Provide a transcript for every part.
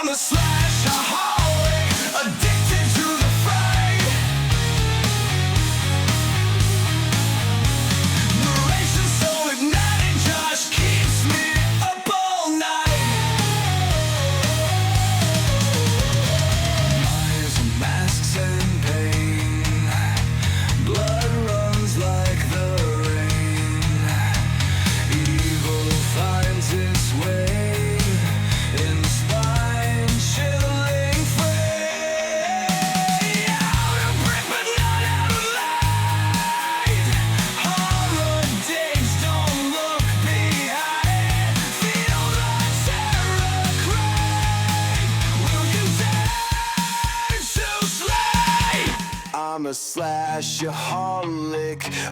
I'm a slash-a-holic, addicted to the fright. Narration so hypnotic, Josh keeps me up all night. Eyes and masks and pain, blood runs like the rain. Evil finds its way in spine-chilling fray. Out of breath but not out of light. Horror days, don't look behind. Feel the terror cry. Will you dare to slay? I'm a slash-a-holic,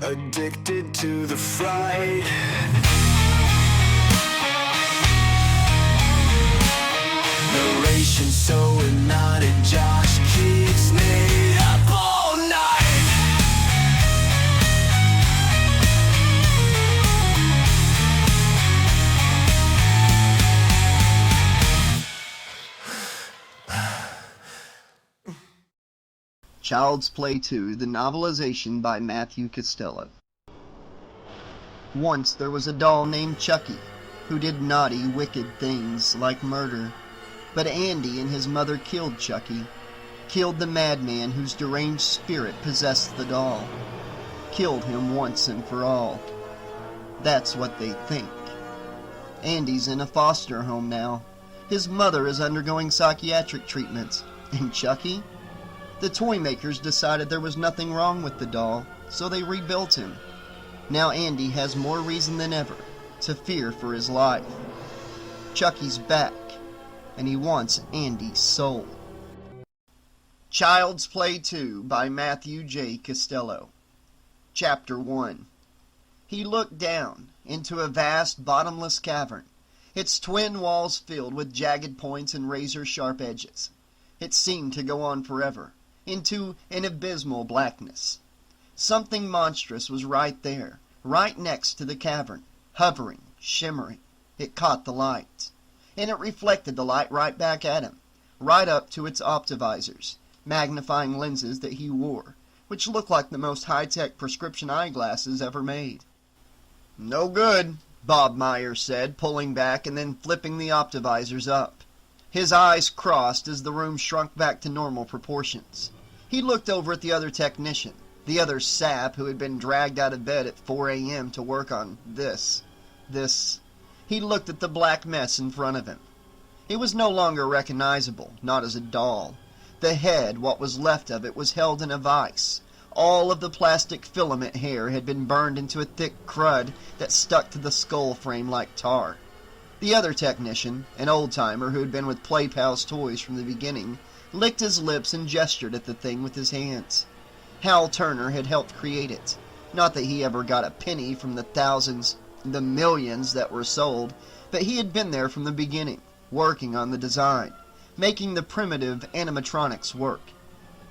addicted to the fright. Narration so hypnotic, Josh keeps me up all night. Child's Play 2, the novelization by Matthew Costello. Once there was a doll named Chucky, who did naughty, wicked things like murder. But Andy and his mother killed Chucky, killed the madman whose deranged spirit possessed the doll, killed him once and for all. That's what they think. Andy's in a foster home now. His mother is undergoing psychiatric treatment. And Chucky? The toy makers decided there was nothing wrong with the doll, so they rebuilt him. Now Andy has more reason than ever to fear for his life. Chucky's back, and he wants Andy's soul. Child's Play 2 by Matthew J. Costello. Chapter 1. He looked down into a vast, bottomless cavern, its twin walls filled with jagged points and razor-sharp edges. It seemed to go on forever, into an abysmal blackness. Something monstrous was right there, right next to the cavern, hovering, shimmering. It caught the light, and it reflected the light right back at him, right up to its optivisors, magnifying lenses that he wore, which looked like the most high-tech prescription eyeglasses ever made. "No good," Bob Meyer said, pulling back and then flipping the optivisors up. His eyes crossed as the room shrunk back to normal proportions. He looked over at the other technician, the other sap who had been dragged out of bed at 4 a.m. to work on this. He looked at the black mess in front of him. It was no longer recognizable, not as a doll. The head, what was left of it, was held in a vice. All of the plastic filament hair had been burned into a thick crud that stuck to the skull frame like tar. The other technician, an old-timer who had been with Play Pals Toys from the beginning, licked his lips and gestured at the thing with his hands. Hal Turner had helped create it. Not that he ever got a penny from the thousands, the millions that were sold, but he had been there from the beginning, working on the design, making the primitive animatronics work.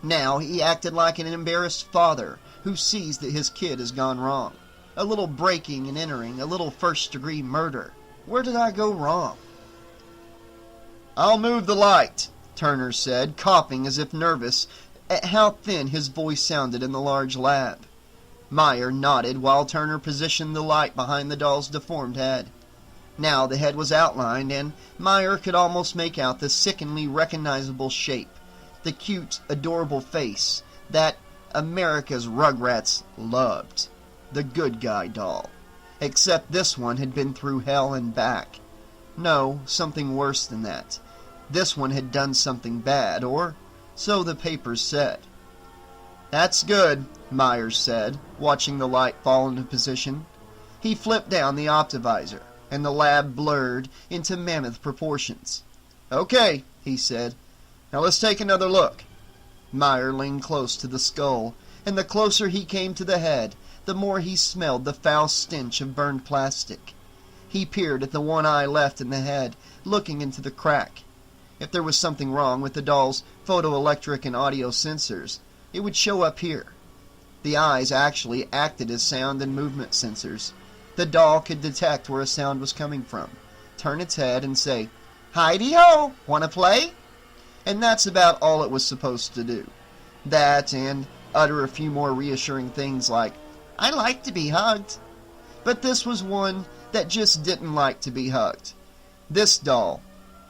Now he acted like an embarrassed father who sees that his kid has gone wrong. A little breaking and entering, a little first-degree murder. Where did I go wrong? "I'll move the light," Turner said, coughing as if nervous at how thin his voice sounded in the large lab. Meyer nodded while Turner positioned the light behind the doll's deformed head. Now the head was outlined, and Meyer could almost make out the sickeningly recognizable shape, the cute, adorable face that America's Rugrats loved. The good guy doll. Except this one had been through hell and back. No, something worse than that. This one had done something bad, or so the papers said. "That's good," Myers said, watching the light fall into position. He flipped down the optivisor, and the lab blurred into mammoth proportions. "Okay," he said. "Now let's take another look." Meyer leaned close to the skull, and the closer he came to the head, the more he smelled the foul stench of burned plastic. He peered at the one eye left in the head, looking into the crack. If there was something wrong with the doll's photoelectric and audio sensors, it would show up here. The eyes actually acted as sound and movement sensors. The doll could detect where a sound was coming from, turn its head and say, "Heidi-ho, wanna play?" And that's about all it was supposed to do. That and utter a few more reassuring things like, "I like to be hugged." But this was one that just didn't like to be hugged. This doll,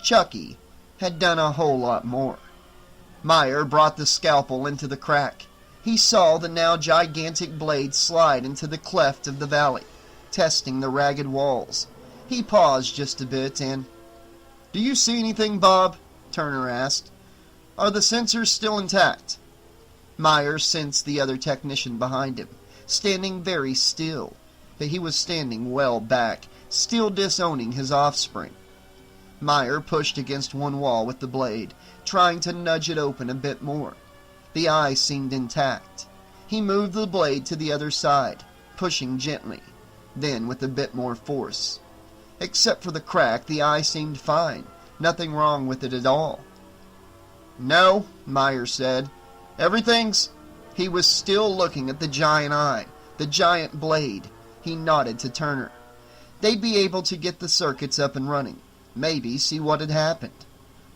Chucky, had done a whole lot more. Meyer brought the scalpel into the crack. He saw the now gigantic blade slide into the cleft of the valley, testing the ragged walls. He paused just a bit and, "Do you see anything, Bob?" Turner asked. "Are the sensors still intact?" Meyer sensed the other technician behind him, standing very still, but he was standing well back, still disowning his offspring. Meyer pushed against one wall with the blade, trying to nudge it open a bit more. The eye seemed intact. He moved the blade to the other side, pushing gently, then with a bit more force. Except for the crack, the eye seemed fine. Nothing wrong with it at all. "No," Meyer said. "Everything's—" He was still looking at the giant eye, the giant blade. He nodded to Turner. They'd be able to get the circuits up and running. Maybe see what had happened.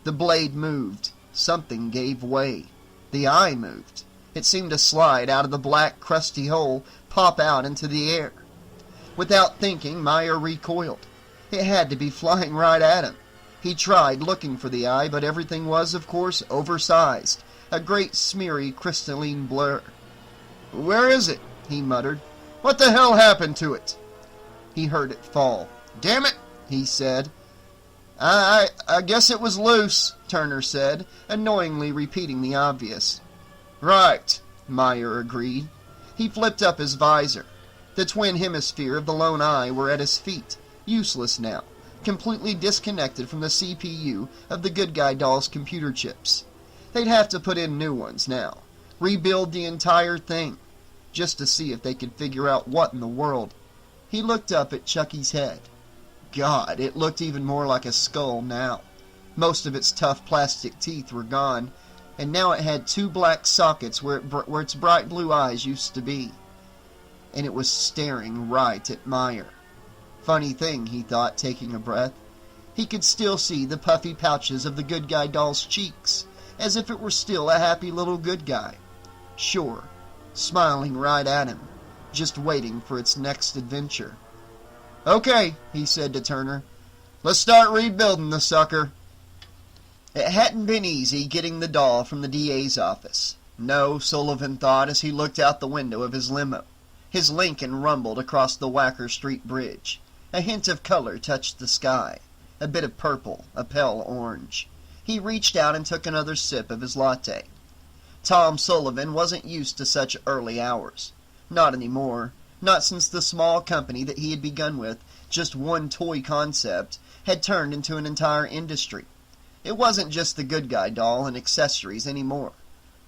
The blade moved. Something gave way. The eye moved. It seemed to slide out of the black, crusty hole, pop out into the air. Without thinking, Meyer recoiled. It had to be flying right at him. He tried looking for the eye, but everything was, of course, oversized. A great smeary crystalline blur. "Where is it?" he muttered. "What the hell happened to it?" He heard it fall. "Damn it," he said. I guess it was loose," Turner said, annoyingly repeating the obvious. "Right," Meyer agreed. He flipped up his visor. The twin hemisphere of the lone eye were at his feet, useless now, completely disconnected from the CPU of the good guy doll's computer chips. They'd have to put in new ones now, rebuild the entire thing, just to see if they could figure out what in the world. He looked up at Chucky's head. God, it looked even more like a skull now. Most of its tough plastic teeth were gone, and now it had two black sockets where its bright blue eyes used to be. And it was staring right at Meyer. Funny thing, he thought, taking a breath. He could still see the puffy pouches of the good guy doll's cheeks, as if it were still a happy little good guy. Sure, smiling right at him, just waiting for its next adventure. "Okay," he said to Turner. "Let's start rebuilding the sucker." It hadn't been easy getting the doll from the DA's office. No, Sullivan thought as he looked out the window of his limo. His Lincoln rumbled across the Wacker Street Bridge. A hint of color touched the sky. A bit of purple, a pale orange. He reached out and took another sip of his latte. Tom Sullivan wasn't used to such early hours. Not anymore. Not since the small company that he had begun with, just one toy concept, had turned into an entire industry. It wasn't just the Good Guy doll and accessories anymore.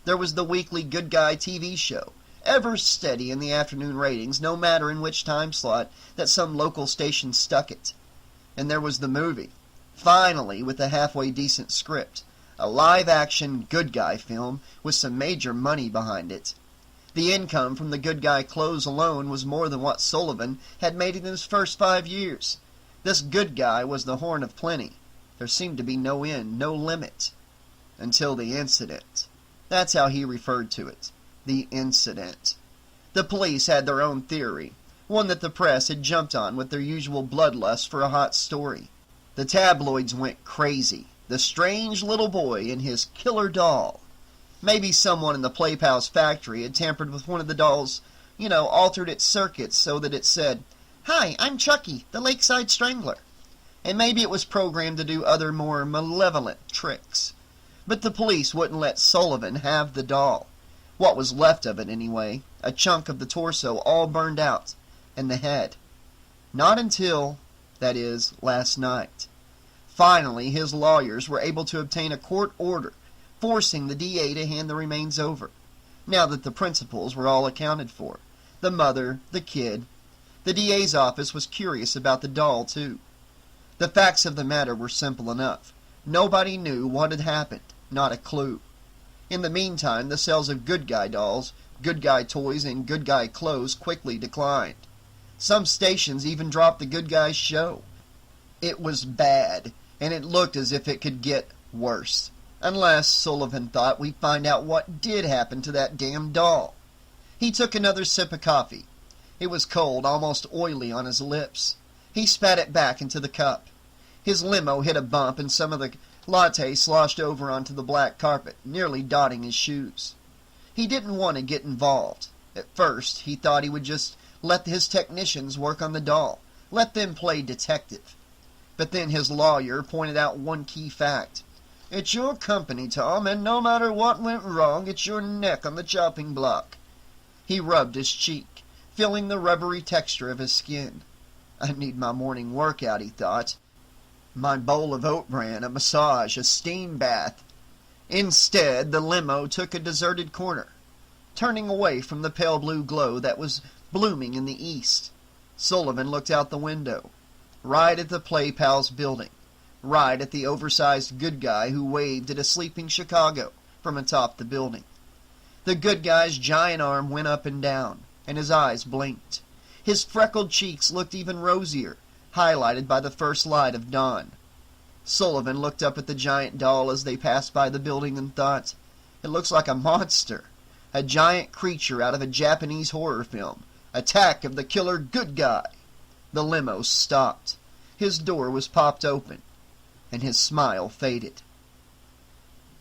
There was the weekly Good Guy TV show, ever steady in the afternoon ratings, no matter in which time slot that some local station stuck it. And there was the movie, finally with a halfway decent script, a live-action Good Guy film with some major money behind it. The income from the Good Guy clothes alone was more than what Sullivan had made in his first 5 years. This Good Guy was the horn of plenty. There seemed to be no end, no limit. Until the incident. That's how he referred to it. The incident. The police had their own theory, one that the press had jumped on with their usual bloodlust for a hot story. The tabloids went crazy. The strange little boy and his killer doll. Maybe someone in the Playpals factory had tampered with one of the dolls, altered its circuits so that it said, "Hi, I'm Chucky, the Lakeside Strangler." And maybe it was programmed to do other more malevolent tricks. But the police wouldn't let Sullivan have the doll. What was left of it anyway, a chunk of the torso all burned out, and the head. Not until, that is, last night. Finally, his lawyers were able to obtain a court order forcing the DA to hand the remains over, now that the principals were all accounted for. The mother, the kid. The DA's office was curious about the doll, too. The facts of the matter were simple enough. Nobody knew what had happened, not a clue. In the meantime, the sales of Good Guy dolls, Good Guy toys, and Good Guy clothes quickly declined. Some stations even dropped the Good Guy show. It was bad. and it looked as if it could get worse. Unless, Sullivan thought, we'd find out what did happen to that damn doll. He took another sip of coffee. It was cold, almost oily on his lips. He spat it back into the cup. His limo hit a bump and some of the latte sloshed over onto the black carpet, nearly dotting his shoes. He didn't want to get involved. At first, he thought he would just let his technicians work on the doll, let them play detective. But then his lawyer pointed out one key fact. It's your company, Tom, and no matter what went wrong, it's your neck on the chopping block. He rubbed his cheek, feeling the rubbery texture of his skin. I need my morning workout, he thought. My bowl of oat bran, a massage, a steam bath. Instead, the limo took a deserted corner, turning away from the pale blue glow that was blooming in the east. Sullivan looked out the window, right at the Play Pals building, right at the oversized good guy who waved at a sleeping Chicago from atop the building. The good guy's giant arm went up and down, and his eyes blinked. His freckled cheeks looked even rosier, highlighted by the first light of dawn. Sullivan looked up at the giant doll as they passed by the building and thought, it looks like a monster, a giant creature out of a Japanese horror film, Attack of the Killer Good Guy. The limo stopped. His door was popped open, and his smile faded.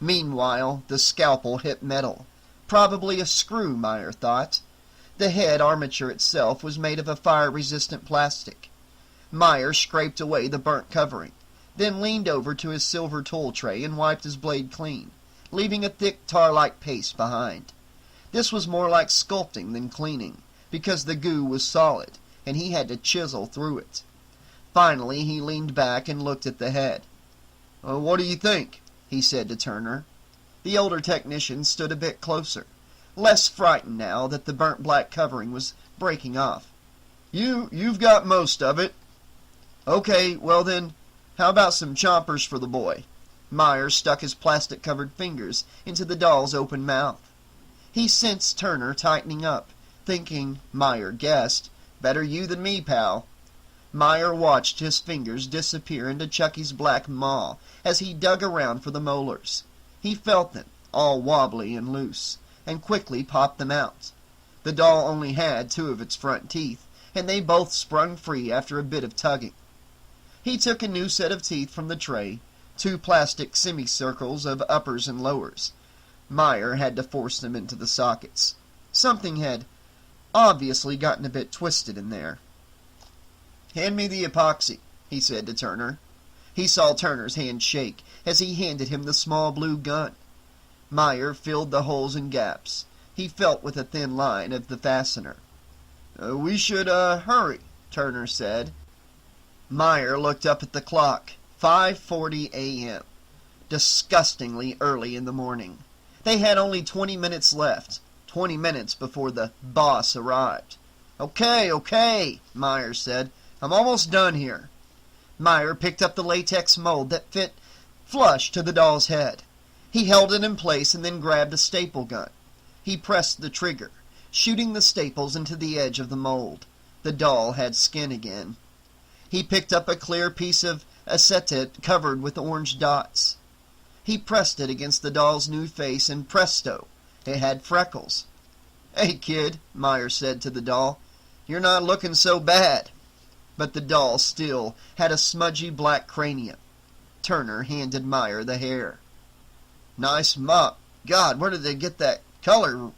Meanwhile, the scalpel hit metal. Probably a screw, Meyer thought. The head armature itself was made of a fire-resistant plastic. Meyer scraped away the burnt covering, then leaned over to his silver tool tray and wiped his blade clean, leaving a thick tar-like paste behind. This was more like sculpting than cleaning, because the goo was solid, and he had to chisel through it. Finally, he leaned back and looked at the head. What do you think? He said to Turner. The older technician stood a bit closer, less frightened now that the burnt black covering was breaking off. You've got most of it. Okay, well then, how about some chompers for the boy? Meyer stuck his plastic-covered fingers into the doll's open mouth. He sensed Turner tightening up, thinking, Meyer guessed, better you than me, pal. Meyer watched his fingers disappear into Chucky's black maw as he dug around for the molars. He felt them, all wobbly and loose, and quickly popped them out. The doll only had 2 of its front teeth, and they both sprung free after a bit of tugging. He took a new set of teeth from the tray, 2 plastic semicircles of uppers and lowers. Meyer had to force them into the sockets. Something had obviously gotten a bit twisted in there. Hand me the epoxy, he said to Turner. He saw Turner's hand shake as he handed him the small blue gun. Meyer filled the holes and gaps. He felt with a thin line of the fastener. We should, hurry, Turner said. Meyer looked up at the clock. 5:40 a.m. Disgustingly early in the morning. They had only 20 minutes left. 20 minutes before the boss arrived. Okay, Meyer said. I'm almost done here. Meyer picked up the latex mold that fit flush to the doll's head. He held it in place and then grabbed a staple gun. He pressed the trigger, shooting the staples into the edge of the mold. The doll had skin again. He picked up a clear piece of acetate covered with orange dots. He pressed it against the doll's new face, and presto, it had freckles. Hey, kid, Meyer said to the doll, you're not looking so bad. But the doll still had a smudgy black cranium. Turner handed Meyer the hair. Nice mop. God, where did they get that color?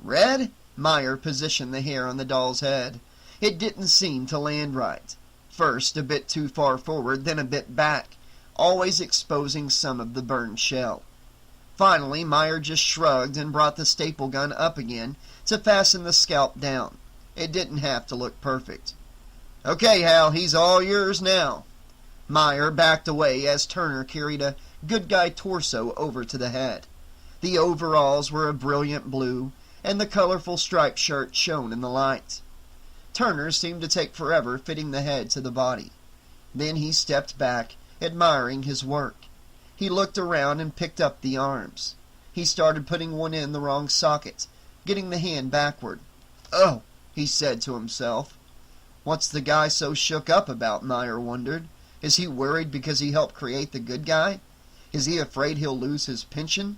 Red? Meyer positioned the hair on the doll's head. It didn't seem to land right. First a bit too far forward, then a bit back, always exposing some of the burned shell. Finally, Meyer just shrugged and brought the staple gun up again to fasten the scalp down. It didn't have to look perfect. Okay, Hal, he's all yours now. Meyer backed away as Turner carried a good guy torso over to the head. The overalls were a brilliant blue, and the colorful striped shirt shone in the light. Turner seemed to take forever fitting the head to the body. Then he stepped back, admiring his work. He looked around and picked up the arms. He started putting one in the wrong socket, getting the hand backward. Oh, he said to himself. What's the guy so shook up about, Meyer wondered. Is he worried because he helped create the good guy? Is he afraid he'll lose his pension?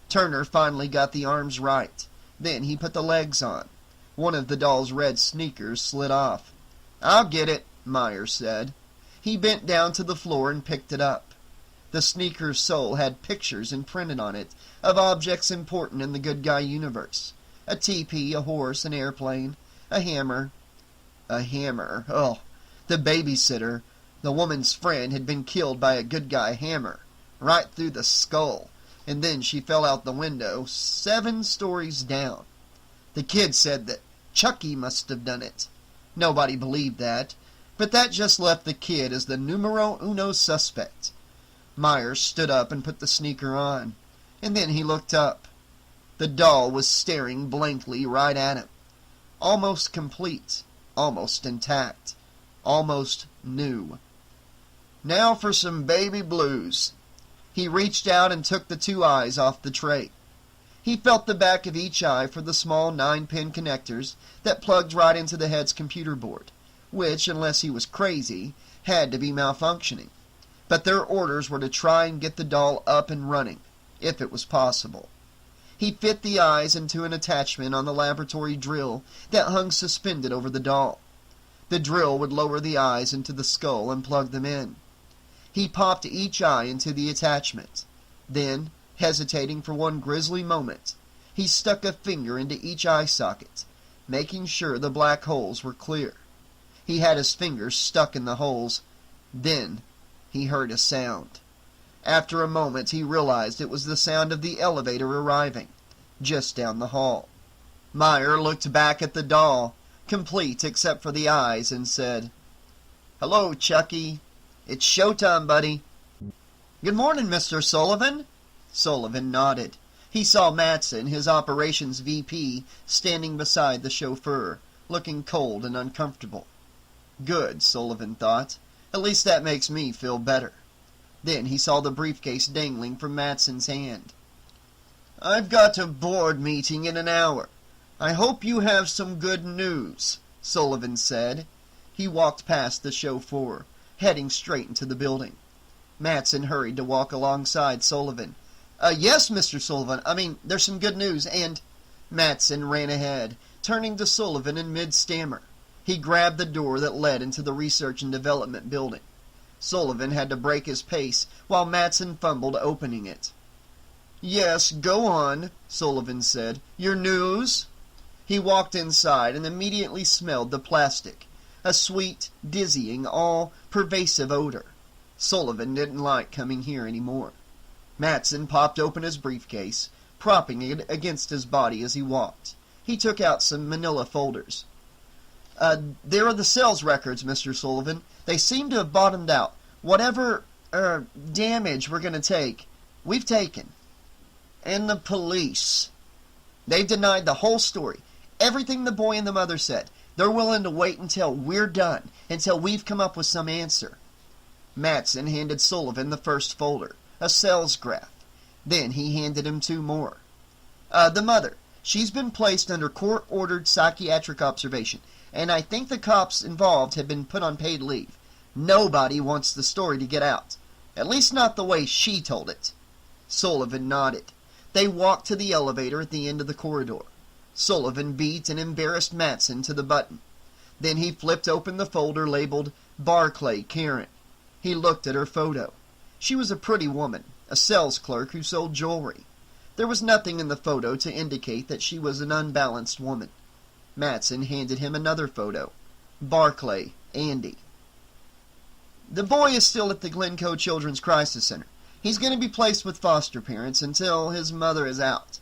Turner finally got the arms right. Then he put the legs on. One of the doll's red sneakers slid off. "I'll get it," Myers said. He bent down to the floor and picked it up. The sneaker's sole had pictures imprinted on it of objects important in the good guy universe. A teepee, a horse, an airplane, a hammer. A hammer. Oh, the babysitter, the woman's friend, had been killed by a good guy hammer, right through the skull, and then she fell out the window 7 stories down. The kid said that Chucky must have done it. Nobody believed that, but that just left the kid as the numero uno suspect. Myers stood up and put the sneaker on, and then he looked up. The doll was staring blankly right at him. Almost complete, almost intact, almost new. Now for some baby blues. He reached out and took the 2 eyes off the tray. He felt the back of each eye for the small 9-pin connectors that plugged right into the head's computer board, which, unless he was crazy, had to be malfunctioning. But their orders were to try and get the doll up and running, if it was possible. He fit the eyes into an attachment on the laboratory drill that hung suspended over the doll. The drill would lower the eyes into the skull and plug them in. He popped each eye into the attachment. Then, hesitating for one grisly moment, he stuck a finger into each eye socket, making sure the black holes were clear. He had his fingers stuck in the holes. Then he heard a sound. After a moment he realized it was the sound of the elevator arriving, just down the hall. Meyer looked back at the doll, complete except for the eyes, and said, "Hello, Chucky. It's showtime, buddy." "Good morning, Mr. Sullivan." Sullivan nodded. He saw Matson, his operations VP, standing beside the chauffeur, looking cold and uncomfortable. Good, Sullivan thought. At least that makes me feel better. Then he saw the briefcase dangling from Matson's hand. "I've got a board meeting in an hour. I hope you have some good news," Sullivan said. He walked past the chauffeur, heading straight into the building. Matson hurried to walk alongside Sullivan. Yes, Mr. Sullivan. There's some good news, and..." Matson ran ahead, turning to Sullivan in mid-stammer. He grabbed the door that led into the research and development building. Sullivan had to break his pace while Matson fumbled opening it. "Yes, go on," Sullivan said. "Your news?" He walked inside and immediately smelled the plastic, a sweet, dizzying, all-pervasive odor. Sullivan didn't like coming here anymore. Matson popped open his briefcase, propping it against his body as he walked. He took out some manila folders. "There are the sales records, Mr. Sullivan. They seem to have bottomed out. Whatever, damage we're going to take, we've taken." "And the police?" "They've denied the whole story. Everything the boy and the mother said. They're willing to wait until we're done, until we've come up with some answer." Matson handed Sullivan the first folder, a sales graph. Then he handed him 2 more. The mother. She's been placed under court-ordered psychiatric observation, and I think the cops involved have been put on paid leave. Nobody wants the story to get out. At least not the way she told it." Sullivan nodded. They walked to the elevator at the end of the corridor. Sullivan beat an embarrassed Matson to the button. Then he flipped open the folder labeled Barclay Karen. He looked at her photo. She was a pretty woman, a sales clerk who sold jewelry. There was nothing in the photo to indicate that she was an unbalanced woman. Matson handed him another photo. Barclay, Andy. "The boy is still at the Glencoe Children's Crisis Center. He's going to be placed with foster parents until his mother is out.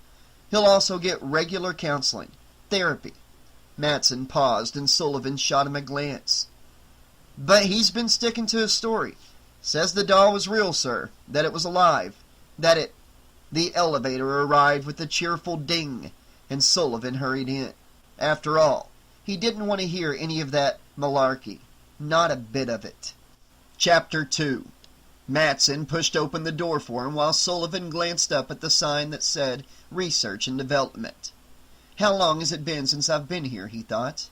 He'll also get regular counseling, therapy." Matson paused and Sullivan shot him a glance. "But he's been sticking to his story. Says the doll was real, sir, that it was alive, that it..." The elevator arrived with a cheerful ding, and Sullivan hurried in. After all, he didn't want to hear any of that malarkey. Not a bit of it. Chapter 2. Matson pushed open the door for him while Sullivan glanced up at the sign that said Research and Development. "How long has it been since I've been here?" he thought.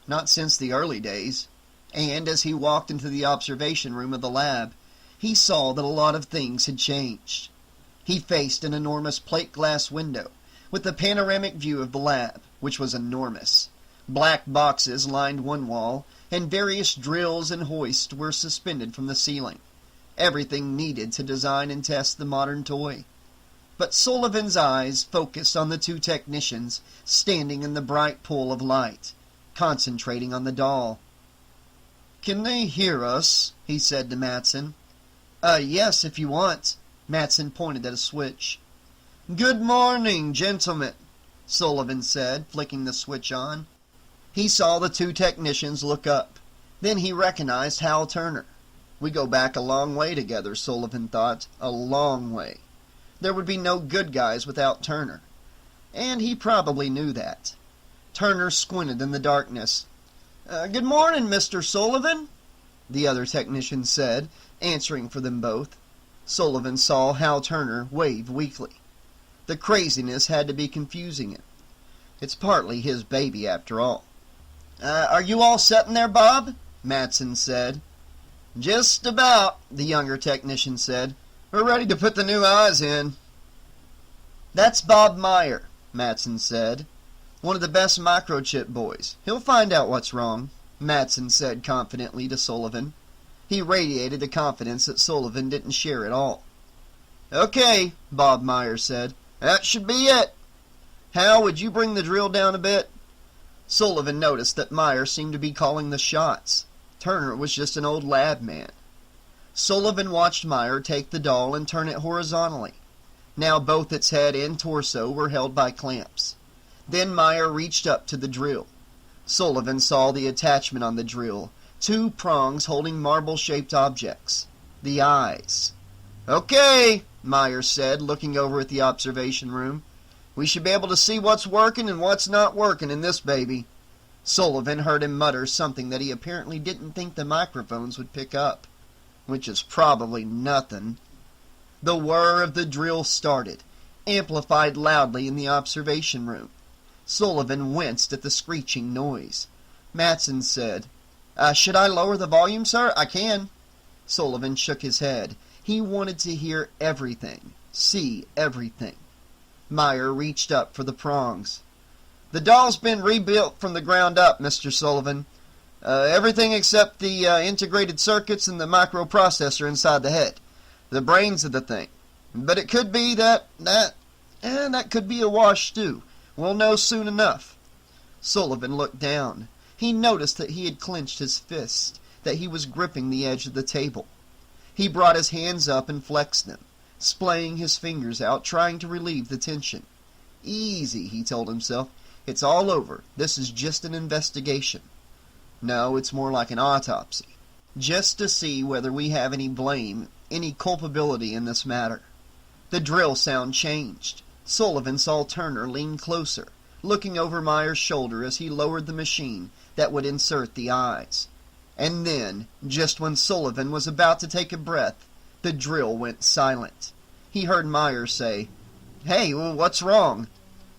"Not since the early days. And as he walked into the observation room of the lab, he saw that a lot of things had changed. He faced an enormous plate glass window with a panoramic view of the lab, which was enormous. Black boxes lined one wall, and various drills and hoists were suspended from the ceiling. Everything needed to design and test the modern toy. But Sullivan's eyes focused on the two technicians standing in the bright pool of light, concentrating on the doll. "Can they hear us?" he said to Matson. Yes, if you want." Matson pointed at a switch. "Good morning, gentlemen," Sullivan said, flicking the switch on. He saw the two technicians look up. Then he recognized Hal Turner. We go back a long way together, Sullivan thought. A long way. There would be no good guys without Turner. And he probably knew that. Turner squinted in the darkness. "Good morning, Mr. Sullivan," the other technician said, answering for them both. Sullivan saw Hal Turner wave weakly. The craziness had to be confusing him. It's partly his baby, after all. "Are you all setting there, Bob?" Matson said. "Just about," the younger technician said. "We're ready to put the new eyes in." "That's Bob Meyer," Matson said. "One of the best microchip boys. He'll find out what's wrong," Matson said confidently to Sullivan. He radiated the confidence that Sullivan didn't share at all. "Okay," Bob Meyer said. "That should be it. Hal, would you bring the drill down a bit?" Sullivan noticed that Meyer seemed to be calling the shots. Turner was just an old lab man. Sullivan watched Meyer take the doll and turn it horizontally. Now both its head and torso were held by clamps. Then Meyer reached up to the drill. Sullivan saw the attachment on the drill, two prongs holding marble-shaped objects. The eyes. "Okay," Meyer said, looking over at the observation room. "We should be able to see what's working and what's not working in this baby." Sullivan heard him mutter something that he apparently didn't think the microphones would pick up. Which is probably nothing. The whir of the drill started, amplified loudly in the observation room. Sullivan winced at the screeching noise. Matson said, "Should I lower the volume, sir? I can." Sullivan shook his head. He wanted to hear everything, see everything. Meyer reached up for the prongs. "The doll's been rebuilt from the ground up, Mr. Sullivan. Everything except the integrated circuits and the microprocessor inside the head. The brains of the thing. But it could be that could be a wash too. We'll know soon enough." Sullivan looked down. He noticed that he had clenched his fist, that he was gripping the edge of the table. He brought his hands up and flexed them, splaying his fingers out, trying to relieve the tension. "Easy," he told himself. "It's all over. This is just an investigation. No, it's more like an autopsy. Just to see whether we have any blame, any culpability in this matter." The drill sound changed. Sullivan saw Turner lean closer, looking over Meyer's shoulder as he lowered the machine that would insert the eyes. And then, just when Sullivan was about to take a breath, the drill went silent. He heard Meyer say, "Hey, what's wrong?"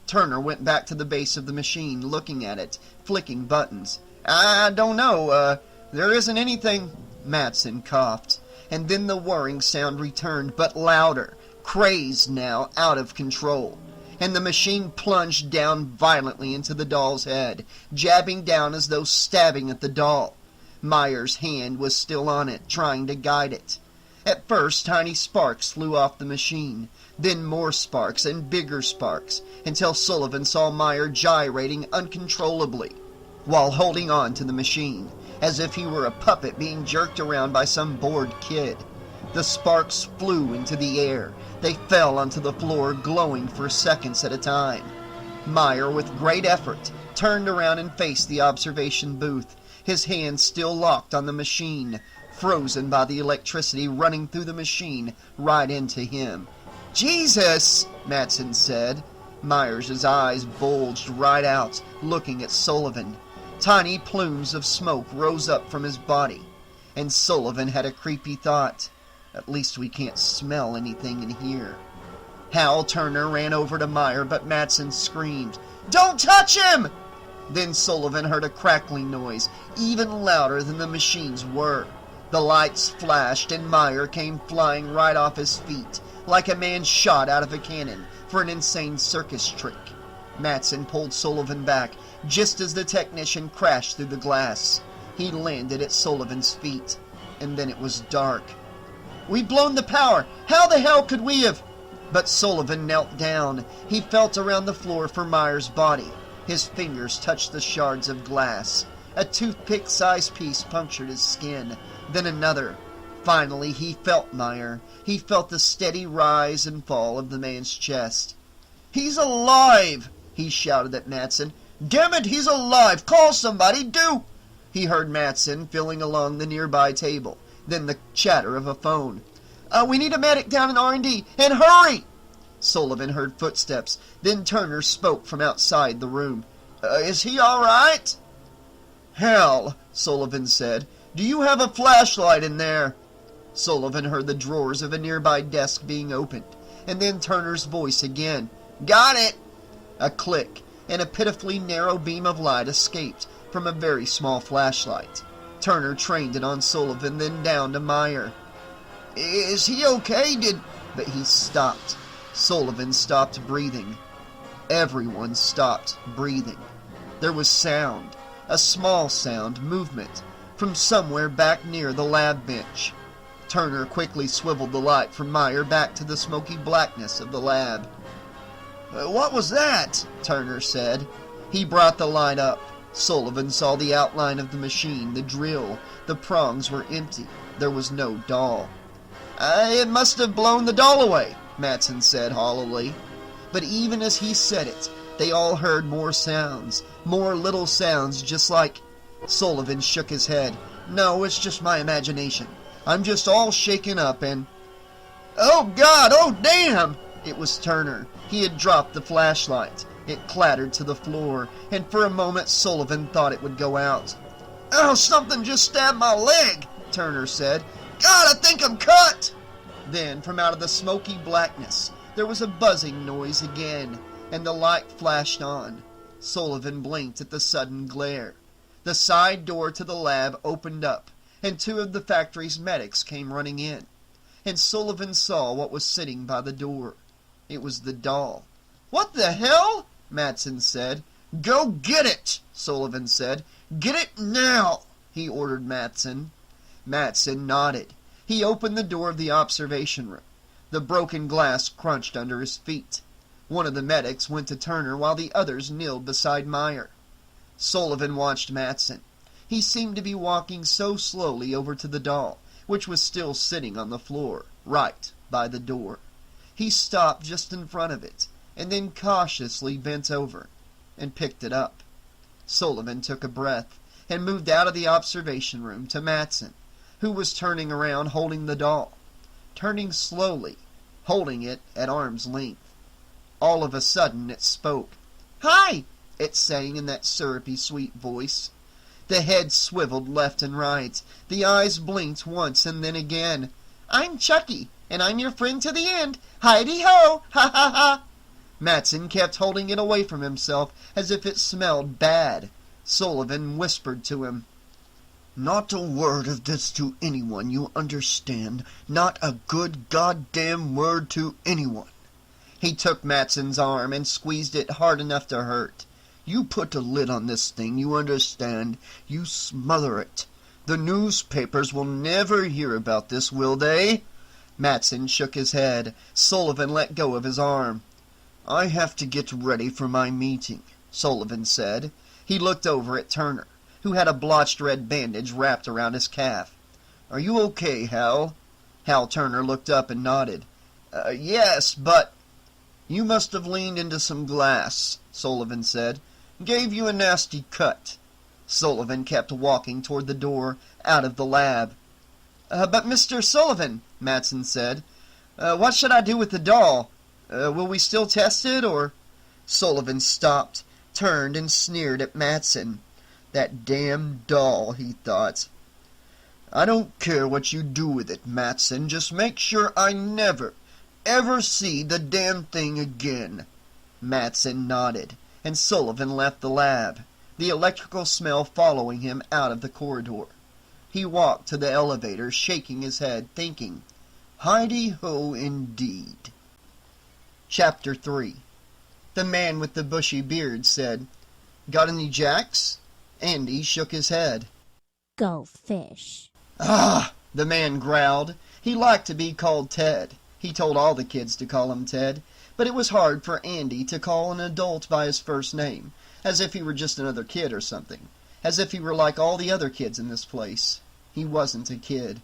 Turner went back to the base of the machine, looking at it, flicking buttons. "I don't know. There isn't anything." Matson coughed, and then the whirring sound returned, but louder, crazed now, out of control. And the machine plunged down violently into the doll's head, jabbing down as though stabbing at the doll. Meyer's hand was still on it, trying to guide it. At first, tiny sparks flew off the machine, then more sparks and bigger sparks, until Sullivan saw Meyer gyrating uncontrollably, while holding on to the machine, as if he were a puppet being jerked around by some bored kid. The sparks flew into the air. They fell onto the floor, glowing for seconds at a time. Meyer, with great effort, turned around and faced the observation booth, his hands still locked on the machine, frozen by the electricity running through the machine right into him. "Jesus!" Matson said. Meyer's eyes bulged right out, looking at Sullivan. Tiny plumes of smoke rose up from his body, and Sullivan had a creepy thought. At least we can't smell anything in here. Hal Turner ran over to Meyer, but Matson screamed, "Don't touch him!" Then Sullivan heard a crackling noise, even louder than the machines were. The lights flashed and Meyer came flying right off his feet, like a man shot out of a cannon for an insane circus trick. Matson pulled Sullivan back just as the technician crashed through the glass. He landed at Sullivan's feet, and then it was dark. "We've blown the power! How the hell could we have—" But Sullivan knelt down. He felt around the floor for Meyer's body. His fingers touched the shards of glass. A toothpick-sized piece punctured his skin, then another. Finally, he felt Meyer. He felt the steady rise and fall of the man's chest. "He's alive!" he shouted at Matson. "Damn it, he's alive! Call somebody, do!" He heard Matson filling along the nearby table, then the chatter of a phone. "We need a medic down in R&D, and hurry!" Sullivan heard footsteps. Then Turner spoke from outside the room. "Is he all right?" "Hell," Sullivan said. "Do you have a flashlight in there?" Sullivan heard the drawers of a nearby desk being opened, and then Turner's voice again. "Got it!" A click, and a pitifully narrow beam of light escaped from a very small flashlight. Turner trained it on Sullivan, then down to Meyer. "Is he okay? But he stopped. Sullivan stopped breathing. Everyone stopped breathing. There was sound, a small sound, movement, from somewhere back near the lab bench. Turner quickly swiveled the light from Meyer back to the smoky blackness of the lab. "What was that?" Turner said. He brought the light up. Sullivan saw the outline of the machine, the drill. The prongs were empty. There was no doll. "It must have blown the doll away," Matson said hollowly. But even as he said it, they all heard more sounds, more little sounds just like... Sullivan shook his head. "No, it's just my imagination. I'm just all shaken up and..." "Oh God! Oh damn!" It was Turner. He had dropped the flashlight. It clattered to the floor, and for a moment Sullivan thought it would go out. "Oh, something just stabbed my leg," Turner said. "God, I think I'm cut!" Then, from out of the smoky blackness, there was a buzzing noise again, and the light flashed on. Sullivan blinked at the sudden glare. The side door to the lab opened up, and two of the factory's medics came running in. And Sullivan saw what was sitting by the door. It was the doll. "What the hell?" Matson said. "Go get it," Sullivan said. "Get it now," he ordered Matson. Matson nodded. He opened the door of the observation room. The broken glass crunched under his feet. One of the medics went to Turner while the others kneeled beside Meyer. Sullivan watched Matson. He seemed to be walking so slowly over to the doll, which was still sitting on the floor, right by the door. He stopped just in front of it, and then cautiously bent over and picked it up. Sullivan took a breath and moved out of the observation room to Matson, who was turning around holding the doll, turning slowly, holding it at arm's length. All of a sudden it spoke. "Hi!" it sang in that syrupy sweet voice. The head swiveled left and right. The eyes blinked once and then again. "I'm Chucky, and I'm your friend to the end. Heidi-ho! Ha ha ha!" Matson kept holding it away from himself as if it smelled bad. Sullivan whispered to him. "Not a word of this to anyone, you understand? Not a good goddamn word to anyone." He took Matson's arm and squeezed it hard enough to hurt. "You put a lid on this thing, you understand? You smother it. The newspapers will never hear about this, will they?" Matson shook his head. Sullivan let go of his arm. "I have to get ready for my meeting," Sullivan said. He looked over at Turner, who had a blotched red bandage wrapped around his calf. "Are you okay, Hal?" Hal Turner looked up and nodded. Yes, but..." "You must have leaned into some glass," Sullivan said. "Gave you a nasty cut." Sullivan kept walking toward the door, out of the lab. But Mr. Sullivan," Matson said, "what should I do with the doll? Will we still test it, or—" Sullivan stopped, turned, and sneered at Matson. That damn doll, he thought. "I don't care what you do with it, Matson. Just make sure I never, ever see the damn thing again." Matson nodded, and Sullivan left the lab. the electrical smell following him out of the corridor. He walked to the elevator, shaking his head, thinking, "Heidi-ho indeed." Chapter 3. The man with the bushy beard said, "Got any jacks?" Andy shook his head. Go fish. "Ah!" the man growled. He liked to be called Ted. He told all the kids to call him Ted, but it was hard for Andy to call an adult by his first name, as if he were just another kid or something, as if he were like all the other kids in this place. He wasn't a kid.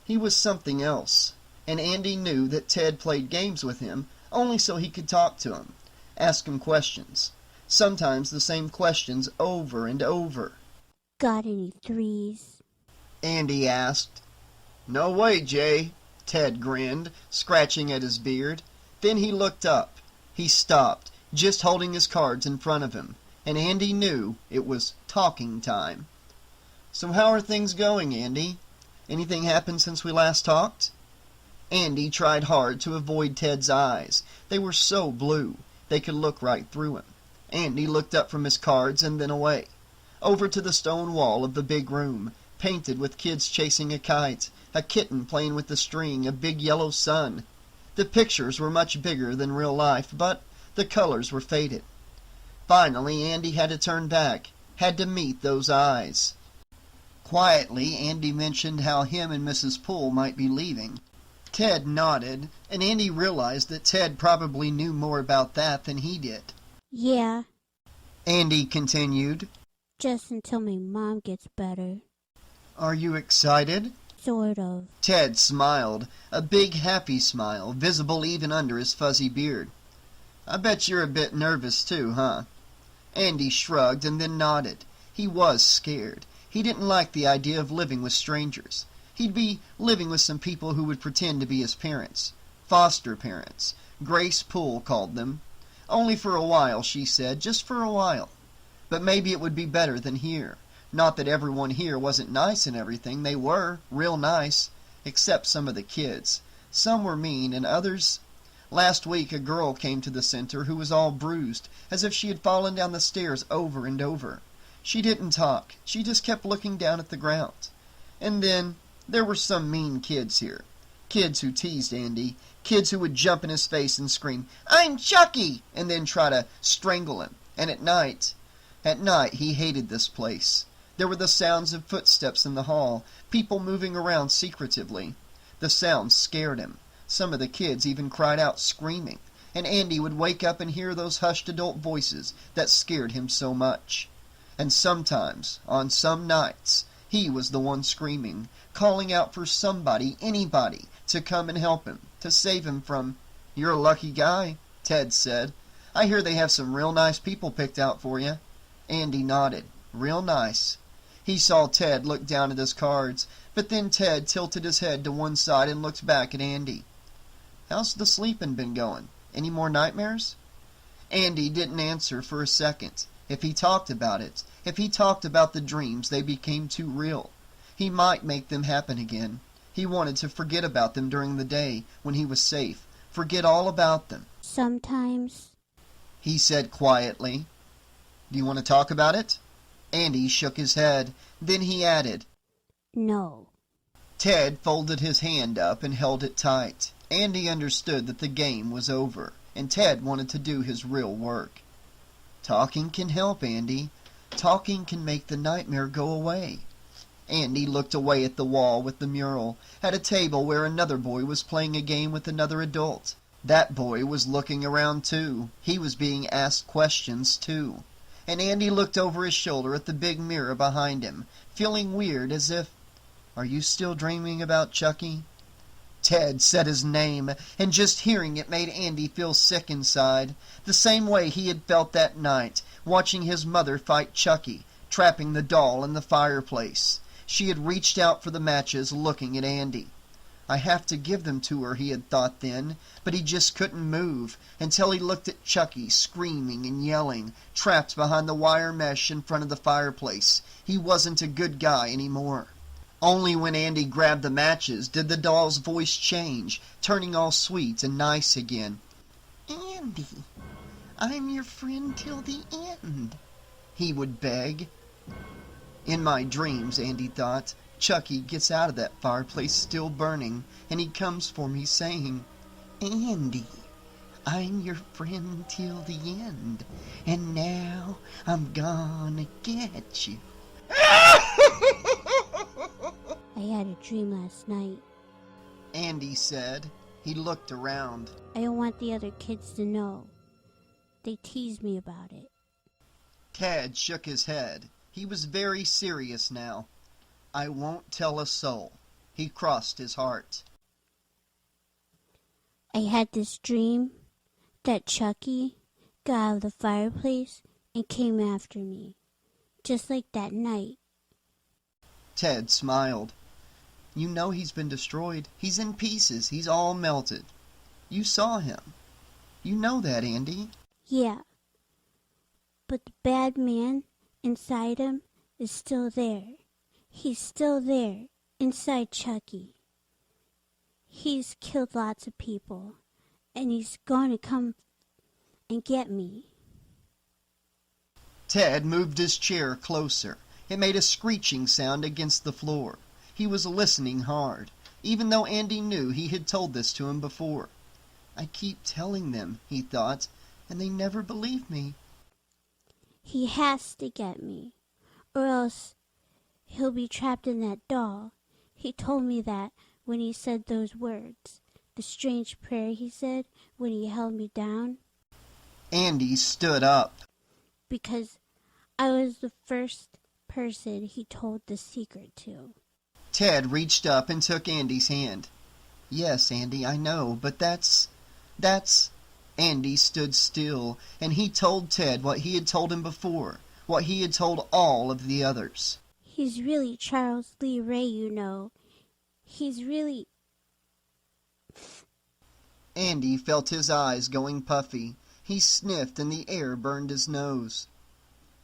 He was something else, and Andy knew that Ted played games with him only so he could talk to him, ask him questions, sometimes the same questions over and over. Got any threes? Andy asked. "No way, Jay," Ted grinned, scratching at his beard. Then he looked up. He stopped, just holding his cards in front of him, and Andy knew it was talking time. "So how are things going, Andy? Anything happened since we last talked?" Andy tried hard to avoid Ted's eyes. They were so blue, they could look right through him. Andy looked up from his cards and then away, over to the stone wall of the big room, painted with kids chasing a kite, a kitten playing with the string, a big yellow sun. The pictures were much bigger than real life, but the colors were faded. Finally, Andy had to turn back, had to meet those eyes. Quietly, Andy mentioned how him and Mrs. Poole might be leaving. Ted nodded, and Andy realized that Ted probably knew more about that than he did. Yeah, Andy continued, just until my mom gets better. "Are you excited?" Sort of. Ted smiled, a big happy smile, visible even under his fuzzy beard. "I bet you're a bit nervous too, huh?" Andy shrugged and then nodded. He was scared. He didn't like the idea of living with strangers. He'd be living with some people who would pretend to be his parents. Foster parents. Grace Poole called them. Only for a while, she said, just for a while. But maybe it would be better than here. Not that everyone here wasn't nice and everything. They were, real nice. Except some of the kids. Some were mean, and others... Last week a girl came to the center who was all bruised, as if she had fallen down the stairs over and over. She didn't talk. She just kept looking down at the ground. And then, there were some mean kids here. Kids who teased Andy. Kids who would jump in his face and scream, "I'm Chucky!" and then try to strangle him. And at night he hated this place. There were the sounds of footsteps in the hall, people moving around secretively. The sounds scared him. Some of the kids even cried out screaming, and Andy would wake up and hear those hushed adult voices that scared him so much. And sometimes, on some nights, he was the one screaming, calling out for somebody, anybody, to come and help him, to save him from... "You're a lucky guy," Ted said. "I hear they have some real nice people picked out for you." Andy nodded. Real nice. He saw Ted look down at his cards, but then Ted tilted his head to one side and looked back at Andy. "How's the sleeping been going? Any more nightmares?" Andy didn't answer for a second. If he talked about it, if he talked about the dreams, they became too real. He might make them happen again. He wanted to forget about them during the day, when he was safe. Forget all about them. Sometimes. He said quietly. "Do you want to talk about it?" Andy shook his head. Then he added, No. Ted folded his hand up and held it tight. Andy understood that the game was over, and Ted wanted to do his real work. "Talking can help, Andy. Talking can make the nightmare go away." Andy looked away at the wall with the mural, at a table where another boy was playing a game with another adult. That boy was looking around too. He was being asked questions too. And Andy looked over his shoulder at the big mirror behind him, feeling weird as if... "Are you still dreaming about Chucky?" Ted said his name, and just hearing it made Andy feel sick inside, the same way he had felt that night, watching his mother fight Chucky, trapping the doll in the fireplace. She had reached out for the matches, looking at Andy. I have to give them to her, he had thought then, but he just couldn't move, until he looked at Chucky, screaming and yelling, trapped behind the wire mesh in front of the fireplace. He wasn't a good guy anymore. Only when Andy grabbed the matches did the doll's voice change, turning all sweet and nice again. "Andy, I'm your friend till the end." he would beg. In my dreams, Andy thought, Chucky gets out of that fireplace still burning, and he comes for me saying, "Andy, I'm your friend till the end, and now I'm gonna get you." I had a dream last night. Andy said. He looked around. I don't want the other kids to know. They tease me about it. Ted shook his head. He was very serious now. "I won't tell a soul." He crossed his heart. I had this dream that Chucky got out of the fireplace and came after me, just like that night. Ted smiled. "You know he's been destroyed. He's in pieces. He's all melted. You saw him. You know that, Andy." Yeah, but the bad man inside him is still there. He's still there, inside Chucky. He's killed lots of people, and he's going to come and get me. Ted moved his chair closer. It made a screeching sound against the floor. He was listening hard, even though Andy knew he had told this to him before. "I keep telling them," he thought, "and they never believe me." He has to get me, or else he'll be trapped in that doll. He told me that when he said those words, the strange prayer he said when he held me down. Andy stood up. Because I was the first person he told the secret to. Ted reached up and took Andy's hand. "Yes, Andy, I know, but that's... Andy stood still, and he told Ted what he had told him before, what he had told all of the others. He's really Charles Lee Ray, you know. He's really... Andy felt his eyes going puffy. He sniffed and the air burned his nose.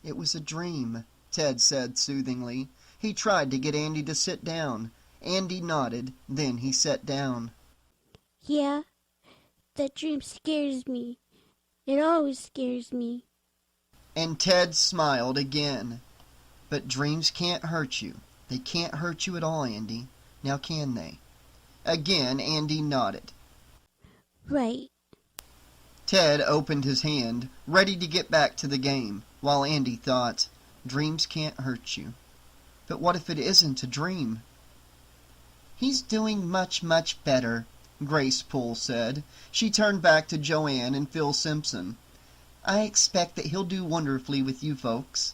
"It was a dream," Ted said soothingly. He tried to get Andy to sit down. Andy nodded, then he sat down. Yeah, that dream scares me. It always scares me. And Ted smiled again. "But dreams can't hurt you. They can't hurt you at all, Andy. Now can they?" Again Andy nodded. Right. Ted opened his hand, ready to get back to the game, while Andy thought, "Dreams can't hurt you. But what if it isn't a dream?" "He's doing much, much better," Grace Poole said. She turned back to Joanne and Phil Simpson. "I expect that he'll do wonderfully with you folks."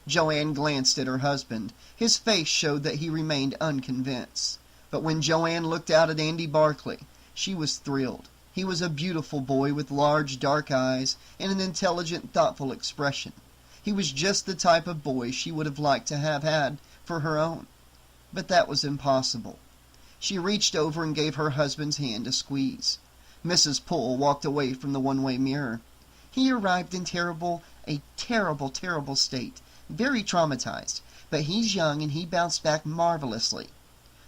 Joanne glanced at her husband. His face showed that he remained unconvinced. But when Joanne looked out at Andy Barclay, she was thrilled. He was a beautiful boy with large dark eyes and an intelligent, thoughtful expression. He was just the type of boy she would have liked to have had for her own. But that was impossible. She reached over and gave her husband's hand a squeeze. Mrs. Poole walked away from the one-way mirror. "He arrived in a terrible state, very traumatized, but he's young and he bounced back marvelously."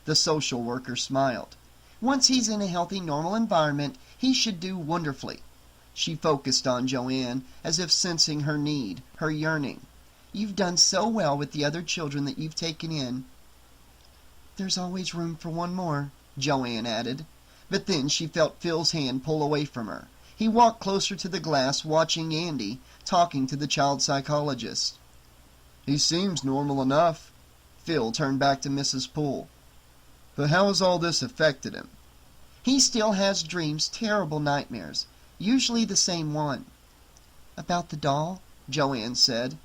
The social worker smiled. "Once he's in a healthy, normal environment, he should do wonderfully." She focused on Joanne, as if sensing her need, her yearning. "You've done so well with the other children that you've taken in." "There's always room for one more," Joanne added. But then she felt Phil's hand pull away from her. He walked closer to the glass, watching Andy, talking to the child psychologist. "He seems normal enough." Phil turned back to Mrs. Poole. "But how has all this affected him?" "He still has dreams, terrible nightmares. Usually the same one." "About the doll?" Joanne said.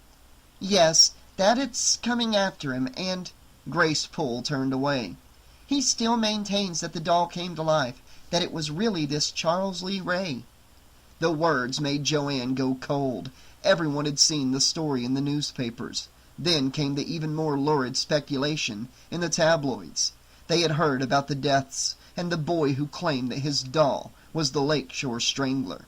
"Yes, that it's coming after him, and—" Grace Poole turned away. "He still maintains that the doll came to life, that it was really this Charles Lee Ray." The words made Joanne go cold. Everyone had seen the story in the newspapers. Then came the even more lurid speculation in the tabloids. They had heard about the deaths, and the boy who claimed that his doll was the Lakeshore Strangler.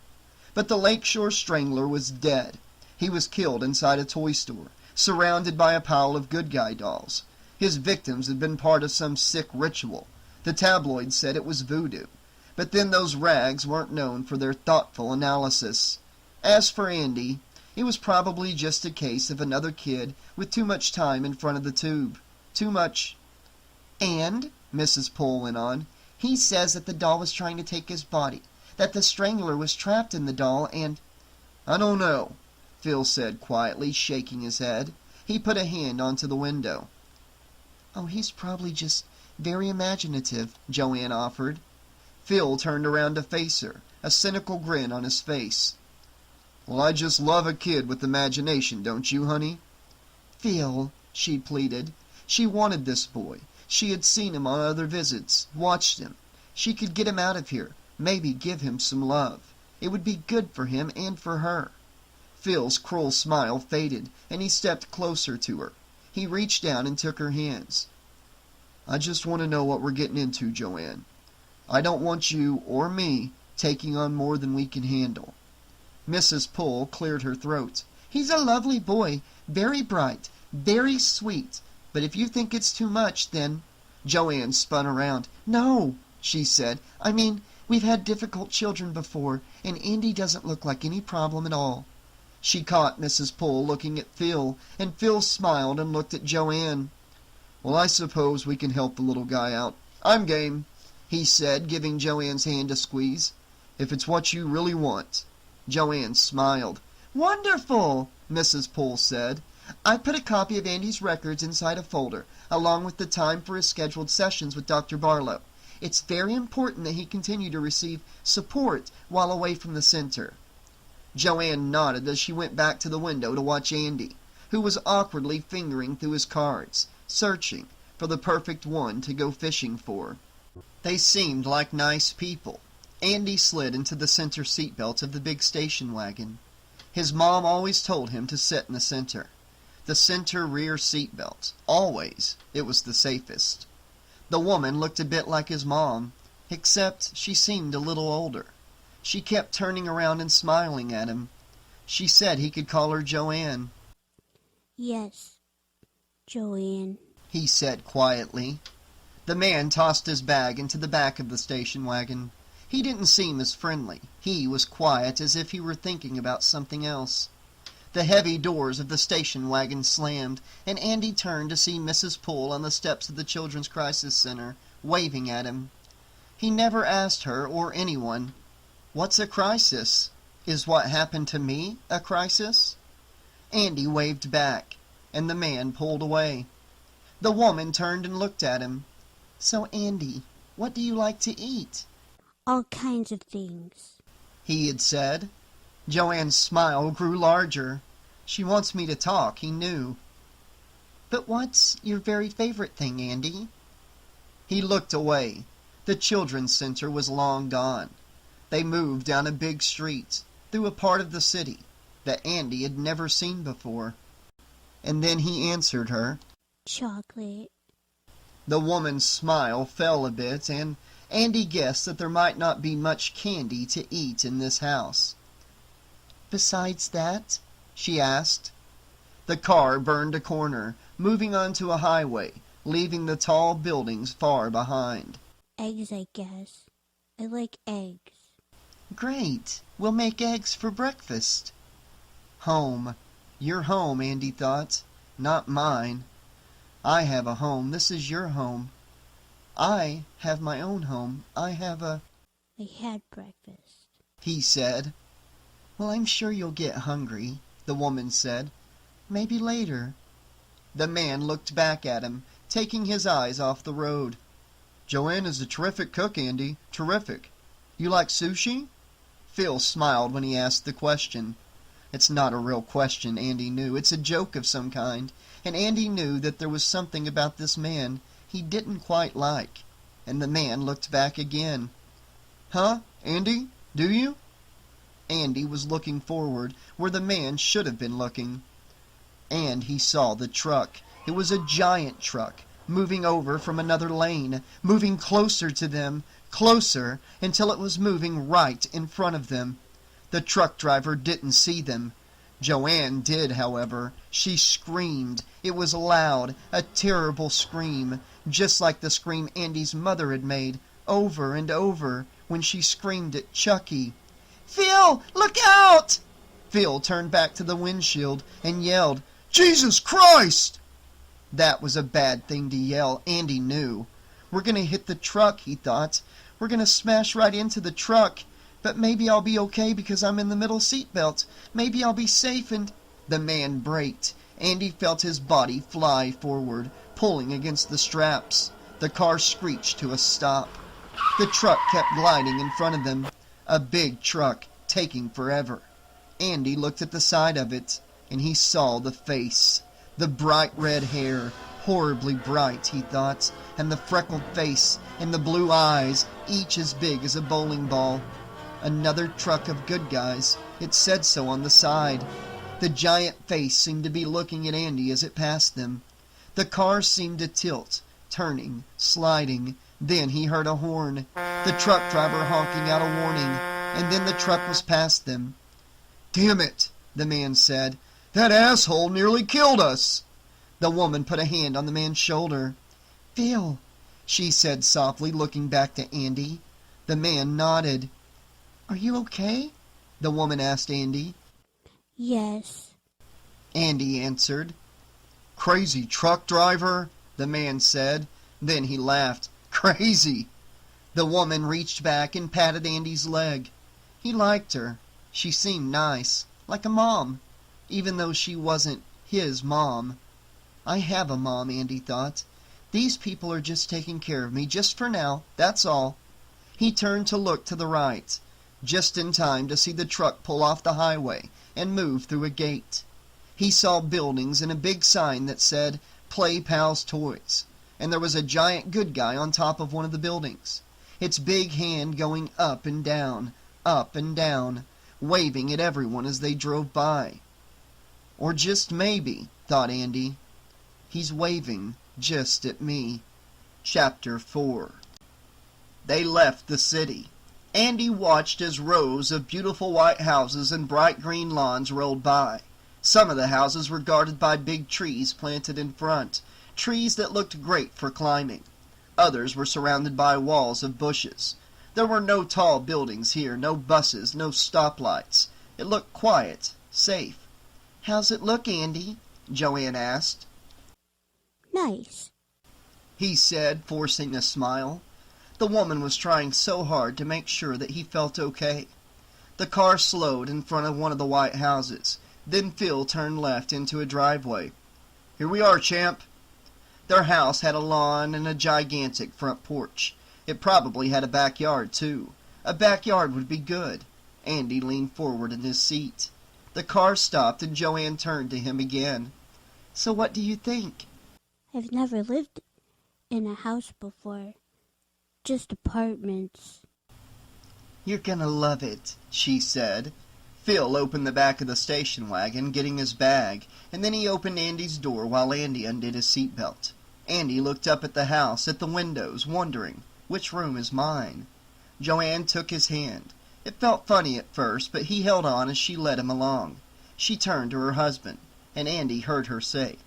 But the Lakeshore Strangler was dead. He was killed inside a toy store, surrounded by a pile of good guy dolls. His victims had been part of some sick ritual. The tabloids said it was voodoo. But then those rags weren't known for their thoughtful analysis. As for Andy, It was probably just a case of another kid with too much time in front of the tube. Too much. "And," Mrs. Poole went on, "he says that the doll was trying to take his body, that the strangler was trapped in the doll, and—" "I don't know," Phil said quietly, shaking his head. He put a hand onto the window. "Oh, he's probably just very imaginative," Joanne offered. Phil turned around to face her, a cynical grin on his face. "Well, I just love a kid with imagination, don't you, honey?" "Phil," she pleaded. She wanted this boy. She had seen him on other visits, watched him. She could get him out of here, maybe give him some love. It would be good for him and for her. Phil's cruel smile faded, and he stepped closer to her. He reached down and took her hands. "I just want to know what we're getting into, Joanne. I don't want you, or me, taking on more than we can handle." Mrs. Poole cleared her throat. "He's a lovely boy, very bright, very sweet. But if you think it's too much, then—" Joanne spun around. "No," she said. "I mean, we've had difficult children before, and Andy doesn't look like any problem at all." She caught Mrs. Poole looking at Phil, and Phil smiled and looked at Joanne. "Well, I suppose we can help the little guy out. I'm game," he said, giving Joanne's hand a squeeze. "If it's what you really want." Joanne smiled. "Wonderful," Mrs. Poole said. "I put a copy of Andy's records inside a folder, along with the time for his scheduled sessions with Dr. Barlow. It's very important that he continue to receive support while away from the center." Joanne nodded as she went back to the window to watch Andy, who was awkwardly fingering through his cards, searching for the perfect one to go fishing for. They seemed like nice people. Andy slid into the center seatbelt of the big station wagon. His mom always told him to sit in the center. The center rear seatbelt. Always. It was the safest. The woman looked a bit like his mom, except she seemed a little older. She kept turning around and smiling at him. She said he could call her Joanne. "Yes, Joanne," he said quietly. The man tossed his bag into the back of the station wagon. He didn't seem as friendly. He was quiet, as if he were thinking about something else. The heavy doors of the station wagon slammed, and Andy turned to see Mrs. Poole on the steps of the Children's Crisis Center, waving at him. He never asked her or anyone, "What's a crisis? Is what happened to me a crisis?" Andy waved back, and the man pulled away. The woman turned and looked at him. "So, Andy, what do you like to eat?" "All kinds of things," he had said. Joanne's smile grew larger. She wants me to talk, he knew. "But what's your very favorite thing, Andy?" He looked away. The children's center was long gone. They moved down a big street, through a part of the city that Andy had never seen before. And then he answered her. "Chocolate." The woman's smile fell a bit, and Andy guessed that there might not be much candy to eat in this house. "Besides that?" she asked. The car burned a corner, moving onto a highway, leaving the tall buildings far behind. "Eggs, I guess. I like eggs." "Great. We'll make eggs for breakfast." Home. Your home, Andy thought. Not mine. I have a home. This is your home. I have my own home. I have a... "I had breakfast," he said. "Well, I'm sure you'll get hungry," the woman said. "Maybe later." The man looked back at him, taking his eyes off the road. "Joanne is a terrific cook, Andy. Terrific. You like sushi?" Phil smiled when he asked the question. It's not a real question, Andy knew. It's a joke of some kind, and Andy knew that there was something about this man he didn't quite like. And the man looked back again. "Huh, Andy? Do you?" Andy was looking forward, where the man should have been looking. And he saw the truck. It was a giant truck, moving over from another lane, moving closer to them, closer, until it was moving right in front of them. The truck driver didn't see them. Joanne did, however. She screamed. It was loud, a terrible scream, just like the scream Andy's mother had made, over and over, when she screamed at Chucky. "Phil, look out!" Phil turned back to the windshield and yelled, "Jesus Christ!" That was a bad thing to yell, Andy knew. We're going to hit the truck, he thought. We're going to smash right into the truck. But maybe I'll be okay because I'm in the middle seat belt. Maybe I'll be safe and... The man braked. Andy felt his body fly forward, pulling against the straps. The car screeched to a stop. The truck kept gliding in front of them. A big truck, taking forever. Andy looked at the side of it, and he saw the face. The bright red hair, horribly bright, he thought, and the freckled face, and the blue eyes, each as big as a bowling ball. Another truck of good guys. It said so on the side. The giant face seemed to be looking at Andy as it passed them. The car seemed to tilt, turning, sliding. Then he heard a horn, the truck driver honking out a warning, and then the truck was past them. "Damn it," the man said. "That asshole nearly killed us." The woman put a hand on the man's shoulder. "Phil," she said softly, looking back to Andy. The man nodded. "Are you okay?" the woman asked Andy. "Yes," Andy answered. "Crazy truck driver," the man said. Then he laughed. "Crazy." The woman reached back and patted Andy's leg. He liked her. She seemed nice, like a mom, even though she wasn't his mom. I have a mom, Andy thought. These people are just taking care of me, just for now, that's all. He turned to look to the right, just in time to see the truck pull off the highway and move through a gate. He saw buildings and a big sign that said, "Play Pals Toys," and there was a giant good guy on top of one of the buildings, its big hand going up and down, waving at everyone as they drove by. Or just maybe, thought Andy, he's waving just at me. Chapter 4. They left the city. Andy watched as rows of beautiful white houses and bright green lawns rolled by. Some of the houses were guarded by big trees planted in front, trees that looked great for climbing. Others were surrounded by walls of bushes. There were no tall buildings here, no buses, no stoplights. It looked quiet, safe. "How's it look, Andy?" Joanne asked. "Nice," he said, forcing a smile. The woman was trying so hard to make sure that he felt okay. The car slowed in front of one of the white houses. Then Phil turned left into a driveway. "Here we are, champ." Their house had a lawn and a gigantic front porch. It probably had a backyard, too. A backyard would be good. Andy leaned forward in his seat. The car stopped and Joanne turned to him again. "So what do you think?" "I've never lived in a house before. Just apartments." "You're gonna love it," she said. Phil opened the back of the station wagon, getting his bag, and then he opened Andy's door while Andy undid his seatbelt. Andy looked up at the house, at the windows, wondering, which room is mine? Joanne took his hand. It felt funny at first, but he held on as she led him along. She turned to her husband, and Andy heard her say,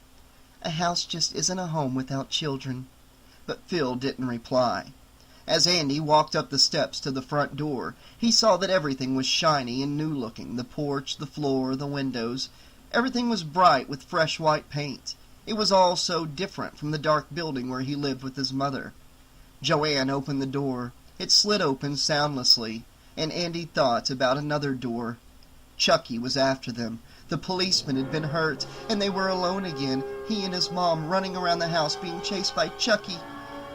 "A house just isn't a home without children." But Phil didn't reply. As Andy walked up the steps to the front door, he saw that everything was shiny and new-looking, the porch, the floor, the windows. Everything was bright with fresh white paint. It was all so different from the dark building where he lived with his mother. Joanne opened the door. It slid open soundlessly, and Andy thought about another door. Chucky was after them. The policeman had been hurt, and they were alone again, he and his mom running around the house being chased by Chucky.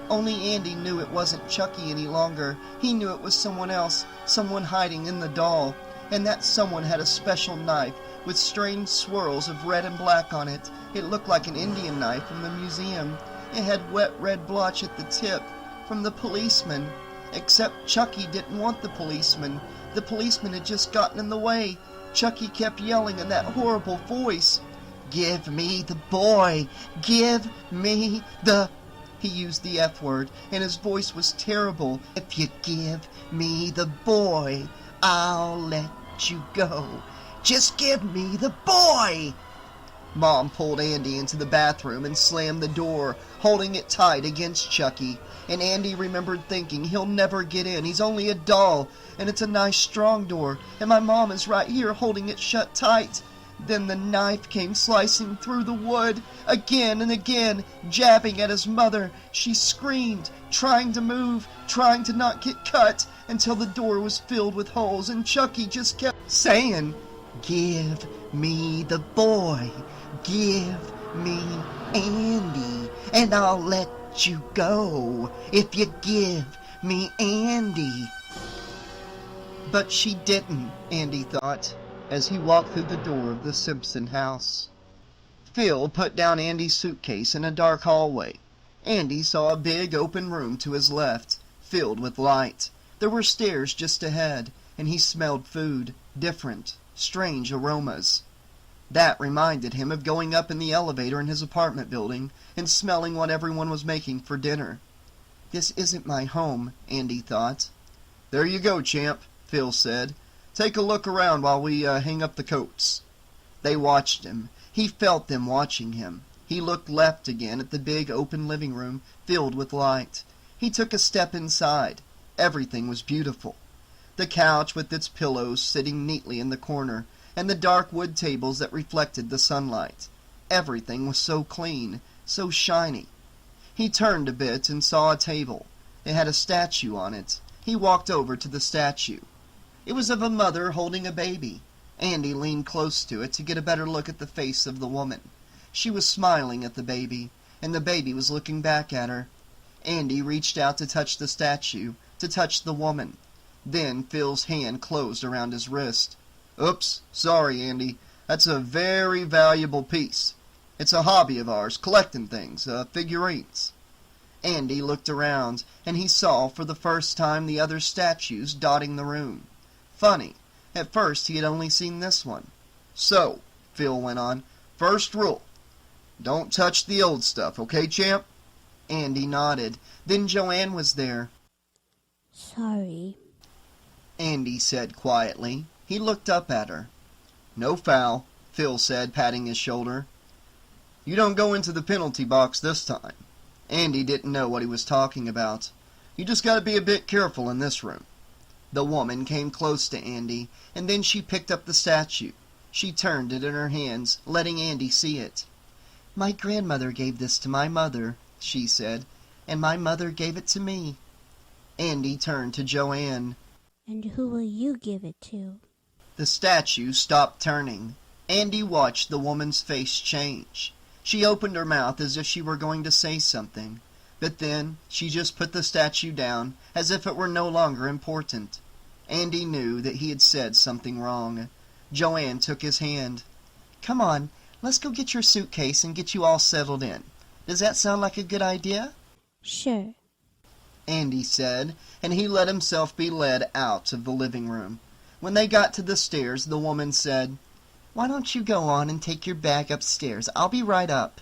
Only Andy knew it wasn't Chucky any longer. He knew it was someone else, someone hiding in the doll. And that someone had a special knife with strange swirls of red and black on it. It looked like an Indian knife from the museum. It had wet red blotch at the tip, from the policeman. Except Chucky didn't want the policeman. The policeman had just gotten in the way. Chucky kept yelling in that horrible voice, "Give me the boy! Give me the..." He used the F word, and his voice was terrible. "If you give me the boy, I'll let you go. Just give me the boy!" Mom pulled Andy into the bathroom and slammed the door, holding it tight against Chucky. And Andy remembered thinking, he'll never get in. He's only a doll, and it's a nice strong door, and my mom is right here holding it shut tight. Then the knife came slicing through the wood, again and again, jabbing at his mother. She screamed, trying to move, trying to not get cut, until the door was filled with holes, and Chucky just kept saying, "Give me the boy, give me Andy, and I'll let you go if you give me Andy." But she didn't, Andy thought, as he walked through the door of the Simpson house. Phil put down Andy's suitcase in a dark hallway. Andy saw a big open room to his left, filled with light. There were stairs just ahead, and he smelled food, different, strange aromas. That reminded him of going up in the elevator in his apartment building and smelling what everyone was making for dinner. This isn't my home, Andy thought. "There you go, champ," Phil said. "Take a look around while we hang up the coats." They watched him. He felt them watching him. He looked left again at the big open living room filled with light. He took a step inside. Everything was beautiful. The couch with its pillows sitting neatly in the corner, and the dark wood tables that reflected the sunlight. Everything was so clean, so shiny. He turned a bit and saw a table. It had a statue on it. He walked over to the statue. It was of a mother holding a baby. Andy leaned close to it to get a better look at the face of the woman. She was smiling at the baby, and the baby was looking back at her. Andy reached out to touch the statue, to touch the woman. Then Phil's hand closed around his wrist. "Oops, sorry, Andy. That's a very valuable piece. It's a hobby of ours, collecting things, figurines." Andy looked around, and he saw for the first time the other statues dotting the room. Funny, at first he had only seen this one. "So," Phil went on, "first rule. Don't touch the old stuff, okay, champ?" Andy nodded. Then Joanne was there. Sorry, Andy said quietly. He looked up at her. "No foul," Phil said, patting his shoulder. "You don't go into the penalty box this time." Andy didn't know what he was talking about. "You just gotta be a bit careful in this room." The woman came close to Andy, and then she picked up the statue. She turned it in her hands, letting Andy see it. "My grandmother gave this to my mother," she said, "and my mother gave it to me." Andy turned to Joanne. and who will you give it to? The statue stopped turning. Andy watched the woman's face change. She opened her mouth as if she were going to say something, but then she just put the statue down as if it were no longer important. Andy knew that he had said something wrong. Joanne took his hand. "Come on, let's go get your suitcase and get you all settled in. Does that sound like a good idea?" Sure. Andy said, and he let himself be led out of the living room. When they got to the stairs, the woman said, "Why don't you go on and take your bag upstairs? I'll be right up."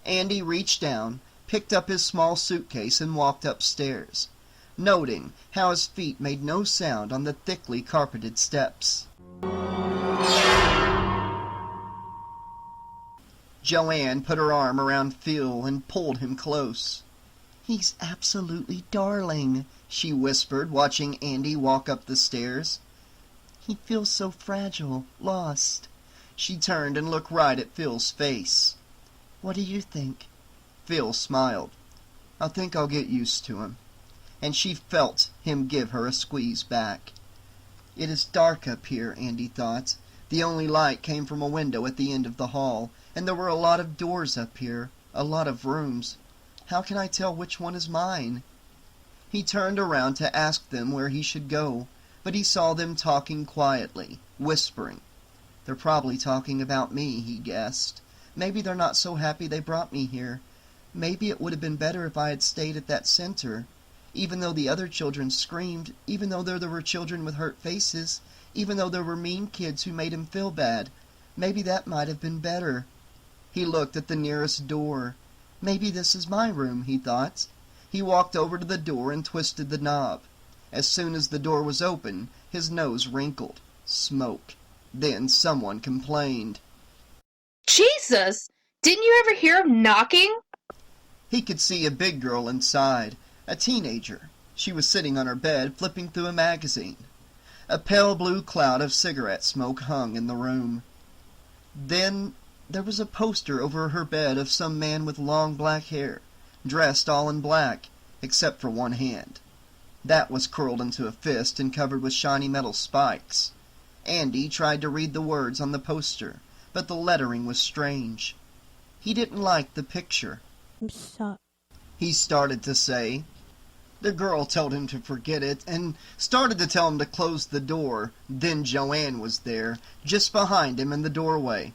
Andy reached down, picked up his small suitcase, and walked upstairs, noting how his feet made no sound on the thickly carpeted steps. Joanne put her arm around Phil and pulled him close. "He's absolutely darling," she whispered, watching Andy walk up the stairs. "He feels so fragile, lost." She turned and looked right at Phil's face. "What do you think?" Phil smiled. "I think I'll get used to him." And she felt him give her a squeeze back. It is dark up here, Andy thought. The only light came from a window at the end of the hall, and there were a lot of doors up here, a lot of rooms. How can I tell which one is mine? He turned around to ask them where he should go, but he saw them talking quietly, whispering. "They're probably talking about me," he guessed. "Maybe they're not so happy they brought me here. Maybe it would have been better if I had stayed at that center. Even though the other children screamed, even though there were children with hurt faces, even though there were mean kids who made him feel bad, maybe that might have been better." He looked at the nearest door. "Maybe this is my room," he thought. He walked over to the door and twisted the knob. As soon as the door was open, his nose wrinkled. Smoke. Then someone complained. "Jeez, Jesus! Didn't you ever hear of knocking? He could see a big girl inside, a teenager. She was sitting on her bed flipping through a magazine. A pale blue cloud of cigarette smoke hung in the room. Then there was a poster over her bed of some man with long black hair, dressed all in black, except for one hand. That was curled into a fist and covered with shiny metal spikes. Andy tried to read the words on the poster, but the lettering was strange. He didn't like the picture. I'm sorry. He started to say. The girl told him to forget it and started to tell him to close the door. Then Joanne was there, just behind him in the doorway.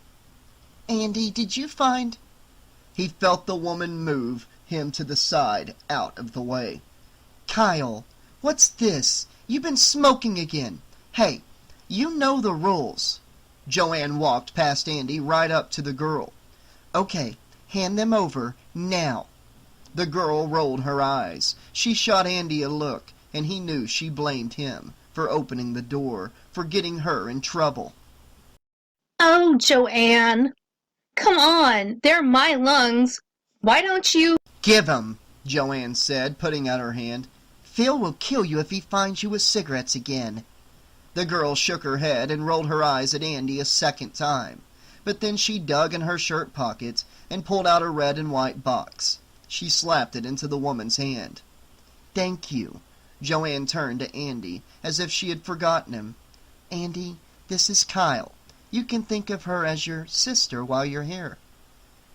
Andy, did you find... He felt the woman move him to the side, out of the way. Kyle, what's this? You've been smoking again. Hey, you know the rules. Joanne walked past Andy right up to the girl. Okay, hand them over, now. The girl rolled her eyes. She shot Andy a look, and he knew she blamed him for opening the door, for getting her in trouble. Oh, Joanne. Come on, they're my lungs. Why don't you... Give 'em, Joanne said, putting out her hand. Phil will kill you if he finds you with cigarettes again. The girl shook her head and rolled her eyes at Andy a second time, but then she dug in her shirt pocket and pulled out a red and white box. She slapped it into the woman's hand. Thank you. Joanne turned to Andy, as if she had forgotten him. Andy, this is Kyle. You can think of her as your sister while you're here.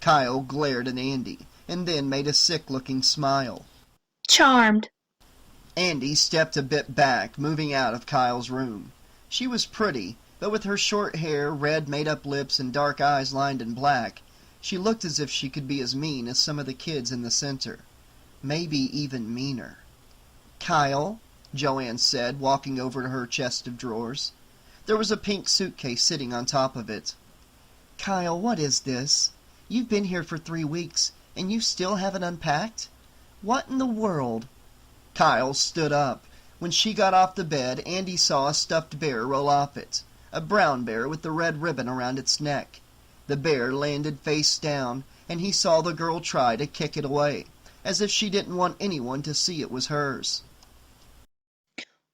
Kyle glared at Andy, and then made a sick-looking smile. Charmed. Andy stepped a bit back, moving out of Kyle's room. She was pretty, but with her short hair, red made-up lips, and dark eyes lined in black, she looked as if she could be as mean as some of the kids in the center. Maybe even meaner. Kyle, Joanne said, walking over to her chest of drawers. There was a pink suitcase sitting on top of it. Kyle, what is this? You've been here for 3 weeks, and you still haven't unpacked? What in the world? Kyle stood up. When she got off the bed, Andy saw a stuffed bear roll off it, a brown bear with the red ribbon around its neck. The bear landed face down, and he saw the girl try to kick it away, as if she didn't want anyone to see it was hers.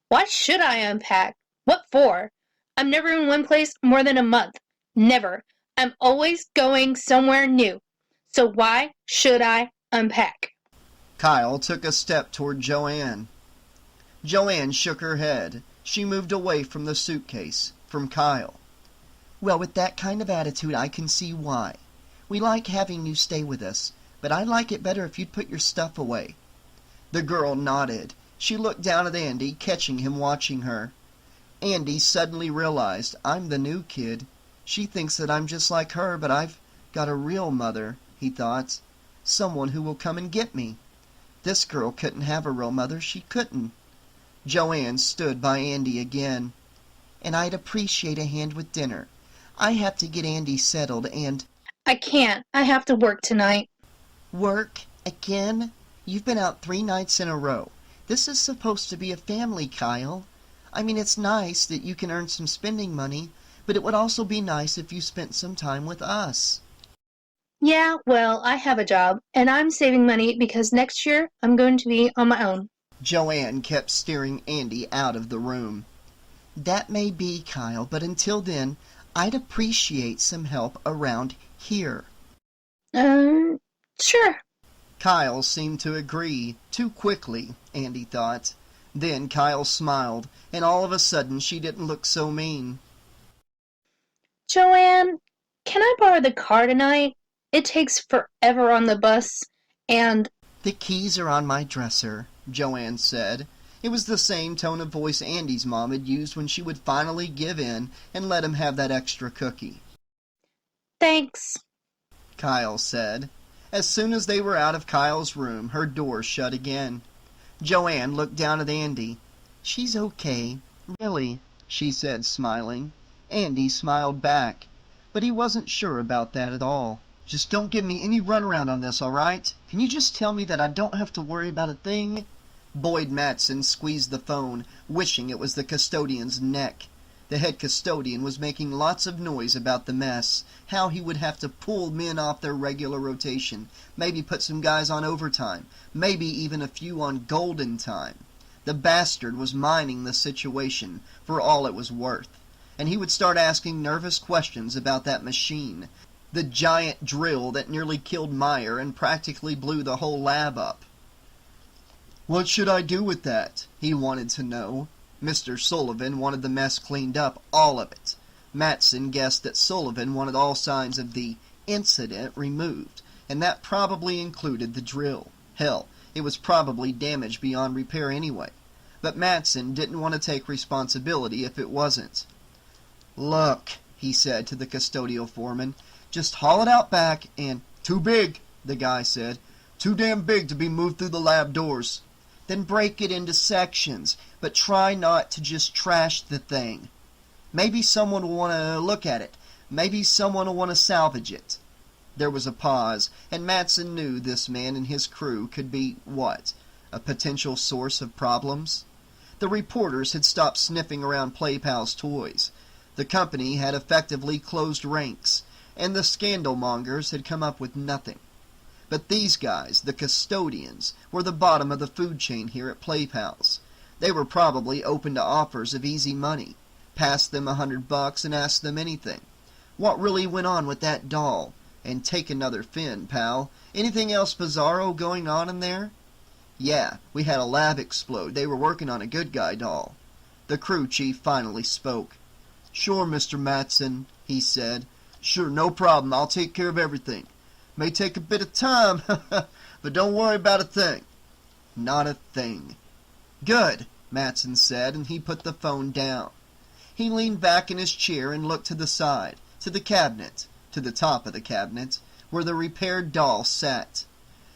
Why should I unpack? What for? I'm never in one place more than a month. Never. I'm always going somewhere new. So why should I unpack? Kyle took a step toward Joanne. Joanne shook her head. She moved away from the suitcase, from Kyle. Well, with that kind of attitude, I can see why. We like having you stay with us, but I'd like it better if you'd put your stuff away. The girl nodded. She looked down at Andy, catching him watching her. Andy suddenly realized, I'm the new kid. She thinks that I'm just like her, but I've got a real mother, he thought. Someone who will come and get me. This girl couldn't have a real mother. She couldn't. Joanne stood by Andy again. And I'd appreciate a hand with dinner. I have to get Andy settled and... I can't. I have to work tonight. Work? Again? You've been out 3 nights in a row. This is supposed to be a family, Kyle. I mean, it's nice that you can earn some spending money, but it would also be nice if you spent some time with us. Yeah, well, I have a job, and I'm saving money because next year I'm going to be on my own. Joanne kept steering Andy out of the room. That may be, Kyle, but until then, I'd appreciate some help around here. Sure. Kyle seemed to agree, too quickly, Andy thought. Then Kyle smiled, and all of a sudden she didn't look so mean. Joanne, can I borrow the car tonight? It takes forever on the bus, and... The keys are on my dresser, Joanne said. It was the same tone of voice Andy's mom had used when she would finally give in and let him have that extra cookie. Thanks, Kyle said. As soon as they were out of Kyle's room, her door shut again. Joanne looked down at Andy. She's okay. Really, she said, smiling. Andy smiled back, but he wasn't sure about that at all. Just don't give me any runaround on this, all right? Can you just tell me that I don't have to worry about a thing? Boyd Matson squeezed the phone, wishing it was the custodian's neck. The head custodian was making lots of noise about the mess, how he would have to pull men off their regular rotation, maybe put some guys on overtime, maybe even a few on golden time. The bastard was mining the situation for all it was worth, and he would start asking nervous questions about that machine, the giant drill that nearly killed Meyer and practically blew the whole lab up. "What should I do with that?" he wanted to know. Mr. Sullivan wanted the mess cleaned up, all of it. Matson guessed that Sullivan wanted all signs of the incident removed, and that probably included the drill. Hell, it was probably damaged beyond repair anyway. But Matson didn't want to take responsibility if it wasn't. "Look," he said to the custodial foreman, "just haul it out back and—" "Too big," the guy said. "Too damn big to be moved through the lab doors." "Then break it into sections, but try not to just trash the thing. Maybe someone will want to look at it. Maybe someone will want to salvage it." There was a pause, and Matson knew this man and his crew could be, what, a potential source of problems? The reporters had stopped sniffing around PlayPal's toys. The company had effectively closed ranks, and the scandal-mongers had come up with nothing. But these guys, the custodians, were the bottom of the food chain here at PlayPal's. They were probably open to offers of easy money. Pass them $100 and ask them anything. What really went on with that doll? And take another fin, pal. Anything else bizarro going on in there? Yeah, we had a lab explode. They were working on a good guy doll. The crew chief finally spoke. "Sure, Mr. Matson," he said. "Sure, no problem. I'll take care of everything. May take a bit of time, but don't worry about a thing." Not a thing. "Good," Matson said, and he put the phone down. He leaned back in his chair and looked to the side, to the cabinet, to the top of the cabinet, where the repaired doll sat.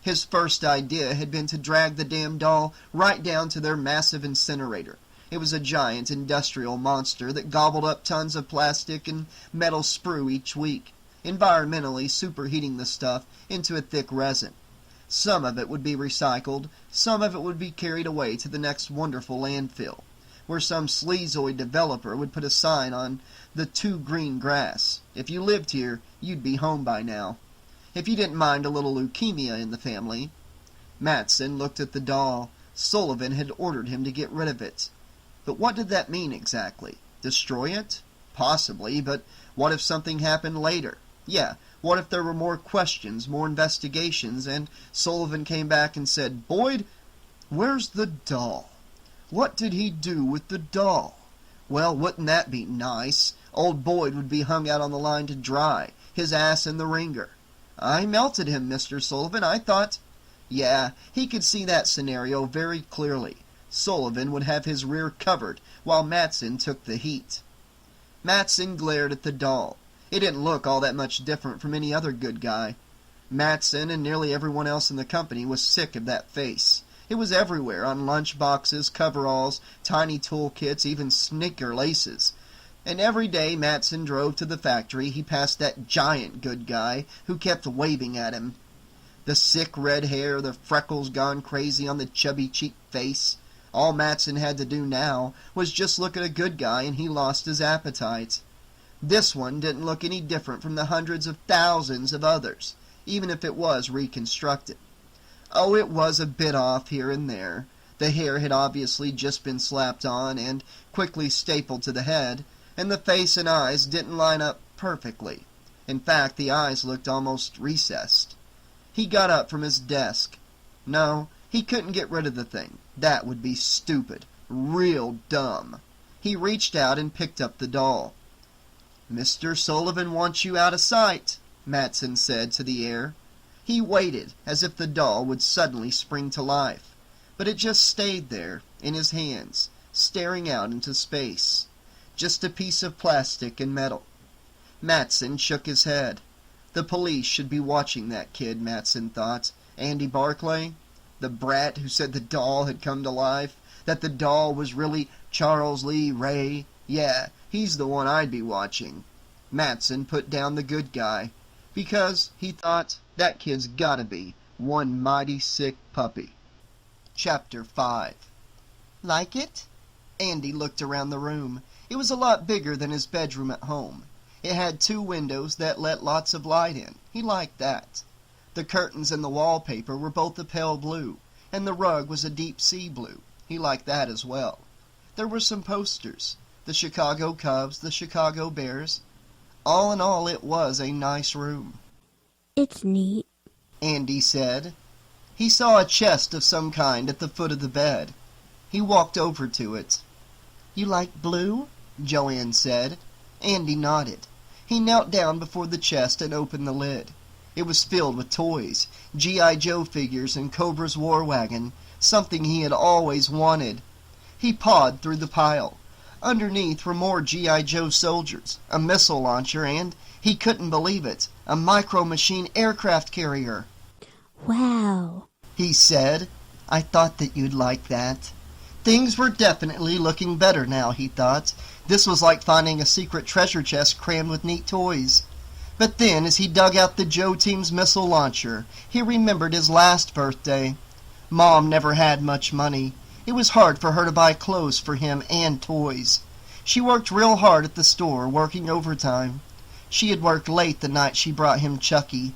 His first idea had been to drag the damn doll right down to their massive incinerator. It was a giant industrial monster that gobbled up tons of plastic and metal sprue each week, environmentally superheating the stuff into a thick resin. Some of it would be recycled, some of it would be carried away to the next wonderful landfill, where some sleazoid developer would put a sign on the too green grass. If you lived here, you'd be home by now. If you didn't mind a little leukemia in the family. Matson looked at the doll. Sullivan had ordered him to get rid of it. But what did that mean exactly? Destroy it? Possibly, but what if something happened later? Yeah, what if there were more questions, more investigations, and Sullivan came back and said, "Boyd, where's the doll? What did he do with the doll?" Well, wouldn't that be nice? Old Boyd would be hung out on the line to dry, his ass in the wringer. "I melted him, Mr. Sullivan. I thought—" Yeah, he could see that scenario very clearly. Sullivan would have his rear covered while Matson took the heat. Matson glared at the doll. It didn't look all that much different from any other good guy. Matson and nearly everyone else in the company was sick of that face. It was everywhere, on lunch boxes, coveralls, tiny toolkits, even sneaker laces. And every day Matson drove to the factory, he passed that giant good guy who kept waving at him. The sick red hair, the freckles gone crazy on the chubby cheek face. All Matson had to do now was just look at a good guy and he lost his appetite. This one didn't look any different from the hundreds of thousands of others, even if it was reconstructed. Oh, it was a bit off here and there. The hair had obviously just been slapped on and quickly stapled to the head, and the face and eyes didn't line up perfectly. In fact, the eyes looked almost recessed. He got up from his desk. No, he couldn't get rid of the thing. That would be stupid. Real dumb. He reached out and picked up the doll. "Mr. Sullivan wants you out of sight," Matson said to the air. He waited, as if the doll would suddenly spring to life. But it just stayed there, in his hands, staring out into space. Just a piece of plastic and metal. Matson shook his head. The police should be watching that kid, Matson thought. Andy Barclay? The brat who said the doll had come to life? That the doll was really Charles Lee Ray? Yeah, he's the one I'd be watching. Matson put down the good guy. Because, he thought, that kid's gotta be one mighty sick puppy. Chapter 5. Like it? Andy looked around the room. It was a lot bigger than his bedroom at home. It had 2 windows that let lots of light in. He liked that. The curtains and the wallpaper were both a pale blue, and the rug was a deep sea blue. He liked that as well. There were some posters. The Chicago Cubs, the Chicago Bears. All in all, it was a nice room. It's neat, Andy said. He saw a chest of some kind at the foot of the bed. He walked over to it. "You like blue?" Joanne said. Andy nodded. He knelt down before the chest and opened the lid. It was filled with toys, G.I. Joe figures and Cobra's war wagon, something he had always wanted. He pawed through the pile. Underneath were more G.I. Joe soldiers, a missile launcher, and, he couldn't believe it, a micro-machine aircraft carrier. Wow, He said, "I thought that you'd like that." Things were definitely looking better now, he thought. This was like finding a secret treasure chest crammed with neat toys. But then, as he dug out the Joe team's missile launcher, he remembered his last birthday. Mom never had much money. It was hard for her to buy clothes for him and toys. She worked real hard at the store, working overtime. She had worked late the night she brought him Chucky.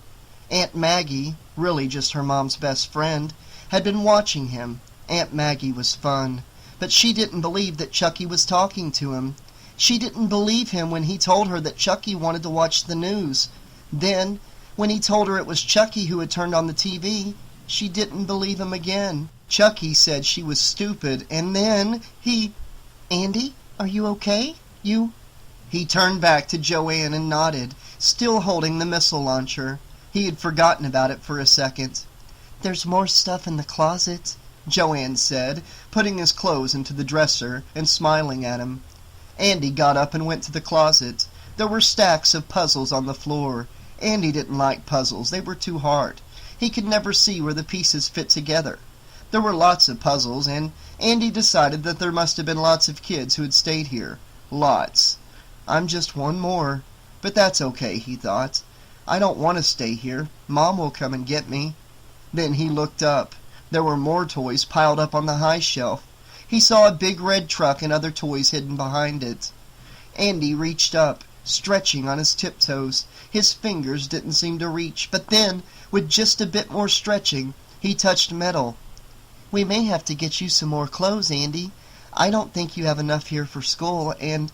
Aunt Maggie, really just her mom's best friend, had been watching him. Aunt Maggie was fun, but she didn't believe that Chucky was talking to him. She didn't believe him when he told her that Chucky wanted to watch the news. Then, when he told her it was Chucky who had turned on the TV, she didn't believe him again. Chucky said she was stupid, and then "Andy, are you okay? He turned back to Joanne and nodded, still holding the missile launcher. He had forgotten about it for a second. "There's more stuff in the closet," Joanne said, putting his clothes into the dresser and smiling at him. Andy got up and went to the closet. There were stacks of puzzles on the floor. Andy didn't like puzzles. They were too hard. He could never see where the pieces fit together. There were lots of puzzles, and Andy decided that there must have been lots of kids who had stayed here. Lots. "I'm just one more. But that's okay," he thought. "I don't want to stay here. Mom will come and get me." Then he looked up. There were more toys piled up on the high shelf. He saw a big red truck and other toys hidden behind it. Andy reached up, stretching on his tiptoes. His fingers didn't seem to reach, but then, with just a bit more stretching, he touched metal. "We may have to get you some more clothes, Andy. I don't think you have enough here for school, and—"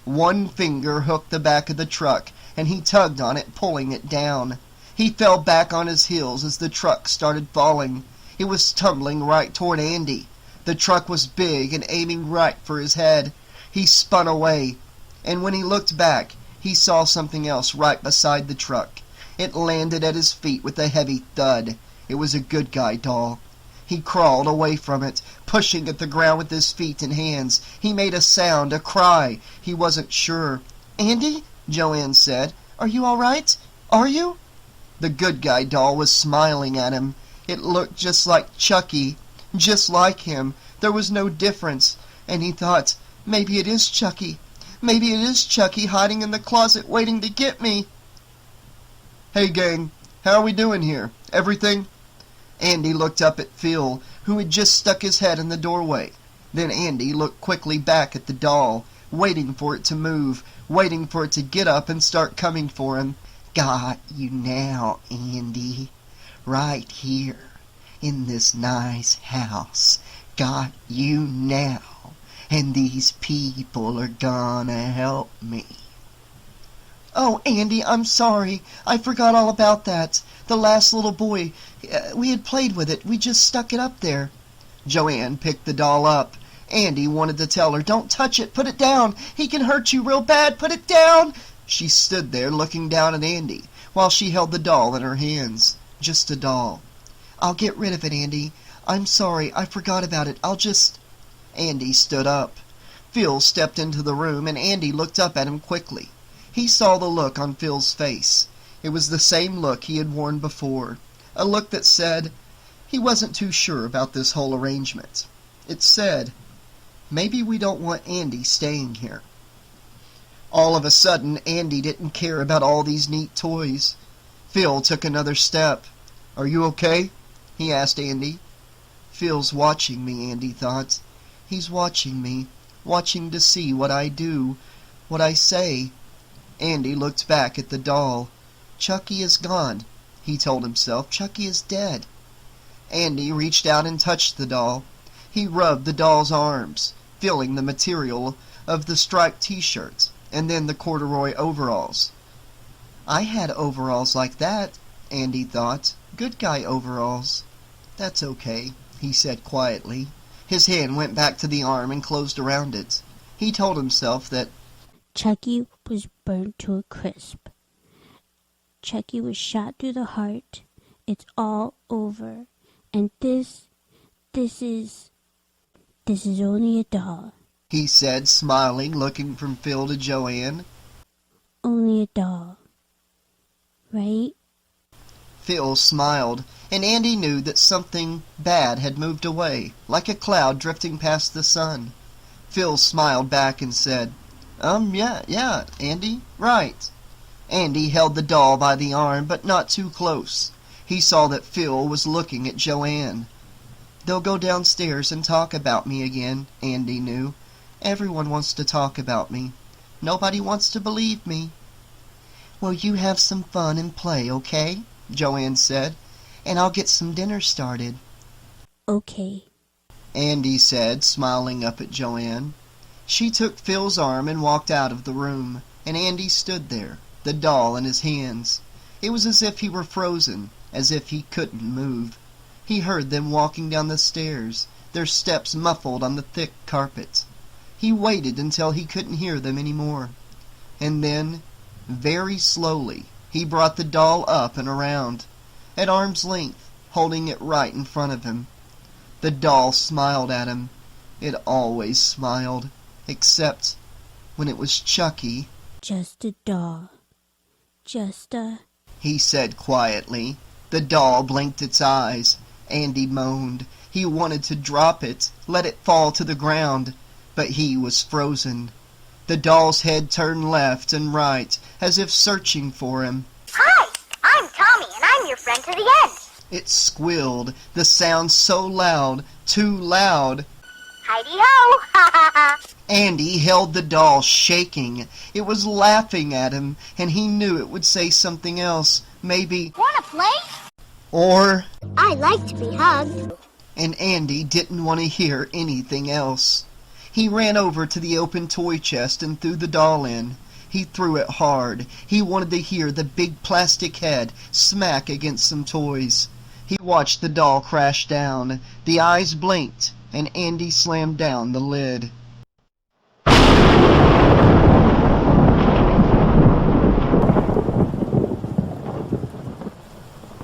One finger hooked the back of the truck, and he tugged on it, pulling it down. He fell back on his heels as the truck started falling. It was tumbling right toward Andy. The truck was big and aiming right for his head. He spun away, and when he looked back, he saw something else right beside the truck. It landed at his feet with a heavy thud. It was a good guy doll. He crawled away from it, pushing at the ground with his feet and hands. He made a sound, a cry. He wasn't sure. "Andy?" Joanne said. "Are you all right? Are you?" The good guy doll was smiling at him. It looked just like Chucky. Just like him. There was no difference. And he thought, maybe it is Chucky. Maybe it is Chucky hiding in the closet waiting to get me. "Hey, gang. How are we doing here? Everything?" Andy looked up at Phil, who had just stuck his head in the doorway. Then Andy looked quickly back at the doll, waiting for it to move, waiting for it to get up and start coming for him. "Got you now, Andy. Right here, in this nice house. Got you now. And these people are gonna help me." "Oh, Andy, I'm sorry. I forgot all about that. The last little boy, we had played with it. We just stuck it up there." Joanne picked the doll up. Andy wanted to tell her, "Don't touch it. Put it down. He can hurt you real bad. Put it down." She stood there looking down at Andy while she held the doll in her hands. Just a doll. "I'll get rid of it, Andy. I'm sorry. I forgot about it. I'll just—" Andy stood up. Phil stepped into the room, and Andy looked up at him quickly. He saw the look on Phil's face. It was the same look he had worn before. A look that said he wasn't too sure about this whole arrangement. It said, maybe we don't want Andy staying here. All of a sudden, Andy didn't care about all these neat toys. Phil took another step. "Are you okay?" he asked Andy. "Phil's watching me," Andy thought. "He's watching me. watching to see what I do, what I say. Andy looked back at the doll. Chucky is gone, he told himself. Chucky is dead. Andy reached out and touched the doll. He rubbed the doll's arms, feeling the material of the striped t-shirts, and then the corduroy overalls. I had overalls like that, Andy thought. Good guy overalls. That's okay, he said quietly. His hand went back to the arm and closed around it. He told himself that Chucky was burned to a crisp. Chucky was shot through the heart. It's all over. And this is only a doll. he said, smiling, looking from Phil to Joanne. Only a doll. Right? Phil smiled, and Andy knew that something bad had moved away, like a cloud drifting past the sun. Phil smiled back and said, yeah, Andy, right. Andy held the doll by the arm, but not too close. He saw that Phil was looking at Joanne. They'll go downstairs and talk about me again, Andy knew. Everyone wants to talk about me. Nobody wants to believe me. Well, you have some fun and play, okay? Joanne said, and I'll get some dinner started. Okay. Andy said, smiling up at Joanne. She took Phil's arm and walked out of the room, and Andy stood there, the doll in his hands. It was as if he were frozen, as if he couldn't move. He heard them walking down the stairs, their steps muffled on the thick carpet. He waited until he couldn't hear them any more. And then, very slowly, he brought the doll up and around, at arm's length, holding it right in front of him. The doll smiled at him. It always smiled, except when it was Chucky. Just a doll. He said quietly. The doll blinked its eyes. Andy moaned. He wanted to drop it, let it fall to the ground, but he was frozen. The doll's head turned left and right, as if searching for him. Hi, I'm Tommy, and I'm your friend to the end. It squealed, the sound so loud, too loud. Heidi-ho, ha ha ha. Andy held the doll, shaking. It was laughing at him, and he knew it would say something else, maybe, Wanna play? or... I like to be hugged. And Andy didn't want to hear anything else. He ran over to the open toy chest and threw the doll in. He threw it hard. He wanted to hear the big plastic head smack against some toys. He watched the doll crash down. The eyes blinked, and Andy slammed down the lid.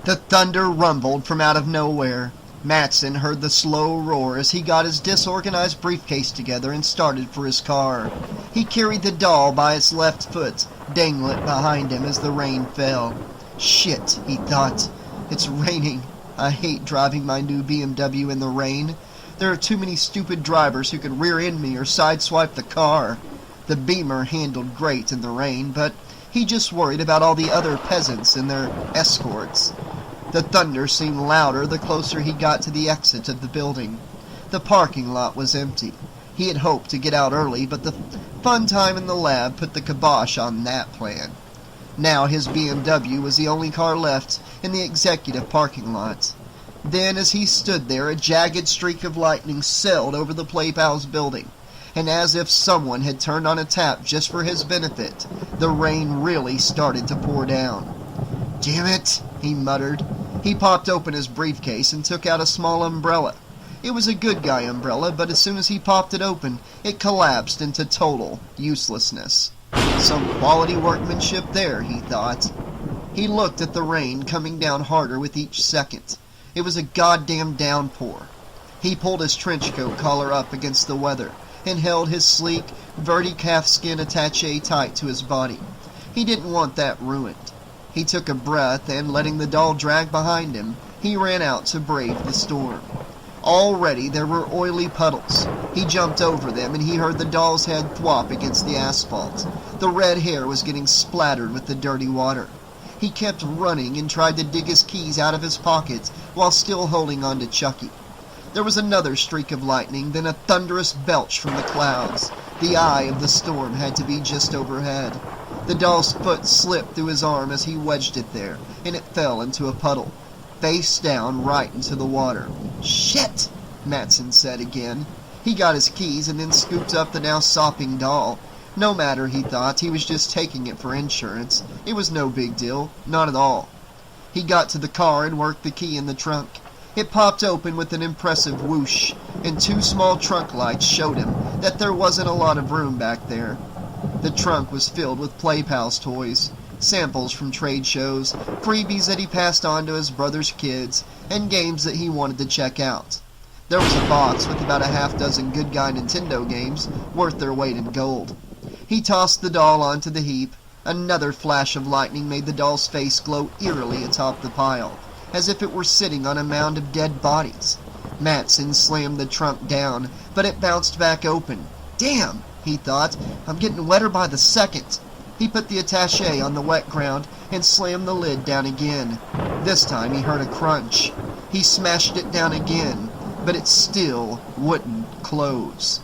The thunder rumbled from out of nowhere. Matson heard the slow roar as he got his disorganized briefcase together and started for his car. He carried the doll by its left foot, dangling it behind him as the rain fell. Shit, he thought. It's raining. I hate driving my new BMW in the rain. There are too many stupid drivers who could rear-end me or sideswipe the car. The Beamer handled great in the rain, but he just worried about all the other peasants and their escorts. The thunder seemed louder the closer he got to the exit of the building. The parking lot was empty. He had hoped to get out early, but the fun time in the lab put the kibosh on that plan. Now his BMW was the only car left in the executive parking lot. Then, as he stood there, a jagged streak of lightning sailed over the Playpal's building, and as if someone had turned on a tap just for his benefit, the rain really started to pour down. "Damn it," he muttered. He popped open his briefcase and took out a small umbrella. It was a good guy umbrella, but as soon as he popped it open, it collapsed into total uselessness. Some quality workmanship there, he thought. He looked at the rain coming down harder with each second. It was a goddamn downpour. He pulled his trench coat collar up against the weather and held his sleek, verdi calfskin attaché tight to his body. He didn't want that ruined. He took a breath and, letting the doll drag behind him, he ran out to brave the storm. Already there were oily puddles. He jumped over them and he heard the doll's head thwop against the asphalt. The red hair was getting splattered with the dirty water. He kept running and tried to dig his keys out of his pockets while still holding on to Chucky. There was another streak of lightning, then a thunderous belch from the clouds. The eye of the storm had to be just overhead. The doll's foot slipped through his arm as he wedged it there, and it fell into a puddle, face down right into the water. "Shit!" Matson said again. He got his keys and then scooped up the now sopping doll. No matter, he thought, he was just taking it for insurance. It was no big deal, not at all. He got to the car and worked the key in the trunk. It popped open with an impressive whoosh, and 2 small trunk lights showed him that there wasn't a lot of room back there. The trunk was filled with Play Pals toys, samples from trade shows, freebies that he passed on to his brother's kids, and games that he wanted to check out. There was a box with about a half-dozen good guy Nintendo games worth their weight in gold. He tossed the doll onto the heap. Another flash of lightning made the doll's face glow eerily atop the pile, as if it were sitting on a mound of dead bodies. Matson slammed the trunk down, but it bounced back open. "Damn," he thought, "I'm getting wetter by the second." He put the attaché on the wet ground and slammed the lid down again. This time he heard a crunch. He smashed it down again, but it still wouldn't close.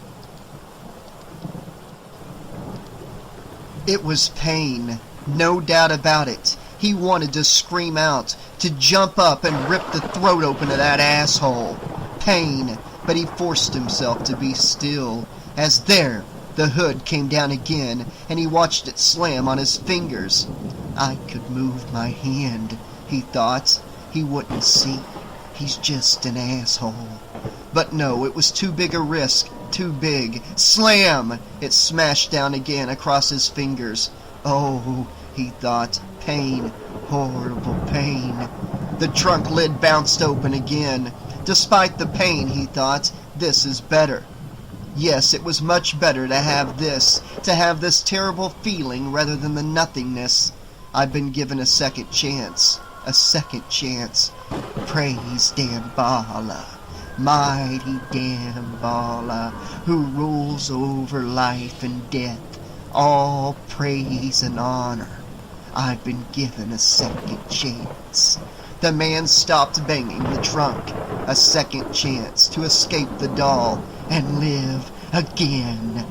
It was pain, no doubt about it. He wanted to scream out, to jump up and rip the throat open of that asshole. Pain, but he forced himself to be still, as there, the hood came down again, and he watched it slam on his fingers. I could move my hand, he thought. He wouldn't see. He's just an asshole. But no, it was too big a risk. Too big. Slam! It smashed down again across his fingers. Oh, he thought. Pain. Horrible pain. The trunk lid bounced open again. Despite the pain, he thought, this is better. Yes, it was much better to have this terrible feeling rather than the nothingness. I've been given a second chance. A second chance. Praise Damballa. Mighty Damballa, who rules over life and death. All praise and honor. I've been given a second chance. The man stopped banging the trunk. A second chance to escape the doll and live again.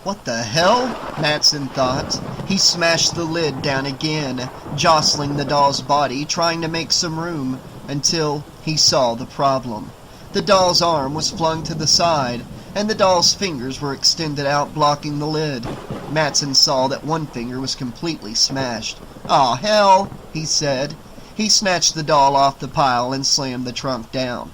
What the hell? Matson thought. He smashed the lid down again, jostling the doll's body, trying to make some room, until he saw the problem. The doll's arm was flung to the side, and the doll's fingers were extended out, blocking the lid. Matson saw that one finger was completely smashed. "Aw, hell," he said. He snatched the doll off the pile and slammed the trunk down.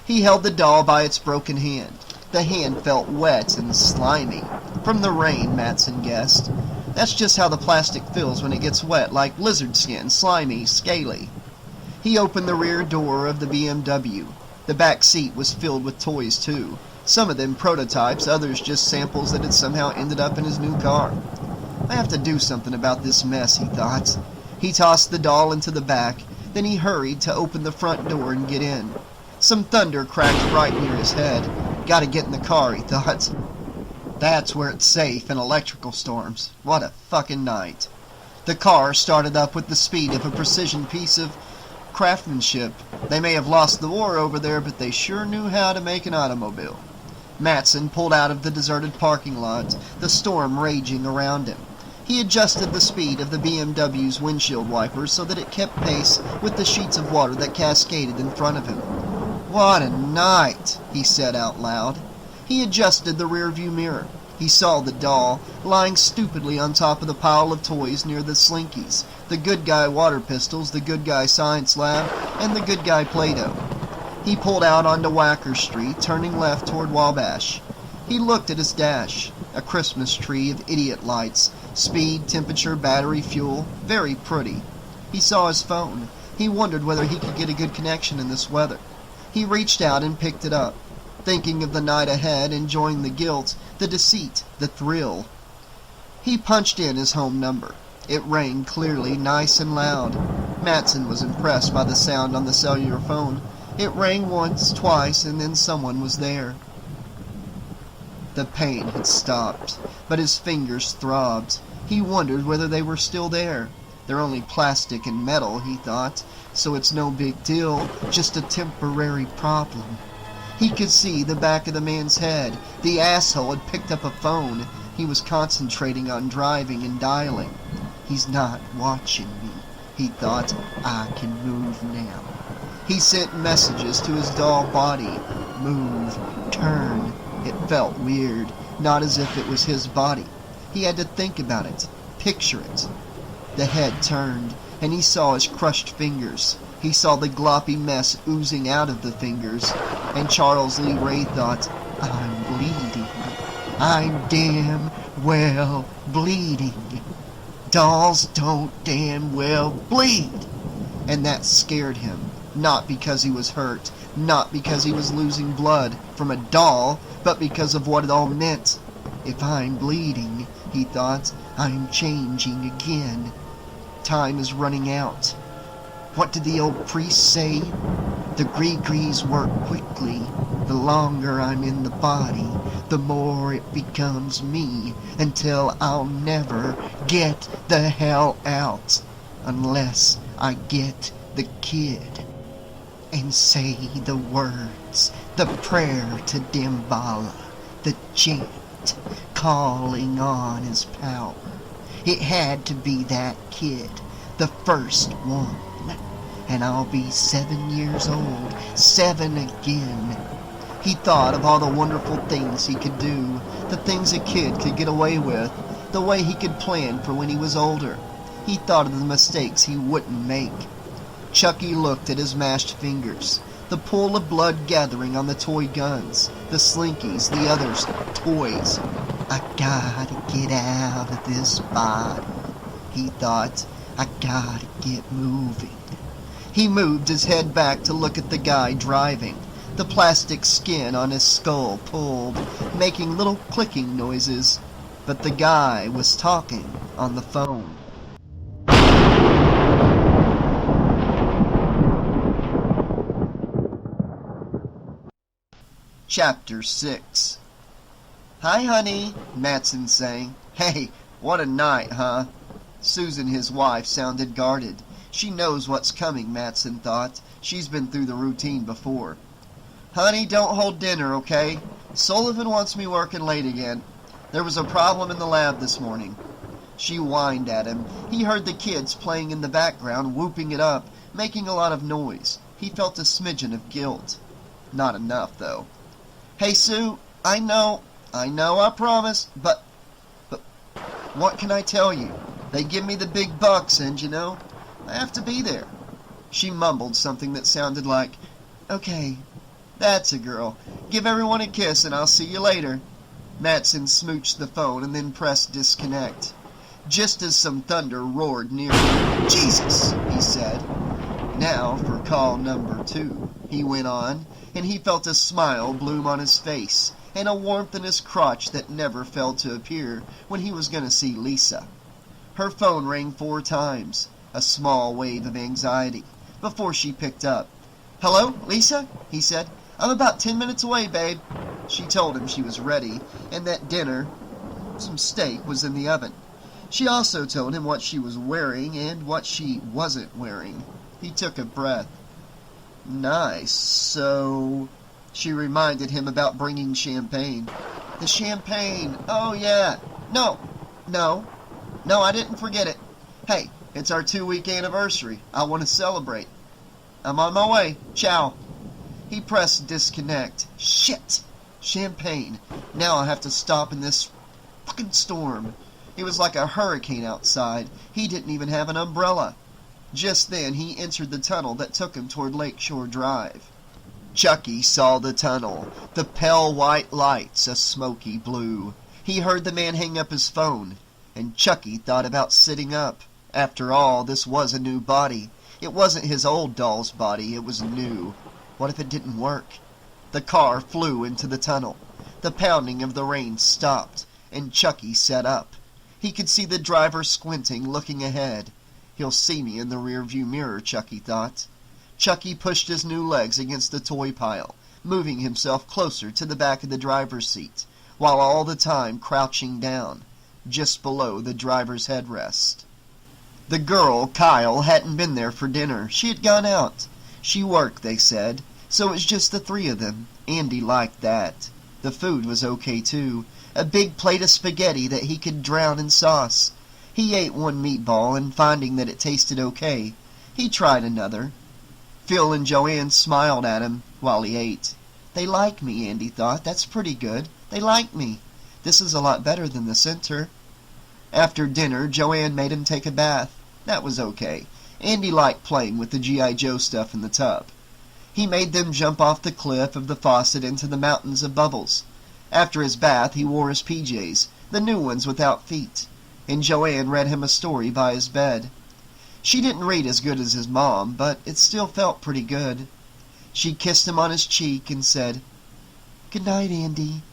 He held the doll by its broken hand. The hand felt wet and slimy. From the rain, Matson guessed. That's just how the plastic feels when it gets wet, like lizard skin, slimy, scaly. He opened the rear door of the BMW. The back seat was filled with toys, too. Some of them prototypes, others just samples that had somehow ended up in his new car. I have to do something about this mess, he thought. He tossed the doll into the back, then he hurried to open the front door and get in. Some thunder cracked right near his head. Gotta get in the car, he thought. That's where it's safe in electrical storms. What a fucking night. The car started up with the speed of a precision piece of craftsmanship. They may have lost the war over there, but they sure knew how to make an automobile. Matson pulled out of the deserted parking lot, the storm raging around him. He adjusted the speed of the BMW's windshield wipers so that it kept pace with the sheets of water that cascaded in front of him. What a night, he said out loud. He adjusted the rearview mirror. He saw the doll lying stupidly on top of the pile of toys near the Slinkies, the good guy water pistols, the good guy science lab, and the good guy Play-Doh. He pulled out onto Wacker Street, turning left toward Wabash. He looked at his dash, a Christmas tree of idiot lights, speed, temperature, battery, fuel, very pretty. He saw his phone. He wondered whether he could get a good connection in this weather. He reached out and picked it up, thinking of the night ahead, enjoying the guilt, the deceit, the thrill. He punched in his home number. It rang clearly, nice and loud. Matson was impressed by the sound on the cellular phone. It rang once, twice, and then someone was there. The pain had stopped, but his fingers throbbed. He wondered whether they were still there. They're only plastic and metal, he thought, so it's no big deal, just a temporary problem. He could see the back of the man's head. The asshole had picked up a phone. He was concentrating on driving and dialing. He's not watching me, he thought. I can move now. He sent messages to his doll body. Move, turn. It felt weird, not as if it was his body. He had to think about it, picture it. The head turned, and he saw his crushed fingers. He saw the gloppy mess oozing out of the fingers, and Charles Lee Ray thought, I'm bleeding. I'm damn well bleeding. Dolls don't damn well bleed. And that scared him, not because he was hurt, not because he was losing blood from a doll, but because of what it all meant. If I'm bleeding, he thought, I'm changing again. Time is running out. What did the old priest say? The Gree-Grees work quickly. The longer I'm in the body, the more it becomes me, until I'll never get the hell out, unless I get the kid and say the words, the prayer to Damballa, the chant, calling on his power. It had to be that kid, the first one. And I'll be 7 years old, 7 again. He thought of all the wonderful things he could do, the things a kid could get away with, the way he could plan for when he was older. He thought of the mistakes he wouldn't make. Chucky looked at his mashed fingers, the pool of blood gathering on the toy guns, the slinkies, the others' toys. I gotta get out of this body, he thought. I gotta get moving. He moved his head back to look at the guy driving. The plastic skin on his skull pulled, making little clicking noises. But the guy was talking on the phone. Chapter 6. Hi, honey, Matson sang. Hey, what a night, huh? Susan, his wife, sounded guarded. She knows what's coming, Matson thought. She's been through the routine before. Honey, don't hold dinner, okay? Sullivan wants me working late again. There was a problem in the lab this morning. She whined at him. He heard the kids playing in the background, whooping it up, making a lot of noise. He felt a smidgen of guilt. Not enough, though. Hey, Sue, I know, I promise, but what can I tell you? They give me the big bucks, and you know, I have to be there. She mumbled something that sounded like, okay, that's a girl. Give everyone a kiss and I'll see you later. Matson smooched the phone and then pressed disconnect. Just as some thunder roared near him. Jesus, he said. Now for call number 2, he went on, and he felt a smile bloom on his face, and a warmth in his crotch that never failed to appear when he was going to see Lisa. Her phone rang 4 times, a small wave of anxiety, before she picked up. Hello, Lisa? He said. I'm about 10 minutes away, babe. She told him she was ready, and that dinner, some steak, was in the oven. She also told him what she was wearing and what she wasn't wearing. He took a breath. Nice, so... She reminded him about bringing champagne. The champagne, oh yeah. No, I didn't forget it. Hey, it's our 2-week anniversary. I want to celebrate. I'm on my way. Ciao. He pressed disconnect. Shit! Champagne. Now I have to stop in this fucking storm. It was like a hurricane outside. He didn't even have an umbrella. Just then he entered the tunnel that took him toward Lakeshore Drive. Chucky saw the tunnel, the pale white lights a smoky blue. He heard the man hang up his phone, and Chucky thought about sitting up. After all, this was a new body. It wasn't his old doll's body, it was new. What if it didn't work? The car flew into the tunnel. The pounding of the rain stopped, and Chucky sat up. He could see the driver squinting, looking ahead. He'll see me in the rearview mirror, Chucky thought. Chucky pushed his new legs against the toy pile, moving himself closer to the back of the driver's seat, while all the time crouching down, just below the driver's headrest. The girl, Kyle, hadn't been there for dinner. She had gone out. She worked, they said. So it was just the three of them. Andy liked that. The food was okay, too. A big plate of spaghetti that he could drown in sauce. He ate one meatball, and finding that it tasted okay, he tried another. Phil and Joanne smiled at him while he ate. They like me, Andy thought. That's pretty good. They like me. This is a lot better than the center. After dinner, Joanne made him take a bath. That was okay. Andy liked playing with the G.I. Joe stuff in the tub. He made them jump off the cliff of the faucet into the mountains of bubbles. After his bath, he wore his PJs, the new ones without feet, and Joanne read him a story by his bed. She didn't read as good as his mom, but it still felt pretty good. She kissed him on his cheek and said, "Good night, Andy."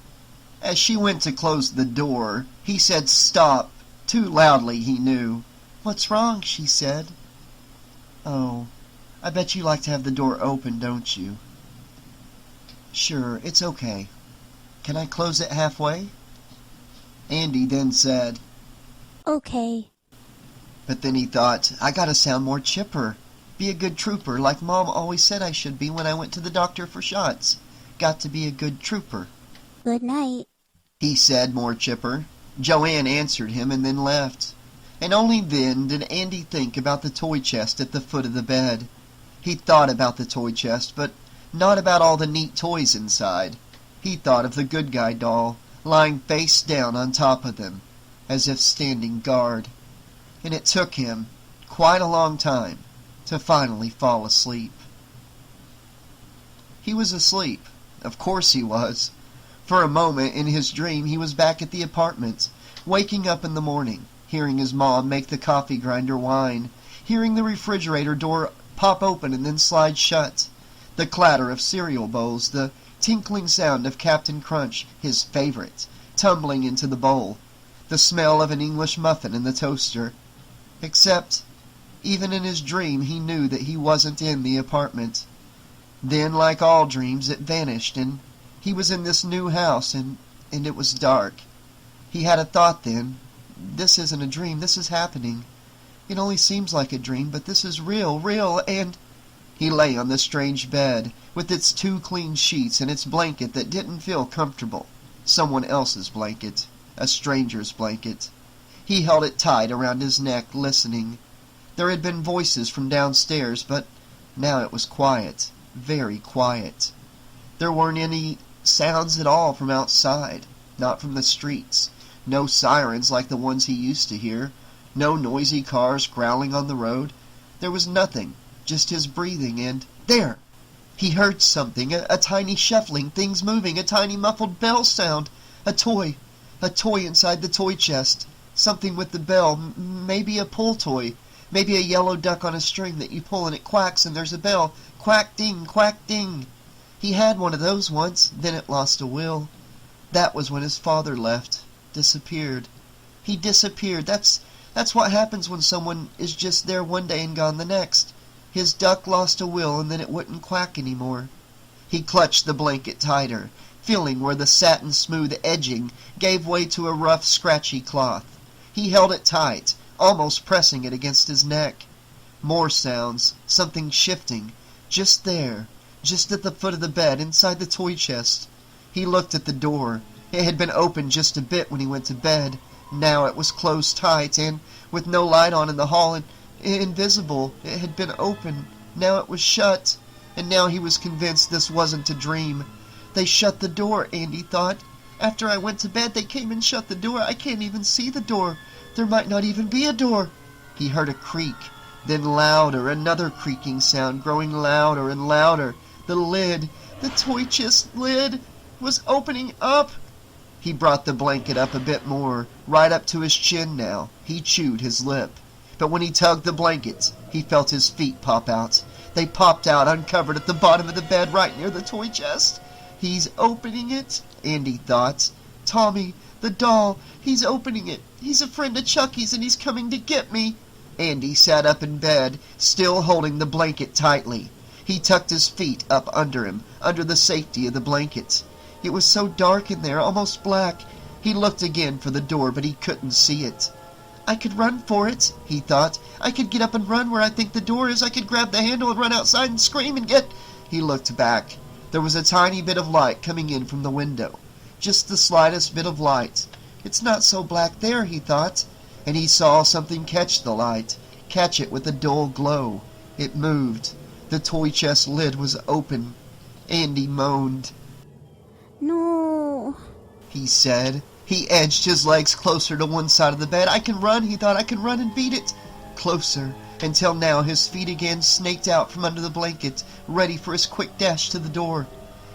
As she went to close the door, he said, "Stop," too loudly, he knew. "What's wrong?" she said. "Oh, I bet you like to have the door open, don't you?" "Sure, it's okay. Can I close it halfway?" Andy then said, Okay. but then he thought, I gotta sound more chipper. Be a good trooper, like Mom always said I should be when I went to the doctor for shots. Got to be a good trooper. Good night. He said, more chipper. Joanne answered him and then left. And only then did Andy think about the toy chest at the foot of the bed. He thought about the toy chest, but not about all the neat toys inside. He thought of the good guy doll, lying face down on top of them, as if standing guard. And it took him quite a long time to finally fall asleep. He was asleep. Of course he was. For a moment in his dream he was back at the apartment, waking up in the morning, hearing his mom make the coffee grinder whine, hearing the refrigerator door pop open and then slide shut, the clatter of cereal bowls, the tinkling sound of Captain Crunch, his favorite, tumbling into the bowl, the smell of an English muffin in the toaster. Except, even in his dream he knew that he wasn't in the apartment. Then, like all dreams, it vanished, and he was in this new house, and it was dark. He had a thought then. This isn't a dream, this is happening. It only seems like a dream, but this is real, and... He lay on the strange bed, with its 2 clean sheets and its blanket that didn't feel comfortable. Someone else's blanket. A stranger's blanket. He held it tight around his neck, listening. There had been voices from downstairs, but now it was quiet. Very quiet. There weren't any sounds at all from outside. Not from the streets. No sirens like the ones he used to hear. No noisy cars growling on the road. There was nothing. Just his breathing and... There! He heard something. A tiny shuffling, things moving, a tiny muffled bell sound. A toy. A toy inside the toy chest. Something with the bell. Maybe a pull toy. Maybe a yellow duck on a string that you pull and it quacks and there's a bell. Quack ding, quack ding. He had one of those once, then it lost a will. That was when his father left. Disappeared. He disappeared. That's what happens when someone is just there one day and gone the next. His duck lost a will and then it wouldn't quack anymore. He clutched the blanket tighter, feeling where the satin-smooth edging gave way to a rough, scratchy cloth. He held it tight, almost pressing it against his neck. More sounds, something shifting, just there, just at the foot of the bed, inside the toy chest. He looked at the door. It had been open just a bit when he went to bed. Now it was closed tight, and with no light on in the hall, and invisible. It had been open. Now it was shut. And now he was convinced this wasn't a dream. They shut the door, Andy thought. After I went to bed, they came and shut the door. I can't even see the door. There might not even be a door. He heard a creak. Then louder, another creaking sound, growing louder and louder. The lid, the toy chest lid, was opening up. He brought the blanket up a bit more, right up to his chin now. He chewed his lip. But when he tugged the blanket, he felt his feet pop out. They popped out, uncovered at the bottom of the bed, right near the toy chest. He's opening it, Andy thought. Tommy, the doll, he's opening it. He's a friend of Chucky's and he's coming to get me. Andy sat up in bed, still holding the blanket tightly. He tucked his feet up under him, under the safety of the blanket. It was so dark in there, almost black. He looked again for the door, but he couldn't see it. I could run for it, he thought. I could get up and run where I think the door is. I could grab the handle and run outside and scream and get He looked back. There was a tiny bit of light coming in from the window. Just the slightest bit of light. It's not so black there, he thought. And he saw something catch the light, catch it with a dull glow. It moved. The toy chest lid was open. Andy moaned. No. He said. He edged his legs closer to one side of the bed. I can run, he thought. I can run and beat it. Closer, until now his feet again snaked out from under the blanket, ready for his quick dash to the door.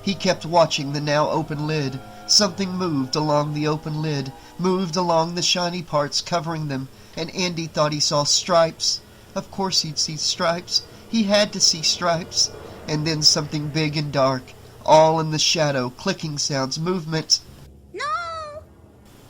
He kept watching the now open lid. Something moved along the open lid, moved along the shiny parts covering them, and Andy thought he saw stripes. Of course he'd see stripes. He had to see stripes. And then something big and dark, all in the shadow, clicking sounds, movement. No!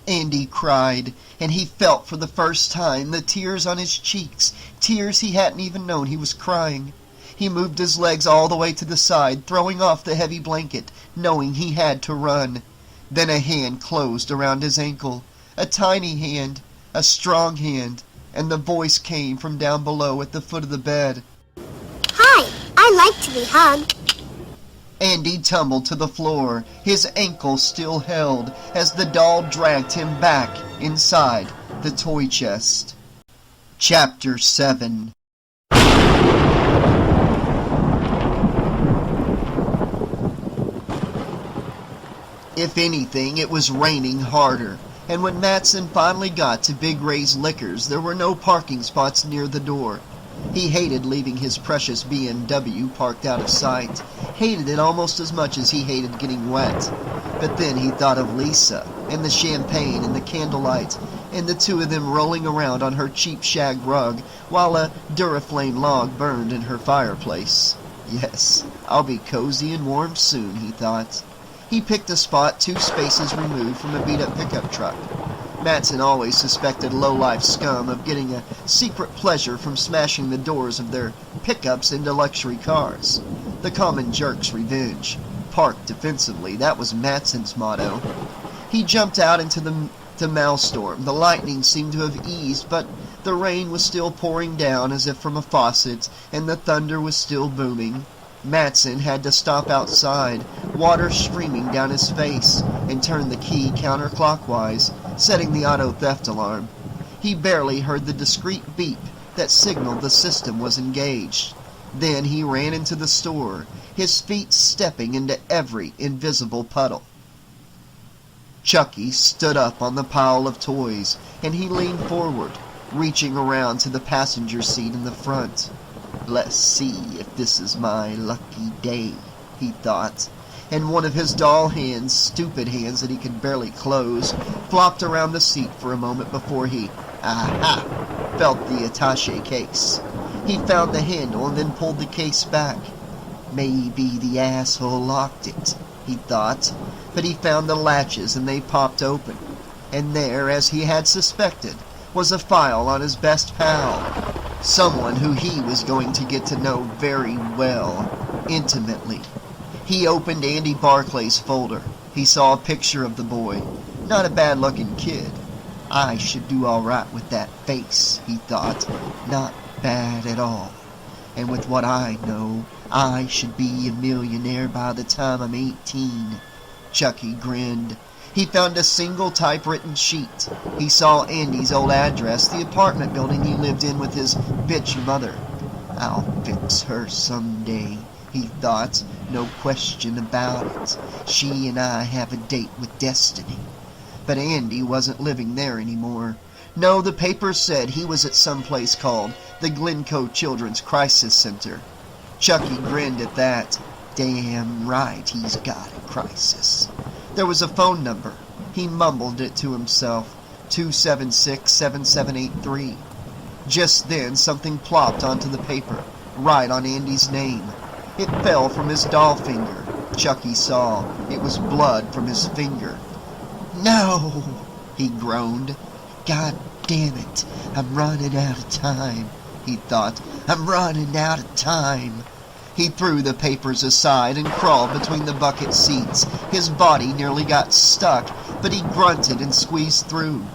Andy cried, and he felt for the first time the tears on his cheeks, tears he hadn't even known he was crying. He moved his legs all the way to the side, throwing off the heavy blanket, knowing he had to run. Then a hand closed around his ankle, a tiny hand, a strong hand, and the voice came from down below at the foot of the bed. Hi, I like to be hugged. Andy tumbled to the floor, his ankle still held, as the doll dragged him back inside the toy chest. Chapter 7. If anything, it was raining harder, and when Matson finally got to Big Ray's Liquors, there were no parking spots near the door. He hated leaving his precious BMW parked out of sight, hated it almost as much as he hated getting wet. But then he thought of Lisa, and the champagne and the candlelight, and the two of them rolling around on her cheap shag rug while a Duraflame log burned in her fireplace. Yes, I'll be cozy and warm soon, he thought. He picked a spot 2 spaces removed from a beat-up pickup truck. Matson always suspected low-life scum of getting a secret pleasure from smashing the doors of their pickups into luxury cars. The common jerk's revenge. Park defensively, that was Matson's motto. He jumped out into the maelstrom. The lightning seemed to have eased, but the rain was still pouring down as if from a faucet, and the thunder was still booming. Matson had to stop outside, water streaming down his face, and turn the key counterclockwise, setting the auto theft alarm. He barely heard the discreet beep that signaled the system was engaged. Then he ran into the store, his feet stepping into every invisible puddle. Chucky stood up on the pile of toys, and he leaned forward, reaching around to the passenger seat in the front. Let's see if this is my lucky day, he thought, and one of his doll hands, stupid hands that he could barely close, flopped around the seat for a moment before he, felt the attaché case. He found the handle and then pulled the case back. Maybe the asshole locked it, he thought, but he found the latches and they popped open. And there, as he had suspected, was a file on his best pal. Someone who he was going to get to know very well, intimately. He opened Andy Barclay's folder. He saw a picture of the boy. Not a bad-looking kid. I should do all right with that face, he thought. Not bad at all. And with what I know, I should be a millionaire by the time I'm 18. Chucky grinned. He found a single typewritten sheet. He saw Andy's old address, the apartment building he lived in with his bitch mother. I'll fix her someday, he thought, no question about it. She and I have a date with destiny. But Andy wasn't living there anymore. No, the papers said he was at some place called the Glencoe Children's Crisis Center. Chucky grinned at that. Damn right he's got a crisis. There was a phone number. He mumbled it to himself. 276-7783. Just then something plopped onto the paper, right on Andy's name. It fell from his doll finger. Chucky saw. It was blood from his finger. No, he groaned. God damn it. I'm running out of time, he thought. I'm running out of time. He threw the papers aside and crawled between the bucket seats. His body nearly got stuck, but he grunted and squeezed through.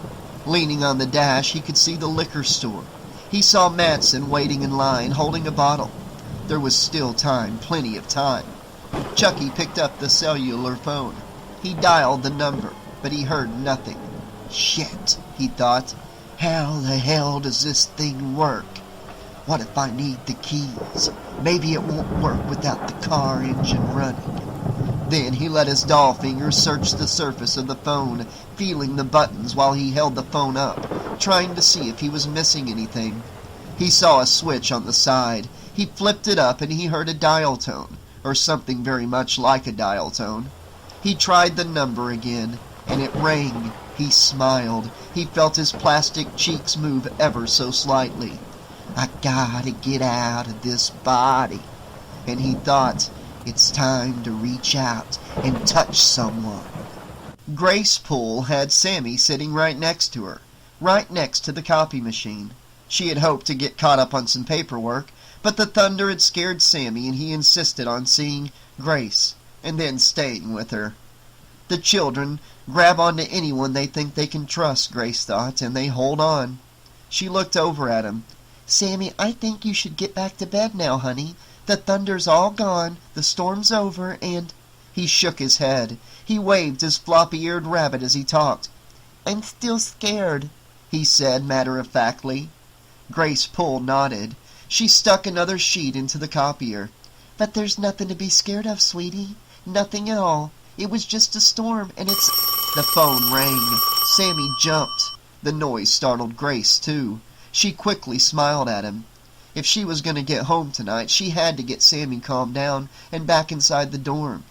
Leaning on the dash, he could see the liquor store. He saw Matson waiting in line, holding a bottle. There was still time, plenty of time. Chucky picked up the cellular phone. He dialed the number, but he heard nothing. Shit, he thought. How the hell does this thing work? What if I need the keys? Maybe it won't work without the car engine running. Then he let his doll fingers search the surface of the phone, feeling the buttons while he held the phone up, trying to see if he was missing anything. He saw a switch on the side. He flipped it up and he heard a dial tone, or something very much like a dial tone. He tried the number again, and it rang. He smiled. He felt his plastic cheeks move ever so slightly. I gotta get out of this body. And he thought, it's time to reach out and touch someone. Grace Poole had Sammy sitting right next to her, right next to the copy machine. She had hoped to get caught up on some paperwork, but the thunder had scared Sammy and he insisted on seeing Grace and then staying with her. The children grab onto anyone they think they can trust, Grace thought, and they hold on. She looked over at him. Sammy, I think you should get back to bed now, honey. The thunder's all gone, the storm's over, and... He shook his head. He waved his floppy-eared rabbit as he talked. I'm still scared, he said matter-of-factly. Grace Poole nodded. She stuck another sheet into the copier. But there's nothing to be scared of, sweetie. Nothing at all. It was just a storm, and it's... The phone rang. Sammy jumped. The noise startled Grace, too. She quickly smiled at him. If she was going to get home tonight, she had to get Sammy calmed down and back inside the dorm.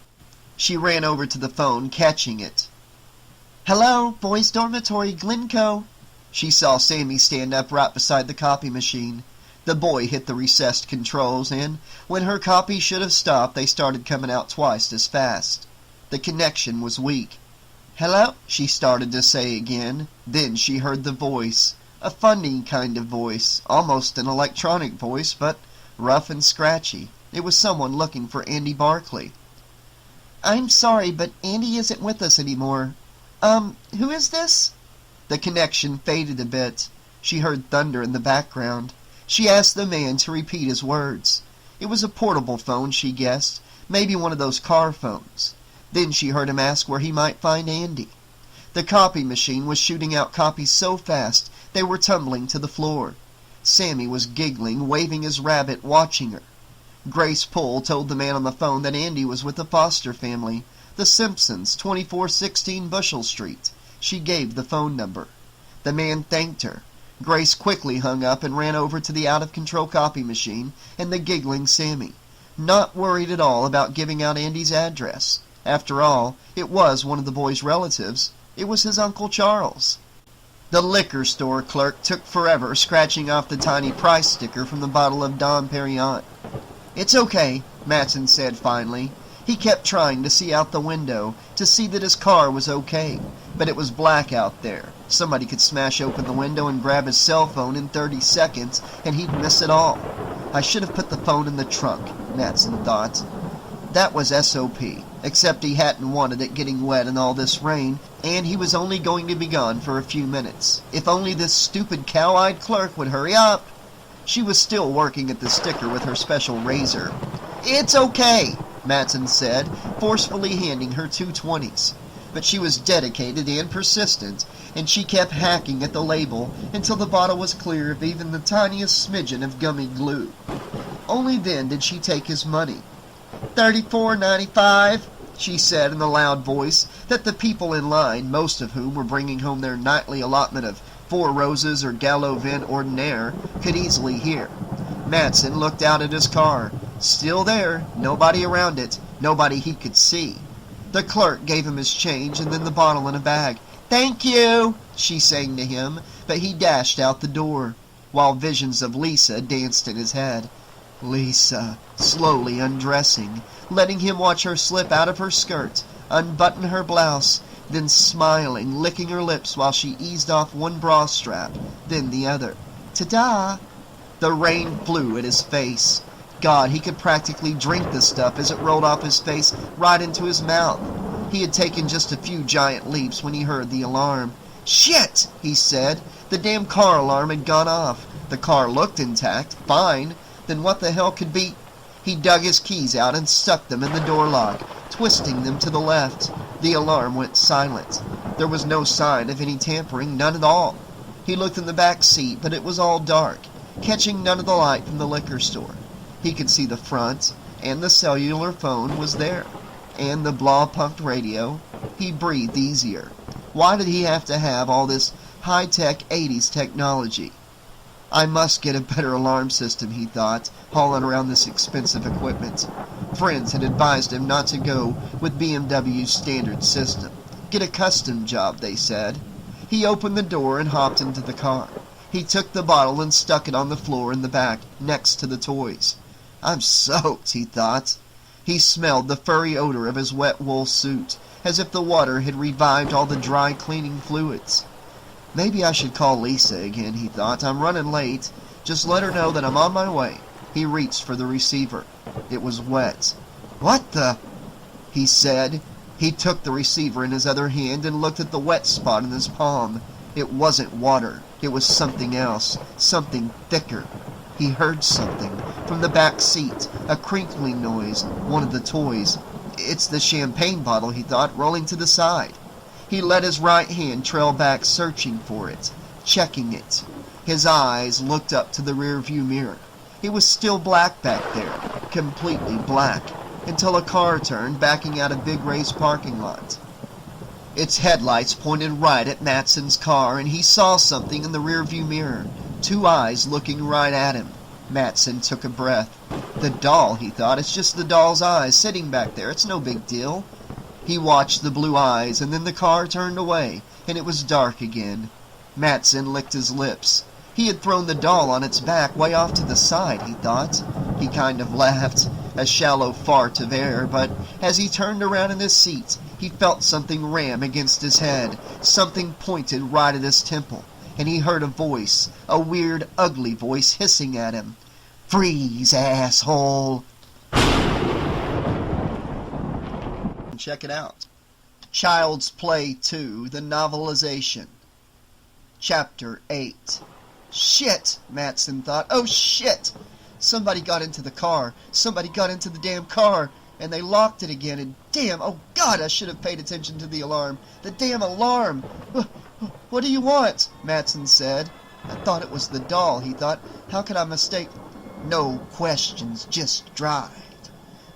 She ran over to the phone, catching it. Hello, boys' dormitory, Glencoe. She saw Sammy stand up right beside the copy machine. The boy hit the recessed controls, and when her copy should have stopped, they started coming out twice as fast. The connection was weak. Hello, she started to say again. Then she heard the voice. A funny kind of voice, almost an electronic voice, but rough and scratchy. It was someone looking for Andy Barclay. I'm sorry, but Andy isn't with us anymore. Who is this? The connection faded a bit. She heard thunder in the background. She asked the man to repeat his words. It was a portable phone, she guessed, maybe one of those car phones. Then she heard him ask where he might find Andy. The copy machine was shooting out copies so fast they were tumbling to the floor. Sammy was giggling, waving his rabbit, watching her. Grace Poole told the man on the phone that Andy was with the Foster family, the Simpsons, 2416 Bushell Street. She gave the phone number. The man thanked her. Grace quickly hung up and ran over to the out-of-control copy machine and the giggling Sammy, not worried at all about giving out Andy's address. After all, it was one of the boy's relatives. It was his Uncle Charles. The liquor store clerk took forever scratching off the tiny price sticker from the bottle of Dom Perignon. It's okay, Matson said finally. He kept trying to see out the window, to see that his car was okay, but it was black out there. Somebody could smash open the window and grab his cell phone in 30 seconds, and he'd miss it all. I should have put the phone in the trunk, Matson thought. That was S.O.P., except he hadn't wanted it getting wet in all this rain, and he was only going to be gone for a few minutes. If only this stupid cow-eyed clerk would hurry up! She was still working at the sticker with her special razor. It's okay, Matson said, forcefully handing her 2 20s. But she was dedicated and persistent, and she kept hacking at the label until the bottle was clear of even the tiniest smidgen of gummy glue. Only then did she take his money. $34.95, she said in a loud voice that the people in line, most of whom were bringing home their nightly allotment of 4 Roses or Gallo Vin Ordinaire, could easily hear. Matson looked out at his car. Still there, nobody around it, nobody he could see. The clerk gave him his change and then the bottle in a bag. "Thank you," she sang to him, but he dashed out the door, while visions of Lisa danced in his head. Lisa, slowly undressing, letting him watch her slip out of her skirt, unbutton her blouse, then smiling, licking her lips while she eased off one bra strap, then the other. Ta-da! The rain flew at his face. God, he could practically drink the stuff as it rolled off his face right into his mouth. He had taken just a few giant leaps when he heard the alarm. "Shit!" he said. The damn car alarm had gone off. The car looked intact, fine. Then what the hell could be... He dug his keys out and stuck them in the door lock, twisting them to the left. The alarm went silent. There was no sign of any tampering, none at all. He looked in the back seat, but it was all dark, catching none of the light from the liquor store. He could see the front, and the cellular phone was there, and the blah-punked radio. He breathed easier. Why did he have to have all this high-tech 80s technology? I must get a better alarm system, he thought, hauling around this expensive equipment. Friends had advised him not to go with BMW's standard system. Get a custom job, they said. He opened the door and hopped into the car. He took the bottle and stuck it on the floor in the back, next to the toys. I'm soaked, he thought. He smelled the furry odor of his wet wool suit, as if the water had revived all the dry cleaning fluids. Maybe I should call Lisa again, he thought. I'm running late. Just let her know that I'm on my way. He reached for the receiver. It was wet. What the? He said. He took the receiver in his other hand and looked at the wet spot in his palm. It wasn't water. It was something else. Something thicker. He heard something. From the back seat, a crinkling noise. One of the toys. It's the champagne bottle, he thought, rolling to the side. He let his right hand trail back, searching for it, checking it. His eyes looked up to the rear-view mirror. It was still black back there, completely black, until a car turned, backing out of Big Ray's parking lot. Its headlights pointed right at Matson's car, and he saw something in the rear-view mirror. Two eyes looking right at him. Matson took a breath. The doll, he thought. It's just the doll's eyes sitting back there. It's no big deal. He watched the blue eyes, and then the car turned away, and it was dark again. Matson licked his lips. He had thrown the doll on its back way off to the side, he thought. He kind of laughed, a shallow fart of air, but as he turned around in his seat, he felt something ram against his head. Something pointed right at his temple, and he heard a voice, a weird, ugly voice hissing at him. "Freeze, asshole!" Check it out. Child's Play 2, the novelization. Chapter 8. Shit, Matson thought. Oh, shit! Somebody got into the car. Somebody got into the damn car. And they locked it again. And damn, oh God, I should have paid attention to the alarm. The damn alarm! What do you want? Matson said. I thought it was the doll, he thought. How could I mistake? No questions, just drive.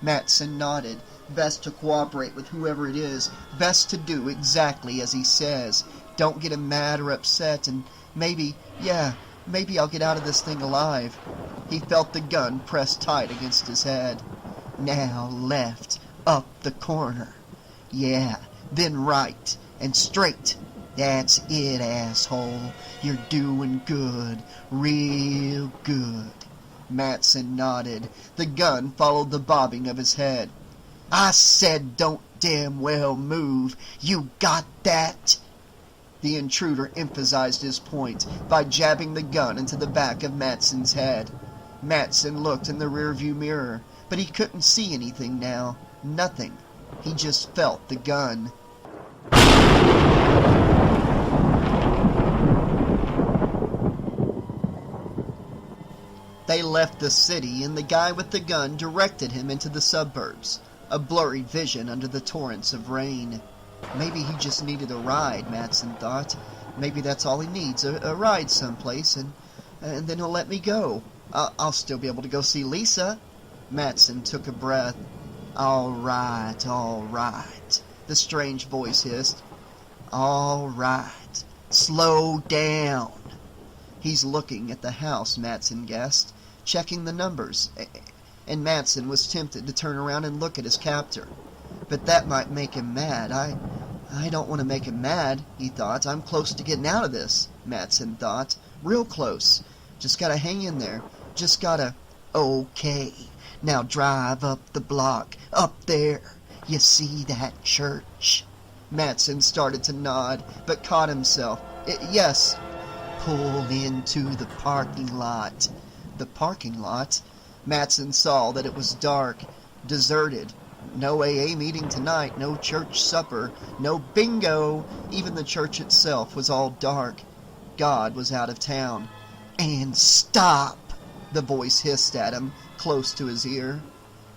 Matson nodded. Best to cooperate with whoever it is. Best to do exactly as he says. Don't get him mad or upset, and maybe I'll get out of this thing alive. He felt the gun pressed tight against his head. Now left, up the corner. Yeah, then right, and straight. That's it, asshole. You're doing good, real good. Matson nodded. The gun followed the bobbing of his head. I said don't damn well move. You got that? The intruder emphasized his point by jabbing the gun into the back of Matson's head. Matson looked in the rearview mirror, but he couldn't see anything now. Nothing. He just felt the gun. They left the city, and the guy with the gun directed him into the suburbs. A blurry vision under the torrents of rain. Maybe he just needed a ride, Matson thought. Maybe that's all he needs, a ride someplace, and then he'll let me go. I'll still be able to go see Lisa. Matson took a breath. All right, the strange voice hissed. All right, slow down. He's looking at the house, Matson guessed, checking the numbers, and Matson was tempted to turn around and look at his captor. But that might make him mad. I don't want to make him mad, he thought. I'm close to getting out of this, Matson thought. Real close. Just gotta hang in there. Just gotta... Okay, now drive up the block. Up there. You see that church? Matson started to nod, but caught himself. Yes. Pull into the parking lot. The parking lot? Matson saw that it was dark, deserted. No AA meeting tonight, no church supper, no bingo. Even the church itself was all dark. God was out of town. And stop, the voice hissed at him, close to his ear.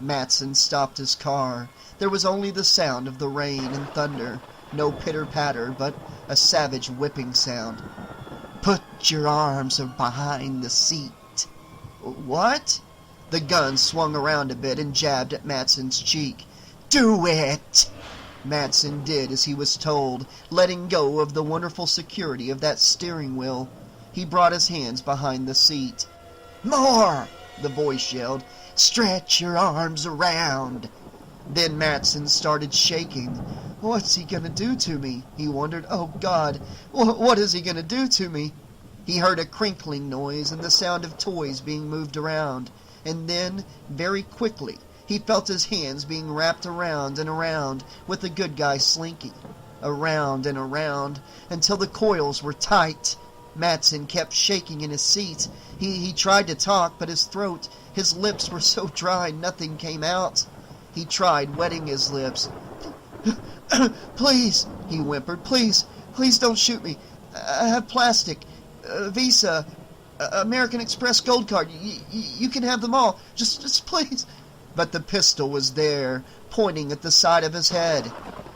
Matson stopped his car. There was only the sound of the rain and thunder. No pitter-patter, but a savage whipping sound. "Put your arms behind the seat." "What?" The gun swung around a bit and jabbed at Matson's cheek. "Do it!" Matson did as he was told, letting go of the wonderful security of that steering wheel. He brought his hands behind the seat. "More!" the voice yelled. "Stretch your arms around." Then Matson started shaking. What's he gonna do to me? He wondered. Oh, God, what is he gonna do to me? He heard a crinkling noise and the sound of toys being moved around. And then, very quickly, he felt his hands being wrapped around and around with the good guy slinky. Around and around, until the coils were tight. Matson kept shaking in his seat. He tried to talk, but his throat, his lips were so dry nothing came out. He tried wetting his lips. "Please," he whimpered, "please don't shoot me. I have plastic, Visa, American Express Gold Card. You can have them all. Just please." But the pistol was there, pointing at the side of his head.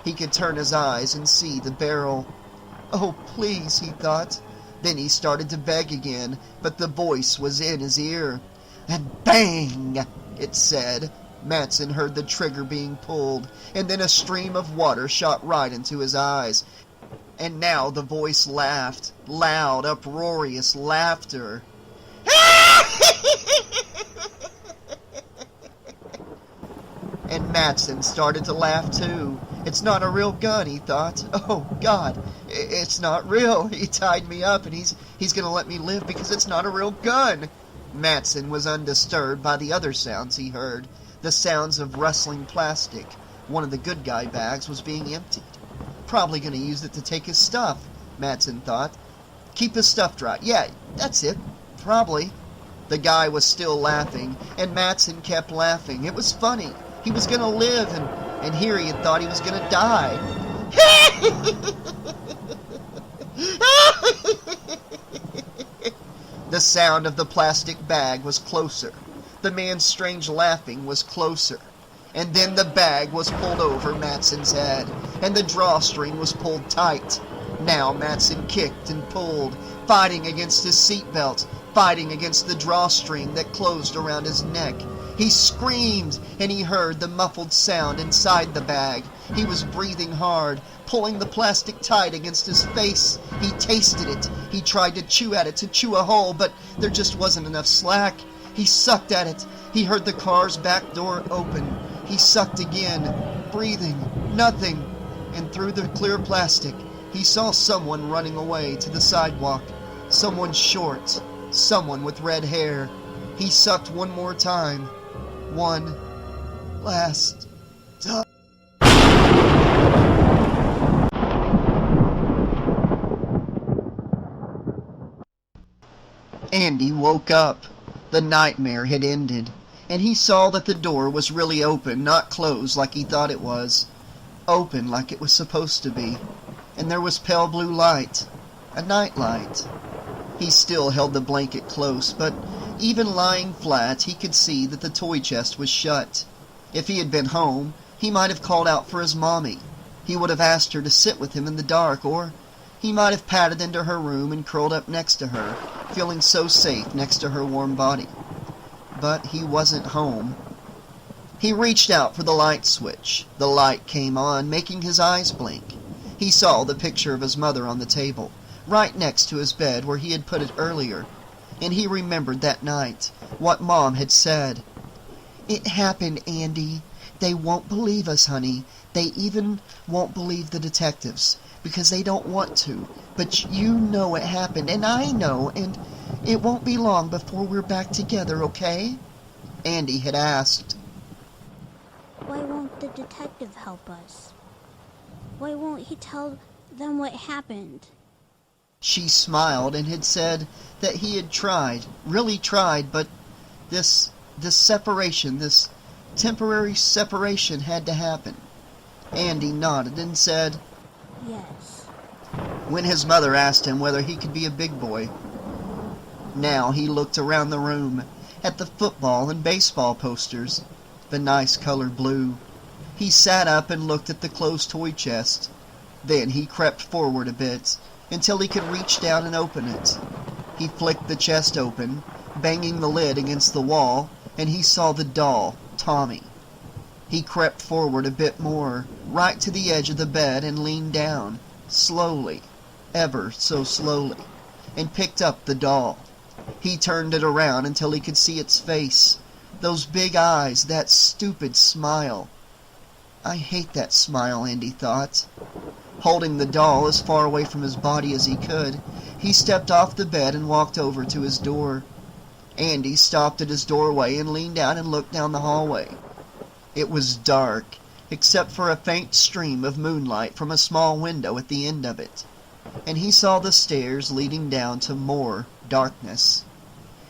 He could turn his eyes and see the barrel. "Oh, please," he thought. Then he started to beg again, but the voice was in his ear. And bang! It said. Matson heard the trigger being pulled, and then a stream of water shot right into his eyes. And now the voice laughed, loud, uproarious laughter. And Matson started to laugh too. It's not a real gun, he thought. Oh, God, it's not real. He tied me up, and he's going to let me live because it's not a real gun. Matson was undisturbed by the other sounds he heard. The sounds of rustling plastic. One of the good guy bags was being emptied. Probably going to use it to take his stuff, Matson thought. Keep his stuff dry. Yeah, that's it. Probably. The guy was still laughing, and Matson kept laughing. It was funny. He was going to live, and here he had thought he was going to die. The sound of the plastic bag was closer. The man's strange laughing was closer. And then the bag was pulled over Matson's head, and the drawstring was pulled tight. Now Matson kicked and pulled, fighting against his seatbelt, fighting against the drawstring that closed around his neck. He screamed, and he heard the muffled sound inside the bag. He was breathing hard, pulling the plastic tight against his face. He tasted it. He tried to chew at it to chew a hole, but there just wasn't enough slack. He sucked at it. He heard the car's back door open. He sucked again, breathing, nothing. And through the clear plastic, he saw someone running away to the sidewalk. Someone short, someone with red hair. He sucked one more time. One last time. Andy woke up. The nightmare had ended, and he saw that the door was really open, not closed like he thought it was. Open like it was supposed to be. And there was pale blue light. A night light. He still held the blanket close, but even lying flat, he could see that the toy chest was shut. If he had been home, he might have called out for his mommy. He would have asked her to sit with him in the dark, or he might have padded into her room and curled up next to her, feeling so safe next to her warm body. But he wasn't home. He reached out for the light switch. The light came on, making his eyes blink. He saw the picture of his mother on the table, right next to his bed where he had put it earlier. And he remembered that night, what Mom had said. "It happened, Andy. They won't believe us, honey. They even won't believe the detectives, because they don't want to. But you know it happened, and I know, and it won't be long before we're back together, okay?" Andy had asked. Why won't the detective help us? Why won't he tell them what happened? She smiled and had said that he had tried, really tried, but this separation, this temporary separation had to happen. Andy nodded and said, Yes. when his mother asked him whether he could be a big boy. Now he looked around the room, at the football and baseball posters. the nice color blue. He sat up and looked at the closed toy chest. Then he crept forward a bit, until he could reach down and open it. He flicked the chest open, banging the lid against the wall, and he saw the doll, Tommy. He crept forward a bit more, right to the edge of the bed, and leaned down, slowly, ever so slowly, and picked up the doll. He turned it around until he could see its face, those big eyes, that stupid smile. I hate that smile, Andy thought. Holding the doll as far away from his body as he could, he stepped off the bed and walked over to his door. Andy stopped at his doorway and leaned out and looked down the hallway. It was dark, except for a faint stream of moonlight from a small window at the end of it, and he saw the stairs leading down to more darkness.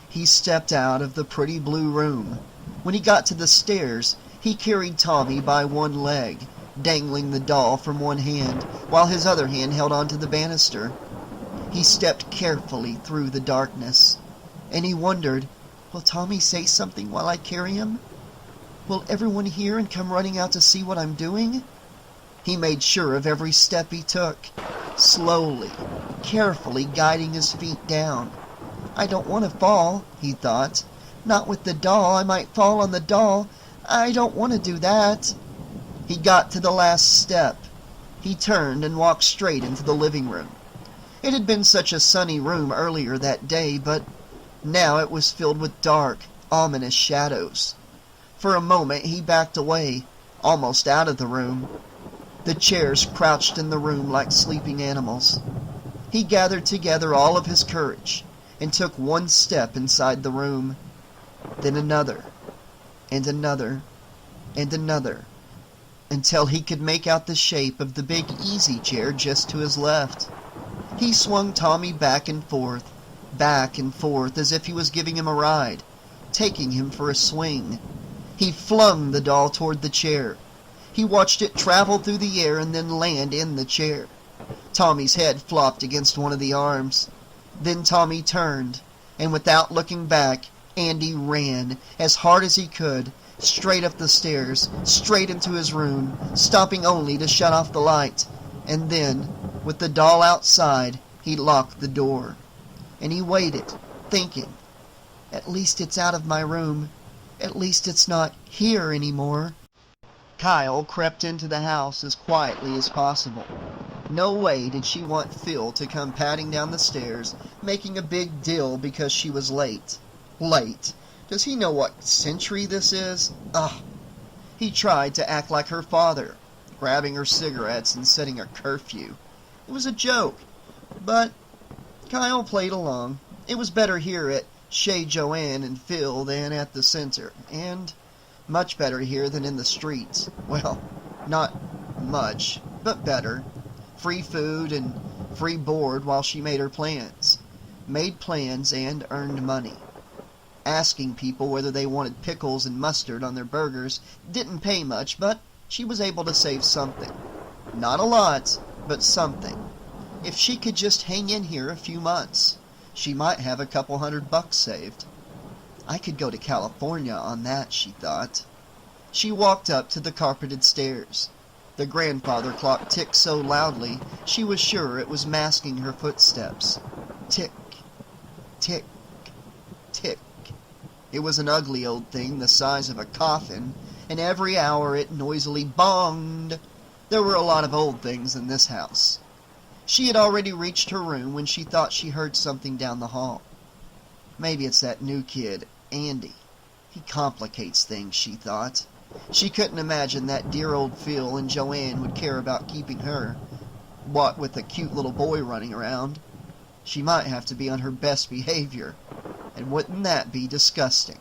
He stepped out of the pretty blue room. When he got to the stairs, he carried Tommy by one leg, dangling the doll from one hand, while his other hand held onto the banister. He stepped carefully through the darkness, and he wondered, will Tommy say something while I carry him? Will everyone hear and come running out to see what I'm doing? He made sure of every step he took, slowly, carefully guiding his feet down. I don't want to fall, he thought. Not with the doll. I might fall on the doll. I don't want to do that. He got to the last step. He turned and walked straight into the living room. It had been such a sunny room earlier that day, but now it was filled with dark, ominous shadows. For a moment he backed away, almost out of the room. The chairs crouched in the room like sleeping animals. He gathered together all of his courage and took one step inside the room, then another, and another, and another, until he could make out the shape of the big easy chair just to his left. He swung Tommy back and forth, as if he was giving him a ride, taking him for a swing. He flung the doll toward the chair. He watched it travel through the air and then land in the chair. Tommy's head flopped against one of the arms. Then Tommy turned, and without looking back, Andy ran as hard as he could, straight up the stairs, straight into his room, stopping only to shut off the light. And then, with the doll outside, he locked the door. And he waited, thinking, at least it's out of my room. At least it's not here anymore. Kyle crept into the house as quietly as possible. No way did she want Phil to come padding down the stairs, making a big deal because she was late. Late? Does he know what century this is? Ugh! He tried to act like her father, grabbing her cigarettes and setting a curfew. It was a joke, but Kyle played along. It was better here at Chez Joanne and Phil than at the center, and much better here than in the streets. Well, not much, but better. Free food and free board while she made her plans. Made plans and earned money. Asking people whether they wanted pickles and mustard on their burgers didn't pay much, but she was able to save something. Not a lot, but something. If she could just hang in here a few months, she might have a couple $100 saved. I could go to California on that, she thought. She walked up to the carpeted stairs. The grandfather clock ticked so loudly she was sure it was masking her footsteps. Tick, tick, tick. It was an ugly old thing the size of a coffin, and every hour it noisily bonged. There were a lot of old things in this house. She had already reached her room when she thought she heard something down the hall. Maybe it's that new kid, Andy. He complicates things, she thought. She couldn't imagine that dear old Phil and Joanne would care about keeping her, what with a cute little boy running around. She might have to be on her best behavior, and wouldn't that be disgusting?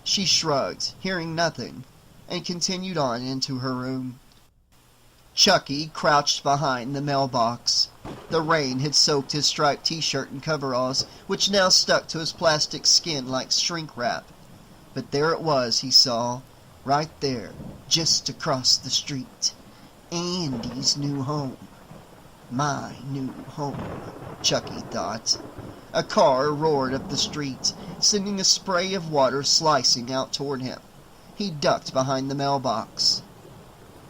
She shrugged, hearing nothing, and continued on into her room. Chucky crouched behind the mailbox. The rain had soaked his striped t-shirt and coveralls, which now stuck to his plastic skin like shrink wrap. But there it was, he saw, right there, just across the street. Andy's new home. My new home, Chucky thought. A car roared up the street, sending a spray of water slicing out toward him. He ducked behind the mailbox.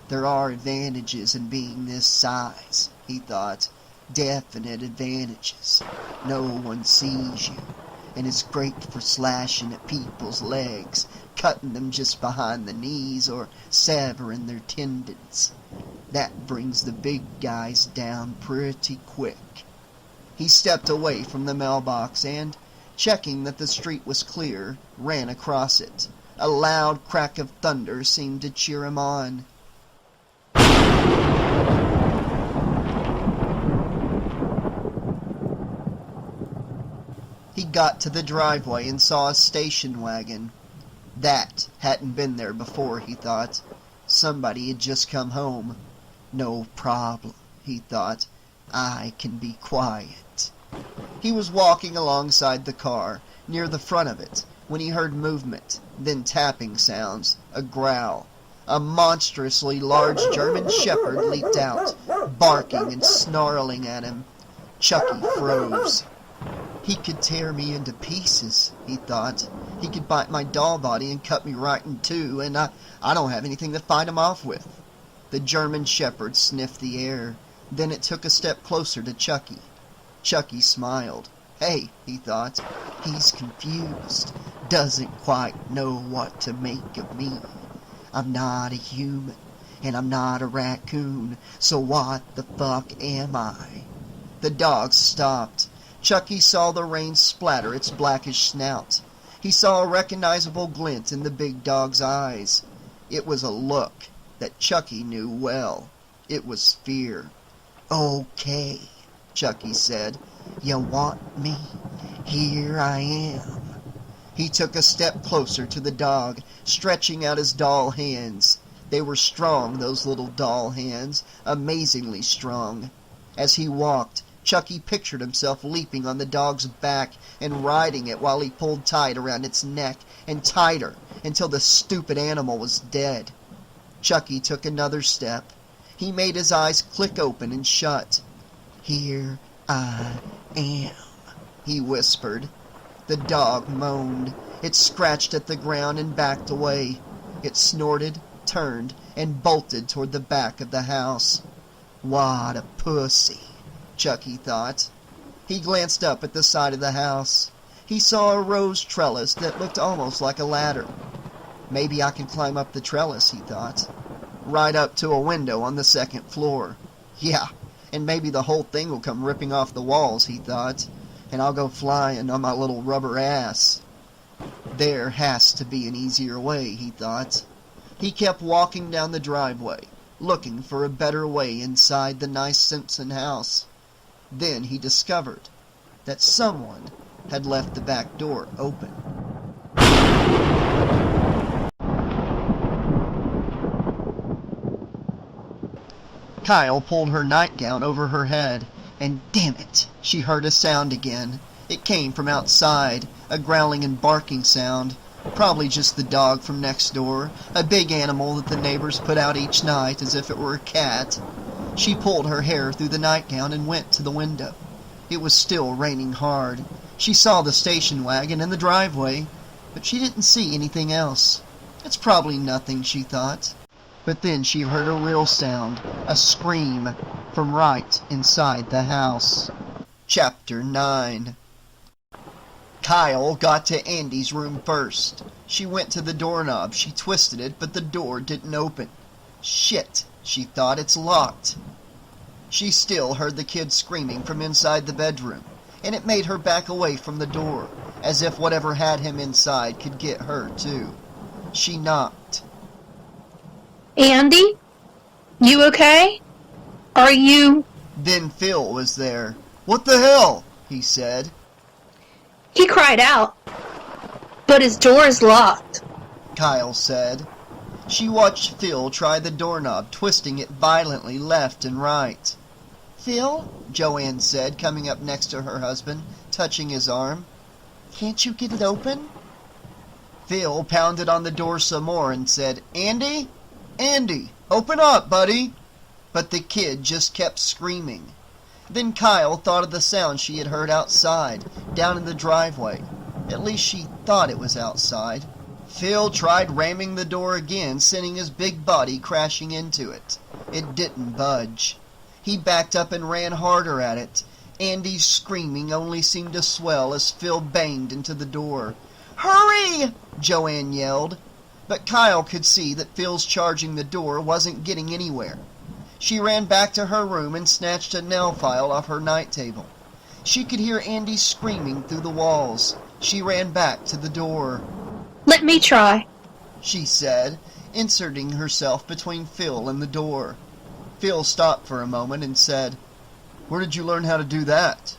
There are advantages in being this size, he thought. Definite advantages. No one sees you, and it's great for slashing at people's legs, cutting them just behind the knees or severing their tendons. That brings the big guys down pretty quick. He stepped away from the mailbox and, checking that the street was clear, ran across it. A loud crack of thunder seemed to cheer him on. He got to the driveway and saw a station wagon. That hadn't been there before, he thought. Somebody had just come home. No problem, he thought. I can be quiet. He was walking alongside the car, near the front of it, when he heard movement, then tapping sounds, a growl. A monstrously large German shepherd leaped out, barking and snarling at him. Chucky froze. He could tear me into pieces, he thought. He could bite my doll body and cut me right in two, and I don't have anything to fight him off with. The German shepherd sniffed the air. Then it took a step closer to Chucky. Chucky smiled. Hey, he thought, he's confused. Doesn't quite know what to make of me. I'm not a human, and I'm not a raccoon, so what the fuck am I? The dog stopped. Chucky saw the rain splatter its blackish snout. He saw a recognizable glint in the big dog's eyes. It was a look that Chucky knew well. It was fear. Okay, Chucky said. You want me? Here I am. He took a step closer to the dog, stretching out his doll hands. They were strong, those little doll hands, amazingly strong. As he walked, Chucky pictured himself leaping on the dog's back and riding it while he pulled tight around its neck and tighter until the stupid animal was dead. Chucky took another step. He made his eyes click open and shut. Here I am, he whispered. The dog moaned. It scratched at the ground and backed away. It snorted, turned, and bolted toward the back of the house. What a pussy, Chucky thought. He glanced up at the side of the house. He saw a rose trellis that looked almost like a ladder. Maybe I can climb up the trellis, he thought. Right up to a window on the second floor. Yeah, and maybe the whole thing will come ripping off the walls, he thought, and I'll go flying on my little rubber ass. There has to be an easier way, he thought. He kept walking down the driveway, looking for a better way inside the nice Simpson house. Then he discovered that someone had left the back door open. Kyle pulled her nightgown over her head, and damn it, she heard a sound again. It came from outside, a growling and barking sound. Probably just the dog from next door, a big animal that the neighbors put out each night as if it were a cat. She pulled her hair through the nightgown and went to the window. It was still raining hard. She saw the station wagon in the driveway, but she didn't see anything else. It's probably nothing, she thought. But then she heard a real sound, a scream, from right inside the house. Chapter 9. Kyle got to Andy's room first. She went to the doorknob. She twisted it, but the door didn't open. Shit, she thought, it's locked. She still heard the kid screaming from inside the bedroom, and it made her back away from the door, as if whatever had him inside could get her, too. She knocked. Andy? You okay? Are you... Then Phil was there. What the hell? He said. He cried out. But his door is locked, Kyle said. She watched Phil try the doorknob, twisting it violently left and right. Phil, Joanne said, coming up next to her husband, touching his arm. Can't you get it open? Phil pounded on the door some more and said, Andy? Andy, open up, buddy. But the kid just kept screaming. Then Kyle thought of the sound she had heard outside, down in the driveway. At least she thought it was outside. Phil tried ramming the door again, sending his big body crashing into it. It didn't budge. He backed up and ran harder at it. Andy's screaming only seemed to swell as Phil banged into the door. "Hurry!" Joanne yelled. But Kyle could see that Phil's charging the door wasn't getting anywhere. She ran back to her room and snatched a nail file off her night table. She could hear Andy screaming through the walls. She ran back to the door. Let me try. She said, inserting herself between Phil and the door. Phil stopped for a moment and said, "Where did you learn how to do that?"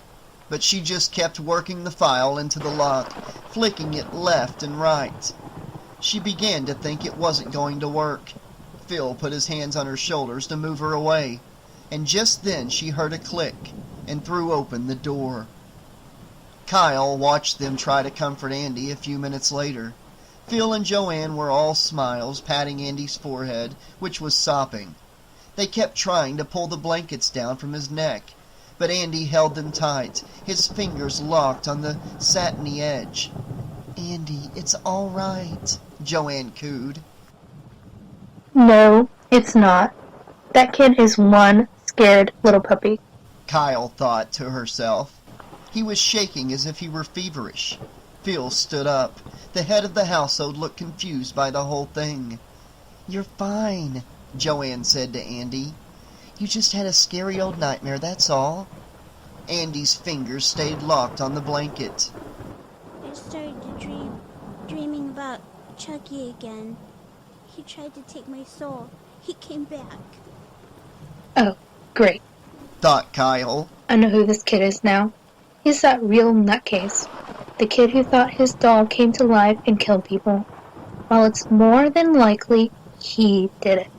But she just kept working the file into the lock, flicking it left and right. She began to think it wasn't going to work. Phil put his hands on her shoulders to move her away, and just then she heard a click and threw open the door. Kyle watched them try to comfort Andy a few minutes later. Phil and Joanne were all smiles, patting Andy's forehead, which was sopping. They kept trying to pull the blankets down from his neck, but Andy held them tight, his fingers locked on the satiny edge. "Andy, it's all right," Joanne cooed. No, it's not. That kid is one scared little puppy. Kyle thought to herself. He was shaking as if he were feverish. Phil stood up. The head of the household looked confused by the whole thing. "You're fine," Joanne said to Andy. "You just had a scary old nightmare, that's all." Andy's fingers stayed locked on the blanket. I started to dreaming about Chucky again. He tried to take my soul. He came back. Oh, great. Thought Kyle. I know who this kid is now. He's that real nutcase. The kid who thought his doll came to life and killed people. While it's more than likely he did it.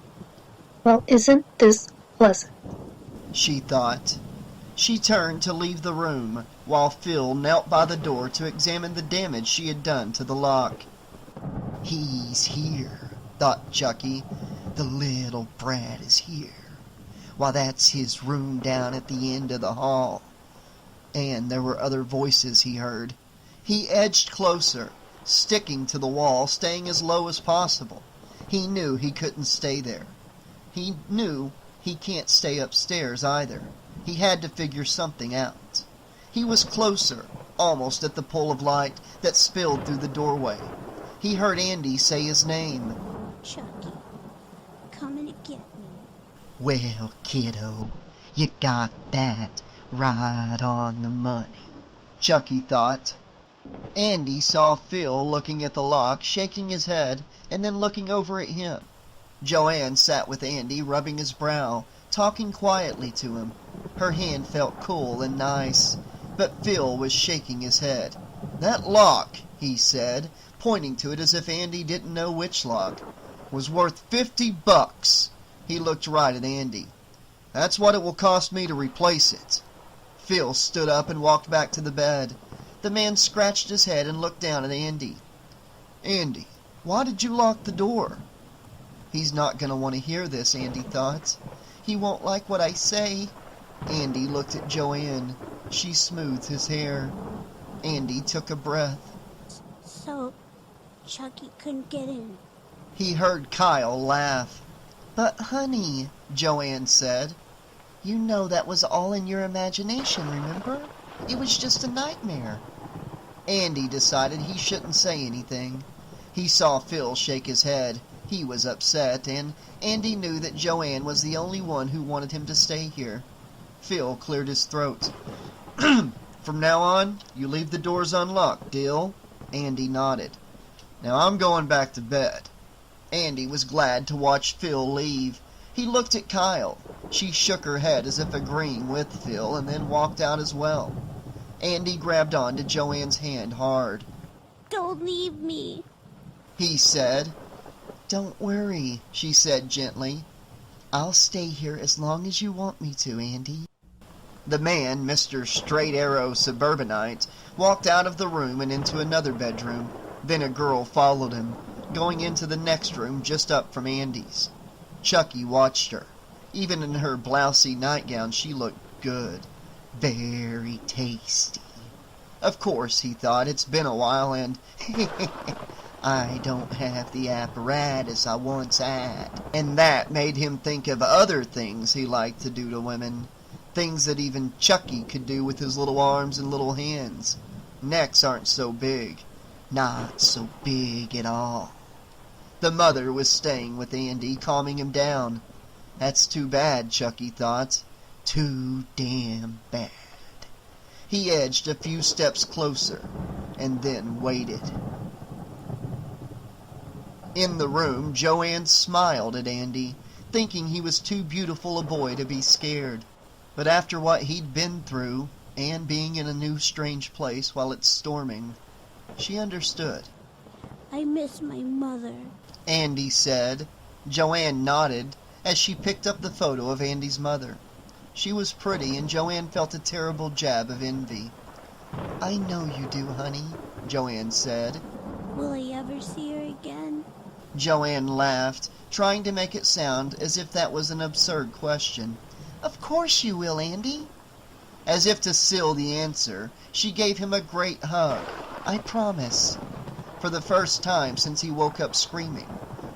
Well, isn't this pleasant? She thought. She turned to leave the room, while Phil knelt by the door to examine the damage she had done to the lock. "He's here," thought Chucky. "The little brat is here. Why, that's his room down at the end of the hall." And there were other voices he heard. He edged closer, sticking to the wall, staying as low as possible. He knew he couldn't stay there. He knew he can't stay upstairs either. He had to figure something out. He was closer, almost at the pull of light that spilled through the doorway. He heard Andy say his name. "Chucky, coming to get me." "Well, kiddo, you got that right on the money," Chucky thought. Andy saw Phil looking at the lock, shaking his head, and then looking over at him. Joanne sat with Andy, rubbing his brow, talking quietly to him. Her hand felt cool and nice, but Phil was shaking his head. "That lock," he said, pointing to it as if Andy didn't know which lock, "was worth $50. He looked right at Andy. "That's what it will cost me to replace it." Phil stood up and walked back to the bed. The man scratched his head and looked down at Andy. "Andy, why did you lock the door?" He's not going to want to hear this, Andy thought. He won't like what I say. Andy looked at Joanne. She smoothed his hair. Andy took a breath. So, Chucky couldn't get in. He heard Kyle laugh. "But honey," Joanne said, "you know that was all in your imagination, remember? It was just a nightmare." Andy decided he shouldn't say anything. He saw Phil shake his head. He was upset, and Andy knew that Joanne was the only one who wanted him to stay here. Phil cleared his throat. "From now on, you leave the doors unlocked, deal?" Andy nodded. "Now I'm going back to bed." Andy was glad to watch Phil leave. He looked at Kyle. She shook her head as if agreeing with Phil and then walked out as well. Andy grabbed onto Joanne's hand hard. "Don't leave me," he said. "Don't worry," she said gently. "I'll stay here as long as you want me to, Andy." The man, Mr. Straight Arrow Suburbanite, walked out of the room and into another bedroom. Then a girl followed him, going into the next room just up from Andy's. Chucky watched her. Even in her blousy nightgown, she looked good. Very tasty. Of course, he thought, it's been a while, and I don't have the apparatus I once had. And that made him think of other things he liked to do to women. Things that even Chucky could do with his little arms and little hands. Necks aren't so big. Not so big at all. The mother was staying with Andy, calming him down. That's too bad, Chucky thought. Too damn bad. He edged a few steps closer, and then waited. In the room, Joanne smiled at Andy, thinking he was too beautiful a boy to be scared. But after what he'd been through, and being in a new strange place while it's storming, she understood. I miss my mother. Andy said. Joanne nodded as she picked up the photo of Andy's mother. She was pretty, and Joanne felt a terrible jab of envy. I know you do, honey, Joanne said. Will I ever see her again? Joanne laughed, trying to make it sound as if that was an absurd question. Of course you will, Andy. As if to seal the answer, she gave him a great hug. I promise. For the first time since he woke up screaming,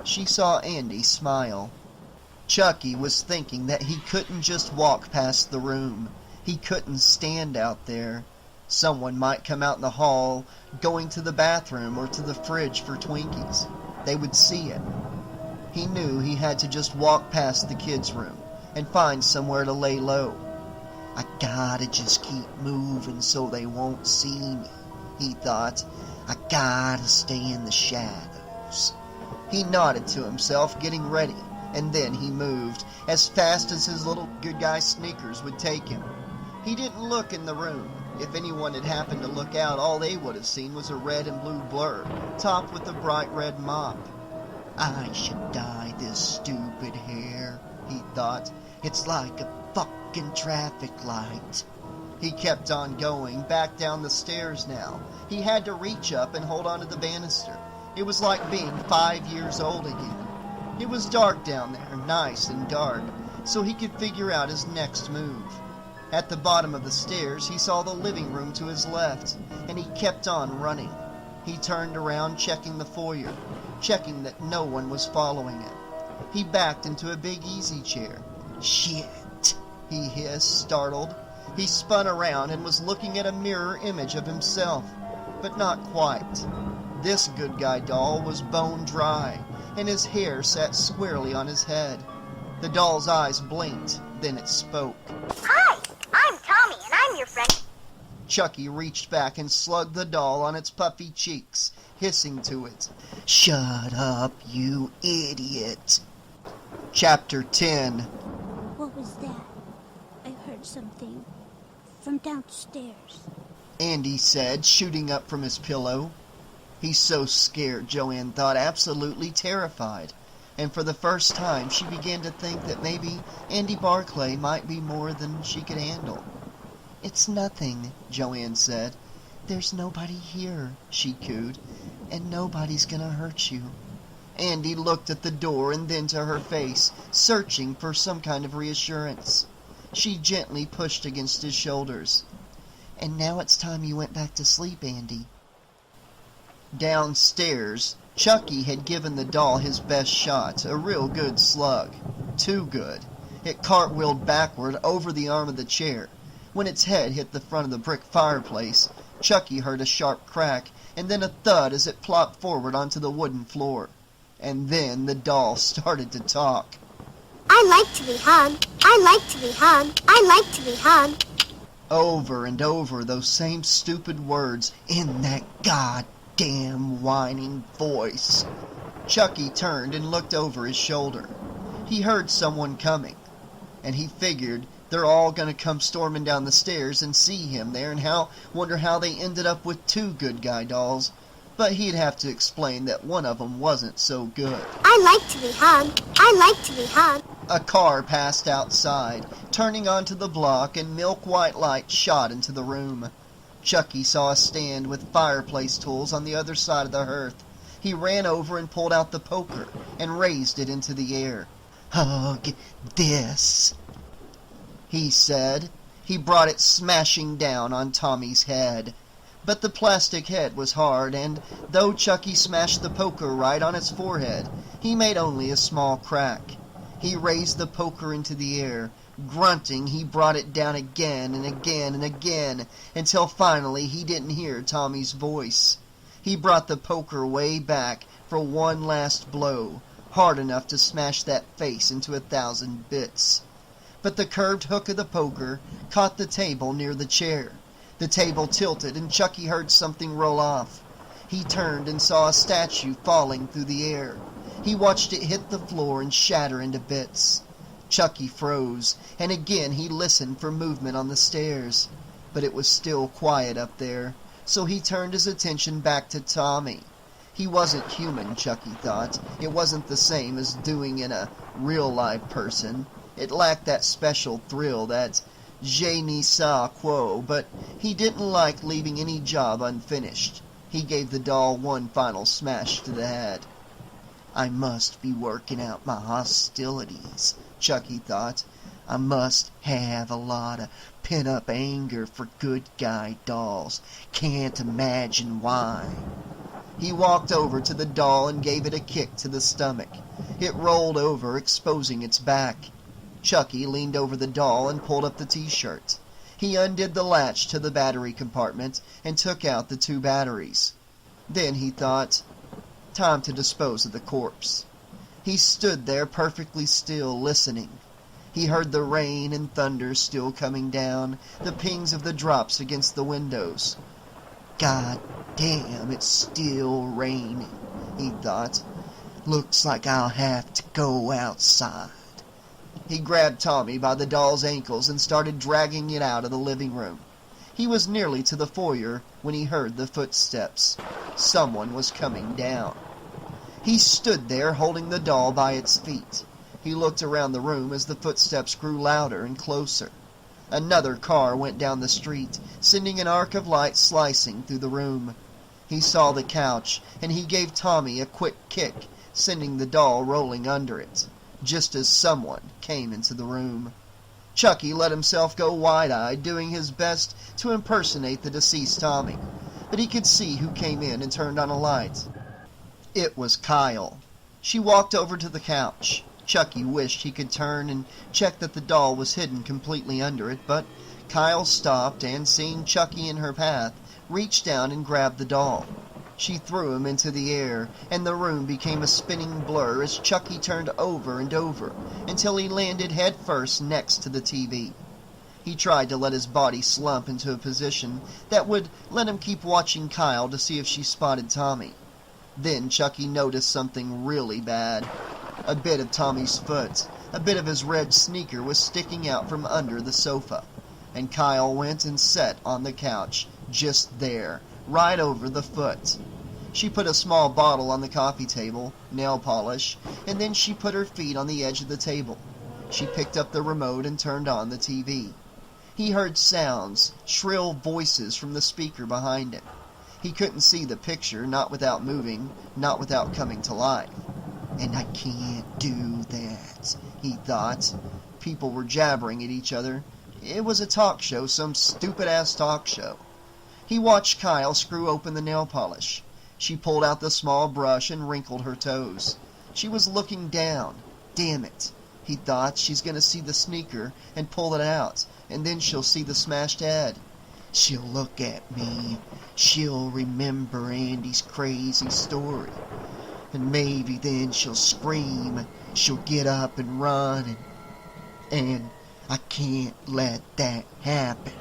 she saw Andy smile. Chucky was thinking that he couldn't just walk past the room. He couldn't stand out there. Someone might come out in the hall, going to the bathroom or to the fridge for Twinkies. They would see him. He knew he had to just walk past the kids' room and find somewhere to lay low. I gotta just keep moving so they won't see me, he thought. I gotta stay in the shadows. He nodded to himself, getting ready, and then he moved, as fast as his little good guy sneakers would take him. He didn't look in the room. If anyone had happened to look out, all they would have seen was a red and blue blur, topped with a bright red mop. I should dye this stupid hair, he thought. It's like a fucking traffic light. He kept on going, back down the stairs now. He had to reach up and hold onto the banister. It was like being 5 years old again. It was dark down there, nice and dark, so he could figure out his next move. At the bottom of the stairs, he saw the living room to his left, and he kept on running. He turned around, checking the foyer, checking that no one was following him. He backed into a big easy chair. Shit, he hissed, startled. He spun around and was looking at a mirror image of himself, but not quite. This good guy doll was bone dry, and his hair sat squarely on his head. The doll's eyes blinked, then it spoke. Hi, I'm Tommy, and I'm your friend. Chucky reached back and slugged the doll on its puffy cheeks, hissing to it, Shut up, you idiot. Chapter 10. What was that? I heard something from downstairs. Andy said, shooting up from his pillow. He's so scared, Joanne thought, absolutely terrified. And for the first time, she began to think that maybe Andy Barclay might be more than she could handle. It's nothing, Joanne said. There's nobody here, she cooed, and nobody's gonna hurt you. Andy looked at the door and then to her face, searching for some kind of reassurance. She gently pushed against his shoulders. And now it's time you went back to sleep, Andy. Downstairs, Chucky had given the doll his best shot, a real good slug. Too good. It cartwheeled backward over the arm of the chair. When its head hit the front of the brick fireplace, Chucky heard a sharp crack, and then a thud as it plopped forward onto the wooden floor. And then the doll started to talk. I like to be hugged. I like to be hugged. I like to be hugged. Over and over those same stupid words in that goddamn whining voice. Chucky turned and looked over his shoulder. He heard someone coming, and he figured they're all gonna come storming down the stairs and see him there and wonder how they ended up with two good guy dolls. But he'd have to explain that one of them wasn't so good. I like to be hugged. I like to be hugged. A car passed outside, turning onto the block, and milk-white light shot into the room. Chucky saw a stand with fireplace tools on the other side of the hearth. He ran over and pulled out the poker and raised it into the air. Hug this, he said. He brought it smashing down on Tommy's head. But the plastic head was hard, and though Chucky smashed the poker right on its forehead, he made only a small crack. He raised the poker into the air. Grunting, he brought it down again and again and again, until finally he didn't hear Tommy's voice. He brought the poker way back for one last blow, hard enough to smash that face into 1,000 bits. But the curved hook of the poker caught the table near the chair. The table tilted, and Chucky heard something roll off. He turned and saw a statue falling through the air. He watched it hit the floor and shatter into bits. Chucky froze, and again he listened for movement on the stairs. But it was still quiet up there, so he turned his attention back to Tommy. He wasn't human, Chucky thought. It wasn't the same as doing in a real-life person. It lacked that special thrill, that je ne sais quoi, but he didn't like leaving any job unfinished. He gave the doll one final smash to the head. I must be working out my hostilities, Chucky thought. I must have a lot of pent-up anger for good guy dolls. Can't imagine why. He walked over to the doll and gave it a kick to the stomach. It rolled over, exposing its back. Chucky leaned over the doll and pulled up the t-shirt. He undid the latch to the battery compartment and took out the 2 batteries. Then he thought, time to dispose of the corpse. He stood there perfectly still, listening. He heard the rain and thunder still coming down, the pings of the drops against the windows. God damn, it's still raining, he thought. Looks like I'll have to go outside. He grabbed Tommy by the doll's ankles and started dragging it out of the living room. He was nearly to the foyer when he heard the footsteps. Someone was coming down. He stood there holding the doll by its feet. He looked around the room as the footsteps grew louder and closer. Another car went down the street, sending an arc of light slicing through the room. He saw the couch, and he gave Tommy a quick kick, sending the doll rolling under it, just as someone came into the room. Chucky let himself go wide-eyed, doing his best to impersonate the deceased Tommy, but he could see who came in and turned on a light. It was Kyle. She walked over to the couch. Chucky wished he could turn and check that the doll was hidden completely under it, but Kyle stopped and, seeing Chucky in her path, reached down and grabbed the doll. She threw him into the air, and the room became a spinning blur as Chucky turned over and over until he landed headfirst next to the TV. He tried to let his body slump into a position that would let him keep watching Kyle to see if she spotted Tommy. Then Chucky noticed something really bad. A bit of Tommy's foot, a bit of his red sneaker was sticking out from under the sofa, and Kyle went and sat on the couch, just there, right over the foot. She put a small bottle on the coffee table, nail polish, and then she put her feet on the edge of the table. She picked up the remote and turned on the TV. He heard sounds, shrill voices from the speaker behind him. He couldn't see the picture, not without moving, not without coming to life. And I can't do that, he thought. People were jabbering at each other. It was a talk show, some stupid-ass talk show. He watched Kyle screw open the nail polish. She pulled out the small brush and wrinkled her toes. She was looking down. Damn it, he thought. She's going to see the sneaker and pull it out, and then she'll see the smashed head. She'll look at me. She'll remember Andy's crazy story. And maybe then she'll scream. She'll get up and run, and I can't let that happen.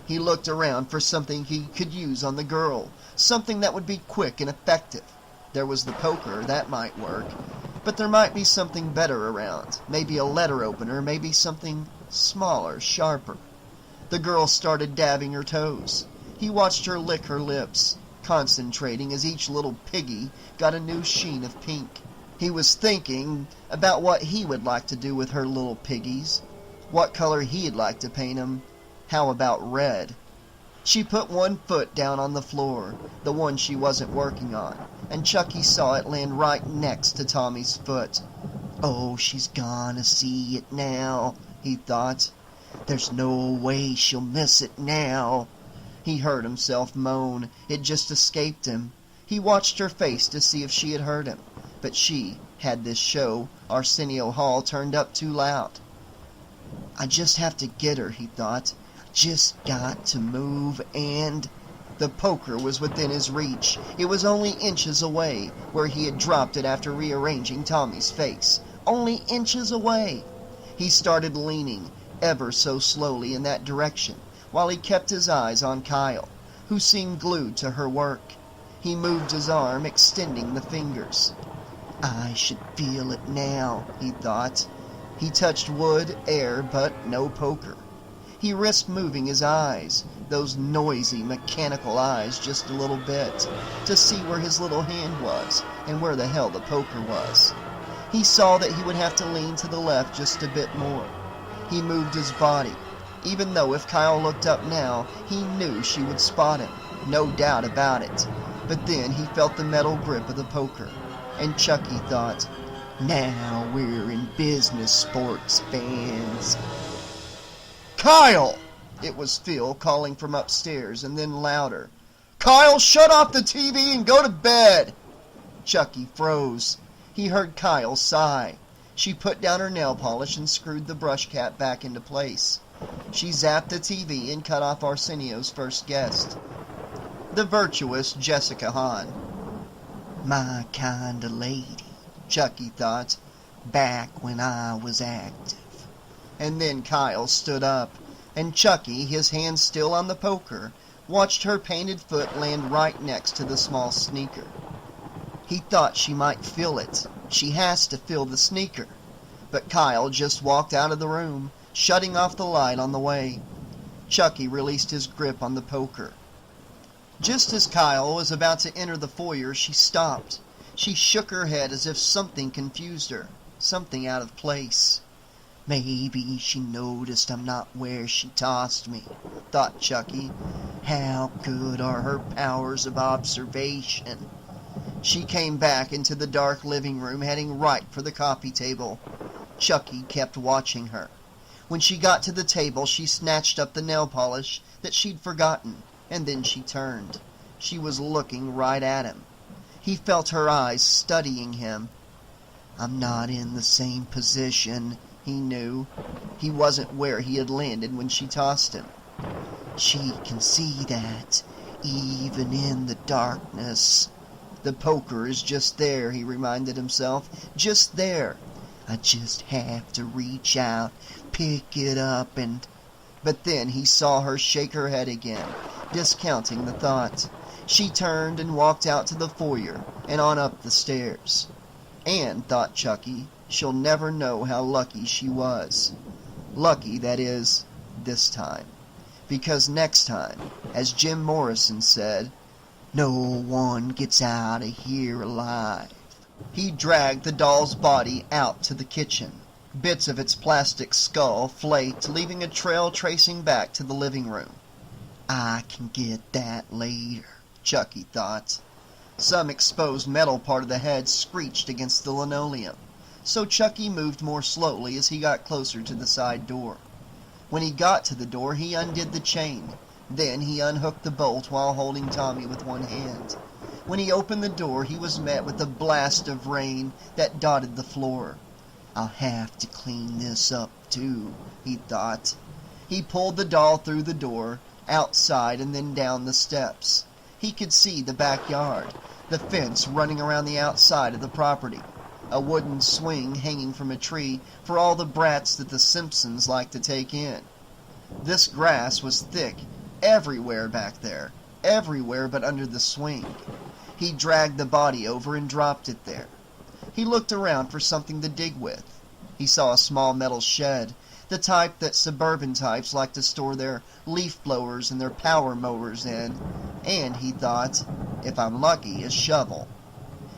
He looked around for something he could use on the girl, something that would be quick and effective. There was the poker, that might work, but there might be something better around. Maybe a letter opener, maybe something smaller, sharper. The girl started dabbing her toes. He watched her lick her lips, concentrating as each little piggy got a new sheen of pink. He was thinking about what he would like to do with her little piggies, what color he'd like to paint them. How about red? She put one foot down on the floor, the one she wasn't working on, and Chucky saw it land right next to Tommy's foot. Oh, she's gonna see it now, he thought. There's no way she'll miss it now. He heard himself moan. It just escaped him. He watched her face to see if she had heard him, but she had this show, Arsenio Hall, turned up too loud. I just have to get her, he thought. Just got to move, and... The poker was within his reach. It was only inches away, where he had dropped it after rearranging Tommy's face. Only inches away. He started leaning, ever so slowly, in that direction, while he kept his eyes on Kyle, who seemed glued to her work. He moved his arm, extending the fingers. I should feel it now, he thought. He touched wood, air, but no poker. He risked moving his eyes, those noisy, mechanical eyes, just a little bit, to see where his little hand was and where the hell the poker was. He saw that he would have to lean to the left just a bit more. He moved his body, even though if Kyle looked up now, he knew she would spot him, no doubt about it. But then he felt the metal grip of the poker, and Chucky thought, now we're in business, sports fans. Kyle! It was Phil calling from upstairs, and then louder. Kyle, shut off the TV and go to bed! Chucky froze. He heard Kyle sigh. She put down her nail polish and screwed the brush cap back into place. She zapped the TV and cut off Arsenio's first guest, the virtuous Jessica Hahn. My kind of lady, Chucky thought, back when I was active. And then Kyle stood up, and Chucky, his hand still on the poker, watched her painted foot land right next to the small sneaker. He thought she might feel it. She has to feel the sneaker. But Kyle just walked out of the room, shutting off the light on the way. Chucky released his grip on the poker. Just as Kyle was about to enter the foyer, she stopped. She shook her head as if something confused her, something out of place. Maybe she noticed I'm not where she tossed me, thought Chucky. How good are her powers of observation? She came back into the dark living room, heading right for the coffee table. Chucky kept watching her. When she got to the table, she snatched up the nail polish that she'd forgotten, and then she turned. She was looking right at him. He felt her eyes studying him. I'm not in the same position, he knew. He wasn't where he had landed when she tossed him. She can see that, even in the darkness. The poker is just there, he reminded himself. Just there. I just have to reach out, pick it up, and... But then he saw her shake her head again, discounting the thought. She turned and walked out to the foyer and on up the stairs. And, thought Chucky, she'll never know how lucky she was. Lucky, that is, this time. Because next time, as Jim Morrison said, no one gets out of here alive. He dragged the doll's body out to the kitchen. Bits of its plastic skull flaked, leaving a trail tracing back to the living room. I can get that later, Chucky thought. Some exposed metal part of the head screeched against the linoleum, so Chucky moved more slowly as he got closer to the side door. When he got to the door, he undid the chain. Then he unhooked the bolt while holding Tommy with one hand. When he opened the door, he was met with a blast of rain that dotted the floor. I'll have to clean this up too, he thought. He pulled the doll through the door, outside, and then down the steps. He could see the backyard, the fence running around the outside of the property, a wooden swing hanging from a tree for all the brats that the Simpsons like to take in. This grass was thick everywhere back there, everywhere but under the swing. He dragged the body over and dropped it there. He looked around for something to dig with. He saw a small metal shed, the type that suburban types like to store their leaf blowers and their power mowers in, and, he thought, if I'm lucky, a shovel.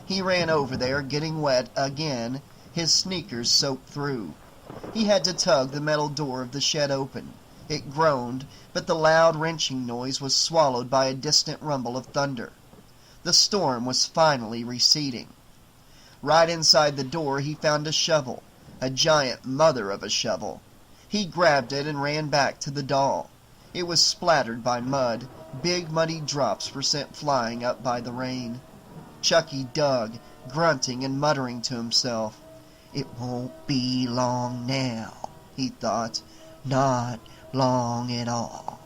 He ran over there, getting wet again, his sneakers soaked through. He had to tug the metal door of the shed open. It groaned, but the loud wrenching noise was swallowed by a distant rumble of thunder. The storm was finally receding. Right inside the door he found a shovel, a giant mother of a shovel. He grabbed it and ran back to the doll. It was splattered by mud, Big muddy drops were sent flying up by the rain. Chucky dug, grunting and muttering to himself. "It won't be long now," he thought. "Not long at all."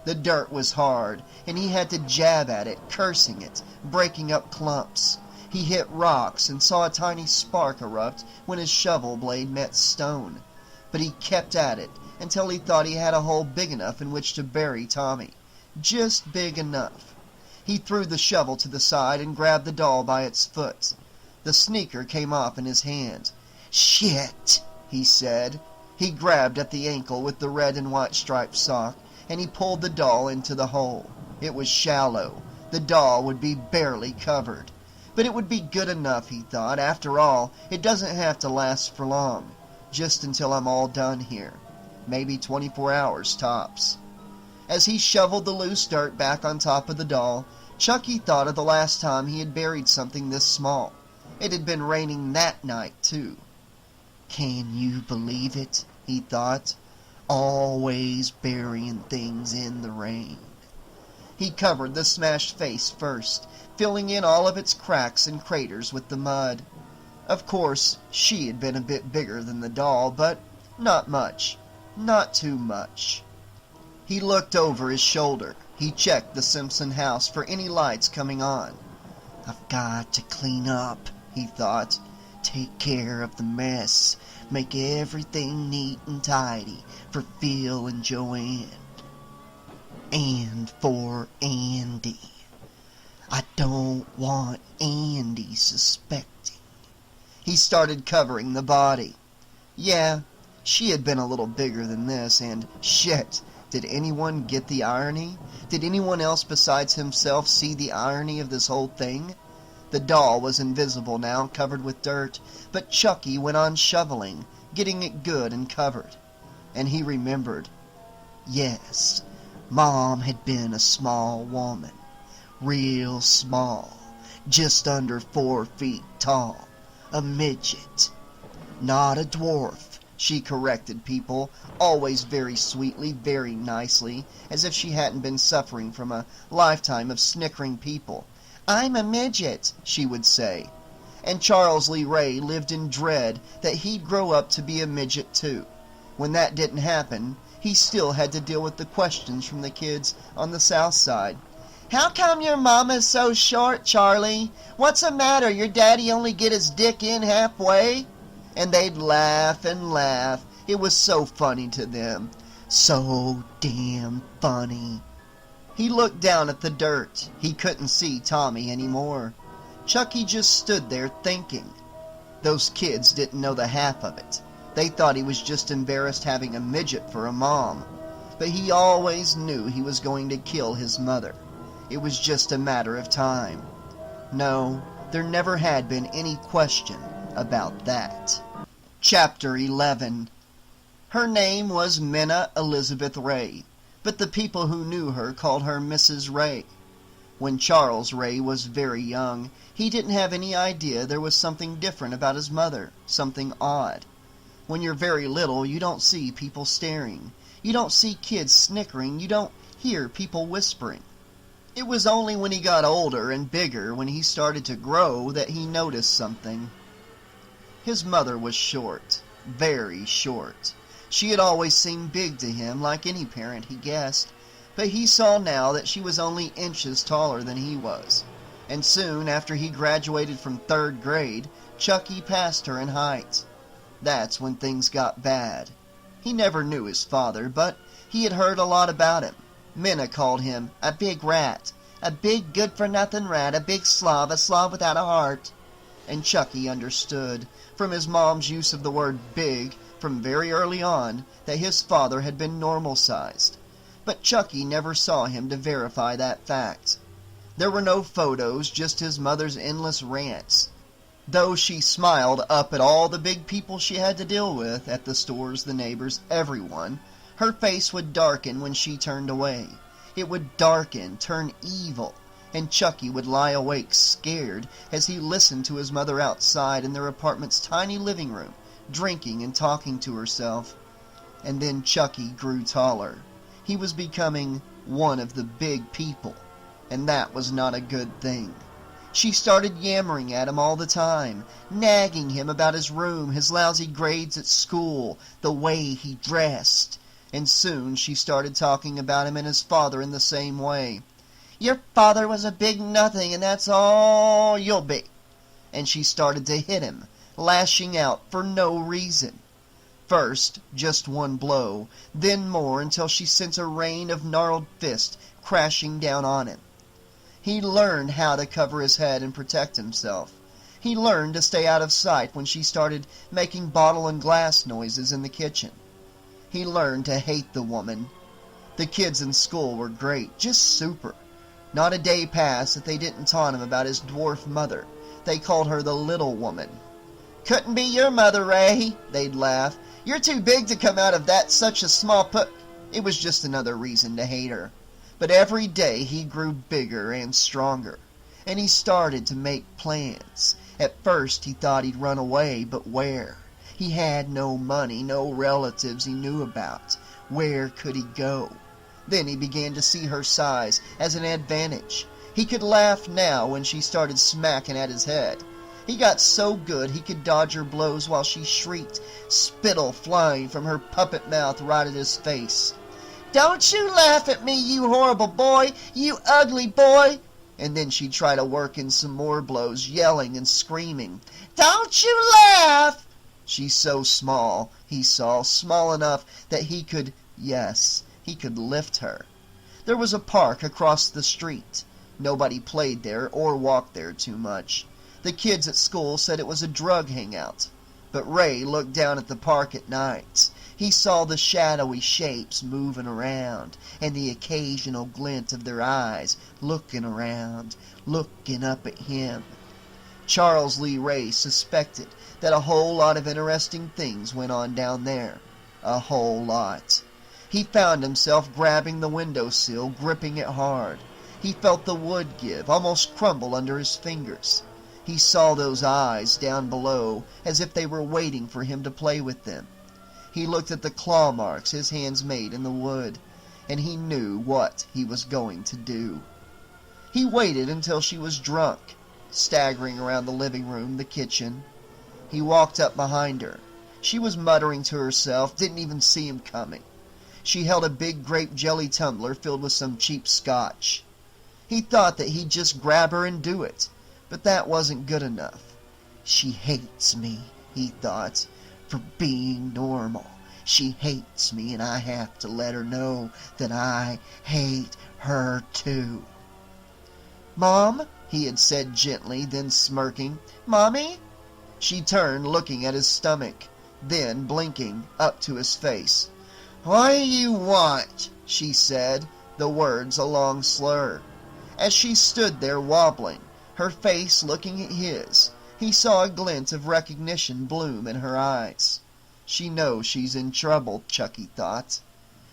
The dirt was hard, and he had to jab at it, cursing it, breaking up clumps. He hit rocks and saw a tiny spark erupt when his shovel blade met stone. But he kept at it until he thought he had a hole big enough in which to bury Tommy. Just big enough. He threw the shovel to the side and grabbed the doll by its foot. The sneaker came off in his hand. "Shit," he said. He grabbed at the ankle with the red and white striped sock, and he pulled the doll into the hole. It was shallow. The doll would be barely covered. But it would be good enough, he thought. After all, it doesn't have to last for long. Just until I'm all done here. Maybe 24 hours tops. As he shoveled the loose dirt back on top of the doll, Chucky thought of the last time he had buried something this small. It had been raining that night, too. "Can you believe it?" he thought. "Always burying things in the rain." He covered the smashed face first, filling in all of its cracks and craters with the mud. Of course, she had been a bit bigger than the doll, but not much. Not too much. He looked over his shoulder. He checked the Simpson house for any lights coming on. "I've got to clean up," he thought. "Take care of the mess. Make everything neat and tidy for Phil and Joanne. And for Andy. I don't want Andy suspecting." He started covering the body. Yeah, she had been a little bigger than this, and shit, did anyone get the irony? Did anyone else besides himself see the irony of this whole thing? The doll was invisible now, covered with dirt, but Chucky went on shoveling, getting it good and covered. And he remembered. Yes, Mom had been a small woman. Real small. Just under 4 feet tall. A midget. Not a dwarf, she corrected people, always very sweetly, very nicely, as if she hadn't been suffering from a lifetime of snickering people. "I'm a midget," she would say. And Charles Lee Ray lived in dread that he'd grow up to be a midget too. When that didn't happen, he still had to deal with the questions from the kids on the south side. "How come your mama's so short, Charlie? What's the matter? Your daddy only get his dick in halfway?" And they'd laugh and laugh. It was so funny to them. So damn funny. He looked down at the dirt. He couldn't see Tommy anymore. Chucky just stood there thinking. Those kids didn't know the half of it. They thought he was just embarrassed having a midget for a mom. But he always knew he was going to kill his mother. It was just a matter of time. No, there never had been any question about that. Chapter 11. Her name was Minna Elizabeth Ray, but the people who knew her called her Mrs. Ray. When Charles Ray was very young, he didn't have any idea there was something different about his mother, something odd. When you're very little, you don't see people staring. You don't see kids snickering. You don't hear people whispering. It was only when he got older and bigger, when he started to grow, that he noticed something. His mother was short, very short. She had always seemed big to him, like any parent, he guessed, but he saw now that she was only inches taller than he was. And soon after he graduated from 3rd grade, Chucky passed her in height. That's when things got bad. He never knew his father, but he had heard a lot about him. Minna called him a big rat, a big good-for-nothing rat, a big slob, a slob without a heart. And Chucky understood, from his mom's use of the word big, from very early on, that his father had been normal-sized. But Chucky never saw him to verify that fact. There were no photos, just his mother's endless rants. Though she smiled up at all the big people she had to deal with, at the stores, the neighbors, everyone, her face would darken when she turned away. It would darken, turn evil, and Chucky would lie awake scared as he listened to his mother outside in their apartment's tiny living room, drinking and talking to herself. And then Chucky grew taller. He was becoming one of the big people, and that was not a good thing. She started yammering at him all the time, nagging him about his room, his lousy grades at school, the way he dressed. And soon she started talking about him and his father in the same way. "Your father was a big nothing, and that's all you'll be." And she started to hit him, lashing out for no reason. First, just one blow, then more, until she sent a rain of gnarled fists crashing down on him. He learned how to cover his head and protect himself. He learned to stay out of sight when she started making bottle and glass noises in the kitchen. He learned to hate the woman. The kids in school were great, just super. Not a day passed that they didn't taunt him about his dwarf mother. They called her the little woman. "Couldn't be your mother, Ray," they'd laugh. "You're too big to come out of that such a small put." It was just another reason to hate her. But every day he grew bigger and stronger, and he started to make plans. At first he thought he'd run away, but where? He had no money, no relatives he knew about. Where could he go? Then he began to see her size as an advantage. He could laugh now when she started smacking at his head. He got so good he could dodge her blows while she shrieked, spittle flying from her puppet mouth right at his face. "Don't you laugh at me, you horrible boy, you ugly boy!" And then she'd try to work in some more blows, yelling and screaming. "Don't you laugh!" She's so small, he saw, small enough that he could, yes, he could lift her. There was a park across the street. Nobody played there or walked there too much. The kids at school said it was a drug hangout. But Ray looked down at the park at night. He saw the shadowy shapes moving around, and the occasional glint of their eyes looking around, looking up at him. Charles Lee Ray suspected that a whole lot of interesting things went on down there. A whole lot. He found himself grabbing the windowsill, gripping it hard. He felt the wood give, almost crumble under his fingers. He saw those eyes down below, as if they were waiting for him to play with them. He looked at the claw marks his hands made in the wood, and he knew what he was going to do. He waited until she was drunk, staggering around the living room, the kitchen. He walked up behind her. She was muttering to herself, didn't even see him coming. She held a big grape jelly tumbler filled with some cheap scotch. He thought that he'd just grab her and do it, but that wasn't good enough. "She hates me," he thought, "for being normal. She hates me, and I have to let her know that I hate her too." "Mom," he had said gently, then smirking. "Mommy?" She turned, looking at his stomach, then, blinking, up to his face. "What do you want?" she said, the words a long slur. As she stood there wobbling, her face looking at his, he saw a glint of recognition bloom in her eyes. She knows she's in trouble, Chucky thought.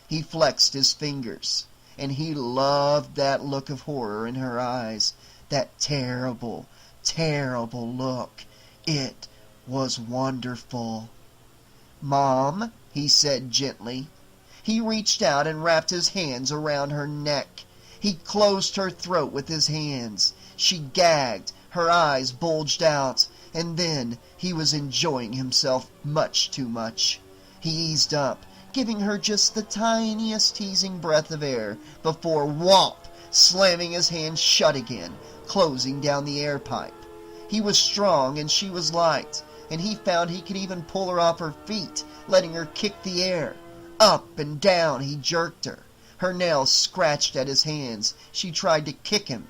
He flexed his fingers, and he loved that look of horror in her eyes, that terrible, terrible look. It was wonderful. "Mom," he said gently. He reached out and wrapped his hands around her neck. He closed her throat with his hands. She gagged, her eyes bulged out, and then he was enjoying himself much too much. He eased up, giving her just the tiniest teasing breath of air before whomp, slamming his hands shut again, closing down the air pipe. He was strong and she was light, and he found he could even pull her off her feet, letting her kick the air. Up and down he jerked her. Her nails scratched at his hands. She tried to kick him.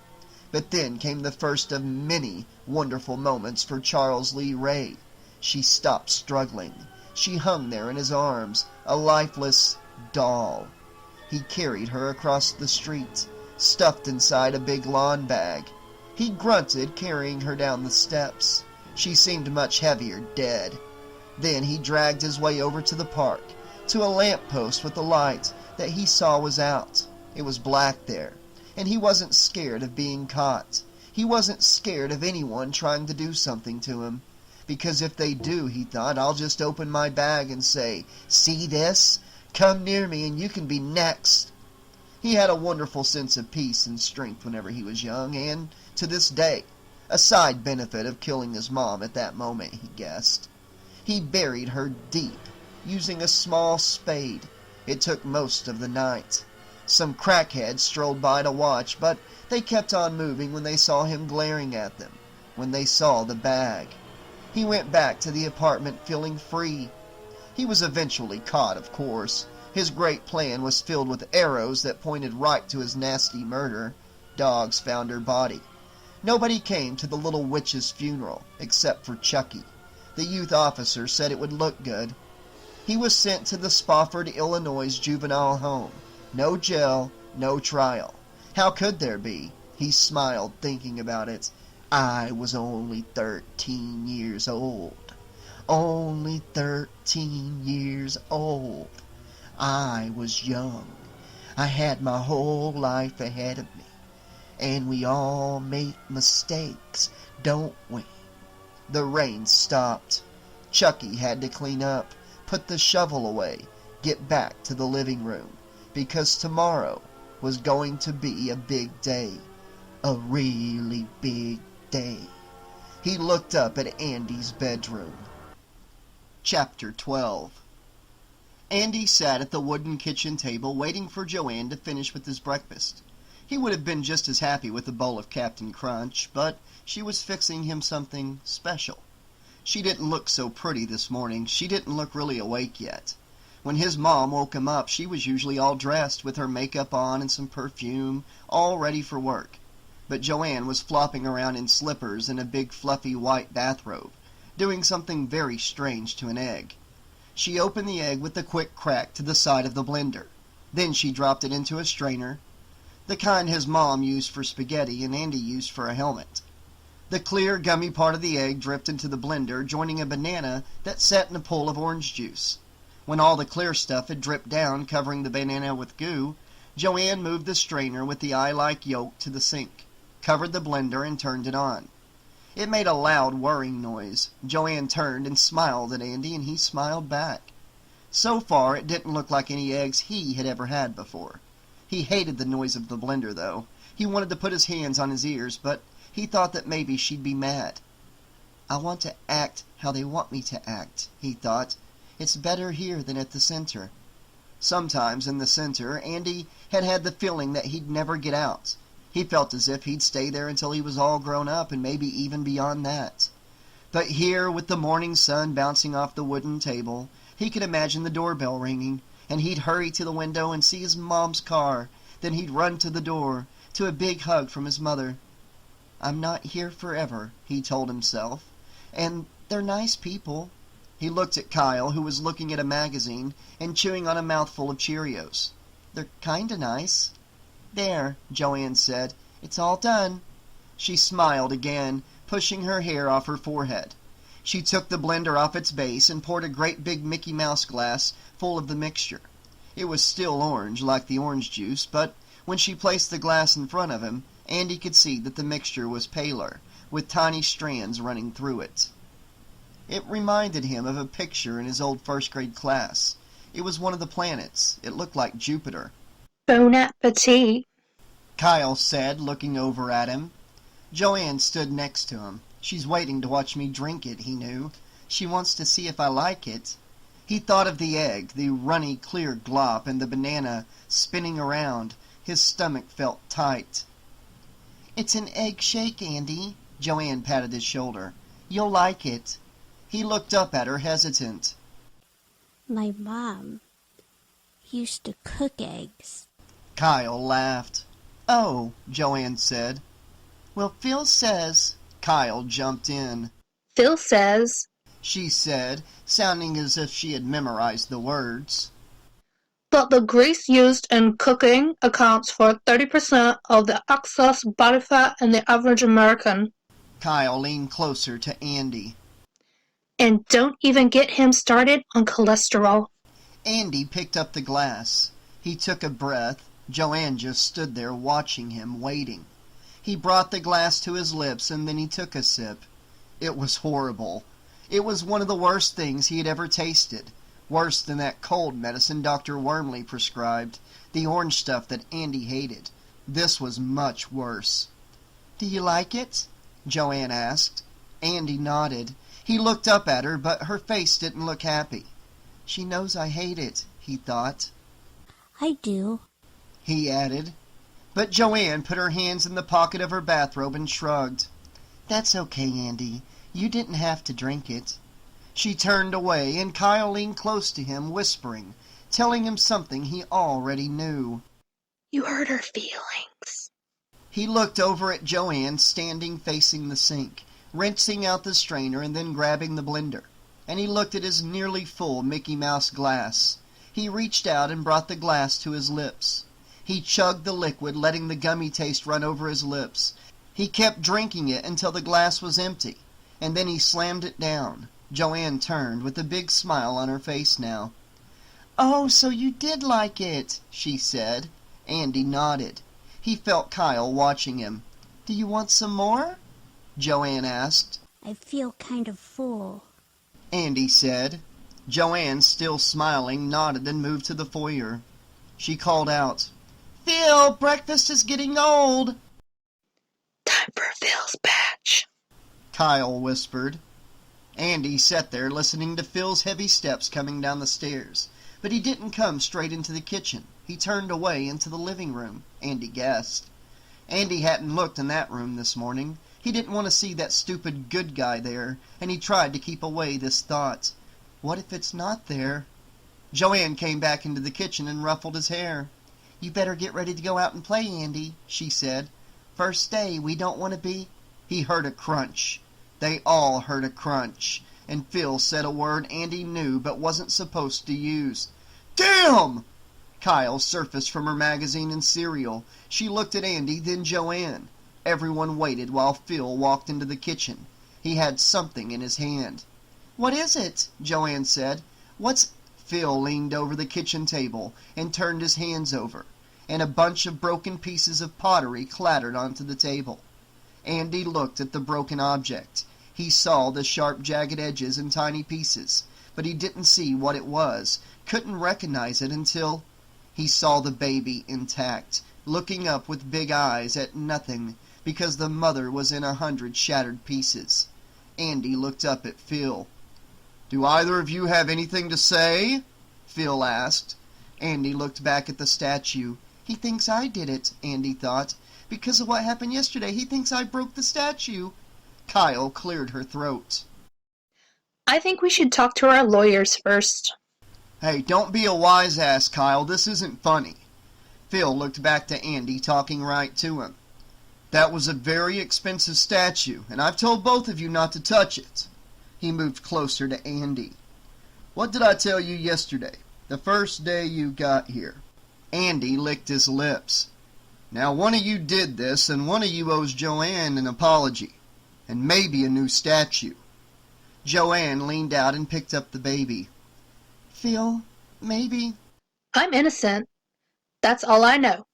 But then came the first of many wonderful moments for Charles Lee Ray. She stopped struggling. She hung there in his arms, a lifeless doll. He carried her across the street, stuffed inside a big lawn bag. He grunted, carrying her down the steps. She seemed much heavier, dead. Then he dragged his way over to the park, to a lamppost with a light that he saw was out. It was black there, and he wasn't scared of being caught. He wasn't scared of anyone trying to do something to him. Because if they do, he thought, I'll just open my bag and say, "See this? Come near me and you can be next." He had a wonderful sense of peace and strength whenever he was young, and, to this day, a side benefit of killing his mom at that moment, he guessed. He buried her deep, using a small spade. It took most of the night. Some crackheads strolled by to watch, but they kept on moving when they saw him glaring at them, when they saw the bag. He went back to the apartment feeling free. He was eventually caught, of course. His great plan was filled with arrows that pointed right to his nasty murder. Dogs found her body. Nobody came to the little witch's funeral, except for Chucky. The youth officer said it would look good. He was sent to the Spofford, Illinois juvenile home. No jail, no trial. How could there be? He smiled, thinking about it. I was only 13 years old. Only 13 years old. I was young. I had my whole life ahead of me. And we all make mistakes, don't we? The rain stopped. Chucky had to clean up, put the shovel away, get back to the living room, because tomorrow was going to be a big day. A really big day. He looked up at Andy's bedroom. Chapter 12. Andy sat at the wooden kitchen table waiting for Joanne to finish with his breakfast. He would have been just as happy with a bowl of Captain Crunch, but she was fixing him something special. She didn't look so pretty this morning. She didn't look really awake yet. When his mom woke him up, she was usually all dressed with her makeup on and some perfume, all ready for work. But Joanne was flopping around in slippers and a big fluffy white bathrobe, doing something very strange to an egg. She opened the egg with a quick crack to the side of the blender. Then she dropped it into a strainer, the kind his mom used for spaghetti and Andy used for a helmet. The clear, gummy part of the egg dripped into the blender, joining a banana that sat in a pool of orange juice. When all the clear stuff had dripped down, covering the banana with goo, Joanne moved the strainer with the eye-like yolk to the sink, covered the blender, and turned it on. It made a loud whirring noise. Joanne turned and smiled at Andy, and he smiled back. So far, it didn't look like any eggs he had ever had before. He hated the noise of the blender, though. He wanted to put his hands on his ears, but he thought that maybe she'd be mad. I want to act how they want me to act, he thought. It's better here than at the center. Sometimes in the center, Andy had had the feeling that he'd never get out. He felt as if he'd stay there until he was all grown up, and maybe even beyond that. But here, with the morning sun bouncing off the wooden table, he could imagine the doorbell ringing, and he'd hurry to the window and see his mom's car. Then he'd run to the door, to a big hug from his mother. I'm not here forever, he told himself, and they're nice people. He looked at Kyle, who was looking at a magazine and chewing on a mouthful of Cheerios. They're kinda nice. There, Joanne said. It's all done. She smiled again, pushing her hair off her forehead. She took the blender off its base and poured a great big Mickey Mouse glass full of the mixture. It was still orange, like the orange juice, but when she placed the glass in front of him, Andy could see that the mixture was paler, with tiny strands running through it. It reminded him of a picture in his old first-grade class. It was one of the planets. It looked like Jupiter. Bon appetit. Kyle said, looking over at him. Joanne stood next to him. She's waiting to watch me drink it, he knew. She wants to see if I like it. He thought of the egg, the runny, clear glop, and the banana spinning around. His stomach felt tight. It's an egg shake, Andy. Joanne patted his shoulder. You'll like it. He looked up at her, hesitant. My mom used to cook eggs. Kyle laughed. Oh, Joanne said. Well, Phil says... Kyle jumped in. Phil says, she said, sounding as if she had memorized the words, that the grease used in cooking accounts for 30% of the excess body fat in the average American. Kyle leaned closer to Andy. And don't even get him started on cholesterol. Andy picked up the glass. He took a breath. Joanne just stood there watching him, waiting. He brought the glass to his lips, and then he took a sip. It was horrible. It was one of the worst things he had ever tasted. Worse than that cold medicine Dr. Wormley prescribed, the orange stuff that Andy hated. This was much worse. "Do you like it?" Joanne asked. Andy nodded. He looked up at her, but her face didn't look happy. "She knows I hate it," he thought. I do. He added. But Joanne put her hands in the pocket of her bathrobe and shrugged. "That's okay, Andy. You didn't have to drink it." She turned away, and Kyle leaned close to him, whispering, telling him something he already knew. You hurt her feelings. He looked over at Joanne standing facing the sink, rinsing out the strainer and then grabbing the blender. And he looked at his nearly full Mickey Mouse glass. He reached out and brought the glass to his lips. He chugged the liquid, letting the gummy taste run over his lips. He kept drinking it until the glass was empty, and then he slammed it down. Joanne turned, with a big smile on her face now. "Oh, so you did like it," she said. Andy nodded. He felt Kyle watching him. "Do you want some more?" Joanne asked. I feel kind of full. Andy said. Joanne, still smiling, nodded and moved to the foyer. She called out, "Phil, breakfast is getting old." Time for Phil's batch. Kyle whispered. Andy sat there listening to Phil's heavy steps coming down the stairs, but he didn't come straight into the kitchen. He turned away into the living room, Andy guessed. Andy hadn't looked in that room this morning. He didn't want to see that stupid good guy there, and he tried to keep away this thought. What if it's not there? Joanne came back into the kitchen and ruffled his hair. "You better get ready to go out and play, Andy," she said. "First day, we don't want to be—" He heard a crunch. They all heard a crunch, and Phil said a word Andy knew but wasn't supposed to use. "Damn!" Kyle surfaced from her magazine and cereal. She looked at Andy, then Joanne. Everyone waited while Phil walked into the kitchen. He had something in his hand. "What is it?" Joanne said. "What's—" Phil leaned over the kitchen table and turned his hands over, and a bunch of broken pieces of pottery clattered onto the table. Andy looked at the broken object. He saw the sharp, jagged edges and tiny pieces, but he didn't see what it was, couldn't recognize it until he saw the baby intact, looking up with big eyes at nothing, because the mother was in 100 shattered pieces. Andy looked up at Phil. "Do either of you have anything to say?" Phil asked. Andy looked back at the statue. "He thinks I did it," Andy thought. "Because of what happened yesterday, he thinks I broke the statue." Kyle cleared her throat. I think we should talk to our lawyers first. "Hey, don't be a wise ass, Kyle. This isn't funny." Phil looked back to Andy, talking right to him. "That was a very expensive statue, and I've told both of you not to touch it." He moved closer to Andy. "What did I tell you yesterday, the first day you got here?" Andy licked his lips. "Now one of you did this, and one of you owes Joanne an apology, and maybe a new statue." Joanne leaned out and picked up the baby. "Phil, maybe—" I'm innocent. That's all I know.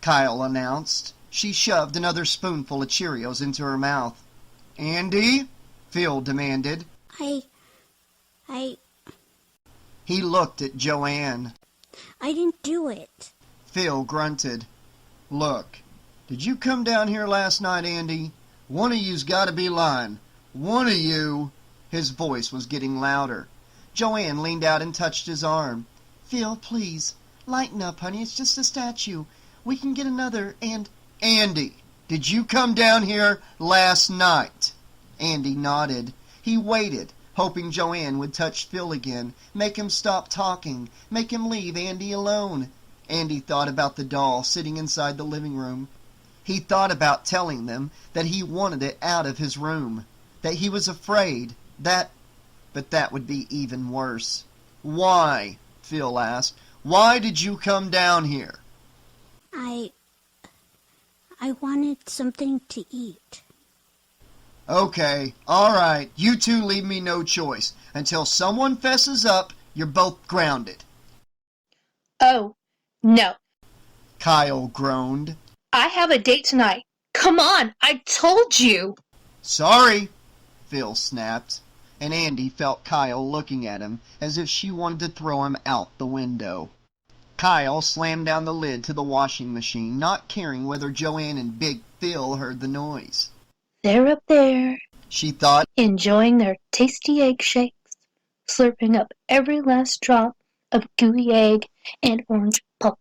Kyle announced. She shoved another spoonful of Cheerios into her mouth. "Andy?" Phil demanded. I He looked at Joanne. didn't do it. Phil grunted. "Look, did you come down here last night, Andy? One of you's got to be lying. One of you—" His voice was getting louder. Joanne leaned out and touched his arm. "Phil, please, lighten up, honey. It's just a statue. We can get another, and—" "Andy, did you come down here last night?" Andy nodded. He waited, hoping Joanne would touch Phil again, make him stop talking, make him leave Andy alone. Andy thought about the doll sitting inside the living room. He thought about telling them that he wanted it out of his room, that he was afraid, but that would be even worse. "Why?" Phil asked. "Why did you come down here?" I wanted something to eat. "Okay, all right, you two leave me no choice. Until someone fesses up, you're both grounded." Oh, no. Kyle groaned. I have a date tonight. Come on, I told you. "Sorry," Phil snapped. and Andy felt Kyle looking at him as if she wanted to throw him out the window. Kyle slammed down the lid to the washing machine, not caring whether Joanne and Big Phil heard the noise. They're up there, She thought, enjoying their tasty egg shakes, slurping up every last drop of gooey egg and orange pulp.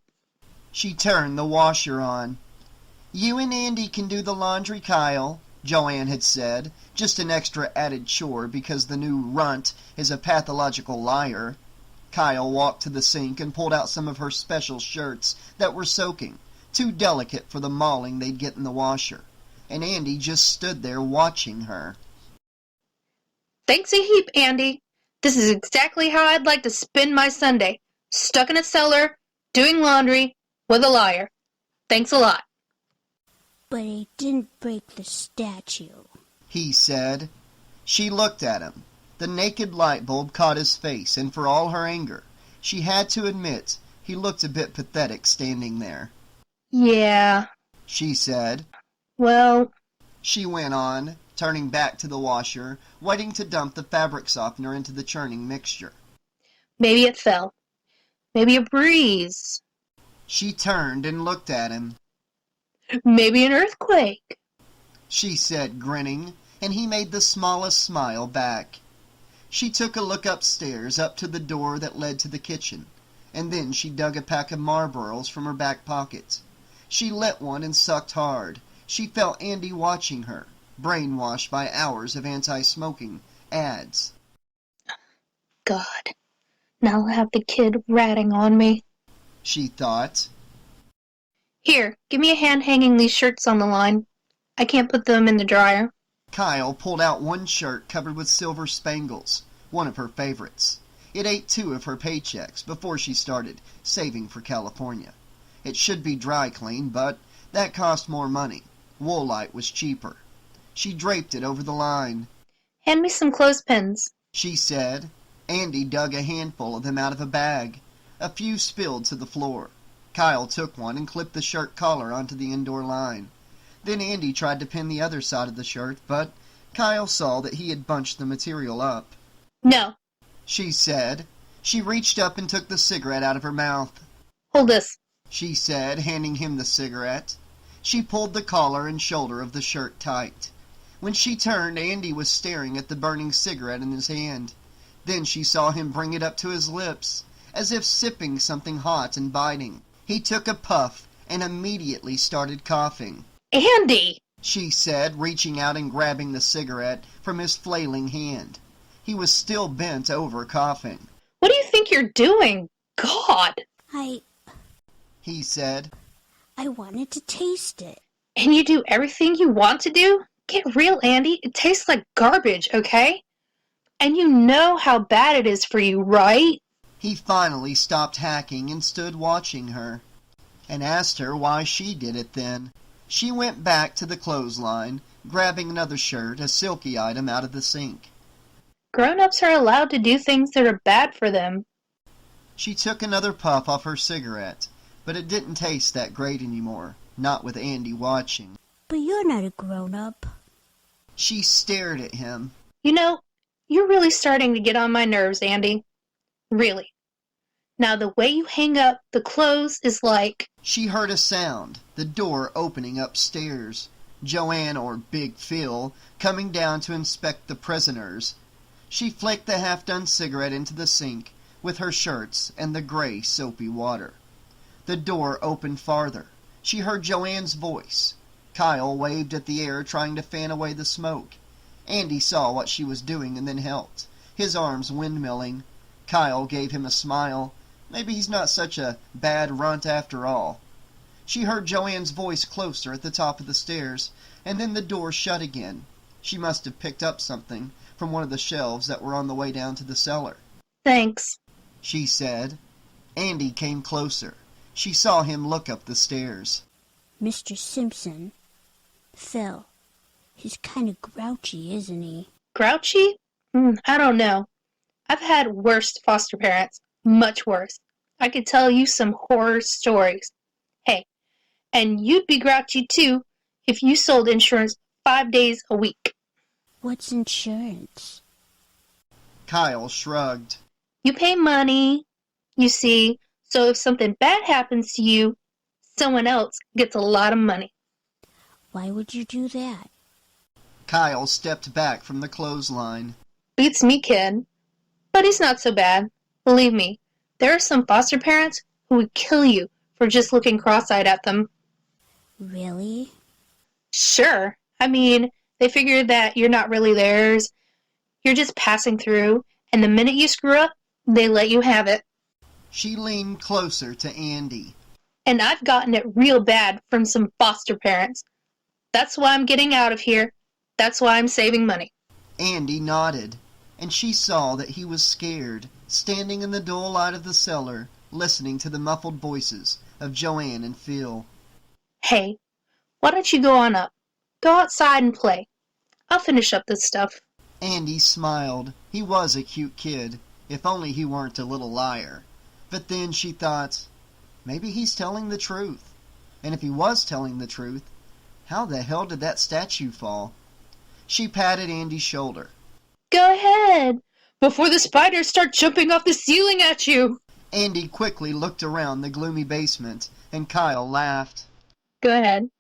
She turned the washer on. "You and Andy can do the laundry, Kyle," Joanne had said, just an extra added chore because the new runt is a pathological liar. Kyle walked to the sink and pulled out some of her special shirts that were soaking, too delicate for the mauling they'd get in the washer, and Andy just stood there watching her. Thanks a heap, Andy. This is exactly how I'd like to spend my Sunday, stuck in a cellar, doing laundry, with a liar. Thanks a lot. But I didn't break the statue, He said. She looked at him. The naked light bulb caught his face, and for all her anger, she had to admit he looked a bit pathetic standing there. Yeah, She said. well, She went on, turning back to the washer, waiting to dump the fabric softener into the churning mixture. maybe it fell. Maybe a breeze. She turned and looked at him. Maybe an earthquake. She said, grinning, and he made the smallest smile back. She took a look upstairs, up to the door that led to the kitchen, and then she dug a pack of Marlboros from her back pocket. She lit one and sucked hard. She felt Andy watching her, brainwashed by hours of anti-smoking ads. God, now I'll have the kid ratting on me. She thought. Here, give me a hand hanging these shirts on the line. I can't put them in the dryer. Kyle pulled out one shirt covered with silver spangles, one of her favorites. It ate 2 of her paychecks before she started saving for California. It should be dry clean, but that cost more money. Woolite was cheaper. She draped it over the line. Hand me some clothespins. She said. Andy dug a handful of them out of a bag. A few spilled to the floor. Kyle took one and clipped the shirt collar onto the indoor line. Then Andy tried to pin the other side of the shirt, but Kyle saw that he had bunched the material up. No. She said. She reached up and took the cigarette out of her mouth. Hold this. She said, handing him the cigarette. She pulled the collar and shoulder of the shirt tight. When she turned, Andy was staring at the burning cigarette in his hand. Then she saw him bring it up to his lips, as if sipping something hot and biting. He took a puff and immediately started coughing. Andy! She said, reaching out and grabbing the cigarette from his flailing hand. He was still bent over coughing. What do you think you're doing? God! He said. I wanted to taste it. And you do everything you want to do? Get real, Andy. It tastes like garbage, okay? And you know how bad it is for you, right? He finally stopped hacking and stood watching her, and asked her why she did it then. She went back to the clothesline, grabbing another shirt, a silky item, out of the sink. Grown-ups are allowed to do things that are bad for them. She took another puff off her cigarette, but it didn't taste that great anymore, not with Andy watching. But you're not a grown-up. She stared at him. You know, you're really starting to get on my nerves, Andy. Really. Now, the way you hang up the clothes is like... She heard a sound, the door opening upstairs. Joanne, or Big Phil, coming down to inspect the prisoners. She flicked the half-done cigarette into the sink with her shirts and the gray, soapy water. The door opened farther. She heard Joanne's voice. Kyle waved at the air, trying to fan away the smoke. Andy saw what she was doing and then helped, his arms windmilling. Kyle gave him a smile. Maybe he's not such a bad runt after all. She heard Joanne's voice closer at the top of the stairs, and then the door shut again. She must have picked up something from one of the shelves that were on the way down to the cellar. Thanks. She said. Andy came closer. She saw him look up the stairs. Mr. Simpson. Phil. He's kind of grouchy, isn't he? Grouchy? I don't know. I've had worse foster parents. Much worse. I could tell you some horror stories. Hey, and you'd be grouchy too if you sold insurance 5 days a week. What's insurance? Kyle shrugged. You pay money, you see, so if something bad happens to you, someone else gets a lot of money. Why would you do that? Kyle stepped back from the clothesline. Beats me, kid. But he's not so bad. Believe me, there are some foster parents who would kill you for just looking cross-eyed at them. Really? Sure. I mean, they figure that you're not really theirs. You're just passing through, and the minute you screw up, they let you have it. She leaned closer to Andy. And I've gotten it real bad from some foster parents. That's why I'm getting out of here. That's why I'm saving money. Andy nodded, and she saw that he was scared, standing in the dull light of the cellar, listening to the muffled voices of Joanne and Phil. Hey, why don't you go on up? Go outside and play. I'll finish up this stuff. Andy smiled. He was a cute kid, if only he weren't a little liar. But then she thought, maybe he's telling the truth. And if he was telling the truth, how the hell did that statue fall? She patted Andy's shoulder. Go ahead, before the spiders start jumping off the ceiling at you. Andy quickly looked around the gloomy basement, and Kyle laughed. Go ahead.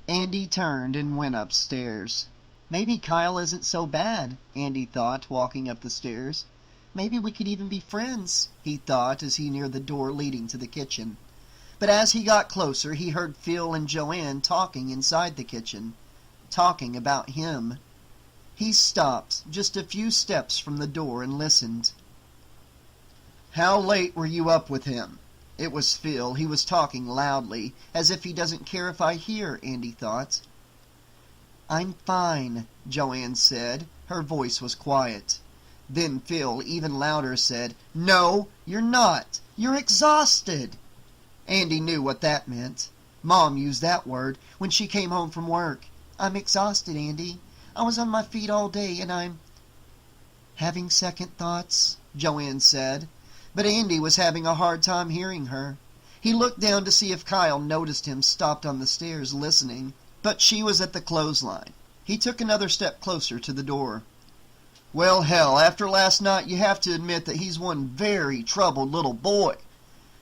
Andy turned and went upstairs. Maybe Kyle isn't so bad, Andy thought, walking up the stairs. Maybe we could even be friends, he thought as he neared the door leading to the kitchen. But as he got closer, he heard Phil and Joanne talking inside the kitchen, talking about him. He stopped just a few steps from the door and listened. How late were you up with him? It was Phil. He was talking loudly, as if he doesn't care if I hear, Andy thought. I'm fine, Joanne said. Her voice was quiet. Then Phil, even louder, said, No, you're not. You're exhausted. Andy knew what that meant. Mom used that word when she came home from work. I'm exhausted, Andy. I was on my feet all day and I'm... Having second thoughts, Joanne said. But Andy was having a hard time hearing her. He looked down to see if Kyle noticed him stopped on the stairs listening, but she was at the clothesline. He took another step closer to the door. Well, hell, after last night you have to admit that he's one very troubled little boy.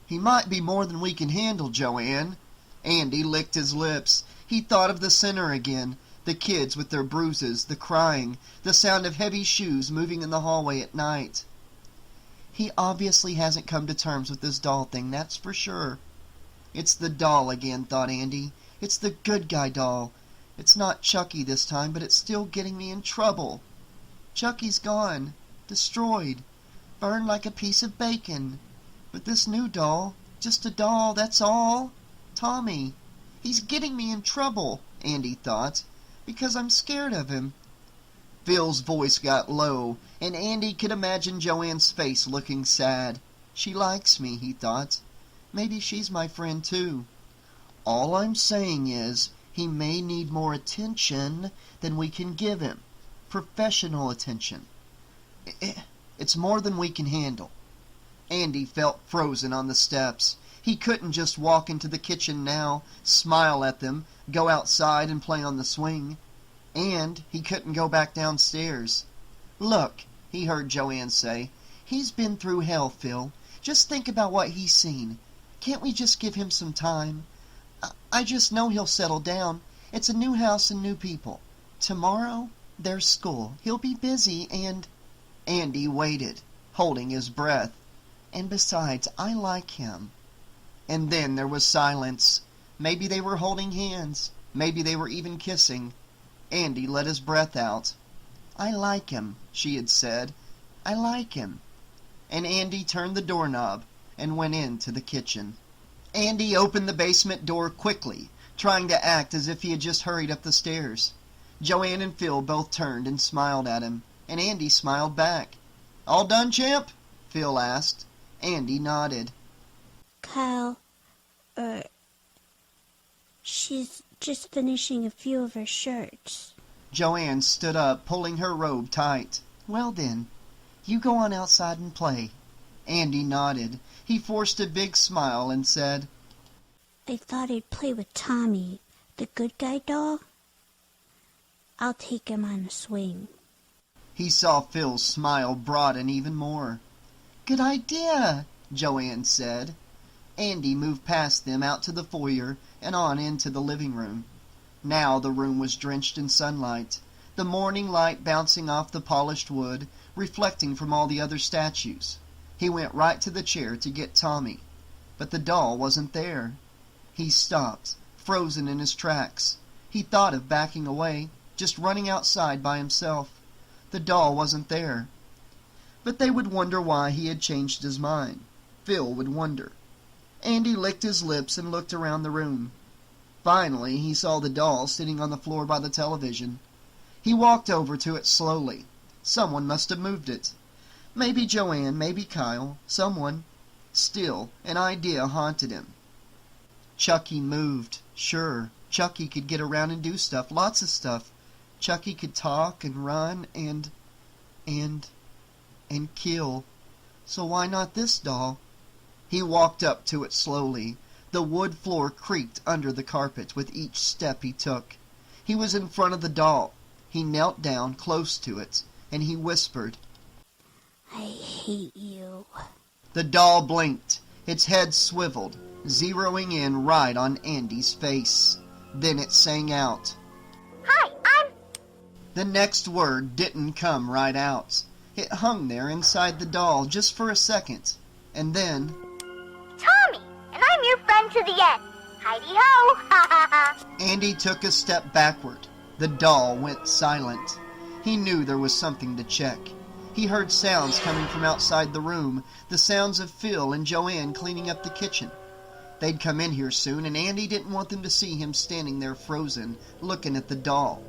He might be more than we can handle, Joanne. Andy licked his lips. He thought of the center again, the kids with their bruises, the crying, the sound of heavy shoes moving in the hallway at night. He obviously hasn't come to terms with this doll thing, that's for sure. It's the doll again, thought Andy. It's the good guy doll. It's not Chucky this time, but it's still getting me in trouble. Chucky's gone, destroyed, burned like a piece of bacon. But this new doll, just a doll, that's all. Tommy, he's getting me in trouble, Andy thought, because I'm scared of him. Phil's voice got low, and Andy could imagine Joanne's face looking sad. She likes me, he thought. Maybe she's my friend too. All I'm saying is, he may need more attention than we can give him. Professional attention. It's more than we can handle. Andy felt frozen on the steps. He couldn't just walk into the kitchen now, smile at them, go outside and play on the swing. And he couldn't go back downstairs. Look, he heard Joanne say, he's been through hell, Phil. Just think about what he's seen. Can't we just give him some time? I just know he'll settle down. It's a new house and new people. Tomorrow, there's school. He'll be busy and... Andy waited, holding his breath. And besides, I like him. And then there was silence. Maybe they were holding hands. Maybe they were even kissing. Andy let his breath out. I like him, she had said. I like him. And Andy turned the doorknob and went into the kitchen. Andy opened the basement door quickly, trying to act as if he had just hurried up the stairs. Joanne and Phil both turned and smiled at him, and Andy smiled back. All done, champ? Phil asked. Andy nodded. Kyle, she's just finishing a few of her shirts. Joanne stood up, pulling her robe tight. Well then, you go on outside and play. Andy nodded. He forced a big smile and said, I thought I'd play with Tommy, the good guy doll. I'll take him on a swing. He saw Phil's smile broaden even more. "Good idea," Joanne said. Andy moved past them out to the foyer and on into the living room. Now the room was drenched in sunlight, the morning light bouncing off the polished wood, reflecting from all the other statues. He went right to the chair to get Tommy, but the doll wasn't there. He stopped, frozen in his tracks. He thought of backing away, just running outside by himself. The doll wasn't there. But they would wonder why he had changed his mind. Phil would wonder. Andy licked his lips and looked around the room. Finally, he saw the doll sitting on the floor by the television. He walked over to it slowly. Someone must have moved it. Maybe Joanne, maybe Kyle, someone. Still, an idea haunted him. Chucky moved. Sure, Chucky could get around and do stuff, lots of stuff. Chucky could talk and run and kill. So why not this doll? He walked up to it slowly. The wood floor creaked under the carpet with each step he took. He was in front of the doll. He knelt down close to it, and he whispered, "I hate you." The doll blinked. Its head swiveled, zeroing in right on Andy's face. Then it sang out. Hi, I'm... The next word didn't come right out. It hung there inside the doll just for a second, and then... Tommy, and I'm your friend to the end. Heidi-ho, ha ha ha. Andy took a step backward. The doll went silent. He knew there was something to check. He heard sounds coming from outside the room, the sounds of Phil and Joanne cleaning up the kitchen. They'd come in here soon, and Andy didn't want them to see him standing there frozen, looking at the doll.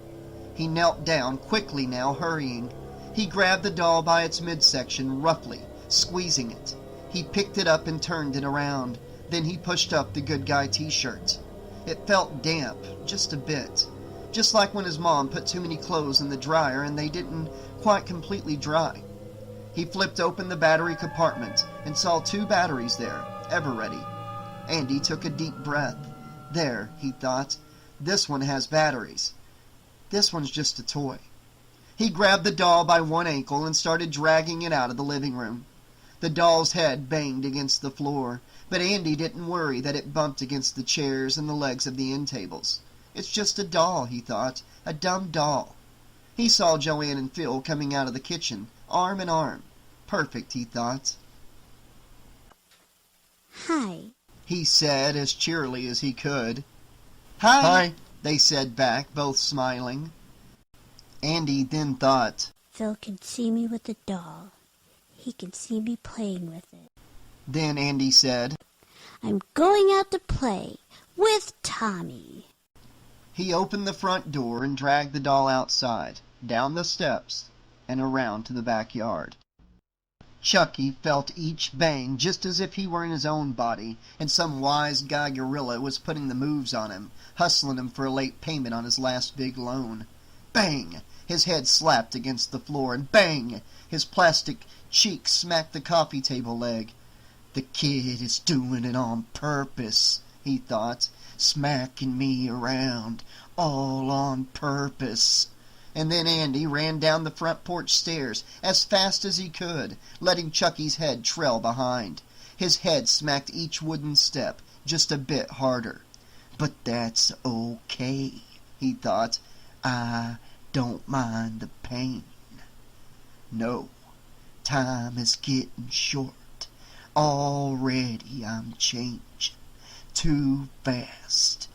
He knelt down, quickly now, hurrying. He grabbed the doll by its midsection, roughly, squeezing it. He picked it up and turned it around. Then he pushed up the good guy t-shirt. It felt damp, just a bit. Just like when his mom put too many clothes in the dryer and they didn't quite completely dry. He flipped open the battery compartment and saw 2 batteries there, ever ready. Andy took a deep breath. There, he thought, this one has batteries. This one's just a toy. He grabbed the doll by one ankle and started dragging it out of the living room. The doll's head banged against the floor, but Andy didn't worry that it bumped against the chairs and the legs of the end tables. It's just a doll, he thought, a dumb doll. He saw Joanne and Phil coming out of the kitchen, arm in arm. Perfect, he thought. "Hi." He said as cheerily as he could. Hi, they said back, both smiling. Andy then thought, Phil can see me with the doll. He can see me playing with it. Then Andy said, I'm going out to play with Tommy. He opened the front door and dragged the doll outside, down the steps, and around to the backyard. Chucky felt each bang just as if he were in his own body, and some wise guy gorilla was putting the moves on him, hustling him for a late payment on his last big loan. Bang! His head slapped against the floor, and bang! His plastic cheek smacked the coffee table leg. The kid is doing it on purpose, he thought, smacking me around, all on purpose. And then Andy ran down the front porch stairs as fast as he could, letting Chucky's head trail behind. His head smacked each wooden step just a bit harder. But that's okay, he thought. I don't mind the pain. No, time is getting short. Already I'm changing too fast.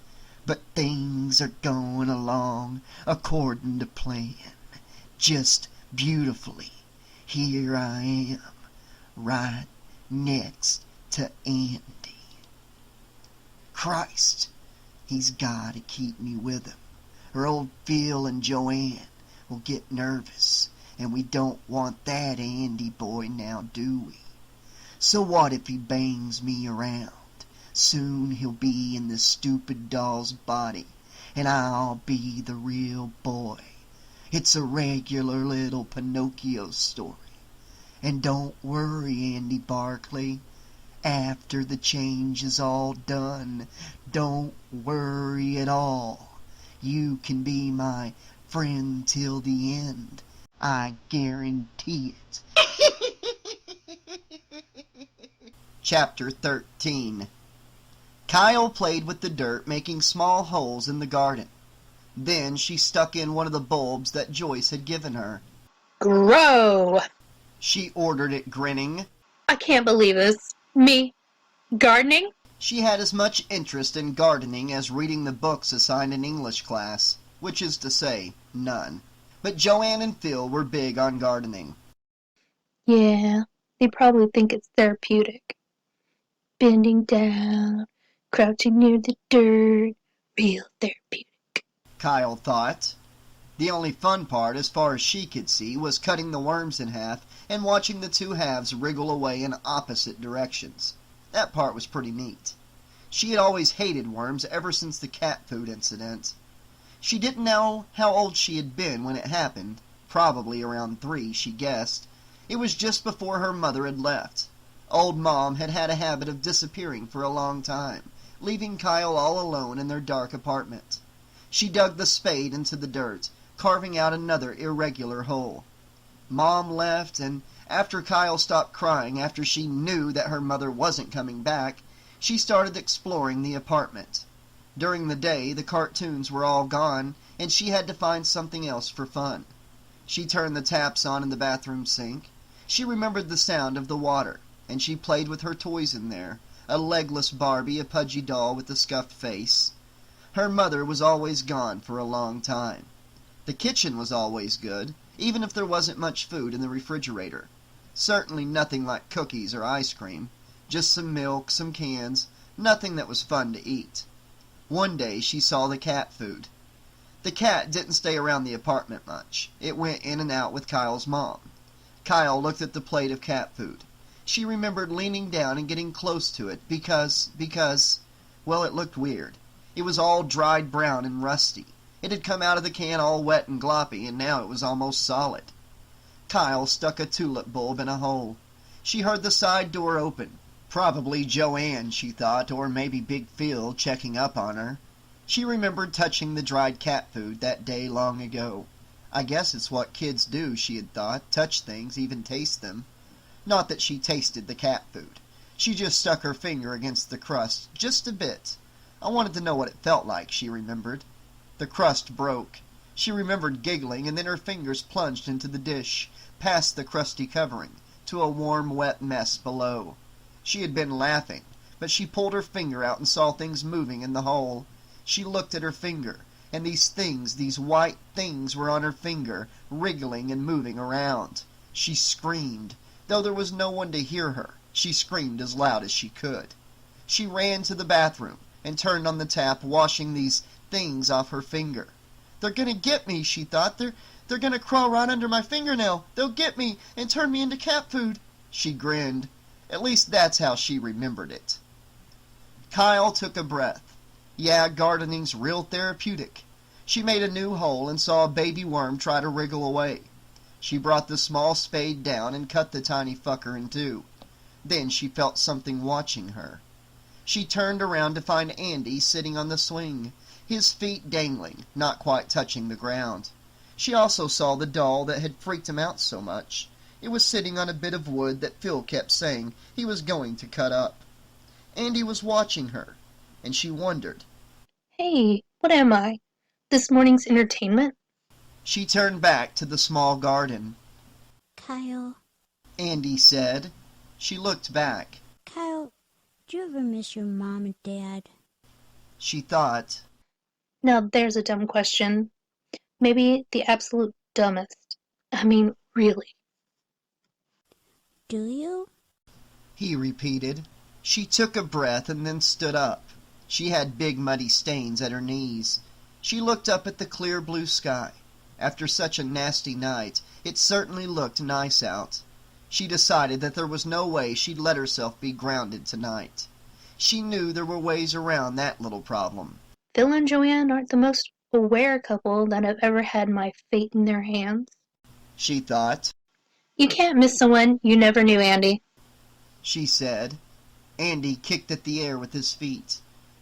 But things are going along according to plan, just beautifully. Here I am, right next to Andy. Christ, he's got to keep me with him, or old Phil and Joanne will get nervous, and we don't want that Andy boy now, do we? So what if he bangs me around? Soon he'll be in this stupid doll's body, and I'll be the real boy. It's a regular little Pinocchio story. And don't worry, Andy Barclay. After the change is all done, don't worry at all. You can be my friend till the end. I guarantee it. Chapter 13. Kyle played with the dirt, making small holes in the garden. Then she stuck in one of the bulbs that Joyce had given her. Grow! She ordered it, grinning. I can't believe this. Me? Gardening? She had as much interest in gardening as reading the books assigned in English class, which is to say, none. But Joanne and Phil were big on gardening. Yeah, they probably think it's therapeutic. Bending down, crouching near the dirt, real therapeutic. Kyle thought. The only fun part, as far as she could see, was cutting the worms in half and watching the two halves wriggle away in opposite directions. That part was pretty neat. She had always hated worms ever since the cat food incident. She didn't know how old she had been when it happened. Probably around 3, she guessed. It was just before her mother had left. Old Mom had had a habit of disappearing for a long time, leaving Kyle all alone in their dark apartment. She dug the spade into the dirt, carving out another irregular hole. Mom left, and after Kyle stopped crying after she knew that her mother wasn't coming back, she started exploring the apartment. During the day, the cartoons were all gone, and she had to find something else for fun. She turned the taps on in the bathroom sink. She remembered the sound of the water, and she played with her toys in there, a legless Barbie, a pudgy doll with a scuffed face. Her mother was always gone for a long time. The kitchen was always good, even if there wasn't much food in the refrigerator. Certainly nothing like cookies or ice cream. Just some milk, some cans, nothing that was fun to eat. One day she saw the cat food. The cat didn't stay around the apartment much. It went in and out with Kyle's mom. Kyle looked at the plate of cat food. She remembered leaning down and getting close to it because, well, it looked weird. It was all dried brown and rusty. It had come out of the can all wet and gloppy, and now it was almost solid. Kyle stuck a tulip bulb in a hole. She heard the side door open. Probably Joanne, she thought, or maybe Big Phil checking up on her. She remembered touching the dried cat food that day long ago. I guess it's what kids do, she had thought, touch things, even taste them. Not that she tasted the cat food. She just stuck her finger against the crust, just a bit. I wanted to know what it felt like, she remembered. The crust broke. She remembered giggling, and then her fingers plunged into the dish, past the crusty covering, to a warm, wet mess below. She had been laughing, but she pulled her finger out and saw things moving in the hole. She looked at her finger, and these things, these white things, were on her finger, wriggling and moving around. She screamed. Though there was no one to hear her, she screamed as loud as she could. She ran to the bathroom and turned on the tap, washing these things off her finger. They're gonna get me, she thought. They're gonna crawl right under my fingernail. They'll get me and turn me into cat food. She grinned. At least that's how she remembered it. Kyle took a breath. Yeah, gardening's real therapeutic. She made a new hole and saw a baby worm try to wriggle away. She brought the small spade down and cut the tiny fucker in two. Then she felt something watching her. She turned around to find Andy sitting on the swing, his feet dangling, not quite touching the ground. She also saw the doll that had freaked him out so much. It was sitting on a bit of wood that Phil kept saying he was going to cut up. Andy was watching her, and she wondered. Hey, what am I? This morning's entertainment? She turned back to the small garden. Kyle, Andy said. She looked back. Kyle, do you ever miss your mom and dad? She thought. Now there's a dumb question. Maybe the absolute dumbest. I mean, really. Do you? He repeated. She took a breath and then stood up. She had big muddy stains at her knees. She looked up at the clear blue sky. After such a nasty night, it certainly looked nice out. She decided that there was no way she'd let herself be grounded tonight. She knew there were ways around that little problem. Phil and Joanne aren't the most aware couple that have ever had my fate in their hands. She thought. You can't miss someone you never knew, Andy. She said. Andy kicked at the air with his feet.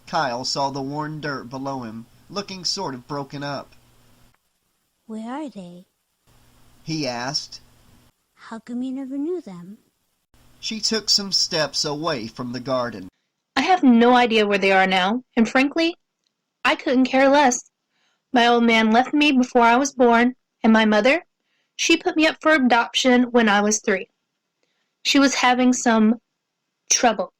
Kyle saw the worn dirt below him, looking sort of broken up. Where are they? he asked. How come you never knew them? She took some steps away from the garden. I have no idea where they are now, and frankly, I couldn't care less. My old man left me before I was born, and my mother, she put me up for adoption when I was 3. She was having some troubles.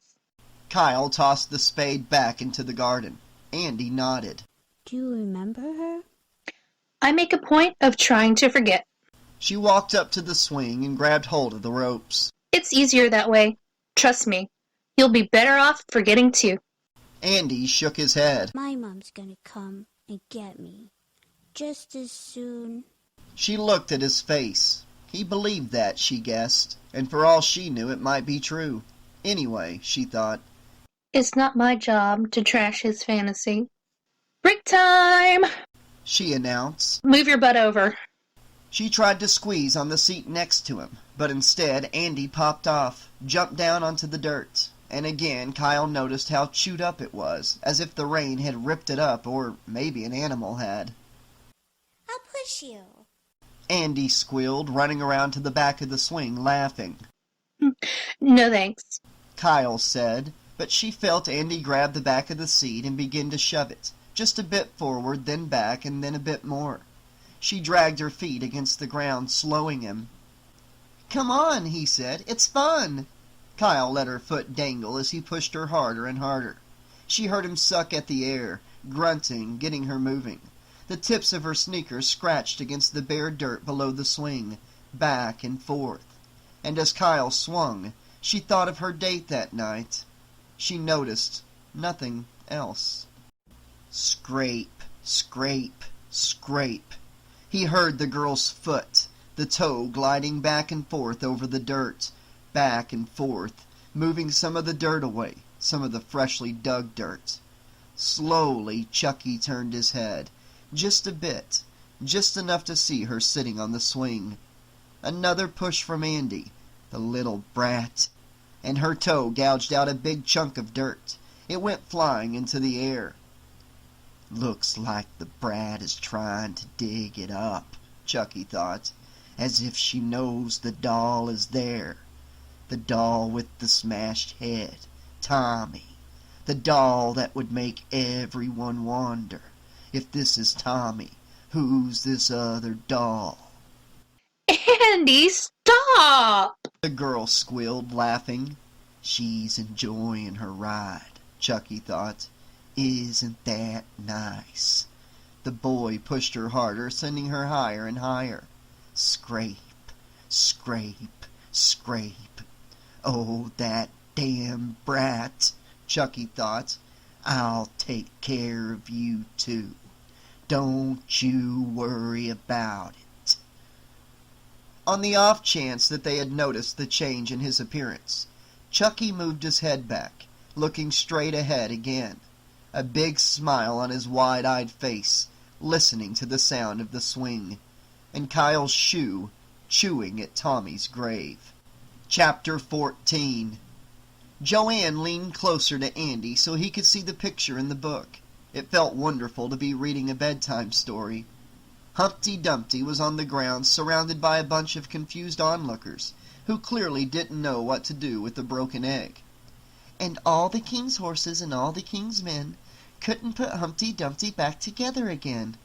Kyle tossed the spade back into the garden. Andy nodded. Do you remember her? I make a point of trying to forget. She walked up to the swing and grabbed hold of the ropes. It's easier that way. Trust me. You'll be better off forgetting too. Andy shook his head. My mom's gonna come and get me. Just as soon. She looked at his face. He believed that, she guessed, and for all she knew it might be true. Anyway, she thought, It's not my job to trash his fantasy. Break time! she announced. Move your butt over. She tried to squeeze on the seat next to him, but instead Andy popped off, jumped down onto the dirt. And again Kyle noticed how chewed up it was, as if the rain had ripped it up, or maybe an animal had. I'll push you. Andy squealed, running around to the back of the swing, laughing. No thanks. Kyle said, but she felt Andy grab the back of the seat and begin to shove it, just a bit forward, then back, and then a bit more. She dragged her feet against the ground, slowing him. "Come on," he said. "It's fun." Kyle let her foot dangle as he pushed her harder and harder. She heard him suck at the air, grunting, getting her moving. The tips of her sneakers scratched against the bare dirt below the swing, back and forth. And as Kyle swung, she thought of her date that night. She noticed nothing else. Scrape, scrape, scrape. He heard the girl's foot, the toe gliding back and forth over the dirt, back and forth, moving some of the dirt away, some of the freshly dug dirt. Slowly Chucky turned his head, just a bit, just enough to see her sitting on the swing. Another push from Andy, the little brat, and her toe gouged out a big chunk of dirt. It went flying into the air. "Looks like the brat is trying to dig it up," Chucky thought, "as if she knows the doll is there. The doll with the smashed head, Tommy. The doll that would make everyone wonder, if this is Tommy, who's this other doll?" Andy, stop! The girl squealed, laughing. "She's enjoying her ride," Chucky thought. "Isn't that nice?" The boy pushed her harder, sending her higher and higher. Scrape, scrape, scrape. "Oh, that damn brat," Chucky thought. "I'll take care of you too. Don't you worry about it." On the off chance that they had noticed the change in his appearance, Chucky moved his head back, looking straight ahead again, a big smile on his wide-eyed face, listening to the sound of the swing, and Kyle's shoe chewing at Tommy's grave. Chapter 14. Joanne leaned closer to Andy so he could see the picture in the book. It felt wonderful to be reading a bedtime story. Humpty Dumpty was on the ground, surrounded by a bunch of confused onlookers, who clearly didn't know what to do with the broken egg. "And all the king's horses and all the king's men couldn't put Humpty Dumpty back together again."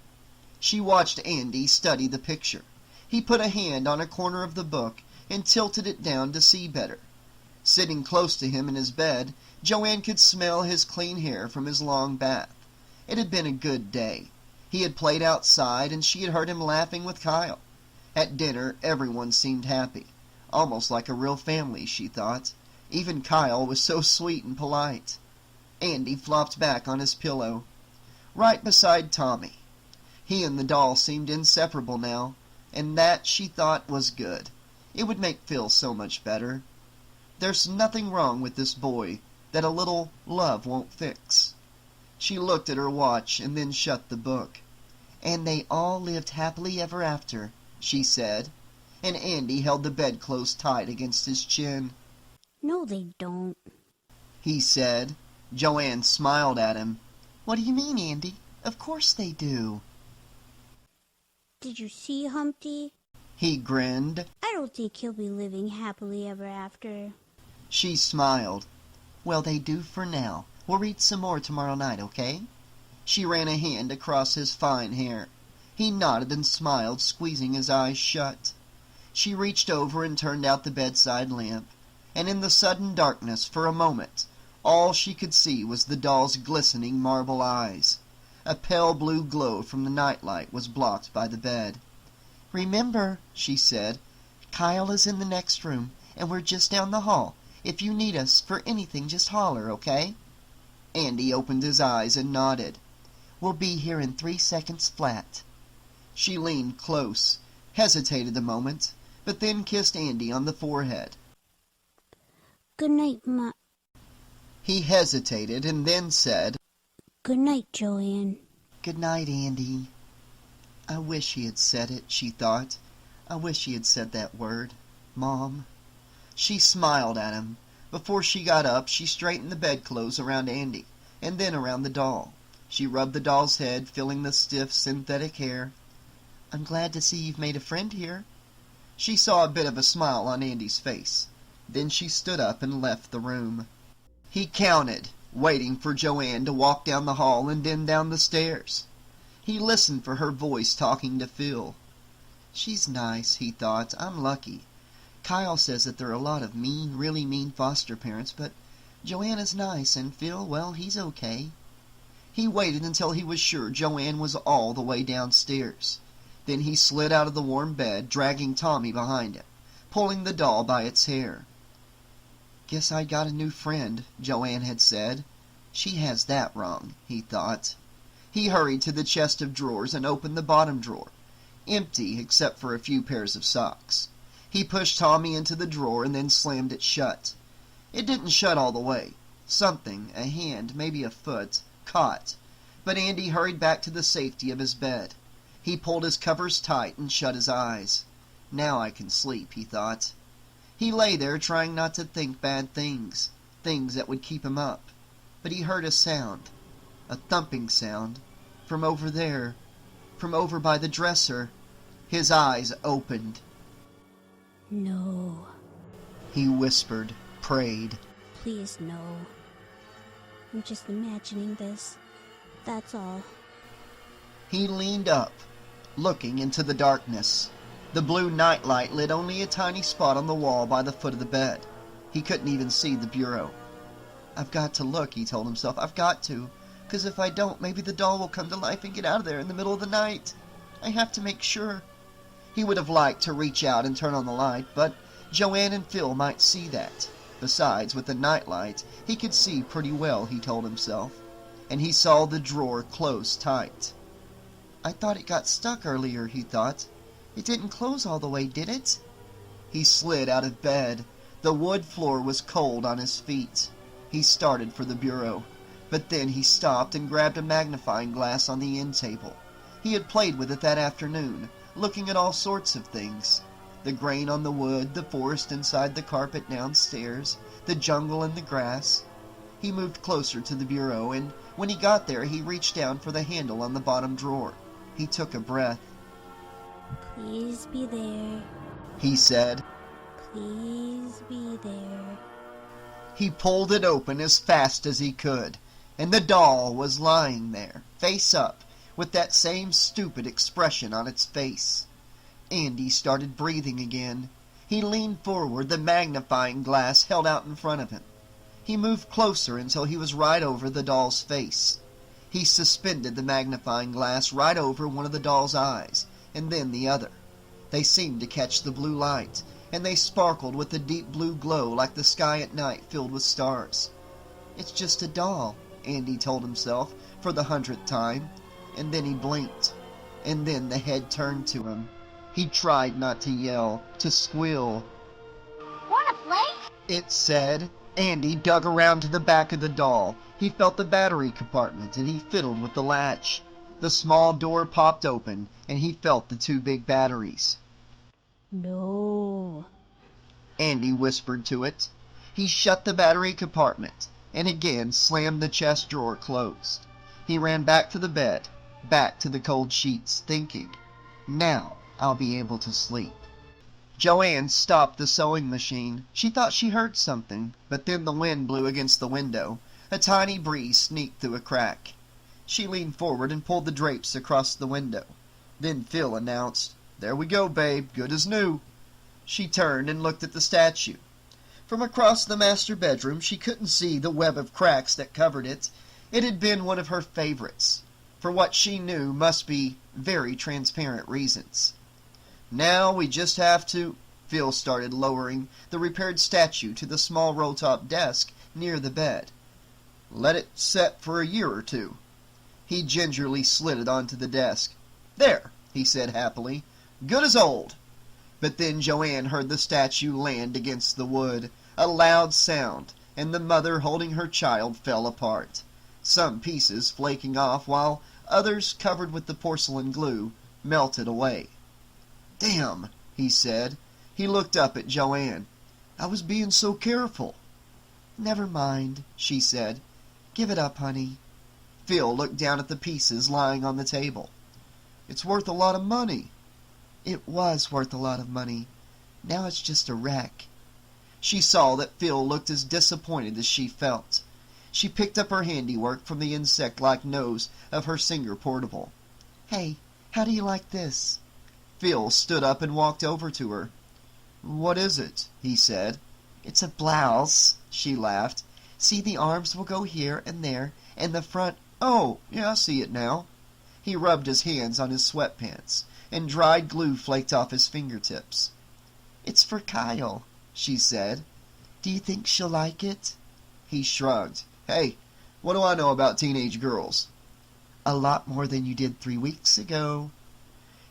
She watched Andy study the picture. He put a hand on a corner of the book and tilted it down to see better. Sitting close to him in his bed, Joanne could smell his clean hair from his long bath. It had been a good day. He had played outside, and she had heard him laughing with Kyle. At dinner, everyone seemed happy. Almost like a real family, she thought. Even Kyle was so sweet and polite. Andy flopped back on his pillow, right beside Tommy. He and the doll seemed inseparable now, and that, she thought, was good. It would make Phil so much better. There's nothing wrong with this boy that a little love won't fix. She looked at her watch and then shut the book. "And they all lived happily ever after," she said, and Andy held the bedclothes tight against his chin. No, they don't. He said. Joanne smiled at him. "What do you mean, Andy? Of course they do." Did you see Humpty? He grinned. I don't think he'll be living happily ever after. She smiled. Well, they do for now. We'll read some more tomorrow night, okay? She ran a hand across his fine hair. He nodded and smiled, squeezing his eyes shut. She reached over and turned out the bedside lamp, and in the sudden darkness, for a moment, all she could see was the doll's glistening marble eyes. A pale blue glow from the nightlight was blocked by the bed. "Remember," she said, "Kyle is in the next room, and we're just down the hall. If you need us for anything, just holler, okay?" Andy opened his eyes and nodded. "We'll be here in 3 seconds flat." She leaned close, hesitated a moment, but then kissed Andy on the forehead. Good night, Ma. He hesitated and then said, Good night, Joanne. "Good night, Andy." I wish he had said it, she thought. I wish he had said that word, Mom. She smiled at him. Before she got up, she straightened the bedclothes around Andy, and then around the doll. She rubbed the doll's head, feeling the stiff, synthetic hair. "I'm glad to see you've made a friend here." She saw a bit of a smile on Andy's face. Then she stood up and left the room. He counted, waiting for Joanne to walk down the hall and then down the stairs. He listened for her voice talking to Phil. "She's nice," he thought. "I'm lucky. Kyle says that there are a lot of mean, really mean foster parents, but Joanne is nice, and Phil, well, he's okay." He waited until he was sure Joanne was all the way downstairs. Then he slid out of the warm bed, dragging Tommy behind him, pulling the doll by its hair. "Guess I got a new friend," Joanne had said. "She has that wrong," he thought. He hurried to the chest of drawers and opened the bottom drawer, empty except for a few pairs of socks. He pushed Tommy into the drawer and then slammed it shut. It didn't shut all the way. Something, a hand, maybe a foot, caught, but Andy hurried back to the safety of his bed. He pulled his covers tight and shut his eyes. "Now I can sleep," he thought. He lay there trying not to think bad things, things that would keep him up. But he heard a sound, a thumping sound, from over there, from over by the dresser. His eyes opened. No. He whispered, prayed. Please, no. I'm just imagining this. That's all. He leaned up, looking into the darkness. The blue nightlight lit only a tiny spot on the wall by the foot of the bed. He couldn't even see the bureau. "I've got to look," he told himself. "I've got to, 'cause if I don't, maybe the doll will come to life and get out of there in the middle of the night. I have to make sure." He would have liked to reach out and turn on the light, but Joanne and Phil might see that. Besides, with the nightlight, he could see pretty well, he told himself. And he saw the drawer close tight. "I thought it got stuck earlier," he thought. "It didn't close all the way, did it?" He slid out of bed. The wood floor was cold on his feet. He started for the bureau, but then he stopped and grabbed a magnifying glass on the end table. He had played with it that afternoon, looking at all sorts of things. The grain on the wood, the forest inside the carpet downstairs, the jungle and the grass. He moved closer to the bureau, and when he got there, he reached down for the handle on the bottom drawer. He took a breath. Please be there. He said. Please be there. He pulled it open as fast as he could, and the doll was lying there, face up, with that same stupid expression on its face. Andy started breathing again. He leaned forward, the magnifying glass held out in front of him. He moved closer until he was right over the doll's face. He suspended the magnifying glass right over one of the doll's eyes, and then the other. They seemed to catch the blue light, and they sparkled with a deep blue glow like the sky at night filled with stars. "It's just a doll," Andy told himself for the 100th time, and then he blinked, and then the head turned to him. He tried not to yell, to squeal. Wanna play? It said. Andy dug around to the back of the doll. He felt the battery compartment, and he fiddled with the latch. The small door popped open, and he felt the 2 big batteries. No. Andy whispered to it. He shut the battery compartment, and again slammed the chest drawer closed. He ran back to the bed, back to the cold sheets, thinking, "Now I'll be able to sleep." Joanne stopped the sewing machine. She thought she heard something, but then the wind blew against the window. A tiny breeze sneaked through a crack. She leaned forward and pulled the drapes across the window. Then Phil announced, "There we go, babe, good as new." She turned and looked at the statue. From across the master bedroom she couldn't see the web of cracks that covered it. It had been one of her favorites, for what she knew must be very transparent reasons. "Now we just have to—" Phil started lowering the repaired statue to the small roll-top desk near the bed. "Let it set for a year or two." He gingerly slid it onto the desk. "There," he said happily. "Good as old." But then Joanne heard the statue land against the wood. A loud sound, and the mother holding her child fell apart, some pieces flaking off, while others, covered with the porcelain glue, melted away. "Damn," he said. He looked up at Joanne. "I was being so careful." "Never mind," she said. "Give it up, honey." Phil looked down at the pieces lying on the table. "It's worth a lot of money." "It was worth a lot of money. Now it's just a wreck." She saw that Phil looked as disappointed as she felt. She picked up her handiwork from the insect-like nose of her Singer portable. "Hey, how do you like this?" Phil stood up and walked over to her. "What is it?" he said. "It's a blouse," she laughed. "See, the arms will go here and there, and the front—" "Oh, yeah, I see it now." He rubbed his hands on his sweatpants, and dried glue flaked off his fingertips. "It's for Kyle," she said. "Do you think she'll like it?" He shrugged. "Hey, what do I know about teenage girls?" "A lot more than you did 3 weeks ago."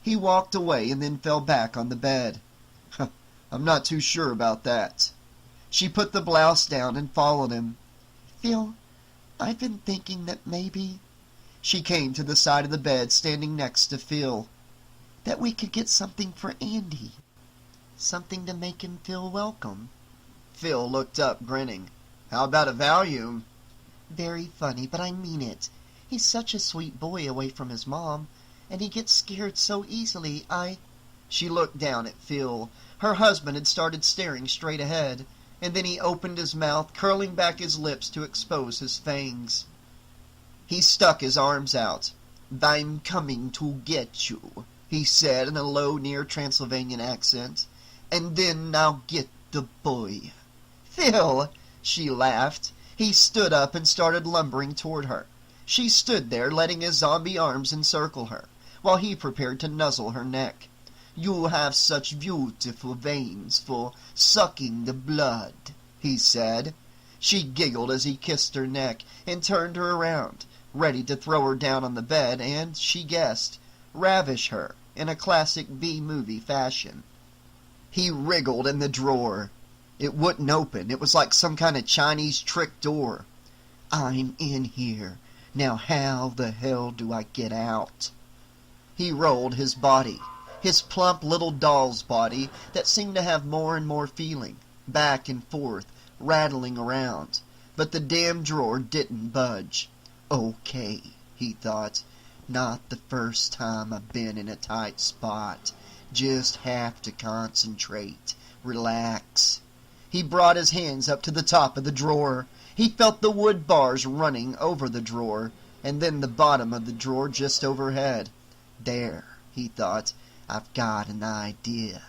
He walked away and then fell back on the bed. "I'm not too sure about that." She put the blouse down and followed him. "Phil, I've been thinking that maybe—" She came to the side of the bed, standing next to Phil. "That we could get something for Andy. Something to make him feel welcome." Phil looked up, grinning. "How about a Valium?" "Very funny, but I mean it. He's such a sweet boy away from his mom, and he gets scared so easily. She looked down at Phil. Her husband had started staring straight ahead, and then he opened his mouth, curling back his lips to expose his fangs. He stuck his arms out. "I'm coming to get you," he said in a low, near Transylvanian accent. "And then I'll get the boy." "Phil!" she laughed. He stood up and started lumbering toward her. She stood there, letting his zombie arms encircle her, while he prepared to nuzzle her neck. "You have such beautiful veins for sucking the blood," he said. She giggled as he kissed her neck and turned her around, ready to throw her down on the bed and, she guessed, ravish her in a classic B-movie fashion. He wriggled in the drawer. It wouldn't open. It was like some kind of Chinese trick door. "I'm in here. Now how the hell do I get out?" He rolled his body, his plump little doll's body that seemed to have more and more feeling, back and forth, rattling around. But the damn drawer didn't budge. "Okay," he thought. "Not the first time I've been in a tight spot. Just have to concentrate. Relax." He brought his hands up to the top of the drawer. He felt the wood bars running over the drawer, and then the bottom of the drawer just overhead. "There," he thought, "I've got an idea."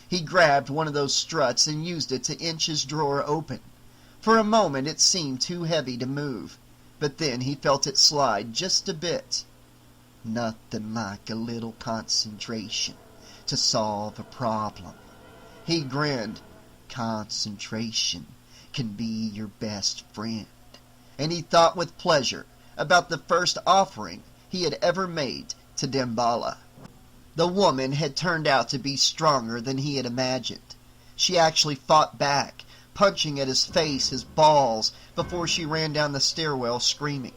He grabbed one of those struts and used it to inch his drawer open. For a moment it seemed too heavy to move, but then he felt it slide just a bit. Nothing like a little concentration to solve a problem. He grinned. Concentration can be your best friend. And he thought with pleasure about the first offering he had ever made to Damballa. The woman had turned out to be stronger than he had imagined. She actually fought back, punching at his face, his balls, before she ran down the stairwell screaming.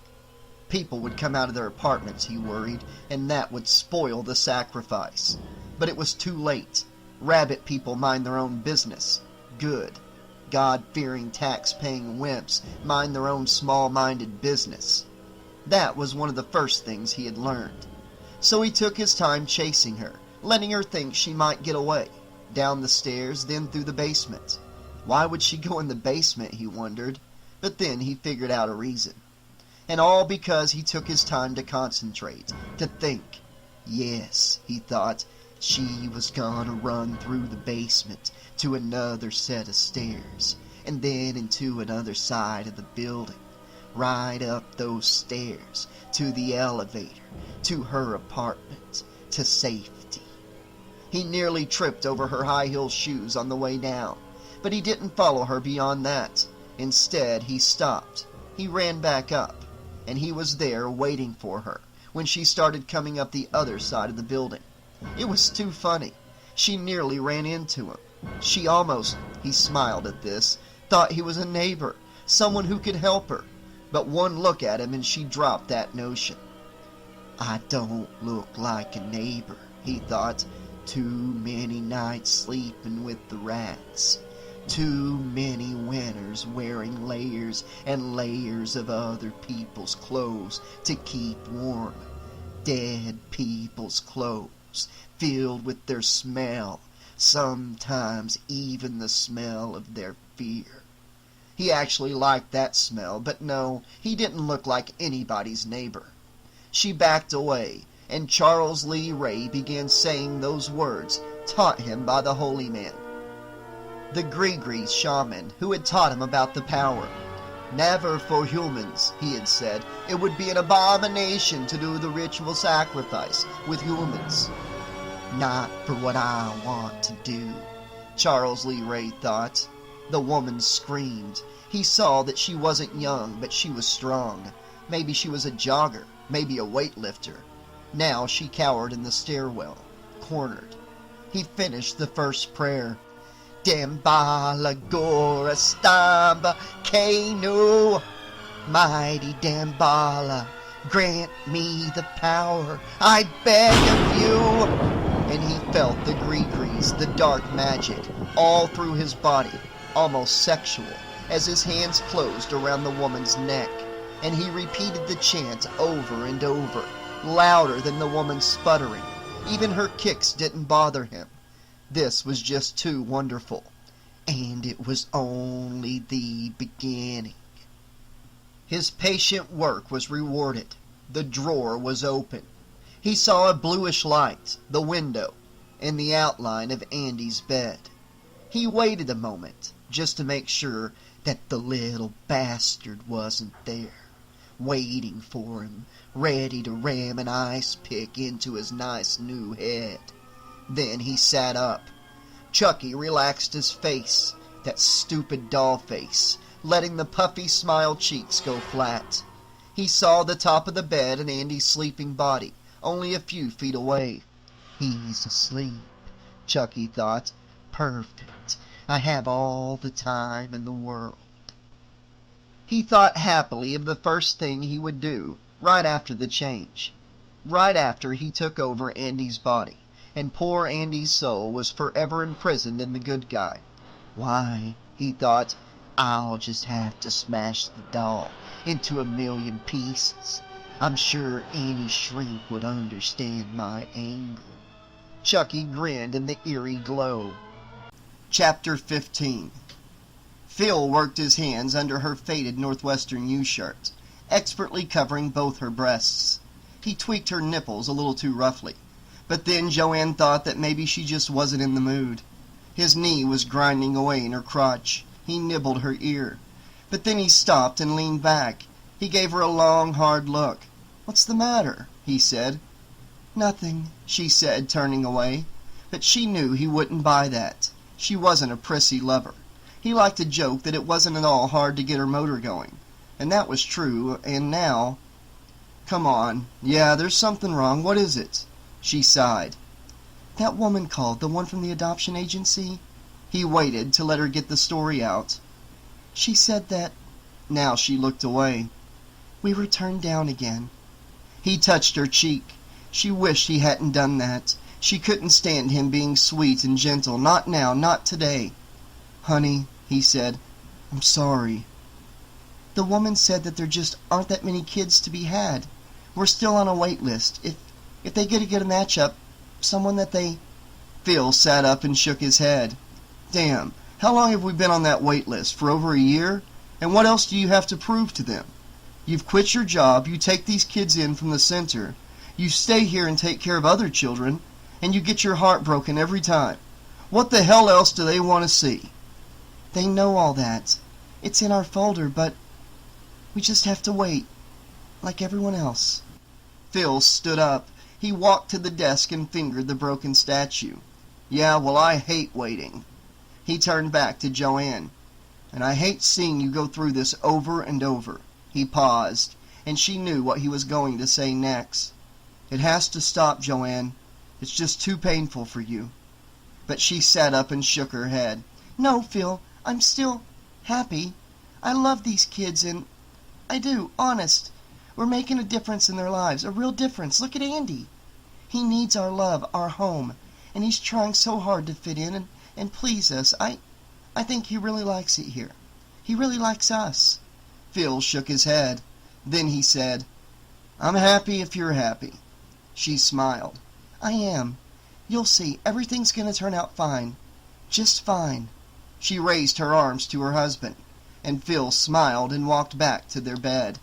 People would come out of their apartments, he worried, and that would spoil the sacrifice. But it was too late. Rabbit people mind their own business. Good. God-fearing, tax-paying wimps mind their own small-minded business. That was one of the first things he had learned. So he took his time chasing her, letting her think she might get away. down the stairs, then through the basement. Why would she go in the basement, he wondered, but then he figured out a reason. And all because he took his time to concentrate, to think. Yes, he thought, she was gonna run through the basement to another set of stairs, and then into another side of the building, right up those stairs, to the elevator, to her apartment, to safety. He nearly tripped over her high-heel shoes on the way down, but he didn't follow her beyond that. Instead, he stopped. He ran back up, and he was there waiting for her when she started coming up the other side of the building. It was too funny. She nearly ran into him. She almost, he smiled at this, thought he was a neighbor, someone who could help her. But one look at him and she dropped that notion. I don't look like a neighbor, he thought. Too many nights sleeping with the rats. Too many winters wearing layers and layers of other people's clothes to keep warm. Dead people's clothes, filled with their smell, sometimes even the smell of their fear. He actually liked that smell, but no, he didn't look like anybody's neighbor. She backed away, and Charles Lee Ray began saying those words taught him by the holy man, the Grigri shaman who had taught him about the power. Never for humans, he had said. It would be an abomination to do the ritual sacrifice with humans. Not for what I want to do, Charles Lee Ray thought. The woman screamed. He saw that she wasn't young, but she was strong. Maybe she was a jogger, maybe a weightlifter. Now she cowered in the stairwell, cornered. He finished the first prayer. Dambala Gora Stamba Kanu. Mighty Dambala, grant me the power, I beg of you. And he felt the gree-grease, the dark magic, all through his body, almost sexual, as his hands closed around the woman's neck. And he repeated the chant over and over, louder than the woman sputtering. Even her kicks didn't bother him. This was just too wonderful. And it was only the beginning. His patient work was rewarded. The drawer was open. He saw a bluish light, the window, and the outline of Andy's bed. He waited a moment, just to make sure that the little bastard wasn't there, waiting for him, ready to ram an ice pick into his nice new head. Then he sat up. Chucky relaxed his face, that stupid doll face, letting the puffy smile cheeks go flat. He saw the top of the bed and Andy's sleeping body, only a few feet away. He's asleep, Chucky thought. Perfect. I have all the time in the world. He thought happily of the first thing he would do, right after the change. Right after he took over Andy's body, and poor Andy's soul was forever imprisoned in the good guy. Why, he thought, I'll just have to smash the doll into a million pieces. I'm sure any shrink would understand my anger. Chucky grinned in the eerie glow. Chapter 15. Phil worked his hands under her faded Northwestern U-shirt, expertly covering both her breasts. He tweaked her nipples a little too roughly, but then Joanne thought that maybe she just wasn't in the mood. His knee was grinding away in her crotch. He nibbled her ear. But then he stopped and leaned back. He gave her a long, hard look. "What's the matter?" he said. "Nothing," she said, turning away. But she knew he wouldn't buy that. She wasn't a prissy lover. He liked to joke that it wasn't at all hard to get her motor going. And that was true, and now... "Come on. Yeah, there's something wrong. What is it?" She sighed. "That woman called, the one from the adoption agency." He waited to let her get the story out. "She said that..." Now she looked away. "We were turned down again." He touched her cheek. She wished he hadn't done that. She couldn't stand him being sweet and gentle. Not now, not today. "Honey," he said, "I'm sorry." "The woman said that there just aren't that many kids to be had. We're still on a wait list. If they get a good matchup, someone that they..." Phil sat up and shook his head. Damn, how long have we been on that wait list? For over a year? And what else do you have to prove to them? You've quit your job, you take these kids in from the center, you stay here and take care of other children, and you get your heart broken every time. What the hell else do they want to see? They know all that. It's in our folder, but we just have to wait, like everyone else. Phil stood up. He walked to the desk and fingered the broken statue. Yeah, well, I hate waiting. He turned back to Joanne. And I hate seeing you go through this over and over. He paused, and she knew what he was going to say next. It has to stop, Joanne. It's just too painful for you. But she sat up and shook her head. No, Phil, I'm still happy. I love these kids, and I do, honest. We're making a difference in their lives, a real difference. Look at Andy. He needs our love, our home, and he's trying so hard to fit in and please us. I think he really likes it here. He really likes us. Phil shook his head. Then he said, I'm happy if you're happy. She smiled. I am. You'll see, everything's going to turn out fine. Just fine. She raised her arms to her husband, and Phil smiled and walked back to their bed.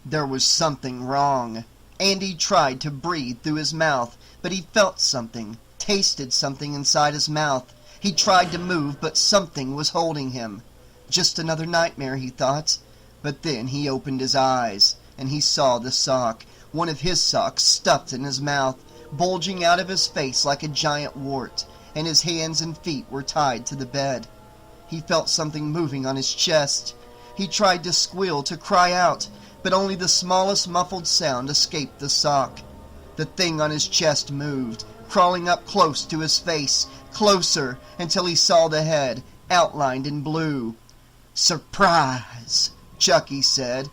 There was something wrong. Andy tried to breathe through his mouth, but he felt something, tasted something inside his mouth. He tried to move, but something was holding him. Just another nightmare, he thought. But then he opened his eyes, and he saw the sock, one of his socks stuffed in his mouth, bulging out of his face like a giant wart, and his hands and feet were tied to the bed. He felt something moving on his chest. He tried to squeal, to cry out, but only the smallest muffled sound escaped the sock. The thing on his chest moved, crawling up close to his face, closer, until he saw the head, outlined in blue. Surprise, Chucky said.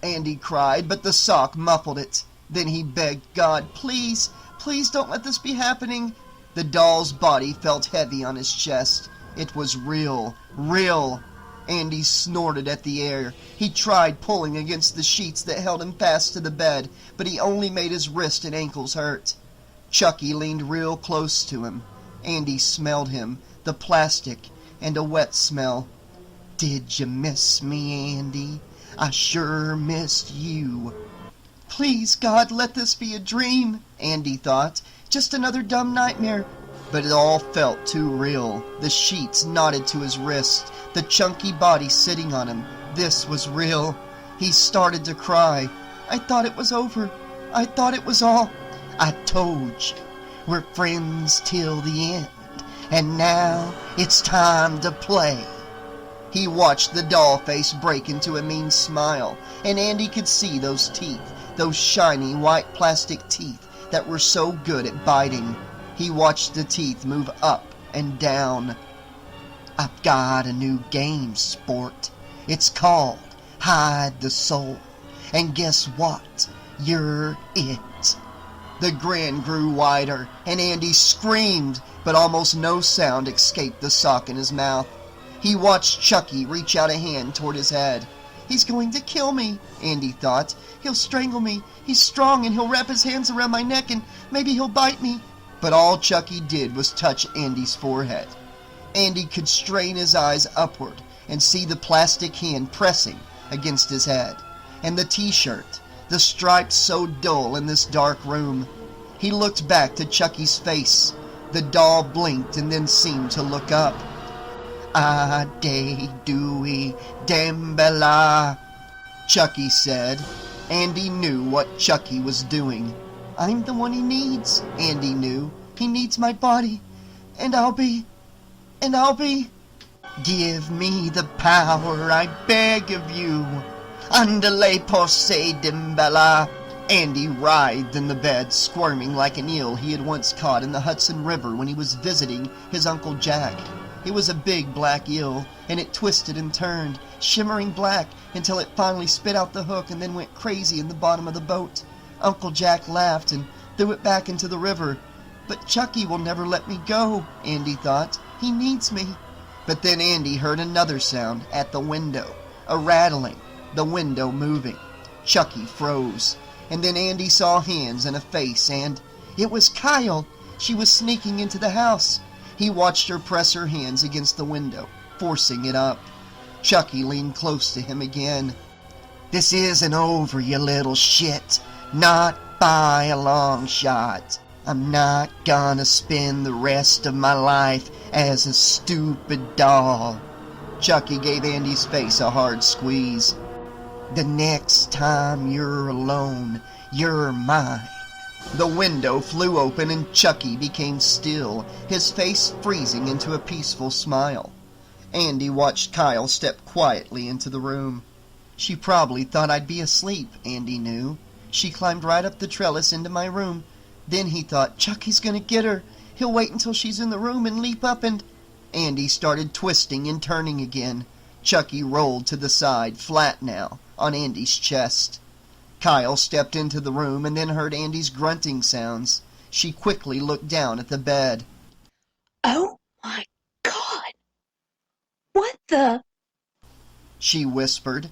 Andy cried, but the sock muffled it. Then he begged God, please, please don't let this be happening. The doll's body felt heavy on his chest. It was real, real. Andy snorted at the air. He tried pulling against the sheets that held him fast to the bed, but he only made his wrist and ankles hurt. Chucky leaned real close to him. Andy smelled him, the plastic, and a wet smell. Did you miss me, Andy? I sure missed you. Please, God, let this be a dream, Andy thought. Just another dumb nightmare. But it all felt too real. The sheets knotted to his wrist, the chunky body sitting on him. This was real. He started to cry. I thought it was over. I thought it was all. I told you, we're friends till the end. And now it's time to play. He watched the doll face break into a mean smile, and Andy could see those teeth, those shiny white plastic teeth that were so good at biting. He watched the teeth move up and down. I've got a new game, sport. It's called Hide the Soul. And guess what? You're it. The grin grew wider, and Andy screamed, but almost no sound escaped the sock in his mouth. He watched Chucky reach out a hand toward his head. He's going to kill me, Andy thought. He'll strangle me. He's strong, and he'll wrap his hands around my neck, and maybe he'll bite me. But all Chucky did was touch Andy's forehead. Andy could strain his eyes upward and see the plastic hand pressing against his head, and the t-shirt, the stripes so dull in this dark room. He looked back to Chucky's face. The doll blinked and then seemed to look up. Ah, day, dewey, dambela, Chucky said. Andy knew what Chucky was doing. I'm the one he needs, Andy knew. He needs my body, and I'll be... Give me the power, I beg of you. Andale posse dimbala. Andy writhed in the bed, squirming like an eel he had once caught in the Hudson River when he was visiting his Uncle Jack. It was a big black eel, and it twisted and turned, shimmering black, until it finally spit out the hook and then went crazy in the bottom of the boat. Uncle Jack laughed and threw it back into the river. But Chucky will never let me go, Andy thought. He needs me. But then Andy heard another sound at the window, a rattling, the window moving. Chucky froze, and then Andy saw hands and a face, and it was Kyle. She was sneaking into the house. He watched her press her hands against the window, forcing it up. Chucky leaned close to him again. This isn't over, you little shit. Not by a long shot. I'm not gonna spend the rest of my life as a stupid doll. Chucky gave Andy's face a hard squeeze. The next time you're alone, you're mine. The window flew open and Chucky became still, his face freezing into a peaceful smile. Andy watched Kyle step quietly into the room. She probably thought I'd be asleep, Andy knew. She climbed right up the trellis into my room. Then he thought, Chucky's gonna get her. He'll wait until she's in the room and leap up and... Andy started twisting and turning again. Chucky rolled to the side, flat now, on Andy's chest. Kyle stepped into the room and then heard Andy's grunting sounds. She quickly looked down at the bed. Oh my God! What the... She whispered.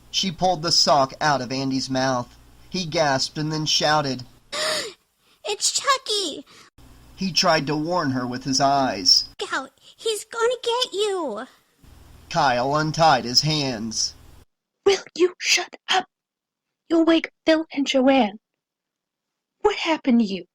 She pulled the sock out of Andy's mouth. He gasped and then shouted. It's Chucky! He tried to warn her with his eyes. Look out! He's gonna get you! Kyle untied his hands. Will you shut up? You'll wake Phil and Joanne. What happened to you?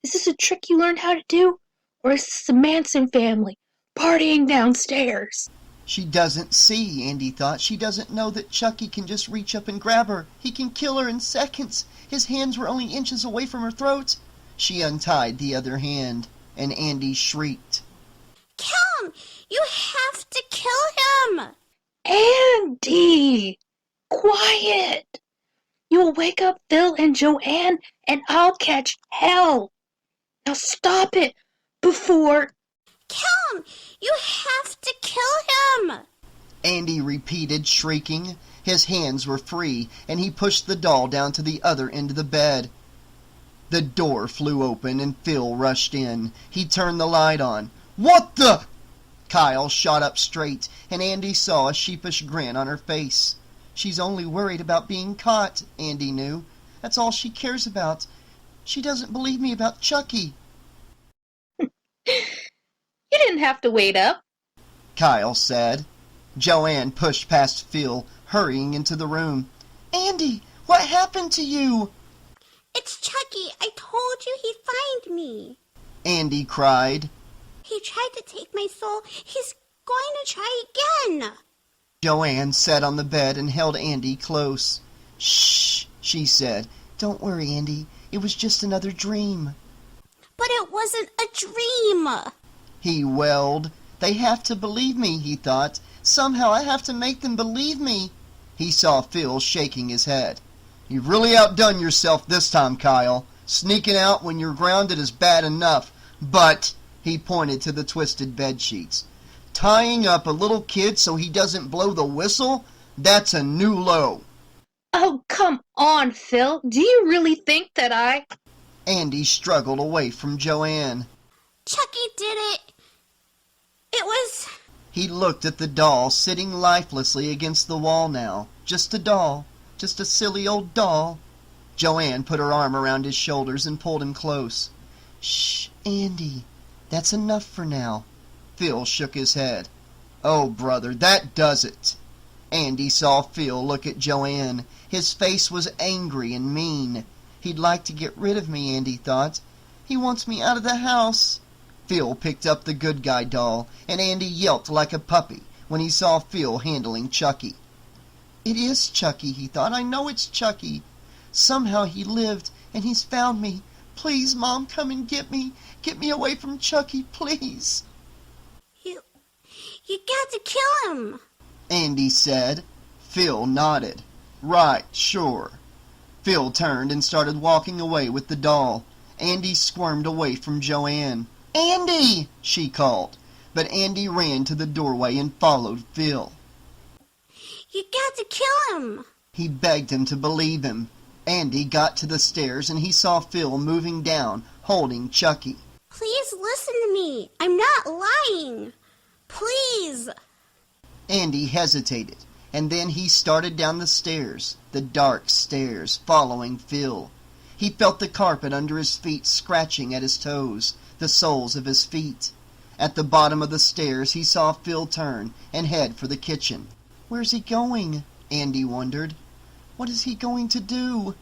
Is this a trick you learned how to do? Or is this the Matson family partying downstairs? She doesn't see, Andy thought. She doesn't know that Chucky can just reach up and grab her. He can kill her in seconds. His hands were only inches away from her throat. She untied the other hand, and Andy shrieked. Kill him! You have to kill him! Andy! Quiet! You'll wake up Phil and Joanne, and I'll catch hell. Now stop it before... Kill him! You have to kill him! Andy repeated, shrieking. His hands were free, and he pushed the doll down to the other end of the bed. The door flew open, and Phil rushed in. He turned the light on. What the... Kyle shot up straight, and Andy saw a sheepish grin on her face. She's only worried about being caught, Andy knew. That's all she cares about. She doesn't believe me about Chucky. You didn't have to wait up, Kyle said. Joanne pushed past Phil, hurrying into the room. Andy, what happened to you? It's Chucky. I told you he'd find me. Andy cried. He tried to take my soul. He's going to try again. Joanne sat on the bed and held Andy close. Shh, she said. Don't worry, Andy. It was just another dream. But it wasn't a dream. He wailed. They have to believe me, he thought. Somehow I have to make them believe me. He saw Phil shaking his head. You've really outdone yourself this time, Kyle. Sneaking out when you're grounded is bad enough. But, he pointed to the twisted bedsheets, tying up a little kid so he doesn't blow the whistle? That's a new low. Oh, come on, Phil. Do you really think that I... Andy struggled away from Joanne. Chucky did it. It was... He looked at the doll sitting lifelessly against the wall now. Just a doll. Just a silly old doll. Joanne put her arm around his shoulders and pulled him close. Shh, Andy. That's enough for now. Phil shook his head. Oh, brother, that does it. Andy saw Phil look at Joanne. His face was angry and mean. He'd like to get rid of me, Andy thought. He wants me out of the house. Phil picked up the good guy doll, and Andy yelped like a puppy when he saw Phil handling Chucky. It is Chucky, he thought. I know it's Chucky. Somehow he lived, and he's found me. Please, Mom, come and get me. Get me away from Chucky, please. You got to kill him. Andy said. Phil nodded. Right, sure. Phil turned and started walking away with the doll. Andy squirmed away from Joanne. Andy! She called. But Andy ran to the doorway and followed Phil. You got to kill him. He begged him to believe him. Andy got to the stairs and he saw Phil moving down, holding Chucky. Please listen to me. I'm not lying. Please. Andy hesitated, and then he started down the stairs, the dark stairs, following Phil. He felt the carpet under his feet scratching at his toes, the soles of his feet. At the bottom of the stairs he saw Phil turn and head for the kitchen. "Where's he going?" Andy wondered. "What is he going to do?"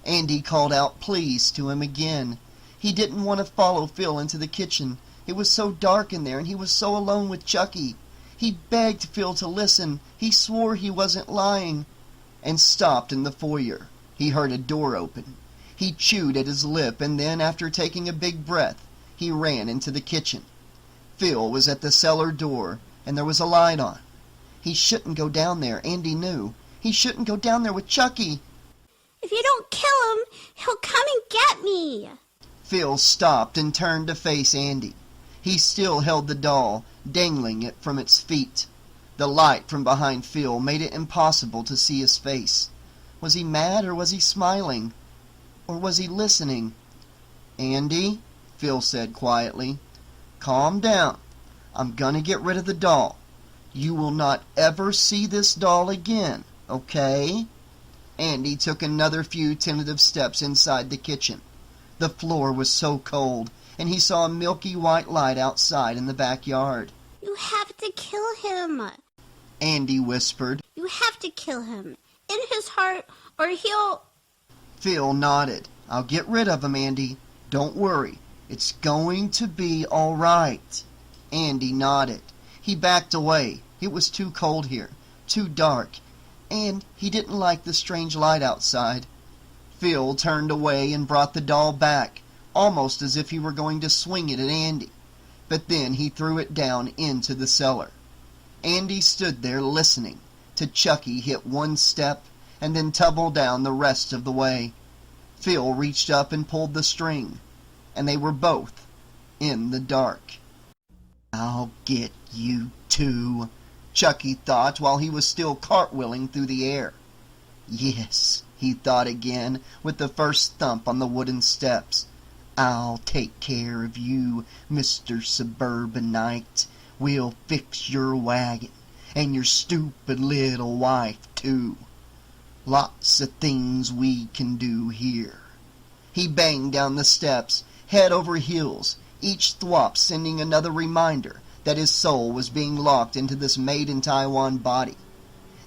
Andy called out please to him again. He didn't want to follow Phil into the kitchen. It was so dark in there and he was so alone with Chucky. He begged Phil to listen. He swore he wasn't lying. And stopped in the foyer. He heard a door open. He chewed at his lip and then, after taking a big breath, he ran into the kitchen. Phil was at the cellar door and there was a light on. He shouldn't go down there, Andy knew. He shouldn't go down there with Chucky. "If you don't kill him, he'll come and get me." Phil stopped and turned to face Andy. He still held the doll, dangling it from its feet. The light from behind Phil made it impossible to see his face. Was he mad or was he smiling? Or was he listening? "Andy," Phil said quietly, "calm down. I'm gonna get rid of the doll. You will not ever see this doll again, okay?" Andy took another few tentative steps inside the kitchen. The floor was so cold, and he saw a milky white light outside in the backyard. "You have to kill him," Andy whispered. "You have to kill him. In his heart, or he'll—" Phil nodded. "I'll get rid of him, Andy. Don't worry. It's going to be all right." Andy nodded. He backed away. It was too cold here, too dark, and he didn't like the strange light outside. Phil turned away and brought the doll back, almost as if he were going to swing it at Andy. But then he threw it down into the cellar. Andy stood there listening to Chucky hit one step and then tumble down the rest of the way. Phil reached up and pulled the string, and they were both in the dark. "I'll get you too," Chucky thought while he was still cartwheeling through the air. "Yes," he thought again with the first thump on the wooden steps. "I'll take care of you, Mr. Suburbanite. We'll fix your wagon, and your stupid little wife, too. Lots of things we can do here." He banged down the steps, head over heels, each thwop sending another reminder that his soul was being locked into this made-in-Taiwan body.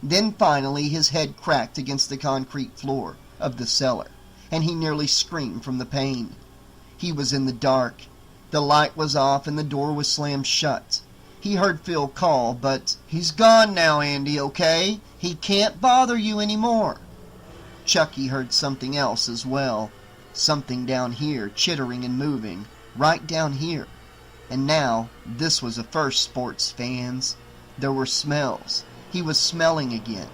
Then finally his head cracked against the concrete floor of the cellar, and he nearly screamed from the pain. He was in the dark. The light was off and the door was slammed shut. He heard Phil call, but "He's gone now, Andy, okay? He can't bother you anymore." Chucky heard something else as well. Something down here, chittering and moving, right down here. And now, this was a first, sports fans. There were smells. He was smelling again.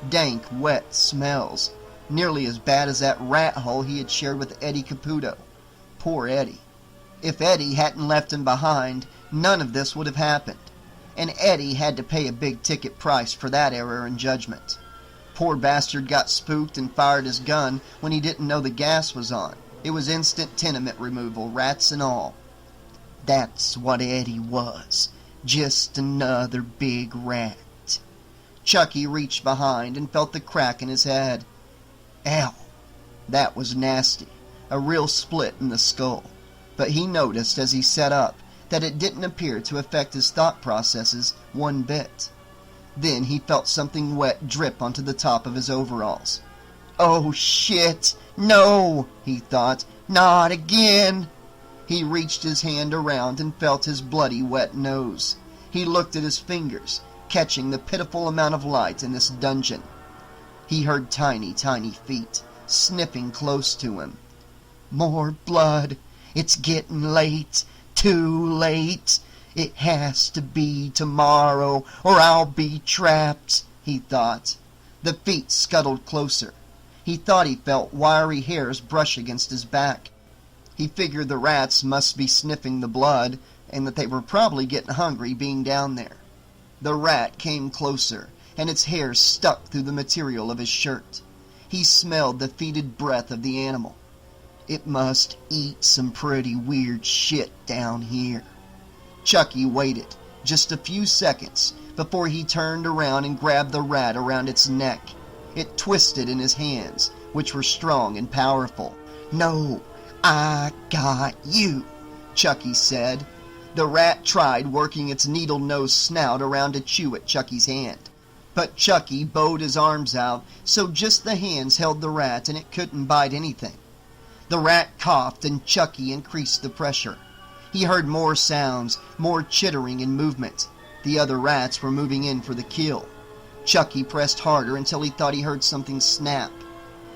Dank, wet smells. Nearly as bad as that rat hole he had shared with Eddie Caputo. Poor Eddie. If Eddie hadn't left him behind, none of this would have happened. And Eddie had to pay a big ticket price for that error in judgment. Poor bastard got spooked and fired his gun when he didn't know the gas was on. It was instant tenement removal, rats and all. That's what Eddie was. Just another big rat. Chucky reached behind and felt the crack in his head. Ow! That was nasty. A real split in the skull. But he noticed as he sat up that it didn't appear to affect his thought processes one bit. Then he felt something wet drip onto the top of his overalls. "Oh shit! No!" he thought. "Not again!" He reached his hand around and felt his bloody wet nose. He looked at his fingers, catching the pitiful amount of light in this dungeon. He heard tiny, tiny feet, sniffing close to him. More blood! It's getting late! Too late! It has to be tomorrow, or I'll be trapped, he thought. The feet scuttled closer. He thought he felt wiry hairs brush against his back. He figured the rats must be sniffing the blood, and that they were probably getting hungry being down there. The rat came closer, and its hairs stuck through the material of his shirt. He smelled the fetid breath of the animal. It must eat some pretty weird shit down here. Chucky waited just a few seconds before he turned around and grabbed the rat around its neck. It twisted in his hands, which were strong and powerful, "No, I got you," Chucky said. The rat tried working its needle-nosed snout around to chew at Chucky's hand. But Chucky bowed his arms out, so just the hands held the rat and it couldn't bite anything. The rat coughed and Chucky increased the pressure. He heard more sounds, more chittering and movement. The other rats were moving in for the kill. Chucky pressed harder until he thought he heard something snap.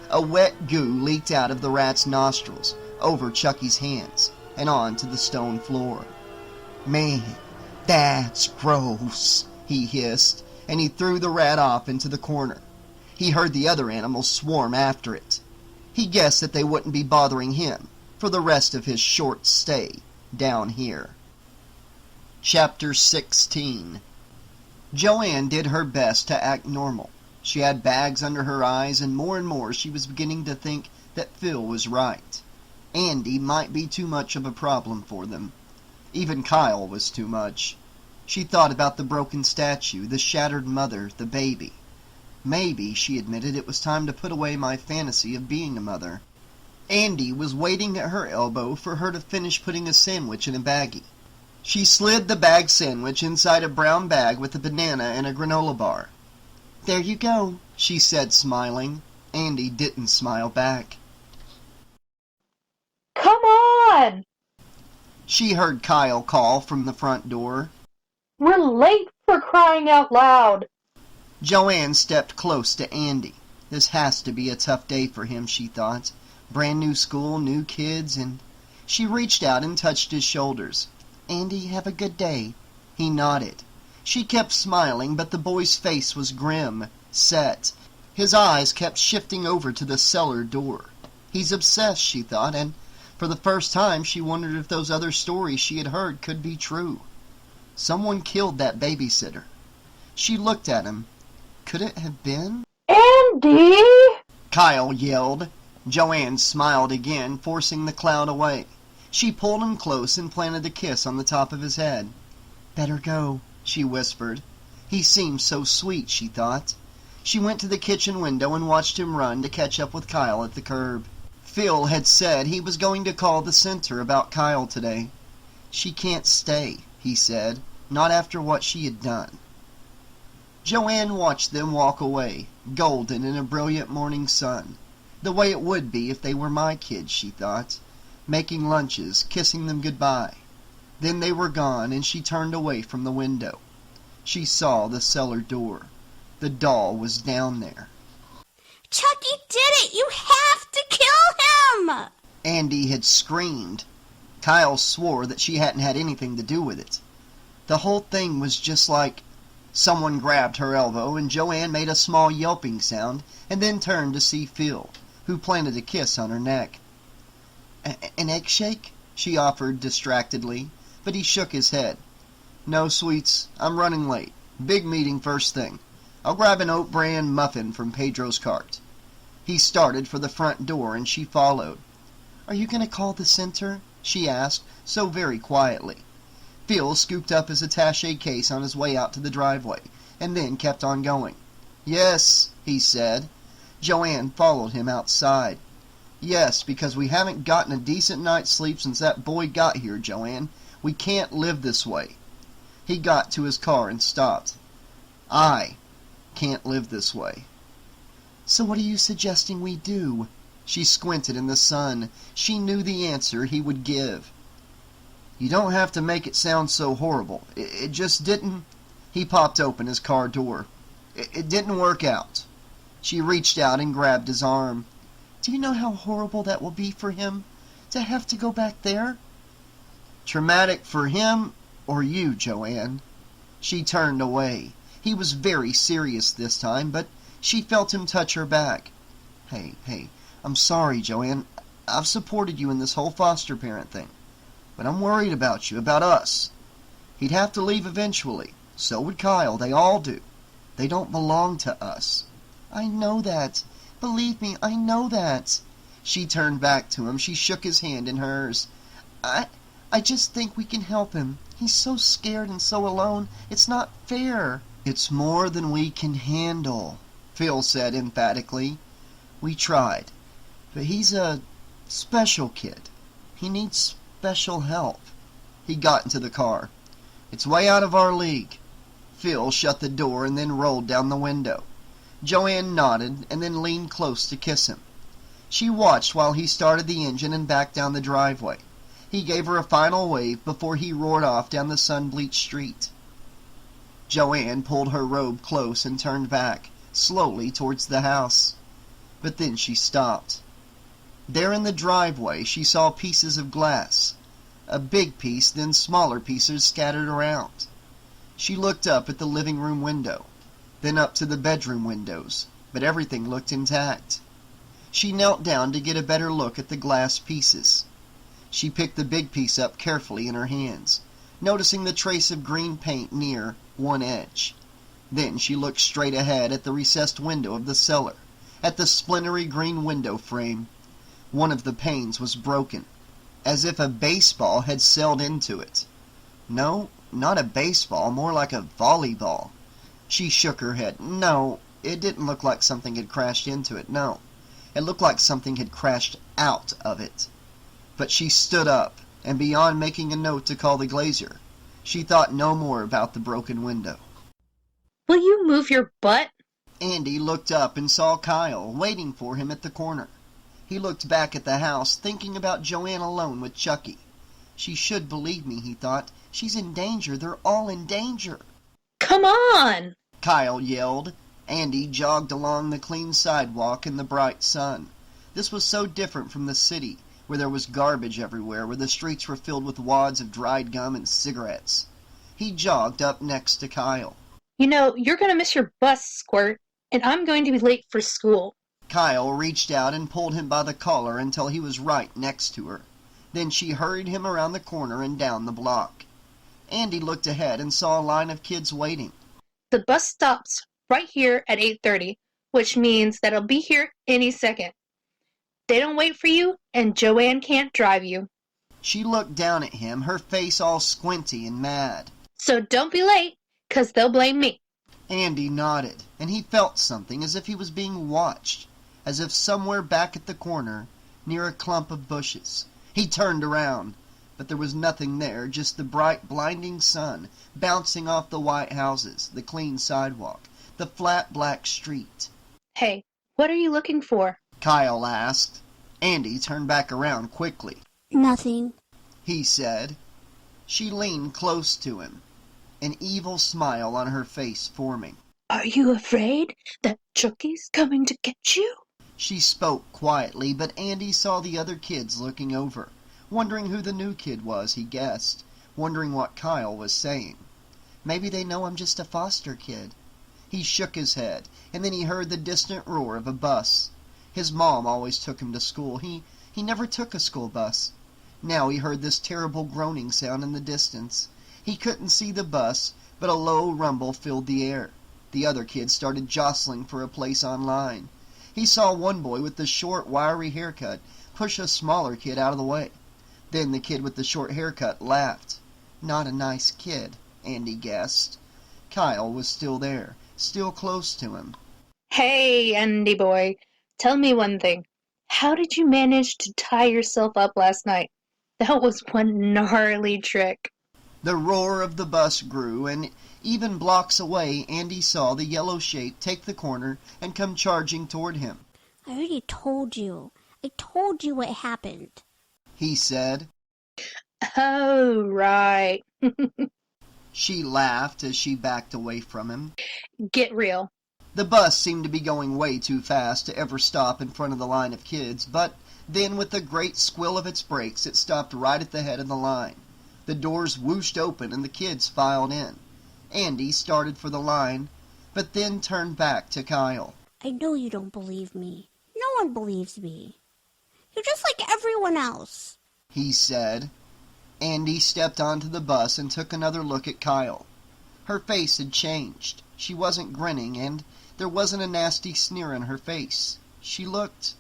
A wet goo leaked out of the rat's nostrils, over Chucky's hands, and onto the stone floor. "Man, that's gross," he hissed, and he threw the rat off into the corner. He heard the other animals swarm after it. He guessed that they wouldn't be bothering him for the rest of his short stay down here. Chapter 16. Joanne did her best to act normal. She had bags under her eyes, and more she was beginning to think that Phil was right. Andy might be too much of a problem for them. Even Kyle was too much. She thought about the broken statue, the shattered mother, the baby. Maybe, she admitted, it was time to put away my fantasy of being a mother. Andy was waiting at her elbow for her to finish putting a sandwich in a baggie. She slid the bag sandwich inside a brown bag with a banana and a granola bar. "There you go," she said, smiling. Andy didn't smile back. Come on! She heard Kyle call from the front door. We're late, for crying out loud! Joanne stepped close to Andy. This has to be a tough day for him, she thought. Brand new school, new kids, and... She reached out and touched his shoulders. "Andy, have a good day." He nodded. She kept smiling, but the boy's face was grim, set. His eyes kept shifting over to the cellar door. He's obsessed, she thought, and for the first time she wondered if those other stories she had heard could be true. Someone killed that babysitter. She looked at him. Could it have been? Andy! Kyle yelled. Joanne smiled again, forcing the cloud away. She pulled him close and planted a kiss on the top of his head. "Better go," she whispered. He seemed so sweet, she thought. She went to the kitchen window and watched him run to catch up with Kyle at the curb. Phil had said he was going to call the center about Kyle today. "She can't stay," he said, "not after what she had done." Joanne watched them walk away, golden in a brilliant morning sun. The way it would be if they were my kids, she thought. Making lunches, kissing them goodbye. Then they were gone, and she turned away from the window. She saw the cellar door. The doll was down there. "Chucky did it! You have to kill him!" Andy had screamed. Kyle swore that she hadn't had anything to do with it. The whole thing was just like... Someone grabbed her elbow, and Joanne made a small yelping sound, and then turned to see Phil, who planted a kiss on her neck. "An egg shake?" she offered distractedly, but he shook his head. "No, sweets, I'm running late. Big meeting first thing. I'll grab an oat bran muffin from Pedro's cart." He started for the front door, and she followed. "Are you going to call the center?" she asked, so very quietly. Phil scooped up his attaché case on his way out to the driveway, and then kept on going. "Yes," he said. Joanne followed him outside. "Yes, because we haven't gotten a decent night's sleep since that boy got here, Joanne. We can't live this way." He got to his car and stopped. "I can't live this way." "So what are you suggesting we do?" She squinted in the sun. She knew the answer he would give. "You don't have to make it sound so horrible. It just didn't..." He popped open his car door. It didn't work out." She reached out and grabbed his arm. "Do you know how horrible that will be for him? To have to go back there?" "Traumatic for him or you, Joanne?" She turned away. He was very serious this time, but she felt him touch her back. Hey, I'm sorry, Joanne. I've supported you in this whole foster parent thing. But I'm worried about you, about us. He'd have to leave eventually. So would Kyle. They all do. They don't belong to us." "I know that. Believe me, I know that." She turned back to him. She shook his hand in hers. I just think we can help him. He's so scared and so alone. It's not fair." "It's more than we can handle," Phil said emphatically. "We tried. But he's a Special kid. He needs special help. He got into the car. It's way out of our league. Phil shut the door and then rolled down the window. Joanne nodded and then leaned close to kiss him. She watched while he started the engine and backed down the driveway. He gave her a final wave before he roared off down the sun-bleached street. Joanne pulled her robe close and turned back, slowly towards the house. But then she stopped. There in the driveway she saw pieces of glass. A big piece, then smaller pieces scattered around. She looked up at the living room window, then up to the bedroom windows, but everything looked intact. She knelt down to get a better look at the glass pieces. She picked the big piece up carefully in her hands, noticing the trace of green paint near one edge. Then she looked straight ahead at the recessed window of the cellar, at the splintery green window frame. One of the panes was broken, as if a baseball had sailed into it. No, not a baseball, more like a volleyball. She shook her head. No, it didn't look like something had crashed into it, no. It looked like something had crashed out of it. But she stood up, and beyond making a note to call the glazier, she thought no more about the broken window. Will you move your butt? Andy looked up and saw Kyle waiting for him at the corner. He looked back at the house, thinking about Joanne alone with Chucky. She should believe me, he thought. She's in danger. They're all in danger. Come on! Kyle yelled. Andy jogged along the clean sidewalk in the bright sun. This was so different from the city, where there was garbage everywhere, where the streets were filled with wads of dried gum and cigarettes. He jogged up next to Kyle. You know, you're going to miss your bus, Squirt, and I'm going to be late for school. Kyle reached out and pulled him by the collar until he was right next to her. Then she hurried him around the corner and down the block. Andy looked ahead and saw a line of kids waiting. The bus stops right here at 8:30, which means that it'll be here any second. They don't wait for you, and Joanne can't drive you. She looked down at him, her face all squinty and mad. So don't be late, 'cause they'll blame me. Andy nodded, and he felt something as if he was being watched, as if somewhere back at the corner, near a clump of bushes. He turned around, but there was nothing there, just the bright, blinding sun bouncing off the white houses, the clean sidewalk, the flat black street. Hey, what are you looking for? Kyle asked. Andy turned back around quickly. Nothing. He said. She leaned close to him, an evil smile on her face forming. Are you afraid that Chucky's coming to get you? She spoke quietly, but Andy saw the other kids looking over, wondering who the new kid was, he guessed, wondering what Kyle was saying. Maybe they know I'm just a foster kid. He shook his head, and then he heard the distant roar of a bus. His mom always took him to school. He never took a school bus. Now he heard this terrible groaning sound in the distance. He couldn't see the bus, but a low rumble filled the air. The other kids started jostling for a place on line. He saw one boy with the short, wiry haircut push a smaller kid out of the way. Then the kid with the short haircut laughed. Not a nice kid, Andy guessed. Kyle was still there, still close to him. Hey, Andy boy, tell me one thing. How did you manage to tie yourself up last night? That was one gnarly trick. The roar of the bus grew, and even blocks away Andy saw the yellow shape take the corner and come charging toward him. I already told you. I told you what happened. He said. Oh, right. She laughed as she backed away from him. Get real. The bus seemed to be going way too fast to ever stop in front of the line of kids, but then with a great squill of its brakes it stopped right at the head of the line. The doors whooshed open and the kids filed in. Andy started for the line, but then turned back to Kyle. I know you don't believe me. No one believes me. You're just like everyone else, he said. Andy stepped onto the bus and took another look at Kyle. Her face had changed. She wasn't grinning, and there wasn't a nasty sneer in her face. She looked.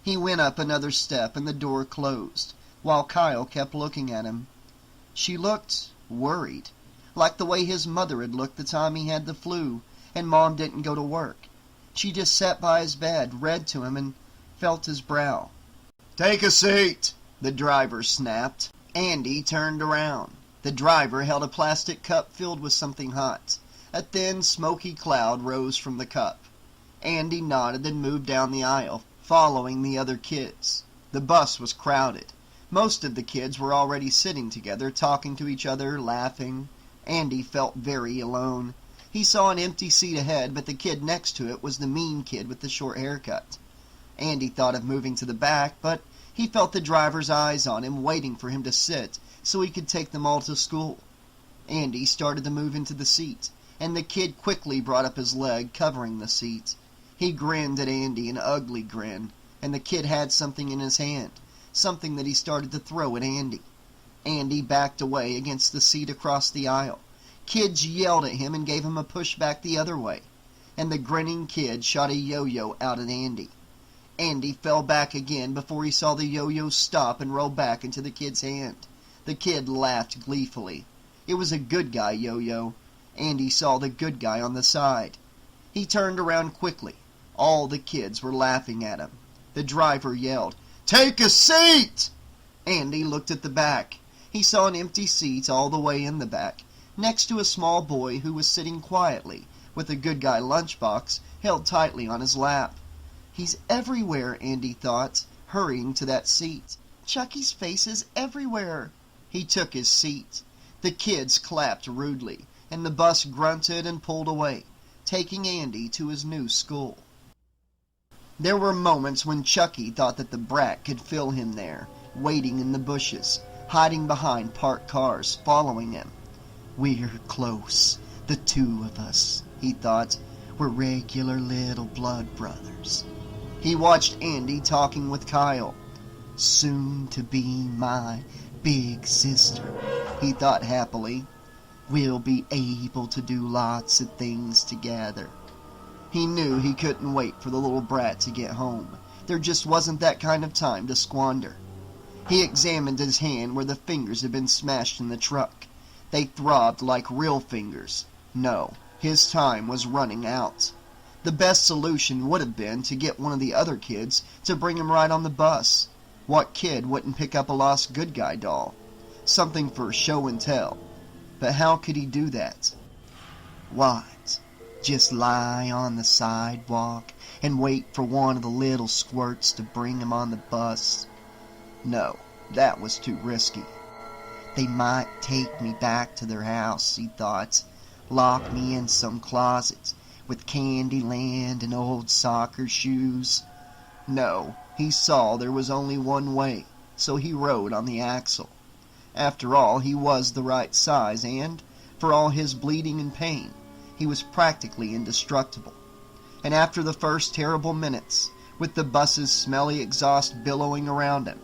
He went up another step and the door closed, while Kyle kept looking at him. She looked worried, like the way his mother had looked the time he had the flu and Mom didn't go to work. She just sat by his bed, read to him, and felt his brow. "Take a seat," the driver snapped. Andy turned around. The driver held a plastic cup filled with something hot. A thin, smoky cloud rose from the cup. Andy nodded and moved down the aisle, following the other kids. The bus was crowded. Most of the kids were already sitting together, talking to each other, laughing. Andy felt very alone. He saw an empty seat ahead, but the kid next to it was the mean kid with the short haircut. Andy thought of moving to the back, but he felt the driver's eyes on him, waiting for him to sit so he could take them all to school. Andy started to move into the seat, and the kid quickly brought up his leg, covering the seat. He grinned at Andy, an ugly grin, and the kid had something in his hand, something that he started to throw at Andy. Andy backed away against the seat across the aisle. Kids yelled at him and gave him a push back the other way, and the grinning kid shot a yo-yo out at Andy. Andy fell back again before he saw the yo-yo stop and roll back into the kid's hand. The kid laughed gleefully. It was a good guy yo-yo. Andy saw the good guy on the side. He turned around quickly. All the kids were laughing at him. The driver yelled, "Take a seat!" Andy looked at the back. He saw an empty seat all the way in the back, next to a small boy who was sitting quietly, with a good guy lunchbox held tightly on his lap. "He's everywhere," Andy thought, hurrying to that seat. "Chucky's face is everywhere." He took his seat. The kids clapped rudely, and the bus grunted and pulled away, taking Andy to his new school. There were moments when Chucky thought that the brat could feel him there, waiting in the bushes, hiding behind parked cars, following him. "We're close, the two of us," he thought. "We're regular little blood brothers." He watched Andy talking with Kyle. "Soon to be my big sister," he thought happily. "We'll be able to do lots of things together." He knew he couldn't wait for the little brat to get home. There just wasn't that kind of time to squander. He examined his hand where the fingers had been smashed in the truck. They throbbed like real fingers. No, his time was running out. The best solution would have been to get one of the other kids to bring him right on the bus. What kid wouldn't pick up a lost good guy doll? Something for show and tell. But how could he do that? What? Just lie on the sidewalk and wait for one of the little squirts to bring him on the bus? No, that was too risky. They might take me back to their house, he thought. Lock me in some closet with Candyland and old soccer shoes. No, he saw there was only one way, so he rode on the axle. After all, he was the right size, and, for all his bleeding and pain, he was practically indestructible. And after the first terrible minutes, with the bus's smelly exhaust billowing around him,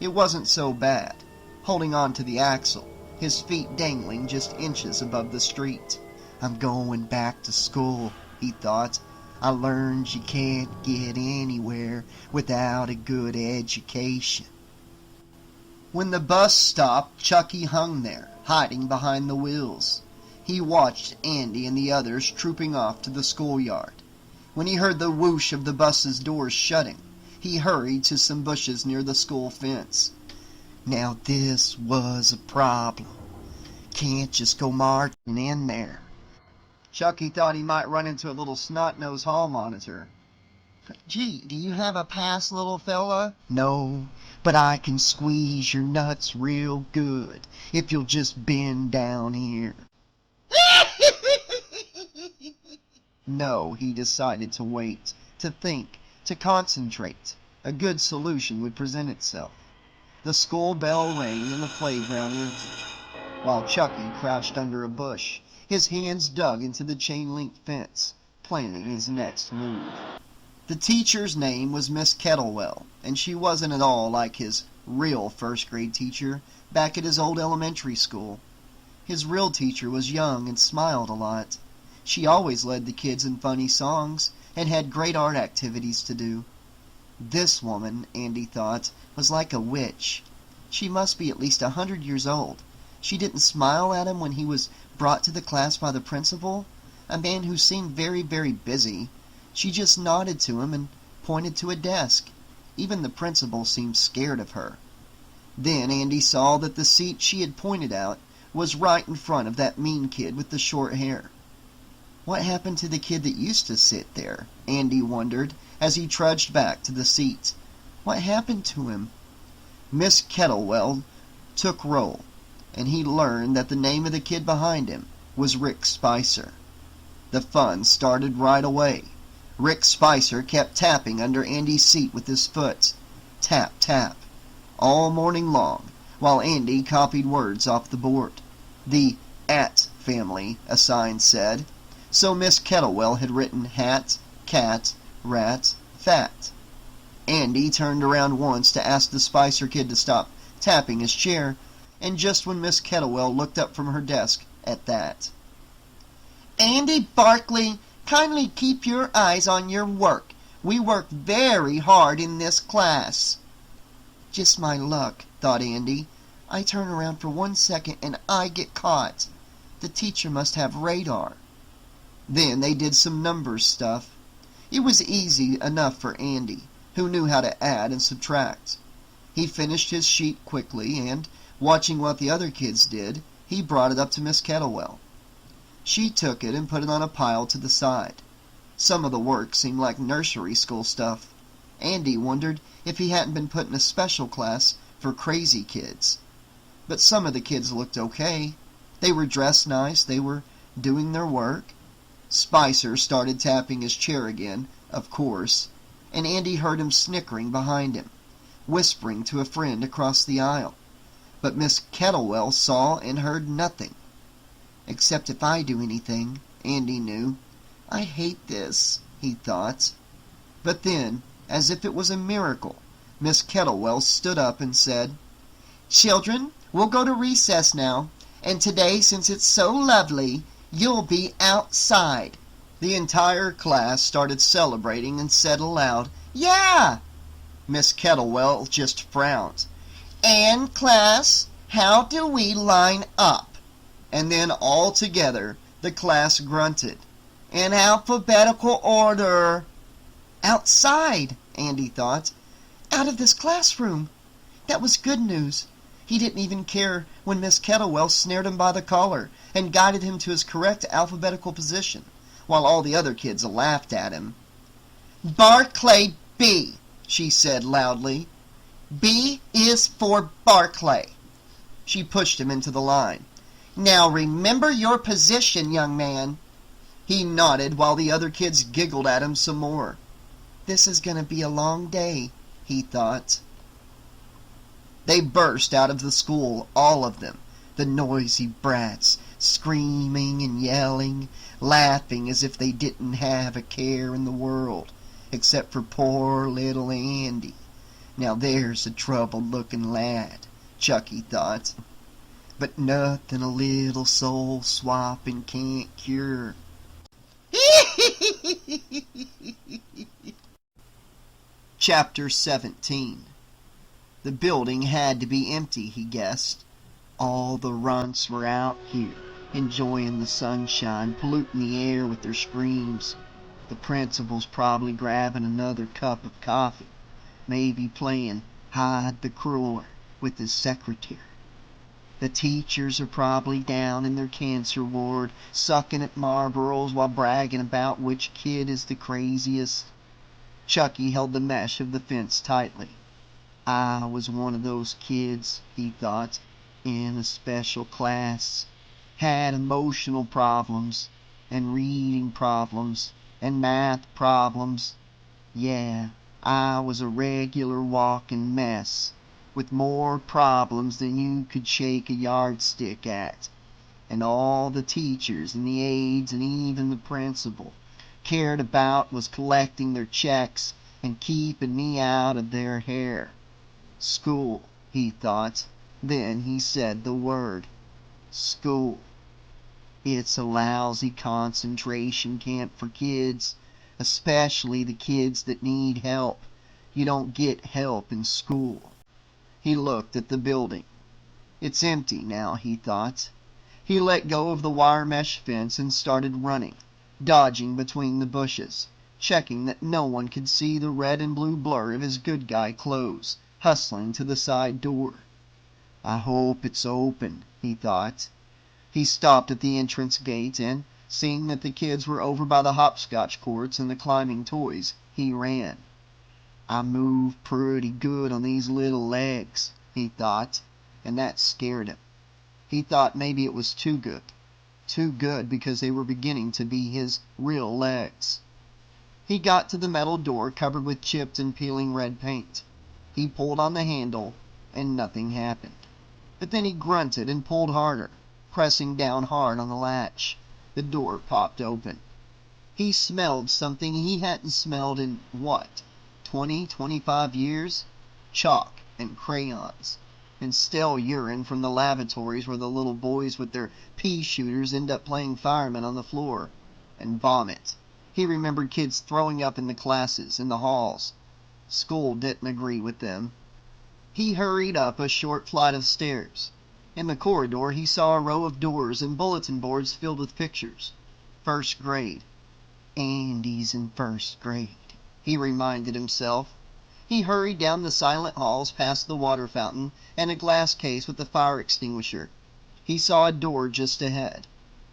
it wasn't so bad, holding on to the axle, his feet dangling just inches above the street. "I'm going back to school," he thought. "I learned you can't get anywhere without a good education." When the bus stopped, Chucky hung there, hiding behind the wheels. He watched Andy and the others trooping off to the schoolyard. When he heard the whoosh of the bus's doors shutting, he hurried to some bushes near the school fence. Now this was a problem. Can't just go marching in there. Chucky thought he might run into a little snot-nosed hall monitor. "Gee, do you have a pass, little fella?" "No, but I can squeeze your nuts real good if you'll just bend down here." No, he decided to wait, to think, to concentrate. A good solution would present itself. The school bell rang and the playground emptied, while Chucky crouched under a bush, his hands dug into the chain-link fence, planning his next move. The teacher's name was Miss Kettlewell, and she wasn't at all like his real first-grade teacher back at his old elementary school. His real teacher was young and smiled a lot. She always led the kids in funny songs and had great art activities to do. This woman, Andy thought, was like a witch. She must be at least 100 years old. She didn't smile at him when he was brought to the class by the principal, a man who seemed very, very busy. She just nodded to him and pointed to a desk. Even the principal seemed scared of her. Then Andy saw that the seat she had pointed out was right in front of that mean kid with the short hair. What happened to the kid that used to sit there? Andy wondered as he trudged back to the seat. What happened to him? Miss Kettlewell took roll, and he learned that the name of the kid behind him was Rick Spicer. The fun started right away. Rick Spicer kept tapping under Andy's seat with his foot. Tap, tap. All morning long, while Andy copied words off the board. The at family, a sign said. So Miss Kettlewell had written hat, cat, rat, fat. Andy turned around once to ask the Spicer kid to stop tapping his chair, and just when Miss Kettlewell looked up from her desk at that. Andy Barclay, kindly keep your eyes on your work. We work very hard in this class. Just my luck, thought Andy. I turn around for 1 second and I get caught. The teacher must have radar. Then they did some numbers stuff. It was easy enough for Andy, who knew how to add and subtract. He finished his sheet quickly, and, watching what the other kids did, he brought it up to Miss Kettlewell. She took it and put it on a pile to the side. Some of the work seemed like nursery school stuff. Andy wondered if he hadn't been put in a special class for crazy kids. But some of the kids looked okay. They were dressed nice, they were doing their work. Spicer started tapping his chair again, of course, and Andy heard him snickering behind him, whispering to a friend across the aisle. But Miss Kettlewell saw and heard nothing. Except if I do anything, Andy knew. I hate this, he thought. But then, as if it was a miracle, Miss Kettlewell stood up and said, Children, we'll go to recess now, and today, since it's so lovely, you'll be outside. The entire class started celebrating and said aloud, Yeah! Miss Kettlewell just frowned. And class, how do we line up? And then all together the class grunted. In alphabetical order. Outside, Andy thought. Out of this classroom. That was good news. He didn't even care when Miss Kettlewell snared him by the collar and guided him to his correct alphabetical position, while all the other kids laughed at him. Barclay B, she said loudly. B is for Barclay. She pushed him into the line. Now remember your position, young man. He nodded while the other kids giggled at him some more. This is going to be a long day, he thought. They burst out of the school, all of them, the noisy brats, screaming and yelling, laughing as if they didn't have a care in the world, except for poor little Andy. Now there's a troubled-looking lad, Chucky thought. But nothing a little soul-swapping can't cure. Chapter 17. The building had to be empty, he guessed. All the runts were out here, enjoying the sunshine, polluting the air with their screams. The principal's probably grabbing another cup of coffee, maybe playing hide the cruller with his secretary. The teachers are probably down in their cancer ward, sucking at Marlboros while bragging about which kid is the craziest. Chucky held the mesh of the fence tightly. I was one of those kids, he thought, in a special class. Had emotional problems, and reading problems, and math problems. Yeah, I was a regular walking mess, with more problems than you could shake a yardstick at. And all the teachers and the aides and even the principal cared about was collecting their checks and keeping me out of their hair. School, he thought. Then he said the word. School. It's a lousy concentration camp for kids, especially the kids that need help. You don't get help in school. He looked at the building. It's empty now, he thought. He let go of the wire mesh fence and started running, dodging between the bushes, checking that no one could see the red and blue blur of his good guy clothes, hustling to the side door. I hope it's open, he thought. He stopped at the entrance gate and, seeing that the kids were over by the hopscotch courts and the climbing toys, he ran. I move pretty good on these little legs, he thought, and that scared him. He thought maybe it was too good. Too good because they were beginning to be his real legs. He got to the metal door covered with chipped and peeling red paint. He pulled on the handle, and nothing happened. But then he grunted and pulled harder, pressing down hard on the latch. The door popped open. He smelled something he hadn't smelled in, 25 years? Chalk and crayons, and stale urine from the lavatories where the little boys with their pea shooters end up playing firemen on the floor, and vomit. He remembered kids throwing up in the classes, in the halls. School didn't agree with them. He hurried up a short flight of stairs. In the corridor he saw a row of doors and bulletin boards filled with pictures. First grade. Andy's in first grade, he reminded himself. He hurried down the silent halls past the water fountain and a glass case with a fire extinguisher. He saw a door just ahead.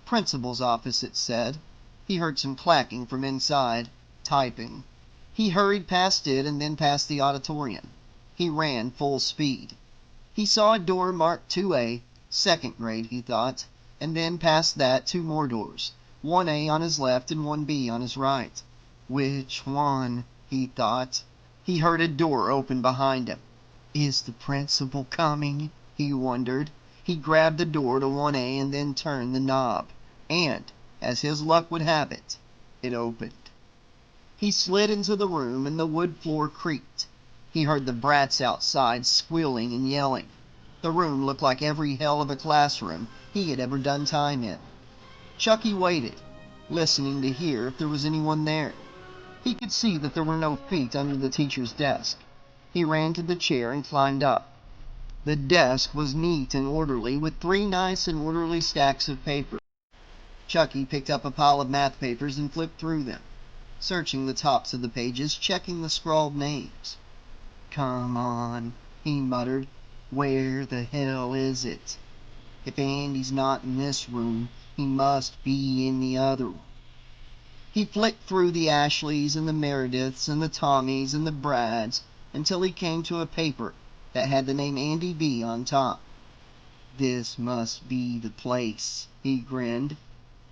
Principal's office, it said. He heard some clacking from inside. Typing. He hurried past it and then past the auditorium. He ran full speed. He saw a door marked 2A, second grade, he thought, and then past that 2 more doors, 1A on his left and 1B on his right. Which one, he thought. He heard a door open behind him. Is the principal coming? He wondered. He grabbed the door to 1A and then turned the knob. And, as his luck would have it, it opened. He slid into the room and the wood floor creaked. He heard the brats outside squealing and yelling. The room looked like every hell of a classroom he had ever done time in. Chucky waited, listening to hear if there was anyone there. He could see that there were no feet under the teacher's desk. He ran to the chair and climbed up. The desk was neat and orderly, with 3 nice and orderly stacks of paper. Chucky picked up a pile of math papers and flipped through them, searching the tops of the pages, checking the scrawled names. Come on, he muttered. Where the hell is it? If Andy's not in this room, he must be in the other one. He flicked through the Ashleys and the Merediths and the Tommies and the Brads until he came to a paper that had the name Andy B on top. This must be the place, he grinned.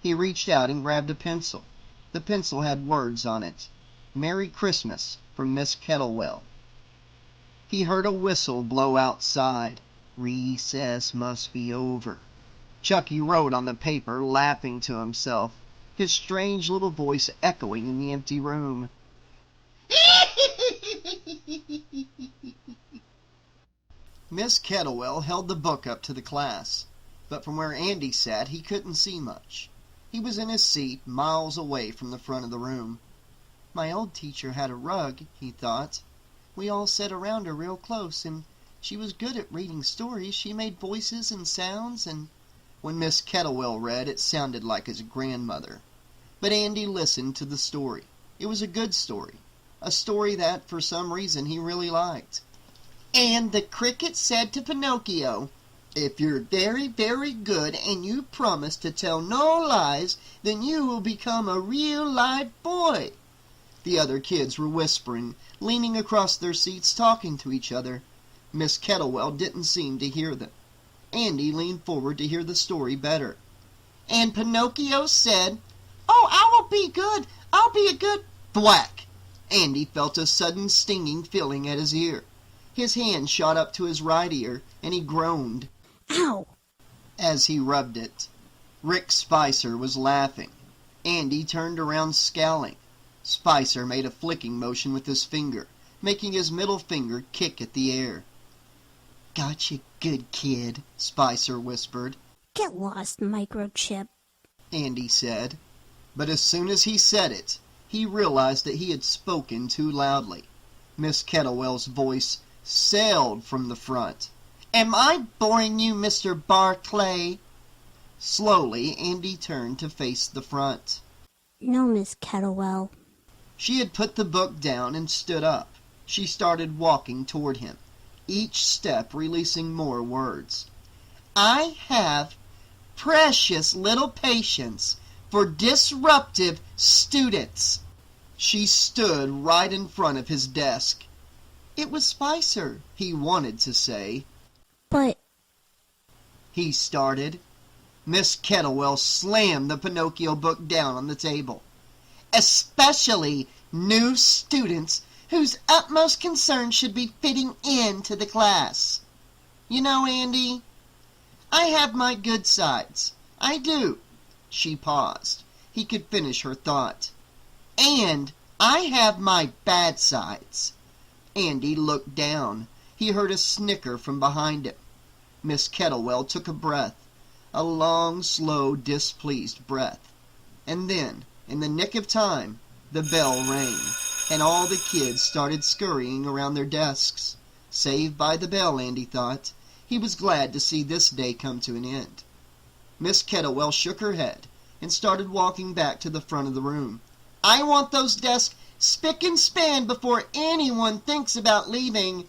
He reached out and grabbed a pencil. The pencil had words on it. Merry Christmas from Miss Kettlewell. He heard a whistle blow outside. Recess must be over. Chucky wrote on the paper, laughing to himself, his strange little voice echoing in the empty room. Miss Kettlewell held the book up to the class, but from where Andy sat he couldn't see much. He was in his seat, miles away from the front of the room. My old teacher had a rug, he thought. We all sat around her real close, and she was good at reading stories. She made voices and sounds, and when Miss Kettlewell read, it sounded like his grandmother. But Andy listened to the story. It was a good story. A story that, for some reason, he really liked. And the cricket said to Pinocchio, if you're very, very good and you promise to tell no lies, then you will become a real live boy. The other kids were whispering, leaning across their seats, talking to each other. Miss Kettlewell didn't seem to hear them. Andy leaned forward to hear the story better. And Pinocchio said, oh, I will be good. I'll be a good... Thwack! Andy felt a sudden stinging feeling at his ear. His hand shot up to his right ear, and he groaned. Ow! As he rubbed it. Rick Spicer was laughing. Andy turned around scowling. Spicer made a flicking motion with his finger, making his middle finger kick at the air. Gotcha, good kid, Spicer whispered. Get lost, microchip, Andy said. But as soon as he said it, he realized that he had spoken too loudly. Miss Kettlewell's voice sailed from the front. Am I boring you, Mr. Barclay? Slowly, Andy turned to face the front. No, Miss Kettlewell. She had put the book down and stood up. She started walking toward him, each step releasing more words. I have precious little patience for disruptive students. She stood right in front of his desk. It was Spicer, he wanted to say. But He started. Miss Kettlewell slammed the Pinocchio book down on the table. Especially new students whose utmost concern should be fitting into the class. You know, Andy, I have my good sides. I do. She paused. He could finish her thought. And I have my bad sides. Andy looked down. He heard a snicker from behind him. Miss Kettlewell took a breath, a long, slow, displeased breath. And then, in the nick of time, the bell rang, and all the kids started scurrying around their desks. Saved by the bell, Andy thought. He was glad to see this day come to an end. Miss Kettlewell shook her head and started walking back to the front of the room. I want those desks spick and span before anyone thinks about leaving.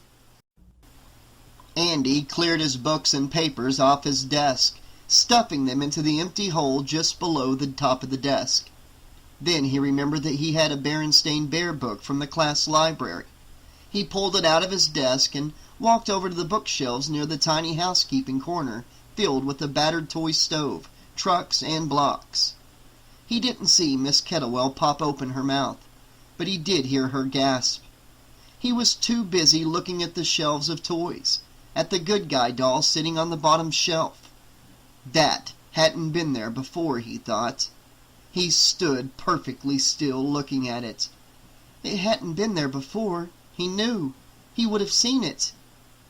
Andy cleared his books and papers off his desk, stuffing them into the empty hole just below the top of the desk. Then he remembered that he had a Berenstain Bear book from the class library. He pulled it out of his desk and walked over to the bookshelves near the tiny housekeeping corner, filled with a battered toy stove, trucks, and blocks. He didn't see Miss Kettlewell pop open her mouth, but he did hear her gasp. He was too busy looking at the shelves of toys, at the good guy doll sitting on the bottom shelf. That hadn't been there before, he thought. He stood perfectly still looking at it. It hadn't been there before. He knew. He would have seen it.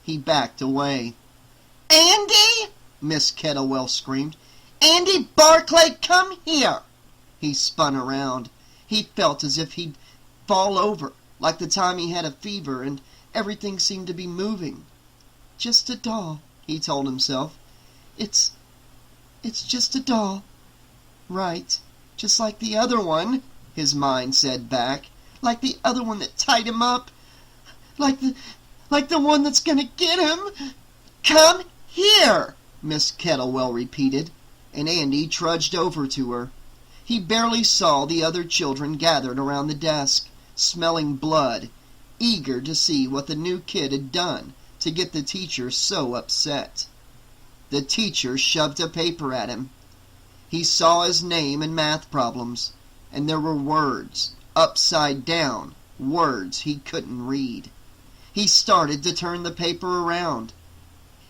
He backed away. Andy! Miss Kettlewell screamed. Andy Barclay, come here! He spun around. He felt as if he'd fall over, like the time he had a fever and everything seemed to be moving. Just a doll, he told himself. It's just a doll. Right. Just like the other one, his mind said back. Like the other one that tied him up. Like the one that's gonna get him. Come here, Miss Kettlewell repeated, and Andy trudged over to her. He barely saw the other children gathered around the desk, smelling blood, eager to see what the new kid had done to get the teacher so upset. The teacher shoved a paper at him. He saw his name in math problems, and there were words, upside down, words he couldn't read. He started to turn the paper around.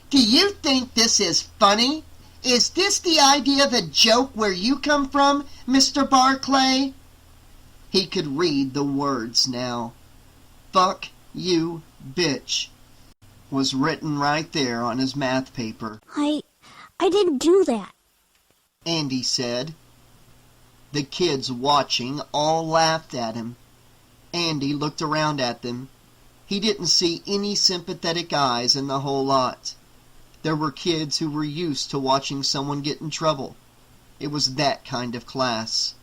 Do you think this is funny? Is this the idea of a joke where you come from, Mr. Barclay? He could read the words now. Fuck you, bitch, was written right there on his math paper. I didn't do that. Andy said. The kids watching all laughed at him. Andy looked around at them. He didn't see any sympathetic eyes in the whole lot. There were kids who were used to watching someone get in trouble. It was that kind of class.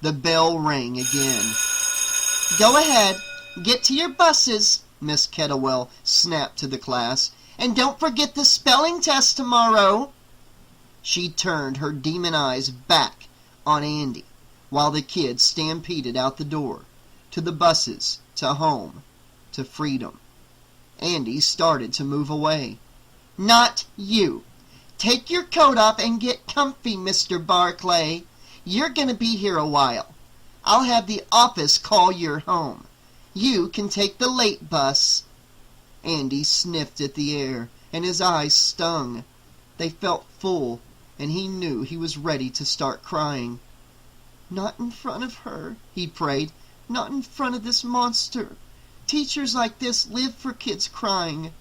The bell rang again. Go ahead, get to your buses, Miss Kettlewell snapped to the class, and don't forget the spelling test tomorrow. She turned her demon eyes back on Andy, while the kids stampeded out the door, to the buses, to home, to freedom. Andy started to move away. Not you. Take your coat off and get comfy, Mr. Barclay. You're going to be here a while. I'll have the office call your home. You can take the late bus. Andy sniffed at the air, and his eyes stung. They felt full, and he knew he was ready to start crying. Not in front of her, he prayed. Not in front of this monster. Teachers like this live for kids crying.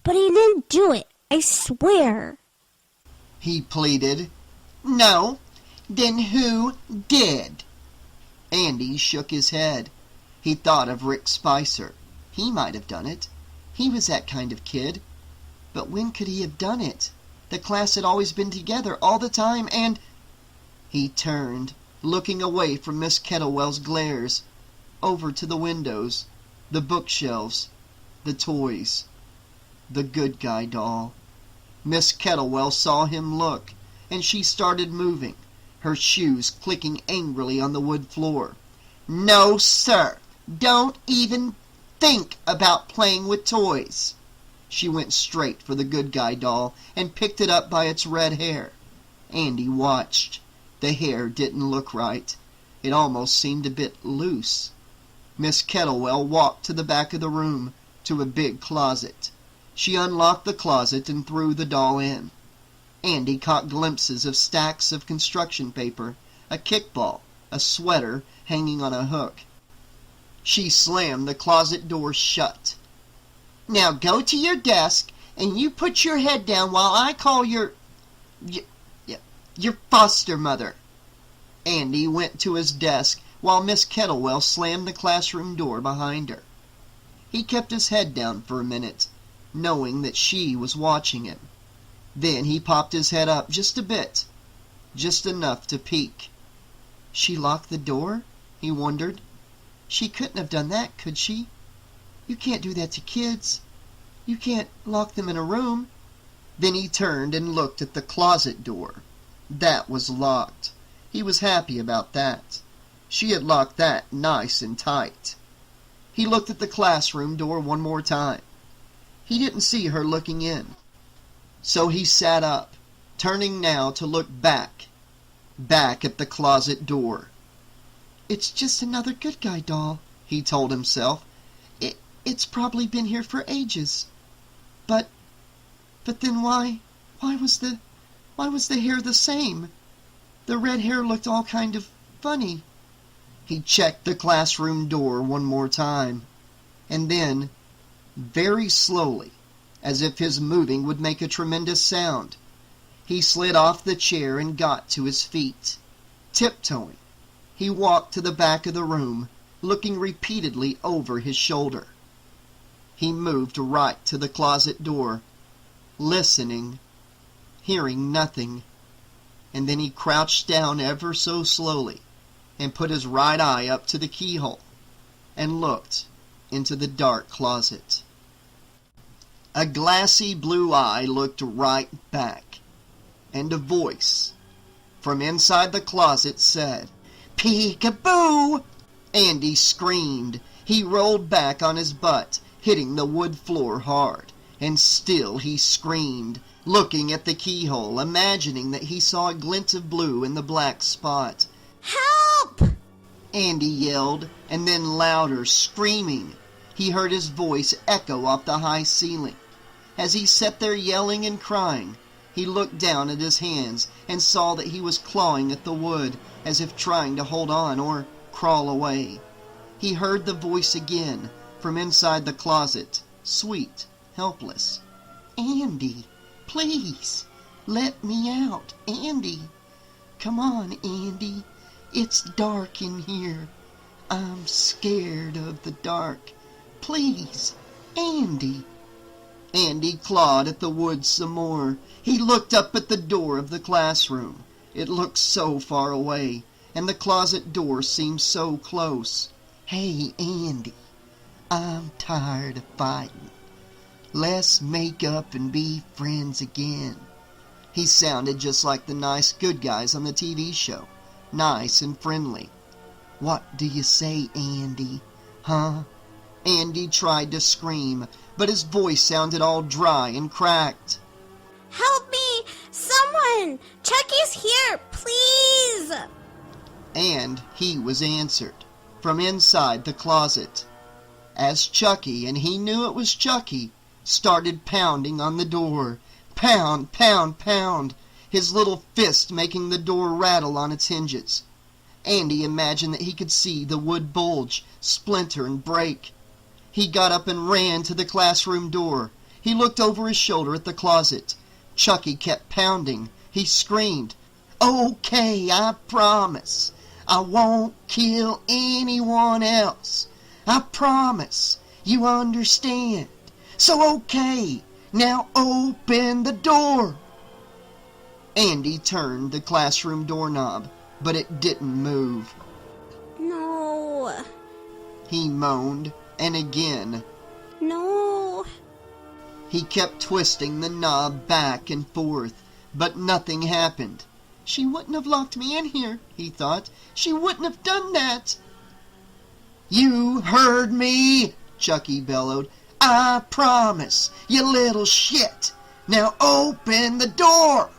But he didn't do it, I swear. He pleaded. No, then who did? Andy shook his head. He thought of Rick Spicer. He might have done it. He was that kind of kid. But when could he have done it? The class had always been together all the time, and... He turned. looking away from Miss Kettlewell's glares, over to the windows, the bookshelves, the toys, the good guy doll. Miss Kettlewell saw him look, and she started moving, her shoes clicking angrily on the wood floor. "No, sir! Don't even think about playing with toys!" She went straight for the good guy doll and picked it up by its red hair. Andy watched. The hair didn't look right. It almost seemed a bit loose. Miss Kettlewell walked to the back of the room, to a big closet. She unlocked the closet and threw the doll in. Andy caught glimpses of stacks of construction paper, a kickball, a sweater hanging on a hook. She slammed the closet door shut. "Now go to your desk, and you put your head down while I call your foster mother." Andy went to his desk while Miss Kettlewell slammed the classroom door behind her. He kept his head down for a minute, knowing that she was watching him. Then he popped his head up just a bit, just enough to peek. She locked the door? He wondered. She couldn't have done that, could she? You can't do that to kids. You can't lock them in a room. Then he turned and looked at the closet door. That was locked. He was happy about that. She had locked that nice and tight. He looked at the classroom door one more time. He didn't see her looking in. So he sat up, turning now to look back at the closet door. "It's just another good guy doll," he told himself. It's probably been here for ages. But then why was the hair the same? The red hair looked all kind of funny. He checked the classroom door one more time, and then, very slowly, as if his moving would make a tremendous sound, he slid off the chair and got to his feet. Tiptoeing, he walked to the back of the room, looking repeatedly over his shoulder. He moved right to the closet door, listening, hearing nothing, and then he crouched down ever so slowly and put his right eye up to the keyhole and looked into the dark closet. A glassy blue eye looked right back, and a voice from inside the closet said, "Peek-a-boo!" Andy screamed. He rolled back on his butt, hitting the wood floor hard, and still he screamed, looking at the keyhole, imagining that he saw a glint of blue in the black spot. "Help!" Andy yelled, and then louder, screaming. He heard his voice echo off the high ceiling. As he sat there yelling and crying, he looked down at his hands and saw that he was clawing at the wood, as if trying to hold on or crawl away. He heard the voice again, from inside the closet, sweet, helpless. "Andy, please, let me out, Andy. Come on, Andy. It's dark in here. I'm scared of the dark. Please, Andy." Andy clawed at the wood some more. He looked up at the door of the classroom. It looked so far away, and the closet door seemed so close. "Hey, Andy, I'm tired of fighting. Let's make up and be friends again." He sounded just like the nice good guys on the TV show, nice and friendly. "What do you say, Andy? Huh?" Andy tried to scream, but his voice sounded all dry and cracked. "Help me! Someone! Chucky's here! Please!" And he was answered from inside the closet, as Chucky, and he knew it was Chucky, started pounding on the door. Pound, pound, pound, his little fist making the door rattle on its hinges. Andy imagined that he could see the wood bulge, splinter, and break. He got up and ran to the classroom door. He looked over his shoulder at the closet. Chucky kept pounding. He screamed, "Okay, I promise. I won't kill anyone else. I promise. You understand? So okay, now open the door." Andy turned the classroom doorknob. but it didn't move. No. He moaned, and again. No. He kept twisting the knob back and forth, but nothing happened. She wouldn't have locked me in here, he thought. She wouldn't have done that. You heard me, Chucky bellowed. I promise, you little shit. Now open the door.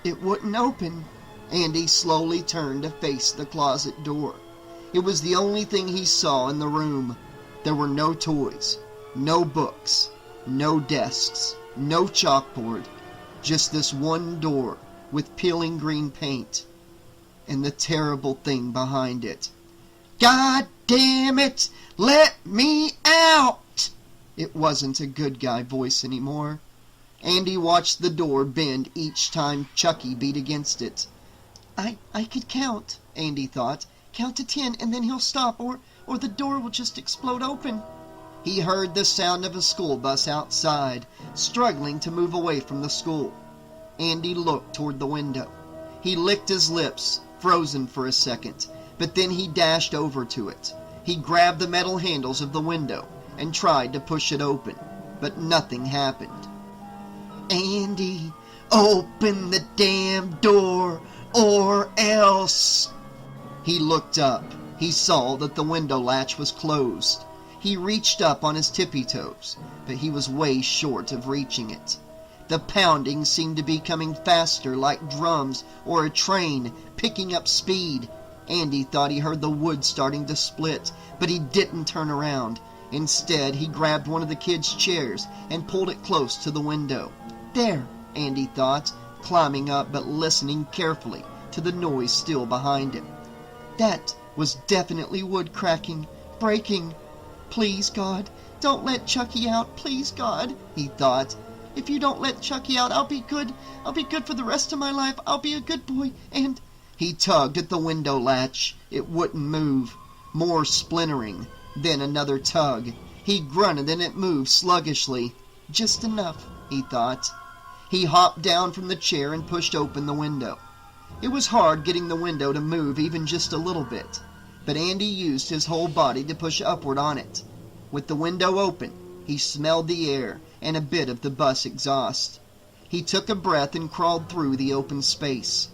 It wouldn't open. Andy slowly turned to face the closet door. It was the only thing he saw in the room. There were no toys, no books, no desks, no chalkboard, just this one door with peeling green paint, and the terrible thing behind it. God damn it! Let me out! It wasn't a good guy voice anymore. Andy watched the door bend each time Chucky beat against it. I could count, Andy thought. Count to 10 and then he'll stop, or the door will just explode open. He heard the sound of a school bus outside, struggling to move away from the school. Andy looked toward the window. He licked his lips, frozen for a second, but then he dashed over to it. He grabbed the metal handles of the window and tried to push it open, but nothing happened. Andy, open the damn door, or else... He looked up. He saw that the window latch was closed. He reached up on his tippy toes, but he was way short of reaching it. The pounding seemed to be coming faster, like drums or a train picking up speed. Andy thought he heard the wood starting to split, but he didn't turn around. Instead, he grabbed one of the kids' chairs and pulled it close to the window. There, Andy thought, climbing up but listening carefully to the noise still behind him. That was definitely wood cracking, breaking. Please, God, don't let Chucky out. Please, God, he thought. If you don't let Chucky out, I'll be good. I'll be good for the rest of my life. I'll be a good boy. And he tugged at the window latch. It wouldn't move. More splintering. Then another tug. He grunted and it moved sluggishly. Just enough, he thought. He hopped down from the chair and pushed open the window. It was hard getting the window to move even just a little bit, but Andy used his whole body to push upward on it. With the window open, he smelled the air and a bit of the bus exhaust. He took a breath and crawled through the open space.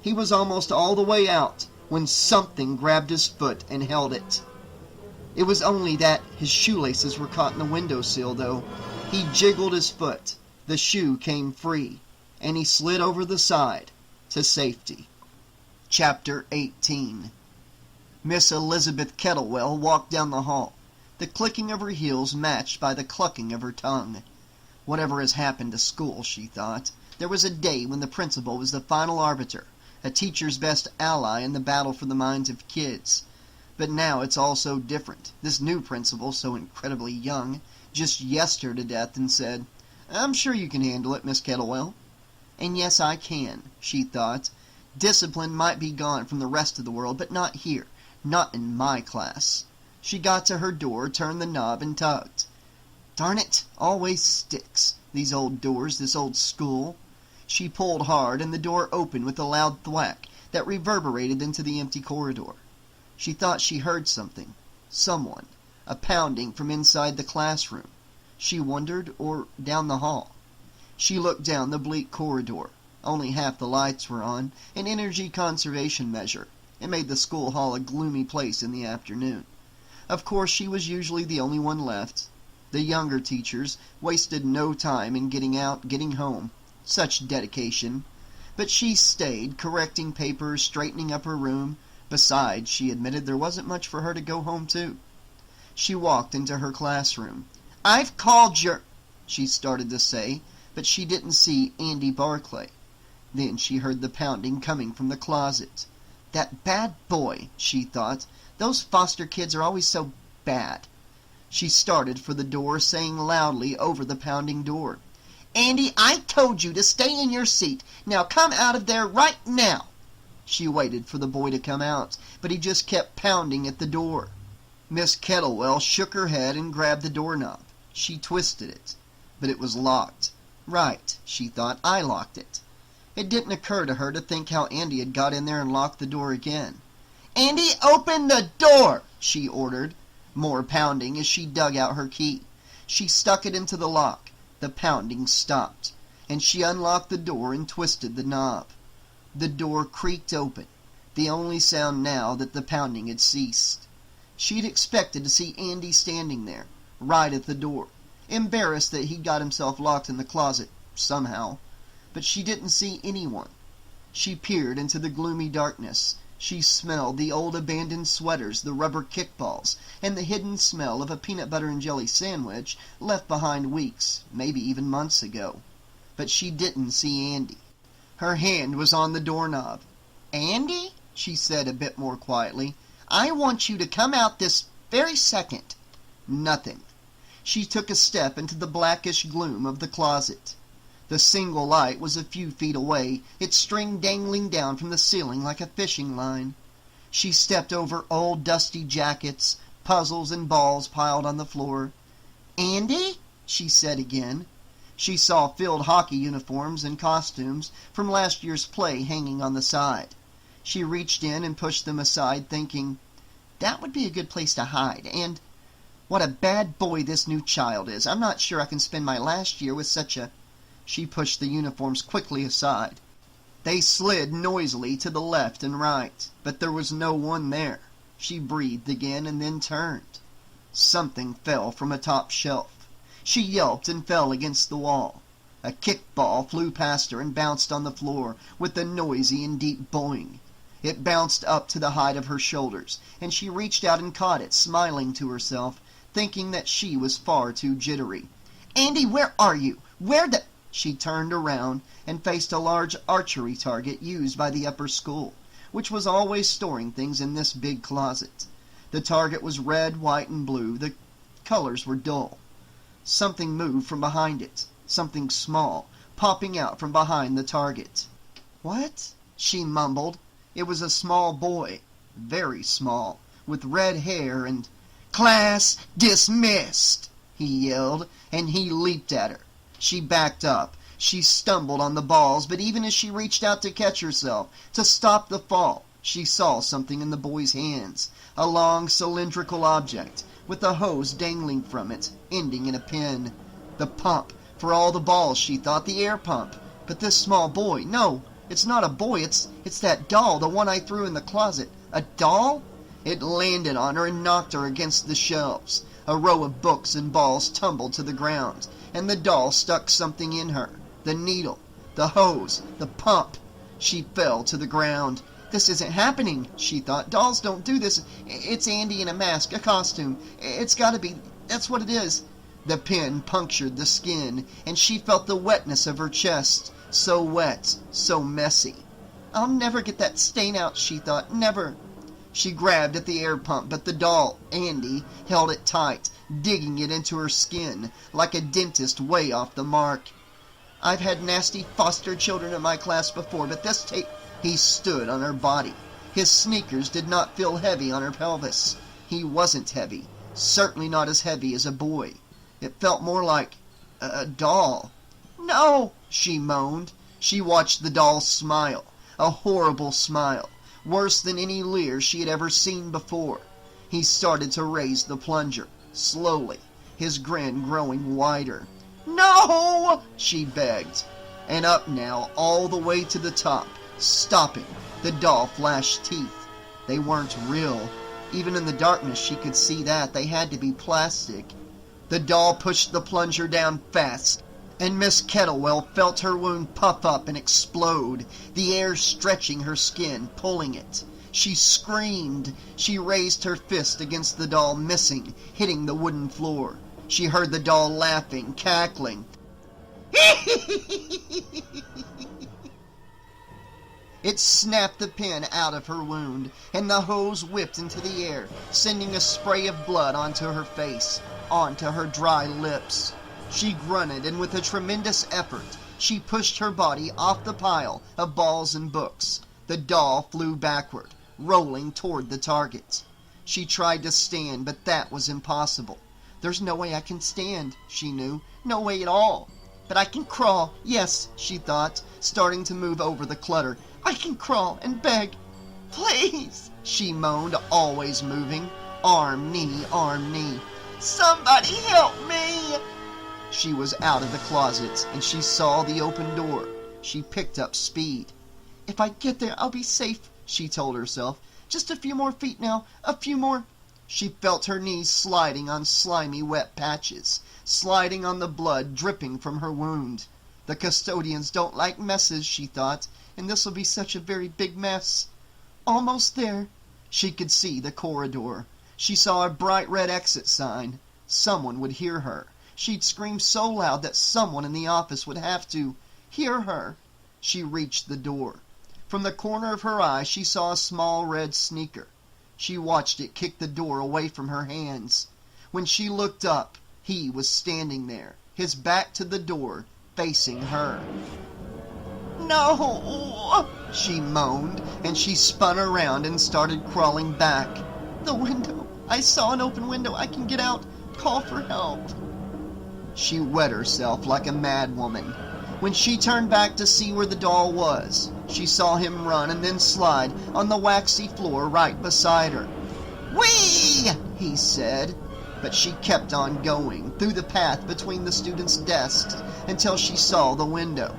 He was almost all the way out when something grabbed his foot and held it. It was only that his shoelaces were caught in the windowsill, though. He jiggled his foot. The shoe came free, and he slid over the side to safety. Chapter 18. Miss Elizabeth Kettlewell walked down the hall, the clicking of her heels matched by the clucking of her tongue. Whatever has happened to school, she thought. There was a day when the principal was the final arbiter, a teacher's best ally in the battle for the minds of kids. But now it's all so different. This new principal, so incredibly young, just yesed her to death and said, "I'm sure you can handle it, Miss Kettlewell." And yes, I can, she thought. Discipline might be gone from the rest of the world, but not here, not in my class. She got to her door, turned the knob, and tugged. Darn it, always sticks, these old doors, this old school. She pulled hard, and the door opened with a loud thwack that reverberated into the empty corridor. She thought she heard something, someone, a pounding from inside the classroom. She wondered, or down the hall. She looked down the bleak corridor. Only half the lights were on, an energy conservation measure. It made the school hall a gloomy place in the afternoon. Of course, she was usually the only one left. The younger teachers wasted no time in getting out, getting home. Such dedication. But she stayed, correcting papers, straightening up her room. Besides, she admitted there wasn't much for her to go home to. She walked into her classroom. "I've called your—" she started to say, but she didn't see Andy Barclay. Then she heard the pounding coming from the closet. That bad boy, she thought. Those foster kids are always so bad. She started for the door, saying loudly over the pounding door, "Andy, I told you to stay in your seat. Now come out of there right now." She waited for the boy to come out, but he just kept pounding at the door. Miss Kettlewell shook her head and grabbed the doorknob. She twisted it, but it was locked. Right, she thought, I locked it. It didn't occur to her to think how Andy had got in there and locked the door again. "Andy, open the door!" she ordered, more pounding as she dug out her key. She stuck it into the lock. The pounding stopped, and she unlocked the door and twisted the knob. The door creaked open, the only sound now that the pounding had ceased. She'd expected to see Andy standing there, right at the door, embarrassed that he'd got himself locked in the closet, somehow. But she didn't see anyone. She peered into the gloomy darkness. She smelled the old abandoned sweaters, the rubber kickballs, and the hidden smell of a peanut butter and jelly sandwich left behind weeks, maybe even months ago. But she didn't see Andy. Her hand was on the doorknob. "Andy," she said a bit more quietly, "I want you to come out this very second." Nothing. She took a step into the blackish gloom of the closet. The single light was a few feet away, its string dangling down from the ceiling like a fishing line. She stepped over old dusty jackets, puzzles and balls piled on the floor. "Andy?" she said again. She saw field hockey uniforms and costumes from last year's play hanging on the side. She reached in and pushed them aside, thinking, "That would be a good place to hide, and what a bad boy this new child is. I'm not sure I can spend my last year with such a—" She pushed the uniforms quickly aside. They slid noisily to the left and right, but there was no one there. She breathed again and then turned. Something fell from a top shelf. She yelped and fell against the wall. A kickball flew past her and bounced on the floor with a noisy and deep boing. It bounced up to the height of her shoulders, and she reached out and caught it, smiling to herself, thinking that she was far too jittery. "Andy, where are you? Where the—" She turned around and faced a large archery target used by the upper school, which was always storing things in this big closet. The target was red, white, and blue. The colors were dull. Something moved from behind it, something small, popping out from behind the target. "What?" she mumbled. It was a small boy, very small, with red hair and— "Class dismissed!" he yelled, and he leaped at her. She backed up. She stumbled on the balls, but even as she reached out to catch herself, to stop the fall, she saw something in the boy's hands, a long cylindrical object, with a hose dangling from it, ending in a pin. The pump, for all the balls, she thought, the air pump. But this small boy, no, it's not a boy, it's that doll, the one I threw in the closet. A doll? It landed on her and knocked her against the shelves. A row of books and balls tumbled to the ground, and the doll stuck something in her. The needle, the hose, the pump. She fell to the ground. "This isn't happening," she thought. "Dolls don't do this. It's Andy in a mask, a costume. It's got to be. That's what it is." The pin punctured the skin, and she felt the wetness of her chest. So wet, so messy. "I'll never get that stain out," she thought. "Never." She grabbed at the air pump, but the doll, Andy, held it tight, digging it into her skin, like a dentist way off the mark. "I've had nasty foster children in my class before, but this tape—" He stood on her body. His sneakers did not feel heavy on her pelvis. He wasn't heavy, certainly not as heavy as a boy. It felt more like a doll. "No!" she moaned. She watched the doll smile, a horrible smile, worse than any leer she had ever seen before. He started to raise the plunger, slowly, his grin growing wider. "No!" she begged. And up now, all the way to the top, stopping, the doll flashed teeth. They weren't real. Even in the darkness she could see that. They had to be plastic. The doll pushed the plunger down fast, and Miss Kettlewell felt her wound puff up and explode, the air stretching her skin, pulling it. She screamed. She raised her fist against the doll, missing, hitting the wooden floor. She heard the doll laughing, cackling. It snapped the pin out of her wound, and the hose whipped into the air, sending a spray of blood onto her face, onto her dry lips. She grunted, and with a tremendous effort, she pushed her body off the pile of balls and books. The doll flew backward, rolling toward the target. She tried to stand, but that was impossible. "There's no way I can stand," she knew. "No way at all. But I can crawl. Yes," she thought. starting to move over the clutter. "I can crawl and beg. Please," she moaned, always moving. Arm, knee. "Somebody help me!" She was out of the closet, and she saw the open door. She picked up speed. "If I get there, I'll be safe," she told herself. "Just a few more feet now, a few more." She felt her knees sliding on slimy, wet patches, sliding on the blood dripping from her wound. The custodians don't like messes, she thought, and this'll be such a very big mess. Almost there. She could see the corridor. She saw a bright red exit sign. Someone would hear her. She'd scream so loud that someone in the office would have to hear her. She reached the door. From the corner of her eye, she saw a small red sneaker. She watched it kick the door away from her hands. When she looked up, he was standing there, his back to the door, facing her. "No!" she moaned, and she spun around and started crawling back. "The window! I saw an open window! I can get out! Call for help!" She wet herself like a mad woman. When she turned back to see where the doll was, she saw him run and then slide on the waxy floor right beside her. "Whee!" he said. But she kept on going, through the path between the students' desks, until she saw the window.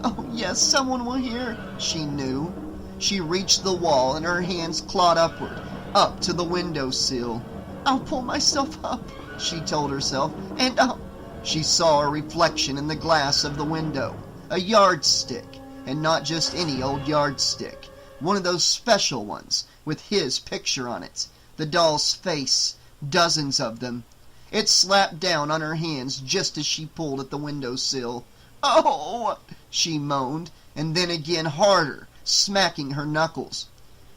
Oh yes, someone will hear, she knew. She reached the wall and her hands clawed upward, up to the windowsill. "I'll pull myself up," she told herself, "and up." She saw a reflection in the glass of the window, a yardstick, and not just any old yardstick, one of those special ones with his picture on it, the doll's face, dozens of them. It slapped down on her hands just as she pulled at the windowsill. "Oh!" she moaned, and then again harder, smacking her knuckles.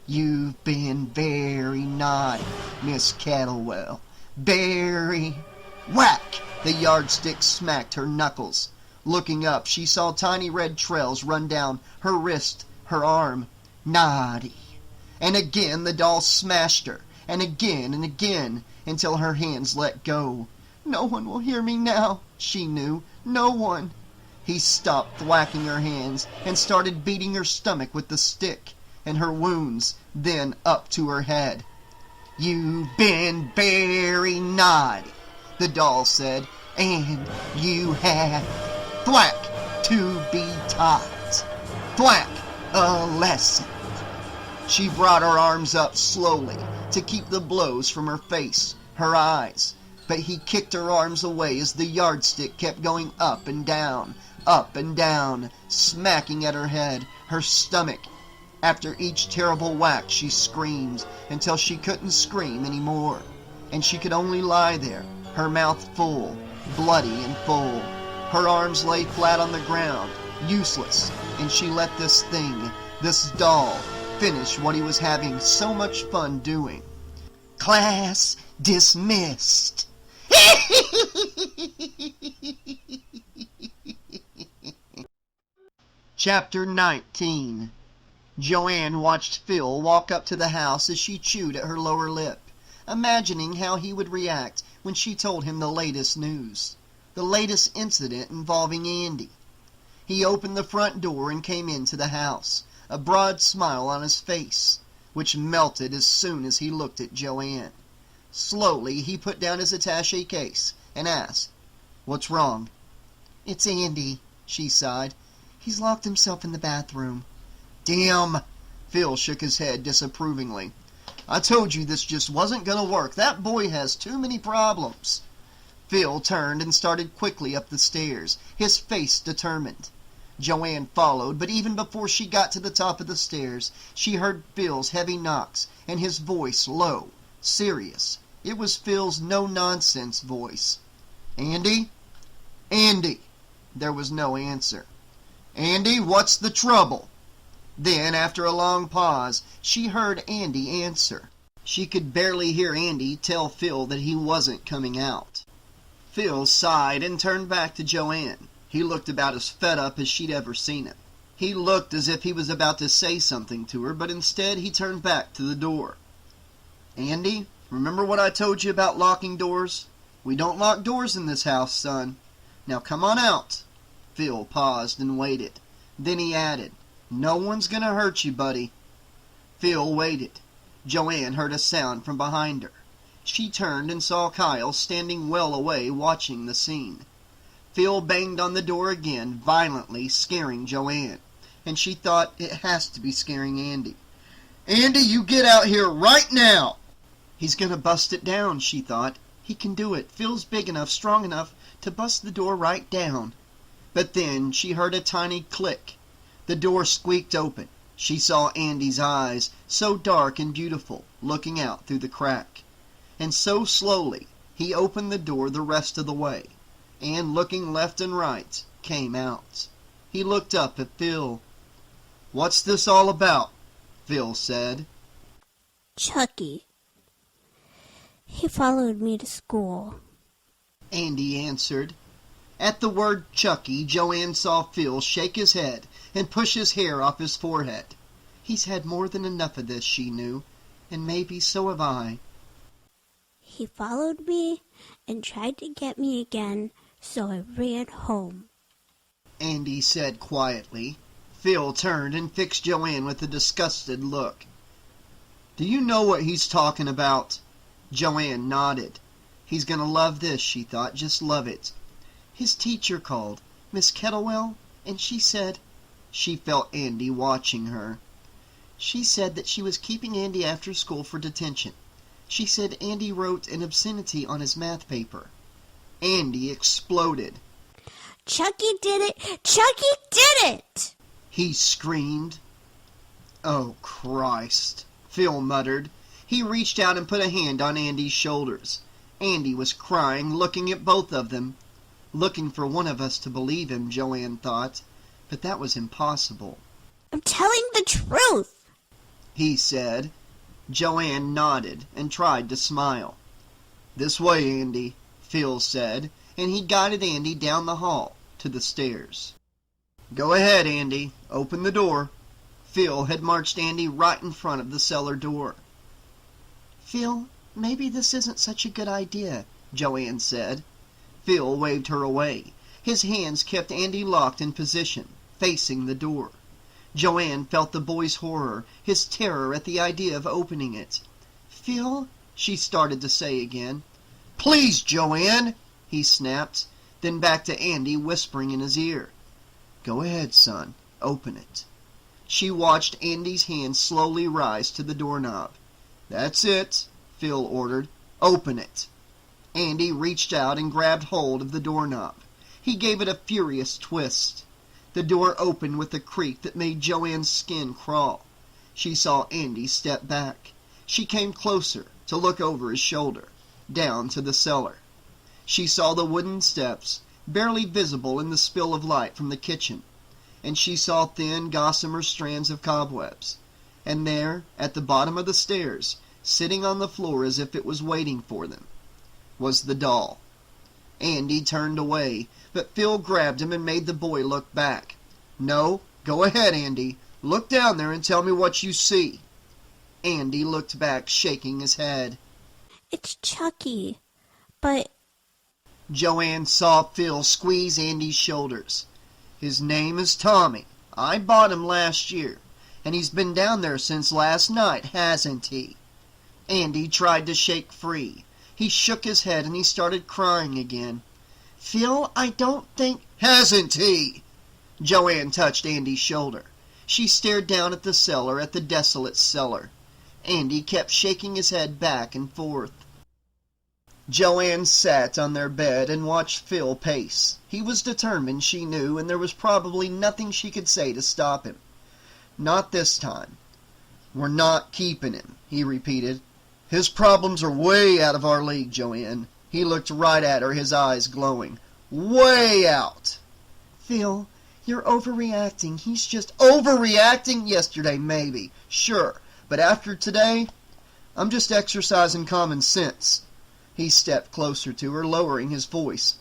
"You've been very naughty, Miss Kettlewell. Very..." Whack! The yardstick smacked her knuckles. Looking up, she saw tiny red trails run down her wrist, her arm. Naughty. And again the doll smashed her, and again, until her hands let go. "No one will hear me now," she knew. "No one." He stopped thwacking her hands and started beating her stomach with the stick, and her wounds, then up to her head. "You've been very naughty," the doll said, "and you have, thwack, to be taught. Thwack, a lesson." She brought her arms up slowly to keep the blows from her face, her eyes, but he kicked her arms away as the yardstick kept going up and down, smacking at her head, her stomach. After each terrible whack she screamed until she couldn't scream anymore, and she could only lie there, her mouth full, bloody and full. Her arms lay flat on the ground, useless, and she let this thing, this doll, finish what he was having so much fun doing. "Class dismissed." Chapter 19. Joanne watched Phil walk up to the house as she chewed at her lower lip, imagining how he would react when she told him the latest news, the latest incident involving Andy. He opened the front door and came into the house, a broad smile on his face, which melted as soon as he looked at Joanne. Slowly he put down his attaché case and asked, "What's wrong?" "It's Andy," she sighed. "He's locked himself in the bathroom." "Damn!" Phil shook his head disapprovingly. "I told you this just wasn't going to work. That boy has too many problems." Phil turned and started quickly up the stairs, his face determined. Joanne followed, but even before she got to the top of the stairs, she heard Phil's heavy knocks and his voice low, serious. It was Phil's no-nonsense voice. "Andy? Andy!" There was no answer. "Andy, what's the trouble?" Then, after a long pause, she heard Andy answer. She could barely hear Andy tell Phil that he wasn't coming out. Phil sighed and turned back to Joanne. He looked about as fed up as she'd ever seen him. He looked as if he was about to say something to her, but instead he turned back to the door. "Andy, remember what I told you about locking doors? We don't lock doors in this house, son. Now come on out." Phil paused and waited. Then he added, "No one's going to hurt you, buddy." Phil waited. Joanne heard a sound from behind her. She turned and saw Kyle standing well away watching the scene. Phil banged on the door again, violently, scaring Joanne, and she thought, it has to be scaring Andy. "Andy, you get out here right now!" "He's going to bust it down," she thought. "He can do it. Phil's big enough, strong enough to bust the door right down." But then she heard a tiny click. The door squeaked open. She saw Andy's eyes, so dark and beautiful, looking out through the crack. And so slowly he opened the door the rest of the way, and looking left and right, came out. He looked up at Phil. "What's this all about?" Phil said. Chucky. He followed me to school. Andy answered. At the word Chucky, Joanne saw Phil shake his head and push his hair off his forehead. He's had more than enough of this, she knew, and maybe so have I. He followed me and tried to get me again, so I ran home. Andy said quietly. Phil turned and fixed Joanne with a disgusted look. "Do you know what he's talking about?" Joanne nodded. He's going to love this, she thought, just love it. "His teacher called, Miss Kettlewell, and she said—" She felt Andy watching her. "She said that she was keeping Andy after school for detention. She said Andy wrote an obscenity on his math paper." Andy exploded. Chucky did it! Chucky did it! He screamed. "Oh, Christ," Phil muttered. He reached out and put a hand on Andy's shoulders. Andy was crying, looking at both of them. Looking for one of us to believe him, Joanne thought, but that was impossible. I'm telling the truth, he said. Joanne nodded and tried to smile. "This way, Andy," Phil said, and he guided Andy down the hall to the stairs. "Go ahead, Andy. Open the door." Phil had marched Andy right in front of the cellar door. "Phil, maybe this isn't such a good idea," Joanne said. Phil waved her away. His hands kept Andy locked in position, facing the door. Joanne felt the boy's horror, his terror at the idea of opening it. "Phil," she started to say again. "Please, Joanne," he snapped, then back to Andy, whispering in his ear. "Go ahead, son. Open it." She watched Andy's hand slowly rise to the doorknob. "That's it," Phil ordered. "Open it." Andy reached out and grabbed hold of the doorknob. He gave it a furious twist. The door opened with a creak that made Joanne's skin crawl. She saw Andy step back. She came closer to look over his shoulder, down to the cellar. She saw the wooden steps, barely visible in the spill of light from the kitchen, and she saw thin, gossamer strands of cobwebs. And there, at the bottom of the stairs, sitting on the floor as if it was waiting for them, was the doll. Andy turned away, but Phil grabbed him and made the boy look back. "No, go ahead, Andy. Look down there and tell me what you see." Andy looked back, shaking his head. It's Chucky, but... Joanne saw Phil squeeze Andy's shoulders. "His name is Tommy. I bought him last year, and he's been down there since last night, hasn't he?" Andy tried to shake free. He shook his head and he started crying again. "Phil, I don't think—" "Hasn't he?" Joanne touched Andy's shoulder. She stared down at the cellar, at the desolate cellar. Andy kept shaking his head back and forth. Joanne sat on their bed and watched Phil pace. He was determined, she knew, and there was probably nothing she could say to stop him. Not this time. "We're not keeping him," he repeated. "His problems are way out of our league, Joanne." He looked right at her, his eyes glowing. "Way out." "Phil, you're overreacting. He's just—" "Overreacting? Yesterday, maybe. Sure. But after today, I'm just exercising common sense." He stepped closer to her, lowering his voice.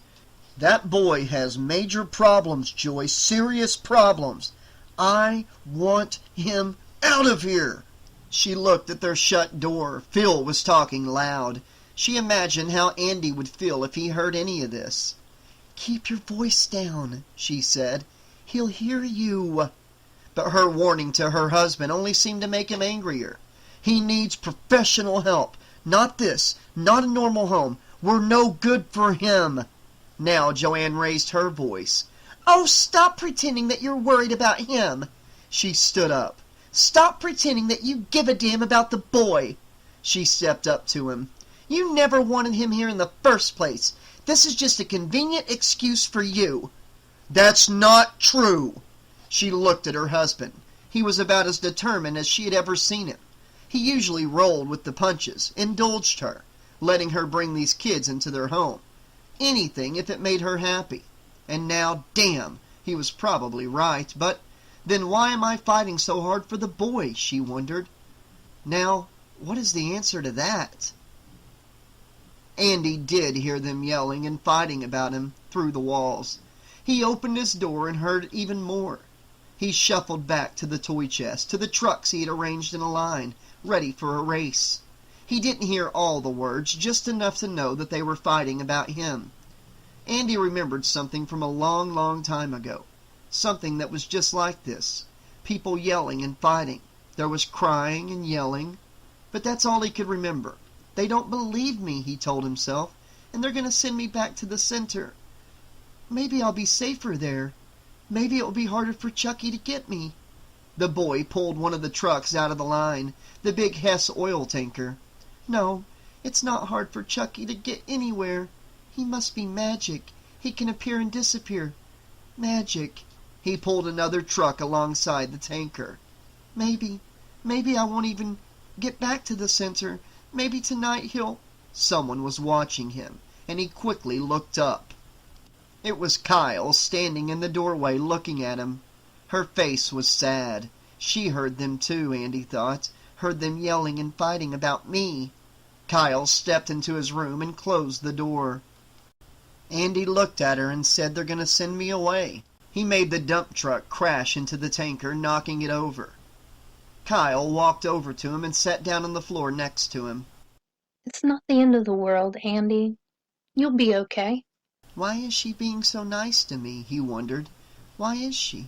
"That boy has major problems, Joyce. Serious problems. I want him out of here." She looked at their shut door. Phil was talking loud. She imagined how Andy would feel if he heard any of this. "Keep your voice down," she said. He'll hear you. But her warning to her husband only seemed to make him angrier. He needs professional help. Not this. Not a normal home. We're no good for him. Now Joanne raised her voice. Oh, stop pretending that you're worried about him. She stood up. Stop pretending that you give a damn about the boy. She stepped up to him. You never wanted him here in the first place. This is just a convenient excuse for you. That's not true. She looked at her husband. He was about as determined as she had ever seen him. He usually rolled with the punches, indulged her, letting her bring these kids into their home. Anything if it made her happy. And now, damn, he was probably right. But then why am I fighting so hard for the boy, she wondered. Now, what is the answer to that? Andy did hear them yelling and fighting about him through the walls. He opened his door and heard even more. He shuffled back to the toy chest, to the trucks he had arranged in a line, ready for a race. He didn't hear all the words, just enough to know that they were fighting about him. Andy remembered something from a long, long time ago. Something that was just like this. People yelling and fighting. There was crying and yelling. But that's all he could remember. They don't believe me, he told himself, and they're going to send me back to the center. Maybe I'll be safer there. Maybe it will be harder for Chucky to get me. The boy pulled one of the trucks out of the line, the big Hess oil tanker. No, it's not hard for Chucky to get anywhere. He must be magic. He can appear and disappear. Magic. He pulled another truck alongside the tanker. Maybe I won't even get back to the center. Maybe tonight he'll... Someone was watching him, and he quickly looked up. It was Kyle standing in the doorway looking at him. Her face was sad. She heard them too, Andy thought. Heard them yelling and fighting about me. Kyle stepped into his room and closed the door. Andy looked at her and said, they're going to send me away. He made the dump truck crash into the tanker, knocking it over. Kyle walked over to him and sat down on the floor next to him. It's not the end of the world, Andy. You'll be okay. Why is she being so nice to me? He wondered. Why is she?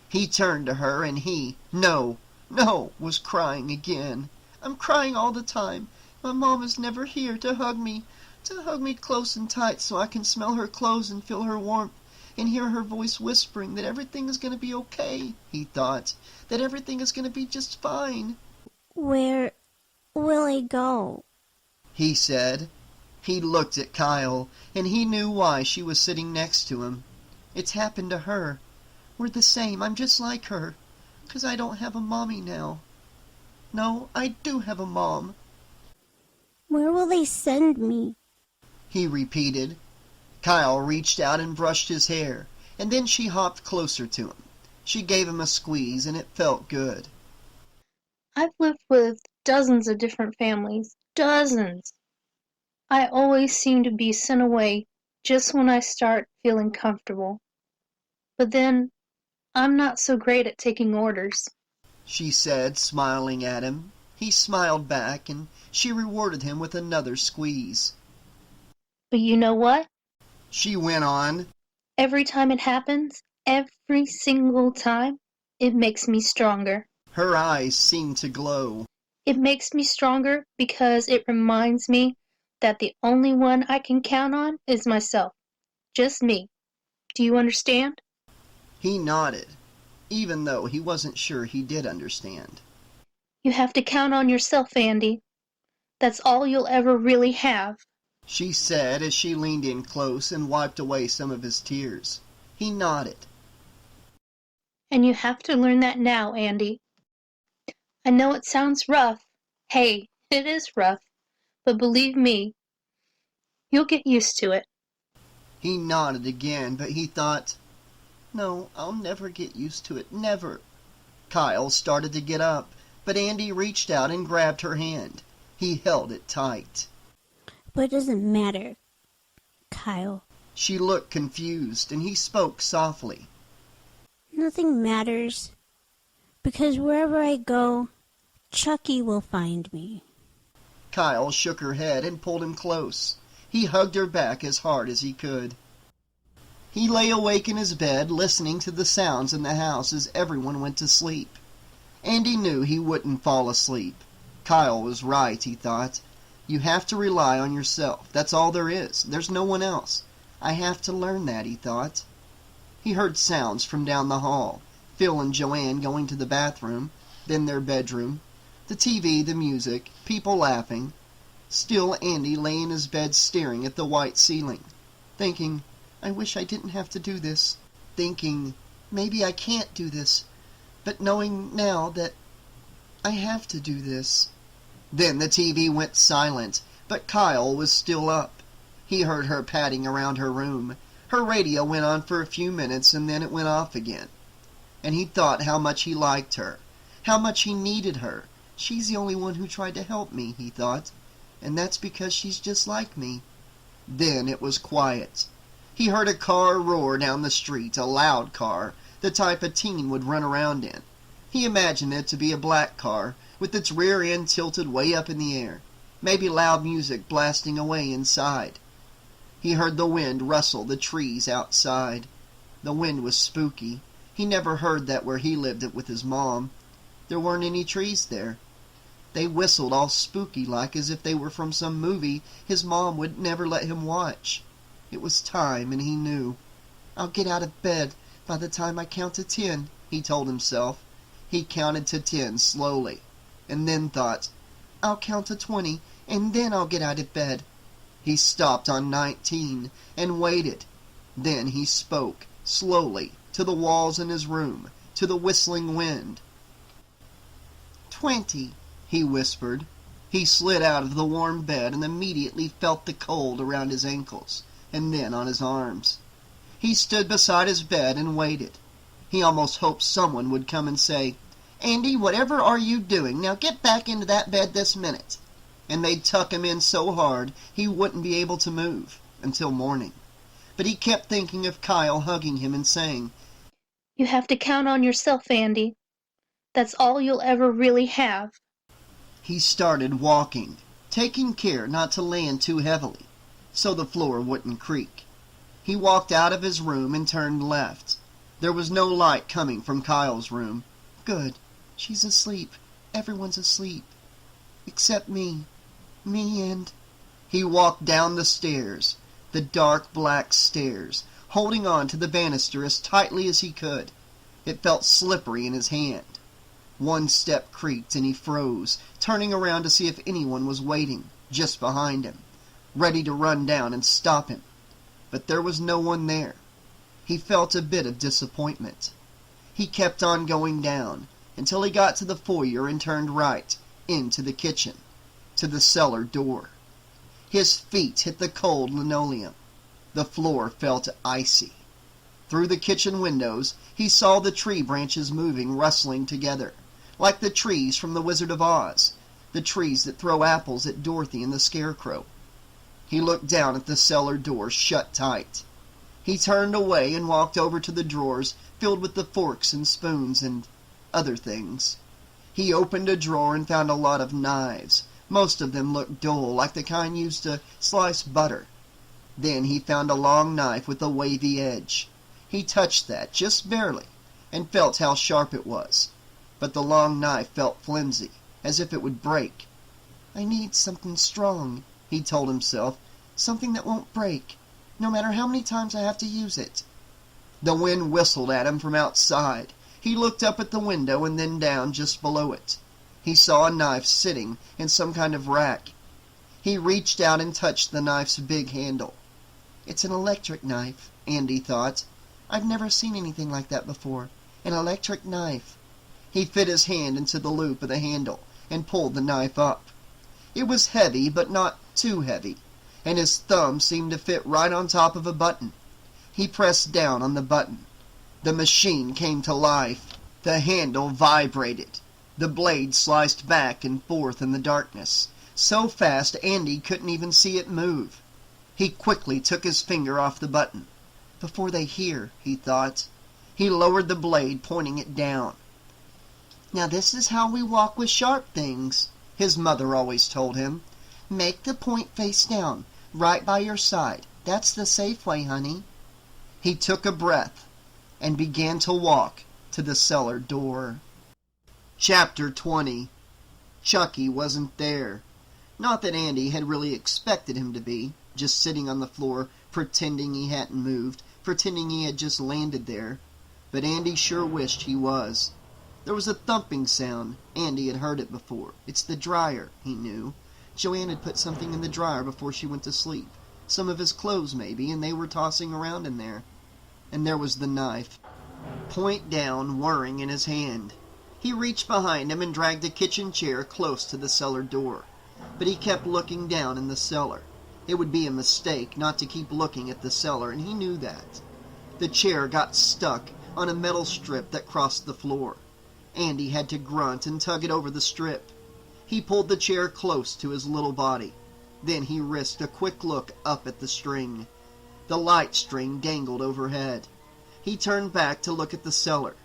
He turned to her and no, was crying again. I'm crying all the time. My mom is never here to hug me close and tight so I can smell her clothes and feel her warmth and hear her voice whispering that everything is going to be okay, he thought, that everything is going to be just fine. Where will I go? He said. He looked at Kyle, and he knew why she was sitting next to him. It's happened to her. We're the same. I'm just like her. 'Cause I don't have a mommy now. No, I do have a mom. Where will they send me? He repeated. Kyle reached out and brushed his hair, and then she hopped closer to him. She gave him a squeeze, and it felt good. I've lived with dozens of different families. Dozens. I always seem to be sent away just when I start feeling comfortable. But then, I'm not so great at taking orders, she said, smiling at him. He smiled back, and she rewarded him with another squeeze. But you know what? She went on. Every time it happens, every single time, it makes me stronger. Her eyes seemed to glow. It makes me stronger because it reminds me that the only one I can count on is myself. Just me. Do you understand? He nodded, even though he wasn't sure he did understand. You have to count on yourself, Andy. That's all you'll ever really have, she said as she leaned in close and wiped away some of his tears. He nodded. And you have to learn that now, Andy. I know it sounds rough. Hey, it is rough. But believe me, you'll get used to it. He nodded again, but he thought, no, I'll never get used to it, never. Kyle started to get up, but Andy reached out and grabbed her hand. He held it tight. But it doesn't matter, Kyle. She looked confused, and he spoke softly. Nothing matters, because wherever I go, Chucky will find me. Kyle shook her head and pulled him close. He hugged her back as hard as he could. He lay awake in his bed, listening to the sounds in the house as everyone went to sleep. Andy knew he wouldn't fall asleep. Kyle was right, he thought. You have to rely on yourself. That's all there is. There's no one else. I have to learn that, he thought. He heard sounds from down the hall. Phil and Joanne going to the bathroom, then their bedroom. The TV, the music, people laughing. Still Andy lay in his bed staring at the white ceiling, thinking, I wish I didn't have to do this. Thinking, maybe I can't do this, but knowing now that I have to do this. Then the TV went silent, but Kyle was still up. He heard her padding around her room. Her radio went on for a few minutes, and then it went off again. And he thought how much he liked her, how much he needed her. She's the only one who tried to help me, he thought, and that's because she's just like me. Then it was quiet. He heard a car roar down the street, a loud car, the type a teen would run around in. He imagined it to be a black car, with its rear end tilted way up in the air, maybe loud music blasting away inside. He heard the wind rustle the trees outside. The wind was spooky. He never heard that where he lived with his mom. There weren't any trees there. They whistled all spooky-like as if they were from some movie his mom would never let him watch. It was time, and he knew. I'll get out of bed by the time I count to 10, he told himself. He counted to 10 slowly, and then thought, I'll count to 20, and then I'll get out of bed. He stopped on 19 and waited. Then he spoke, slowly, to the walls in his room, to the whistling wind. 20, he whispered. He slid out of the warm bed and immediately felt the cold around his ankles, and then on his arms. He stood beside his bed and waited. He almost hoped someone would come and say, Andy, whatever are you doing? Now get back into that bed this minute. And they'd tuck him in so hard he wouldn't be able to move until morning. But he kept thinking of Kyle hugging him and saying, You have to count on yourself, Andy. That's all you'll ever really have. He started walking, taking care not to land too heavily, so the floor wouldn't creak. He walked out of his room and turned left. There was no light coming from Kyle's room. Good. She's asleep. Everyone's asleep. Except me. Me and... He walked down the stairs, the dark black stairs, holding on to the banister as tightly as he could. It felt slippery in his hand. One step creaked and he froze, turning around to see if anyone was waiting, just behind him, ready to run down and stop him. But there was no one there. He felt a bit of disappointment. He kept on going down, until he got to the foyer and turned right, into the kitchen, to the cellar door. His feet hit the cold linoleum. The floor felt icy. Through the kitchen windows, he saw the tree branches moving, rustling together, like the trees from the Wizard of Oz, the trees that throw apples at Dorothy and the Scarecrow. He looked down at the cellar door, shut tight. He turned away and walked over to the drawers filled with the forks and spoons and other things. He opened a drawer and found a lot of knives. Most of them looked dull, like the kind used to slice butter. Then he found a long knife with a wavy edge. He touched that, just barely, and felt how sharp it was. But the long knife felt flimsy, as if it would break. I need something strong, he told himself, something that won't break, no matter how many times I have to use it. The wind whistled at him from outside. He looked up at the window and then down just below it. He saw a knife sitting in some kind of rack. He reached out and touched the knife's big handle. It's an electric knife, Andy thought. I've never seen anything like that before. An electric knife. He fit his hand into the loop of the handle and pulled the knife up. It was heavy, but not too heavy, and his thumb seemed to fit right on top of a button. He pressed down on the button. The machine came to life. The handle vibrated. The blade sliced back and forth in the darkness, so fast Andy couldn't even see it move. He quickly took his finger off the button. Before they hear, he thought. He lowered the blade, pointing it down. Now this is how we walk with sharp things, his mother always told him. Make the point face down, right by your side. That's the safe way, honey. He took a breath and began to walk to the cellar door. Chapter 20. Chucky wasn't there. Not that Andy had really expected him to be, just sitting on the floor, pretending he hadn't moved, pretending he had just landed there. But Andy sure wished he was. There was a thumping sound. Andy had heard it before. It's the dryer, he knew. Joanne had put something in the dryer before she went to sleep. Some of his clothes, maybe, and they were tossing around in there. And there was the knife, point down, whirring in his hand. He reached behind him and dragged a kitchen chair close to the cellar door. But he kept looking down in the cellar. It would be a mistake not to keep looking at the cellar, and he knew that. The chair got stuck on a metal strip that crossed the floor. Andy had to grunt and tug it over the strip. He pulled the chair close to his little body. Then he risked a quick look up at the string. The light string dangled overhead. He turned back to look at the cellar.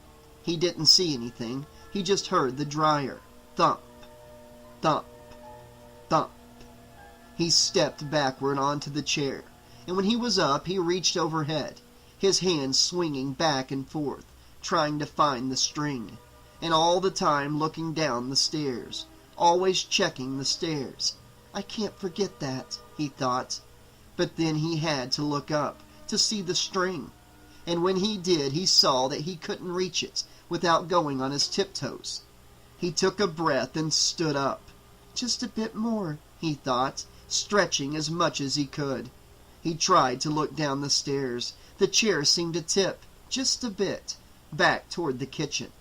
He didn't see anything. He just heard the dryer. Thump, thump, thump. He stepped backward onto the chair, and when he was up, he reached overhead, his hands swinging back and forth, trying to find the string, and all the time looking down the stairs, always checking the stairs. I can't forget that, he thought. But then he had to look up to see the string, and when he did, he saw that he couldn't reach it without going on his tiptoes. He took a breath and stood up. Just a bit more, he thought, stretching as much as he could. He tried to look down the stairs. The chair seemed to tip, just a bit, back toward the kitchen.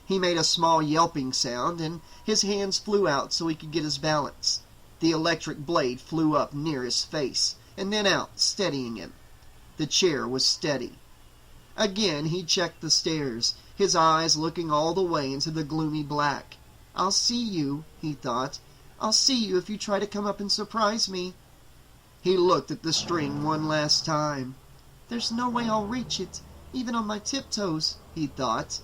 He made a small yelping sound, and his hands flew out so he could get his balance. The electric blade flew up near his face, and then out, steadying him. The chair was steady. Again he checked the stairs, his eyes looking all the way into the gloomy black. I'll see you, he thought. I'll see you if you try to come up and surprise me. He looked at the string one last time. There's no way I'll reach it, even on my tiptoes, he thought.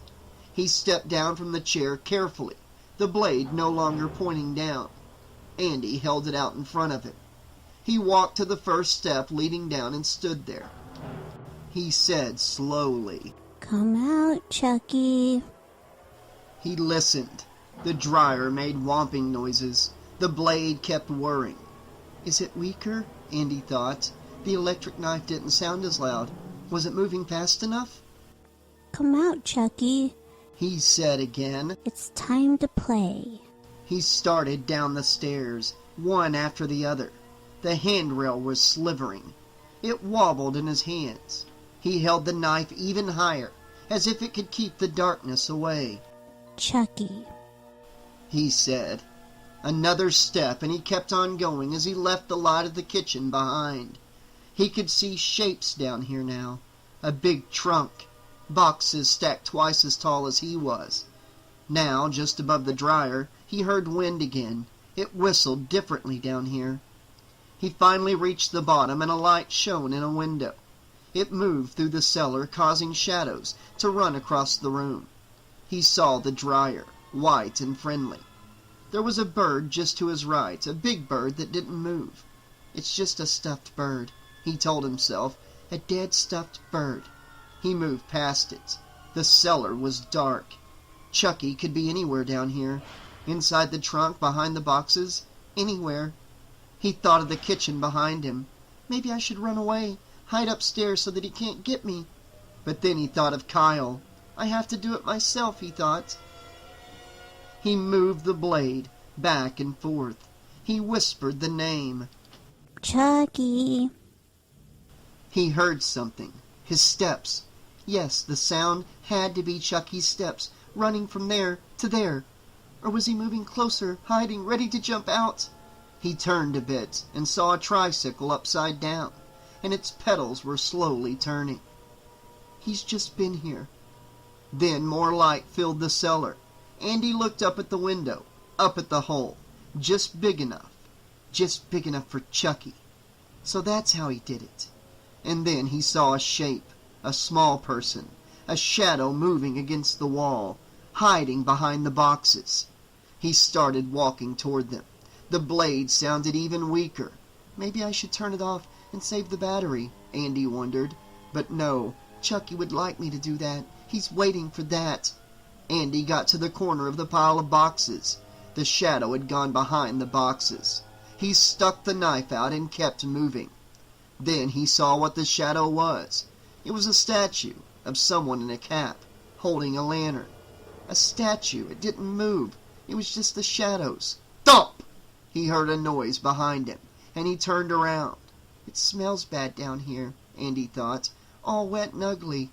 He stepped down from the chair carefully, the blade no longer pointing down. Andy held it out in front of him. He walked to the first step leading down and stood there. He said slowly, Come out, Chucky. He listened. The dryer made whomping noises. The blade kept whirring. Is it weaker? Andy thought. The electric knife didn't sound as loud. Was it moving fast enough? Come out, Chucky. He said again. It's time to play. He started down the stairs, one after the other. The handrail was slivering. It wobbled in his hands. He held the knife even higher, as if it could keep the darkness away. Chucky, he said. Another step, and he kept on going as he left the light of the kitchen behind. He could see shapes down here now. A big trunk. Boxes stacked twice as tall as he was. Now, just above the dryer, he heard wind again. It whistled differently down here. He finally reached the bottom, and a light shone in a window. It moved through the cellar, causing shadows to run across the room. He saw the dryer, white and friendly. There was a bird just to his right, a big bird that didn't move. It's just a stuffed bird, he told himself, a dead stuffed bird. He moved past it. The cellar was dark. Chucky could be anywhere down here. Inside the trunk, behind the boxes, anywhere. He thought of the kitchen behind him. Maybe I should run away, hide upstairs so that he can't get me. But then he thought of Kyle. I have to do it myself, he thought. He moved the blade back and forth. He whispered the name. Chucky. He heard something. His steps. Yes, the sound had to be Chucky's steps, running from there to there. Or was he moving closer, hiding, ready to jump out? He turned a bit and saw a tricycle upside down, and its pedals were slowly turning. He's just been here. Then more light filled the cellar. Andy looked up at the window, up at the hole, just big enough for Chucky. So that's how he did it. And then he saw a shape, a small person, a shadow moving against the wall, hiding behind the boxes. He started walking toward them. The blade sounded even weaker. Maybe I should turn it off and save the battery, Andy wondered. But no, Chucky would like me to do that. He's waiting for that. Andy got to the corner of the pile of boxes. The shadow had gone behind the boxes. He stuck the knife out and kept moving. Then he saw what the shadow was. It was a statue of someone in a cap, holding a lantern. A statue. It didn't move. It was just the shadows. Thump! He heard a noise behind him, and he turned around. It smells bad down here, Andy thought, all wet and ugly.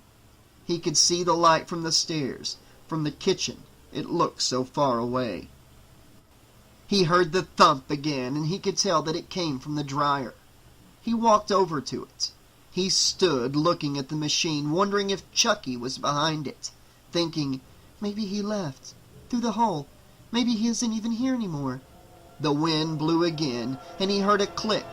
He could see the light from the stairs, from the kitchen. It looked so far away. He heard the thump again, and he could tell that it came from the dryer. He walked over to it. He stood looking at the machine, wondering if Chucky was behind it, thinking, maybe he left, through the hole. Maybe he isn't even here anymore. The wind blew again, and he heard a click.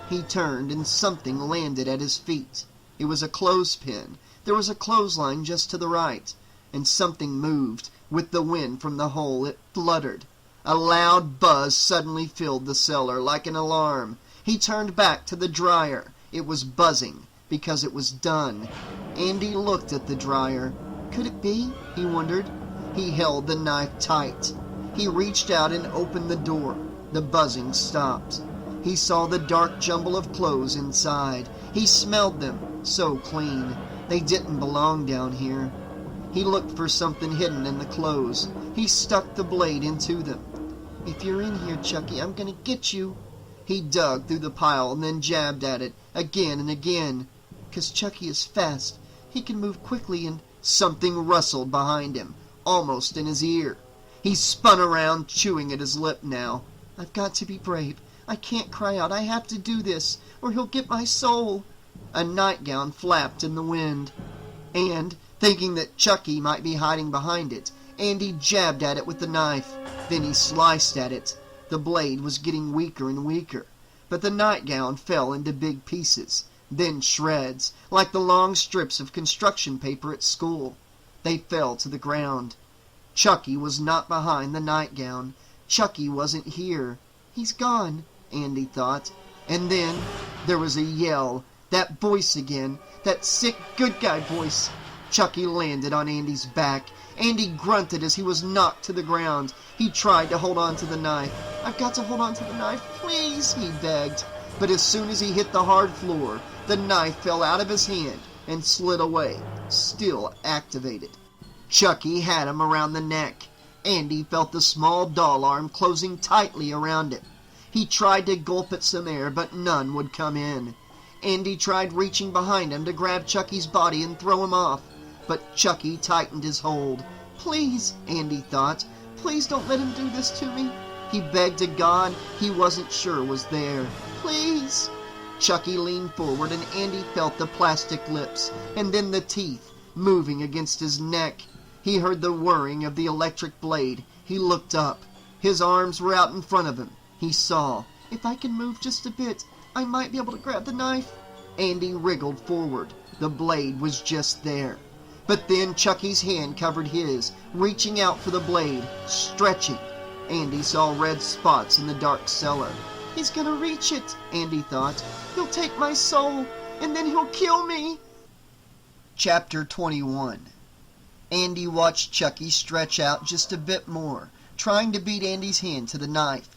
He turned, and something landed at his feet. It was a clothespin. There was a clothesline just to the right, and something moved. With the wind from the hole, it fluttered. A loud buzz suddenly filled the cellar, like an alarm. He turned back to the dryer. It was buzzing, because it was done. Andy looked at the dryer. Could it be? He wondered. He held the knife tight. He reached out and opened the door. The buzzing stopped. He saw the dark jumble of clothes inside. He smelled them, so clean. They didn't belong down here. He looked for something hidden in the clothes. He stuck the blade into them. If you're in here, Chucky, I'm gonna get you. He dug through the pile and then jabbed at it again and again. 'Cause Chucky is fast. He can move quickly, and something rustled behind him, almost in his ear. He spun around, chewing at his lip now. I've got to be brave. I can't cry out. I have to do this, or he'll get my soul. A nightgown flapped in the wind. And, thinking that Chucky might be hiding behind it, Andy jabbed at it with the knife. Then he sliced at it. The blade was getting weaker and weaker, but the nightgown fell into big pieces, then shreds, like the long strips of construction paper at school. They fell to the ground. Chucky was not behind the nightgown. Chucky wasn't here. He's gone, Andy thought. And then there was a yell. That voice again. That sick good guy voice. Chucky landed on Andy's back. Andy grunted as he was knocked to the ground. He tried to hold on to the knife. I've got to hold on to the knife, please, he begged. But as soon as he hit the hard floor, the knife fell out of his hand and slid away, still activated. Chucky had him around the neck. Andy felt the small doll arm closing tightly around him. He tried to gulp at some air, but none would come in. Andy tried reaching behind him to grab Chucky's body and throw him off, but Chucky tightened his hold. Please, Andy thought, please don't let him do this to me. He begged to God he wasn't sure was there. Please. Chucky leaned forward, and Andy felt the plastic lips, and then the teeth, moving against his neck. He heard the whirring of the electric blade. He looked up. His arms were out in front of him. He saw. If I can move just a bit, I might be able to grab the knife. Andy wriggled forward. The blade was just there. But then Chucky's hand covered his, reaching out for the blade, stretching. Andy saw red spots in the dark cellar. He's gonna reach it, Andy thought. He'll take my soul, and then he'll kill me. Chapter 21. Andy watched Chucky stretch out just a bit more, trying to beat Andy's hand to the knife.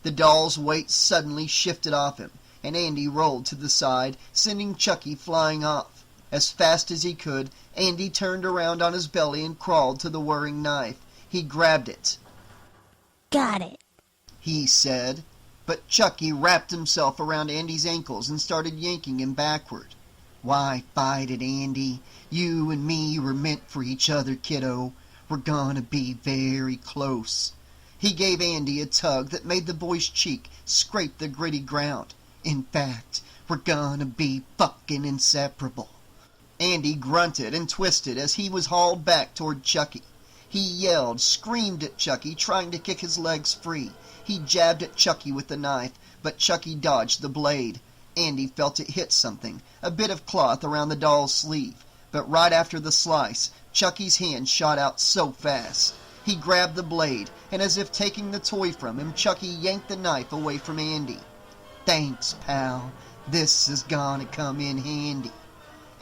The doll's weight suddenly shifted off him, and Andy rolled to the side, sending Chucky flying off. As fast as he could, Andy turned around on his belly and crawled to the whirring knife. He grabbed it. Got it, he said. But Chucky wrapped himself around Andy's ankles and started yanking him backward. Why fight it, Andy? You and me were meant for each other, kiddo. We're gonna be very close. He gave Andy a tug that made the boy's cheek scrape the gritty ground. In fact, we're gonna be fucking inseparable. Andy grunted and twisted as he was hauled back toward Chucky. He yelled, screamed at Chucky, trying to kick his legs free. He jabbed at Chucky with the knife, but Chucky dodged the blade. Andy felt it hit something, a bit of cloth around the doll's sleeve. But right after the slice, Chucky's hand shot out so fast. He grabbed the blade, and as if taking the toy from him, Chucky yanked the knife away from Andy. Thanks, pal. This is gonna come in handy.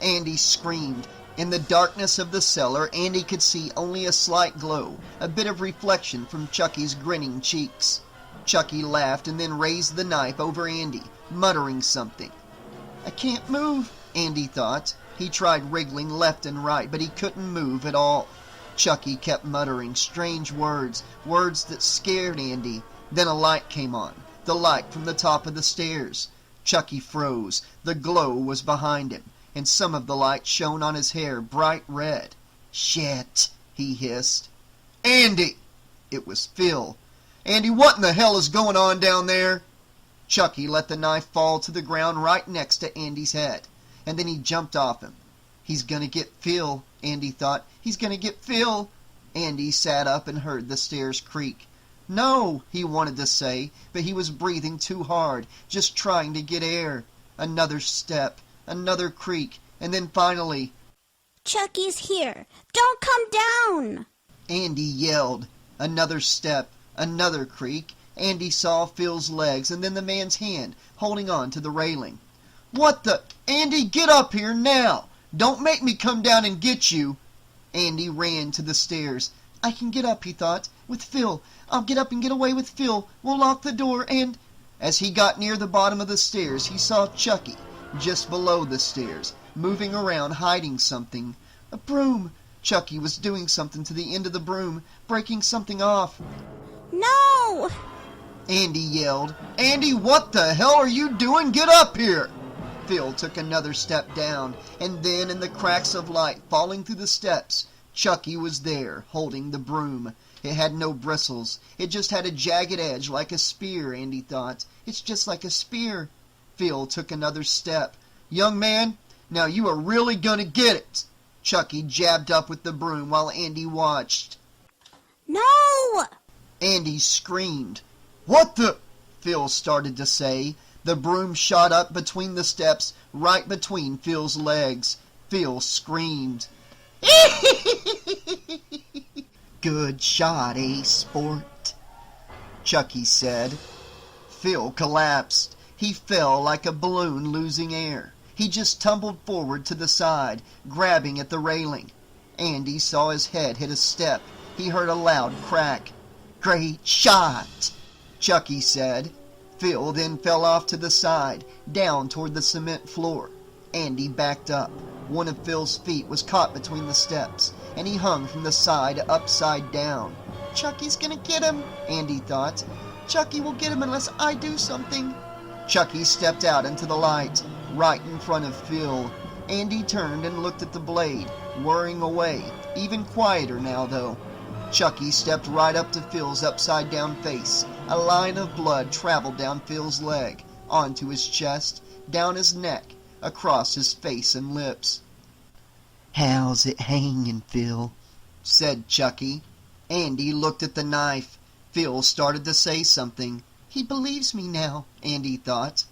Andy screamed. In the darkness of the cellar, Andy could see only a slight glow, a bit of reflection from Chucky's grinning cheeks. Chucky laughed and then raised the knife over Andy, muttering something. I can't move, Andy thought. He tried wriggling left and right, but he couldn't move at all. Chucky kept muttering strange words, words that scared Andy. Then a light came on, the light from the top of the stairs. Chucky froze. The glow was behind him, and some of the light shone on his hair, bright red. Shit, he hissed. Andy! It was Phil. Andy, what in the hell is going on down there? Chucky let the knife fall to the ground right next to Andy's head, and then he jumped off him. He's gonna get Phil, Andy thought. He's gonna get Phil. Andy sat up and heard the stairs creak. No, he wanted to say, but he was breathing too hard, just trying to get air. Another step, another creak, and then finally, Chucky's here. Don't come down. Andy yelled. Another step, another creak. Andy saw Phil's legs and then the man's hand holding on to the railing. What the? Andy, get up here now! Don't make me come down and get you! Andy ran to the stairs. I can get up, he thought, with Phil. I'll get up and get away with Phil. We'll lock the door and... As he got near the bottom of the stairs, he saw Chucky, just below the stairs, moving around, hiding something. A broom! Chucky was doing something to the end of the broom, breaking something off. No! Andy yelled. Andy, what the hell are you doing? Get up here! Phil took another step down, and then in the cracks of light falling through the steps, Chucky was there, holding the broom. It had no bristles. It just had a jagged edge like a spear, Andy thought. It's just like a spear. Phil took another step. Young man, now you are really gonna get it! Chucky jabbed up with the broom while Andy watched. No! Andy screamed. What the? Phil started to say. The broom shot up between the steps, right between Phil's legs. Phil screamed. Good shot, eh, sport? Chucky said. Phil collapsed. He fell like a balloon losing air. He just tumbled forward to the side, grabbing at the railing. Andy saw his head hit a step. He heard a loud crack. Great shot, Chucky said. Phil then fell off to the side, down toward the cement floor. Andy backed up. One of Phil's feet was caught between the steps, and he hung from the side upside down. Chucky's gonna get him, Andy thought. Chucky will get him unless I do something. Chucky stepped out into the light, right in front of Phil. Andy turned and looked at the blade, whirring away, even quieter now though. Chucky stepped right up to Phil's upside-down face. A line of blood traveled down Phil's leg, onto his chest, down his neck, across his face and lips. How's it hanging, Phil? Said Chucky. Andy looked at the knife. Phil started to say something. He believes me now, Andy thought.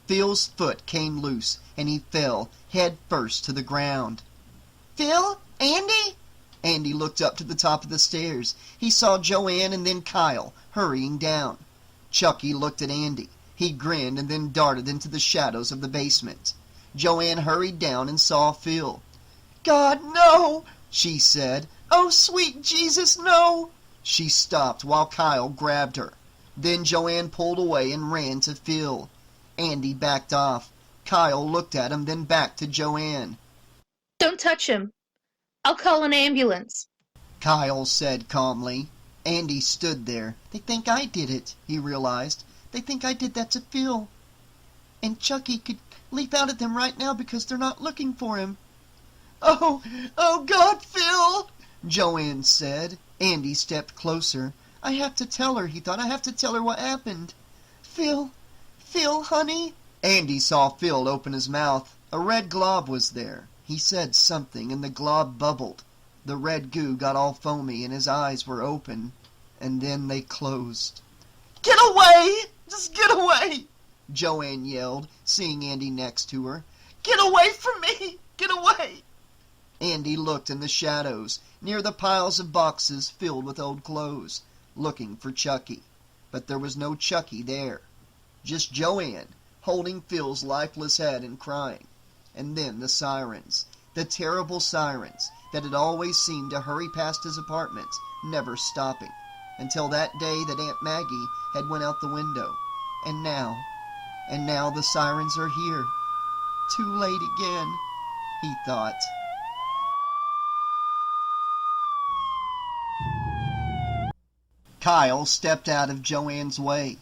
Phil's foot came loose, and he fell, head first to the ground. Phil? Andy? Andy looked up to the top of the stairs. He saw Joanne and then Kyle hurrying down. Chucky looked at Andy. He grinned and then darted into the shadows of the basement. Joanne hurried down and saw Phil. God, no, she said. Oh, sweet Jesus, no. She stopped while Kyle grabbed her. Then Joanne pulled away and ran to Phil. Andy backed off. Kyle looked at him, then back to Joanne. Don't touch him. I'll call an ambulance, Kyle said calmly. Andy stood there. They think I did it, he realized. They think I did that to Phil. And Chucky could leap out at them right now because they're not looking for him. Oh God, Phil, Joanne said. Andy stepped closer. I have to tell her, he thought. I have to tell her what happened. Phil, honey. Andy saw Phil open his mouth. A red glob was there. He said something, and the glob bubbled. The red goo got all foamy, and his eyes were open. And then they closed. Get away! Just get away! Joanne yelled, seeing Andy next to her. Get away from me! Get away! Andy looked in the shadows, near the piles of boxes filled with old clothes, looking for Chucky. But there was no Chucky there. Just Joanne, holding Phil's lifeless head and crying. And then the sirens. The terrible sirens that had always seemed to hurry past his apartment, never stopping, until that day that Aunt Maggie had went out the window. And now the sirens are here. Too late again, he thought. Kyle stepped out of Joanne's way.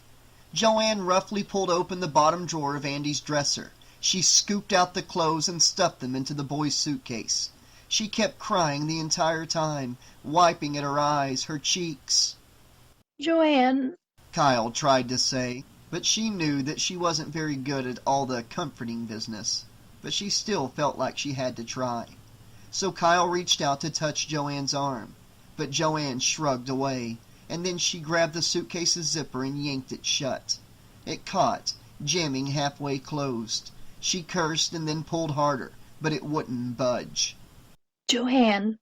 Joanne roughly pulled open the bottom drawer of Andy's dresser. She scooped out the clothes and stuffed them into the boy's suitcase. She kept crying the entire time, wiping at her eyes, her cheeks. Joanne, Kyle tried to say, but she knew that she wasn't very good at all the comforting business. But she still felt like she had to try. So Kyle reached out to touch Joanne's arm, but Joanne shrugged away, and then she grabbed the suitcase's zipper and yanked it shut. It caught, jamming halfway closed. She cursed and then pulled harder, but it wouldn't budge. Joanne,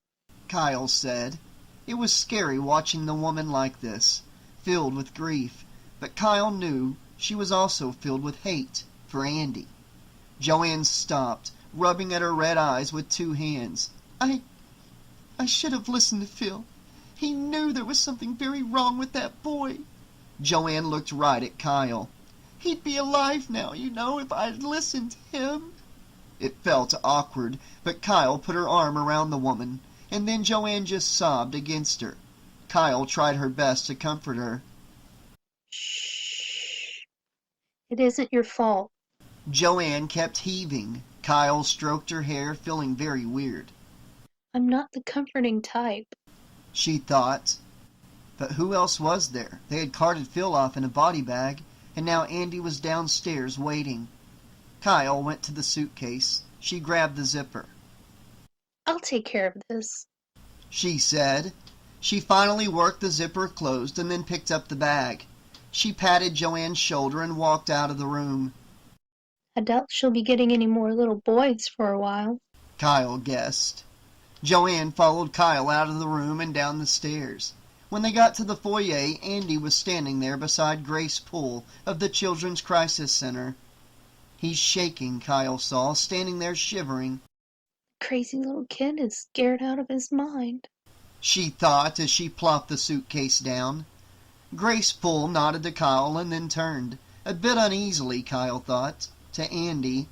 Kyle said. It was scary watching the woman like this, filled with grief, but Kyle knew she was also filled with hate for Andy. Joanne stopped, rubbing at her red eyes with two hands. I should have listened to Phil. He knew there was something very wrong with that boy. Joanne looked right at Kyle. He'd be alive now, you know, if I'd listened to him. It felt awkward, but Kyle put her arm around the woman, and then Joanne just sobbed against her. Kyle tried her best to comfort her. Shh. It isn't your fault. Joanne kept heaving. Kyle stroked her hair, feeling very weird. I'm not the comforting type. She thought. But who else was there? They had carted Phil off in a body bag, and now Andy was downstairs waiting. Kyle went to the suitcase. She grabbed the zipper. I'll take care of this, she said. She finally worked the zipper closed and then picked up the bag. She patted Joanne's shoulder and walked out of the room. I doubt she'll be getting any more little boys for a while, Kyle guessed. Joanne followed Kyle out of the room and down the stairs. When they got to the foyer, Andy was standing there beside Grace Poole of the Children's Crisis Center. He's shaking, Kyle saw, standing there shivering. The crazy little kid is scared out of his mind, she thought as she plopped the suitcase down. Grace Poole nodded to Kyle and then turned, a bit uneasily, Kyle thought, to Andy.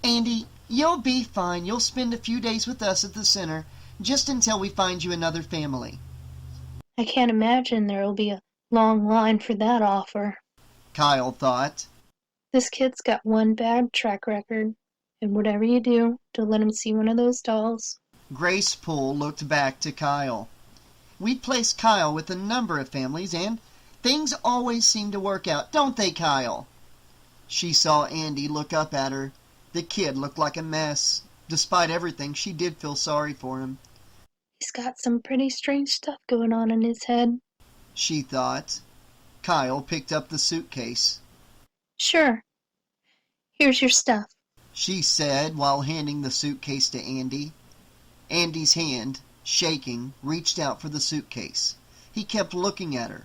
Andy, you'll be fine. You'll spend a few days with us at the center, just until we find you another family. I can't imagine there'll be a long line for that offer, Kyle thought. This kid's got one bad track record, and whatever you do, don't let him see one of those dolls. Grace Poole looked back to Kyle. We've placed Kyle with a number of families, and things always seem to work out, don't they, Kyle? She saw Andy look up at her. The kid looked like a mess. Despite everything, she did feel sorry for him. He's got some pretty strange stuff going on in his head, she thought. Kyle picked up the suitcase. Sure. Here's your stuff, she said while handing the suitcase to Andy. Andy's hand, shaking, reached out for the suitcase. He kept looking at her.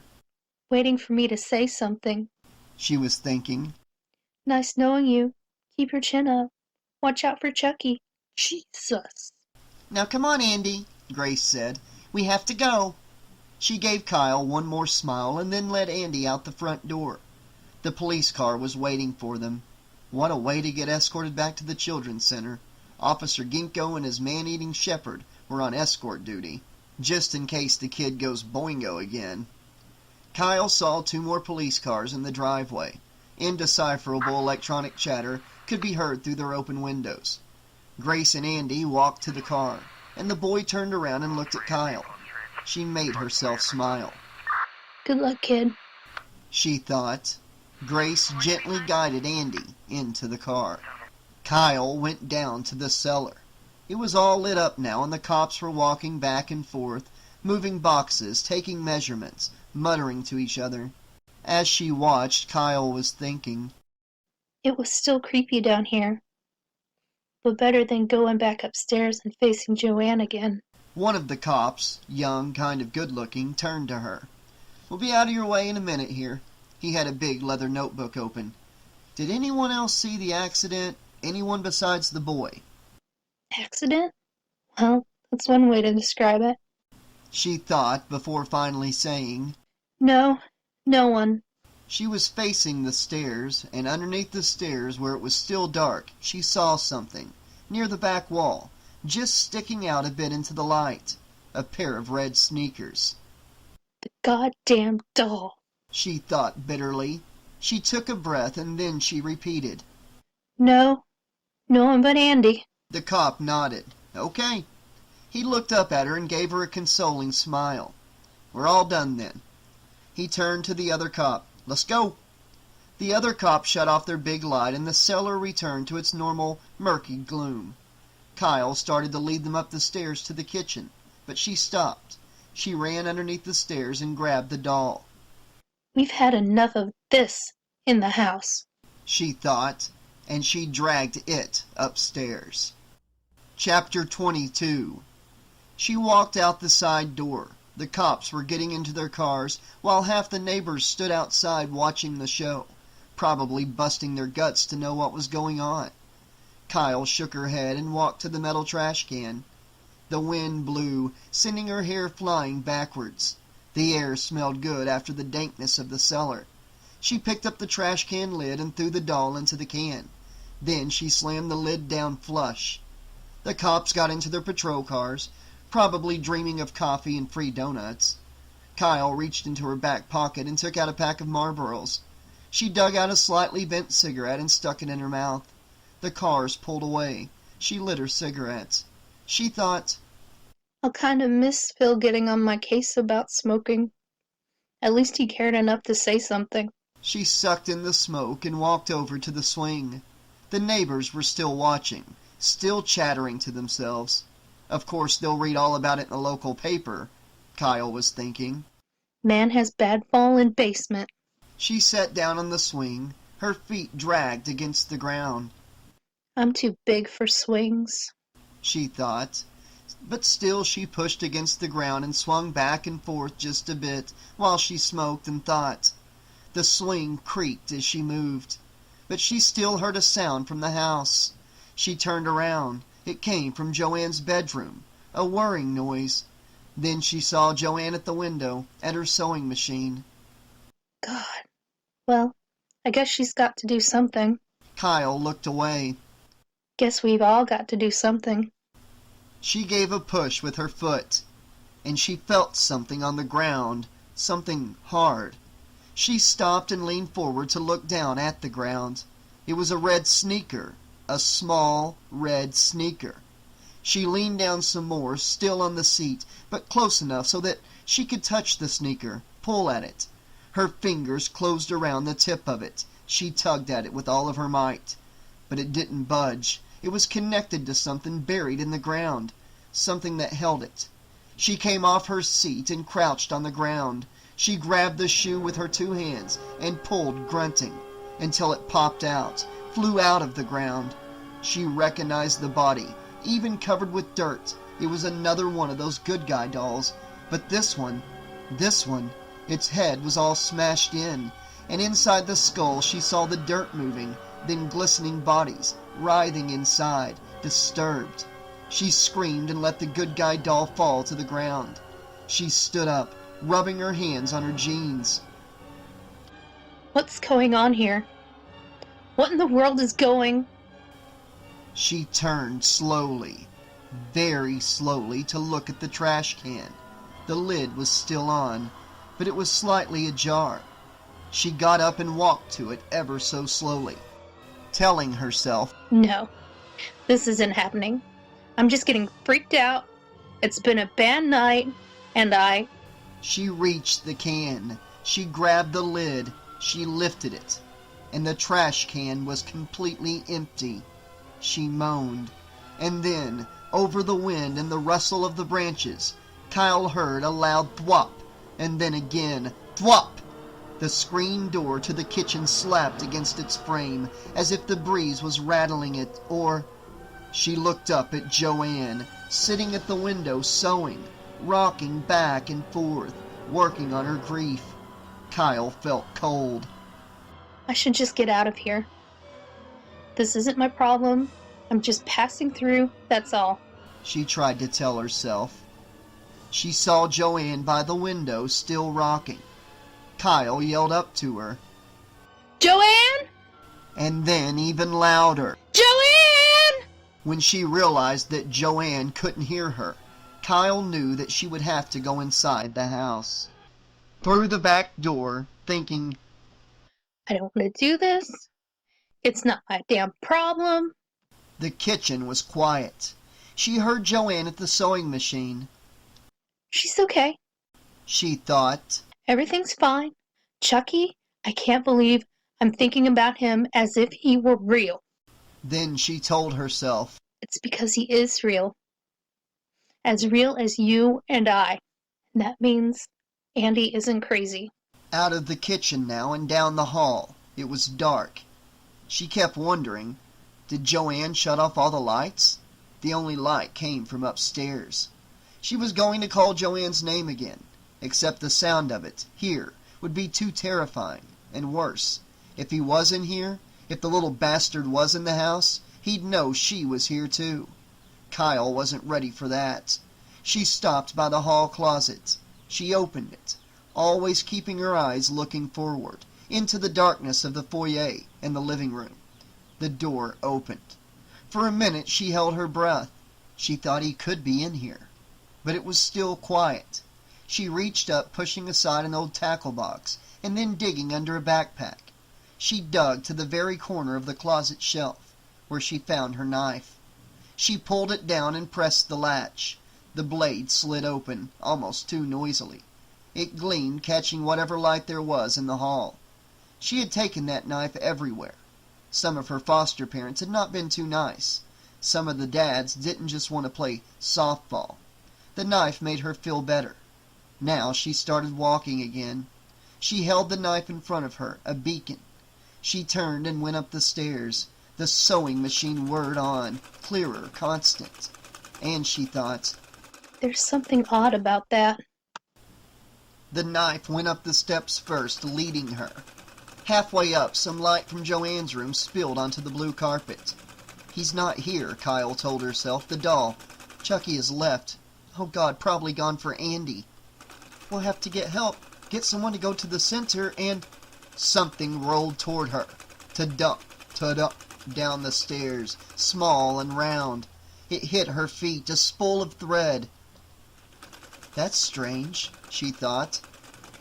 Waiting for me to say something. She was thinking. Nice knowing you. Keep your chin up. Watch out for Chucky. Jesus. Now come on, Andy, Grace said. We have to go. She gave Kyle one more smile and then led Andy out the front door. The police car was waiting for them. What a way to get escorted back to the Children's Center. Officer Ginkgo and his man-eating shepherd were on escort duty, just in case the kid goes boingo again. Kyle saw two more police cars in the driveway. Indecipherable electronic chatter could be heard through their open windows. Grace and Andy walked to the car, and the boy turned around and looked at Kyle. She made herself smile. Good luck, kid, she thought. Grace gently guided Andy into the car. Kyle went down to the cellar. It was all lit up now, and the cops were walking back and forth, moving boxes, taking measurements, muttering to each other. As she watched, Kyle was thinking, it was still creepy down here, but better than going back upstairs and facing Joanne again. One of the cops, young, kind of good-looking, turned to her. We'll be out of your way in a minute here. He had a big leather notebook open. Did anyone else see the accident? anyone besides the boy. Accident? Well, that's one way to describe it. She thought before finally saying, No, no one. She was facing the stairs, and underneath the stairs, where it was still dark, she saw something, near the back wall, just sticking out a bit into the light. A pair of red sneakers. The goddamn doll. She thought bitterly. She took a breath, and then she repeated. No, no one but Andy. The cop nodded. Okay. He looked up at her and gave her a consoling smile. We're all done then. He turned to the other cop. Let's go. The other cops shut off their big light, and the cellar returned to its normal, murky gloom. Kyle started to lead them up the stairs to the kitchen, but she stopped. She ran underneath the stairs and grabbed the doll. We've had enough of this in the house, she thought, and she dragged it upstairs. Chapter 22. She walked out the side door. The cops were getting into their cars, while half the neighbors stood outside watching the show, probably busting their guts to know what was going on. Kyle shook her head and walked to the metal trash can. The wind blew, sending her hair flying backwards. The air smelled good after the dankness of the cellar. She picked up the trash can lid and threw the doll into the can. Then she slammed the lid down flush. The cops got into their patrol cars, probably dreaming of coffee and free donuts. Kyle reached into her back pocket and took out a pack of Marlboros. She dug out a slightly bent cigarette and stuck it in her mouth. The cars pulled away. She lit her cigarettes. She thought, I'll kind of miss Phil getting on my case about smoking. At least he cared enough to say something. She sucked in the smoke and walked over to the swing. The neighbors were still watching, still chattering to themselves. Of course they'll read all about it in the local paper, Kyle was thinking. Man has bad fall in basement. She sat down on the swing, her feet dragged against the ground. I'm too big for swings, she thought. But still she pushed against the ground and swung back and forth just a bit while she smoked and thought. The swing creaked as she moved, but she still heard a sound from the house. She turned around. It came from Joanne's bedroom, a whirring noise. Then she saw Joanne at the window, at her sewing machine. God. Well, I guess she's got to do something. Kyle looked away. Guess we've all got to do something. She gave a push with her foot, and she felt something on the ground, something hard. She stopped and leaned forward to look down at the ground. It was a red sneaker, a small red sneaker. She leaned down some more, still on the seat, but close enough so that she could touch the sneaker, pull at it. Her fingers closed around the tip of it. She tugged at it with all of her might. But it didn't budge. It was connected to something buried in the ground, something that held it. She came off her seat and crouched on the ground. She grabbed the shoe with her two hands and pulled, grunting, until it popped out, flew out of the ground. She recognized the body, even covered with dirt. It was another one of those good guy dolls. But this one, its head was all smashed in, and inside the skull she saw the dirt moving, then glistening bodies, writhing inside, disturbed. She screamed and let the good guy doll fall to the ground. She stood up, rubbing her hands on her jeans. What's going on here? What in the world is going? She turned slowly, very slowly, to look at the trash can. The lid was still on, but it was slightly ajar. She got up and walked to it ever so slowly, telling herself, No, this isn't happening. I'm just getting freaked out. It's been a bad night, and She reached the can. She grabbed the lid. She lifted it, and the trash can was completely empty. She moaned, and then, over the wind and the rustle of the branches, Kyle heard a loud thwop, and then again, thwop! The screen door to the kitchen slapped against its frame, as if the breeze was rattling it, or... She looked up at Joanne, sitting at the window sewing, rocking back and forth, working on her grief. Kyle felt cold. I should just get out of here. This isn't my problem. I'm just passing through, that's all. She tried to tell herself. She saw Joanne by the window, still rocking. Kyle yelled up to her. Joanne! And then even louder. Joanne! When she realized that Joanne couldn't hear her, Kyle knew that she would have to go inside the house. Through the back door, thinking, I don't want to do this. It's not my damn problem. the kitchen was quiet. She heard Joanne at the sewing machine. She's okay. She thought, Everything's fine. Chucky, I can't believe I'm thinking about him as if he were real. then she told herself, It's because he is real. As real as you and I. And that means Andy isn't crazy. out of the kitchen now and down the hall. It was dark. She kept wondering, did Joanne shut off all the lights? The only light came from upstairs. She was going to call Joanne's name again, except the sound of it, here, would be too terrifying, and worse. If he was in here, if the little bastard was in the house, he'd know she was here too. Kyle wasn't ready for that. She stopped by the hall closet. She opened it, always keeping her eyes looking forward, into the darkness of the foyer and the living room. The door opened. For a minute she held her breath. She thought he could be in here. But it was still quiet. She reached up, pushing aside an old tackle box, and then digging under a backpack. She dug to the very corner of the closet shelf, where she found her knife. She pulled it down and pressed the latch. The blade slid open, almost too noisily. It gleamed, catching whatever light there was in the hall. She had taken that knife everywhere. Some of her foster parents had not been too nice. Some of the dads didn't just want to play softball. The knife made her feel better. Now she started walking again. She held the knife in front of her, a beacon. She turned and went up the stairs. The sewing machine whirred on, clearer, constant. And she thought, There's something odd about that. the knife went up the steps first, leading her. Halfway up, some light from Joanne's room spilled onto the blue carpet. He's not here, Kyle told herself. The doll. Chucky has left. Oh God, probably gone for Andy. We'll have to get help. Get someone to go to the center and... Something rolled toward her. Tuddup, tuddup, down the stairs, small and round. It hit her feet, a spool of thread. That's strange, she thought.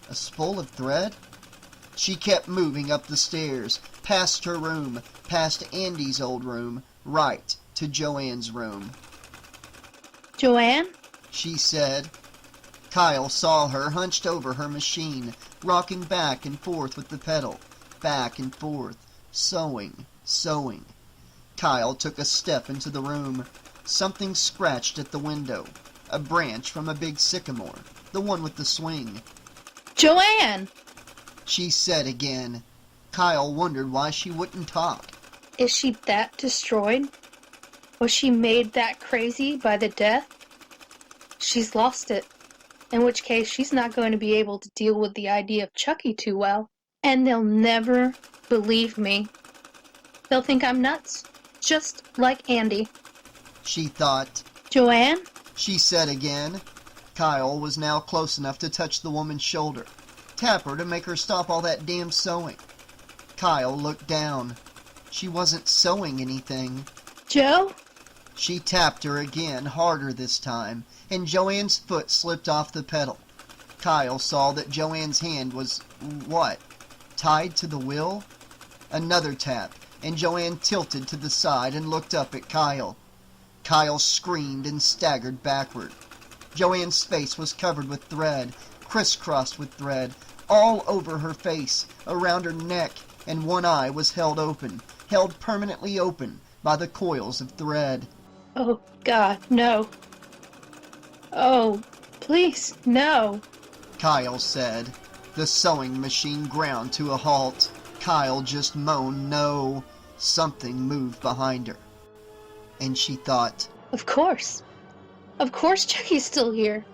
A spool of thread? She kept moving up the stairs, past her room, past Andy's old room, right to Joanne's room. Joanne? She said. Kyle saw her hunched over her machine, rocking back and forth with the pedal, back and forth, sewing, sewing. Kyle took a step into the room. Something scratched at the window. A branch from a big sycamore, the one with the swing. Joanne! She said again. Kyle wondered why she wouldn't talk. Is she that destroyed? Was she made that crazy by the death? She's lost it. In which case, she's not going to be able to deal with the idea of Chucky too well. And they'll never believe me. They'll think I'm nuts. Just like Andy. She thought. Joanne? She said again. Kyle was now close enough to touch the woman's shoulder. Tap her to make her stop all that damn sewing. Kyle looked down. She wasn't sewing anything. Joe? She tapped her again, harder this time, and Joanne's foot slipped off the pedal. Kyle saw that Joanne's hand was, what, tied to the wheel? Another tap, and Joanne tilted to the side and looked up at Kyle. Kyle screamed and staggered backward. Joanne's face was covered with thread, crisscrossed with thread, all over her face, around her neck, and one eye was held open, held permanently open by the coils of thread. Oh, God, no. Oh, please, no. Kyle said. The sewing machine ground to a halt. Kyle just moaned no. Something moved behind her. And she thought, Of course. Of course Chucky's still here.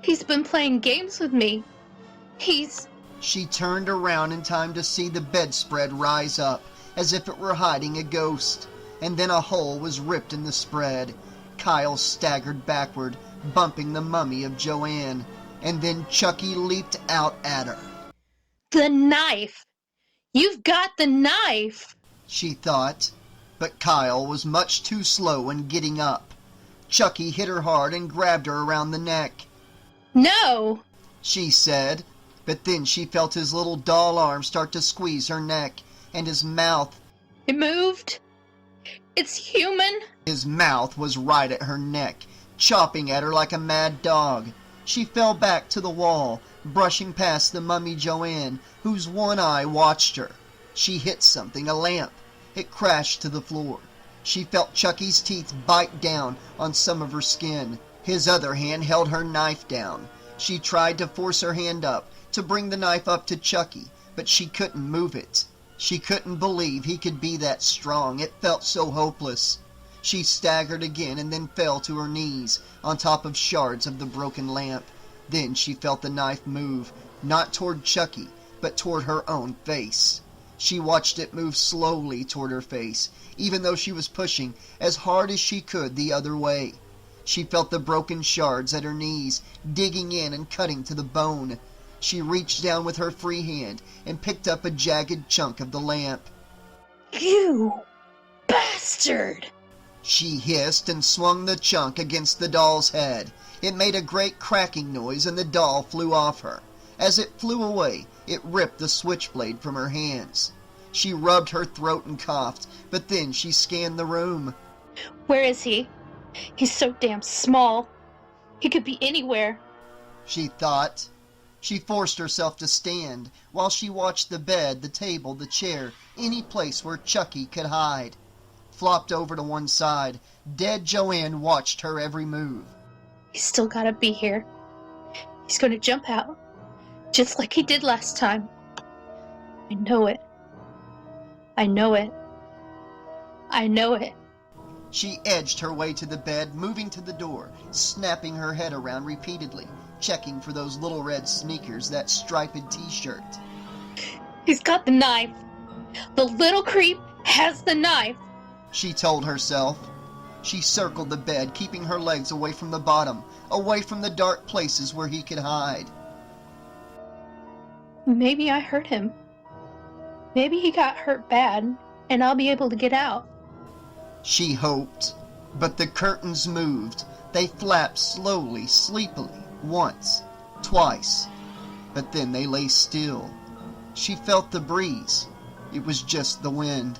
He's been playing games with me. He's... She turned around in time to see the bedspread rise up, as if it were hiding a ghost, and then a hole was ripped in the spread. Kyle staggered backward, bumping the mummy of Joanne, and then Chucky leaped out at her. The knife! You've got the knife! She thought, but Kyle was much too slow in getting up. Chucky hit her hard and grabbed her around the neck. No! She said, but then she felt his little doll arm start to squeeze her neck, and his mouth. It moved. It's human. His mouth was right at her neck, chopping at her like a mad dog. She fell back to the wall, brushing past the mummy Joanne, whose one eye watched her. She hit something, a lamp. It crashed to the floor. She felt Chucky's teeth bite down on some of her skin. His other hand held her knife down. She tried to force her hand up, to bring the knife up to Chucky, but she couldn't move it. She couldn't believe he could be that strong. It felt so hopeless. She staggered again and then fell to her knees on top of shards of the broken lamp. Then she felt the knife move, not toward Chucky, but toward her own face. She watched it move slowly toward her face, even though she was pushing as hard as she could the other way. She felt the broken shards at her knees, digging in and cutting to the bone. She reached down with her free hand and picked up a jagged chunk of the lamp. You bastard! She hissed and swung the chunk against the doll's head. It made a great cracking noise and the doll flew off her. As it flew away, it ripped the switchblade from her hands. She rubbed her throat and coughed, but then she scanned the room. Where is he? He's so damn small. He could be anywhere. She thought. She forced herself to stand while she watched the bed, the table, the chair, any place where Chucky could hide. Flopped over to one side, dead Joanne watched her every move. He's still gotta be here. He's gonna jump out, just like he did last time. I know it. I know it. I know it. She edged her way to the bed, moving to the door, snapping her head around repeatedly, checking for those little red sneakers, that striped t-shirt. He's got the knife. The little creep has the knife. She told herself. She circled the bed, keeping her legs away from the bottom, away from the dark places where he could hide. Maybe I hurt him. Maybe he got hurt bad, and I'll be able to get out. She hoped, but the curtains moved. They flapped slowly, sleepily, once, twice, but then they lay still. She felt the breeze. It was just the wind.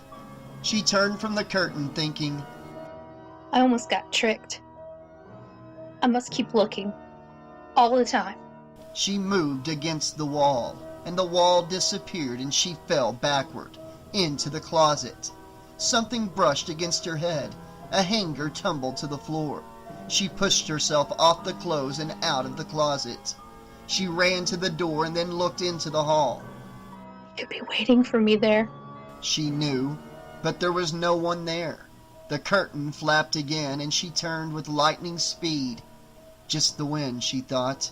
She turned from the curtain thinking, I almost got tricked. I must keep looking. All the time. She moved against the wall, and the wall disappeared and she fell backward, into the closet. Something brushed against her head. A hanger tumbled to the floor. She pushed herself off the clothes and out of the closet. She ran to the door and then looked into the hall. He could be waiting for me there. She knew, but there was no one there. The curtain flapped again and she turned with lightning speed. Just the wind, she thought.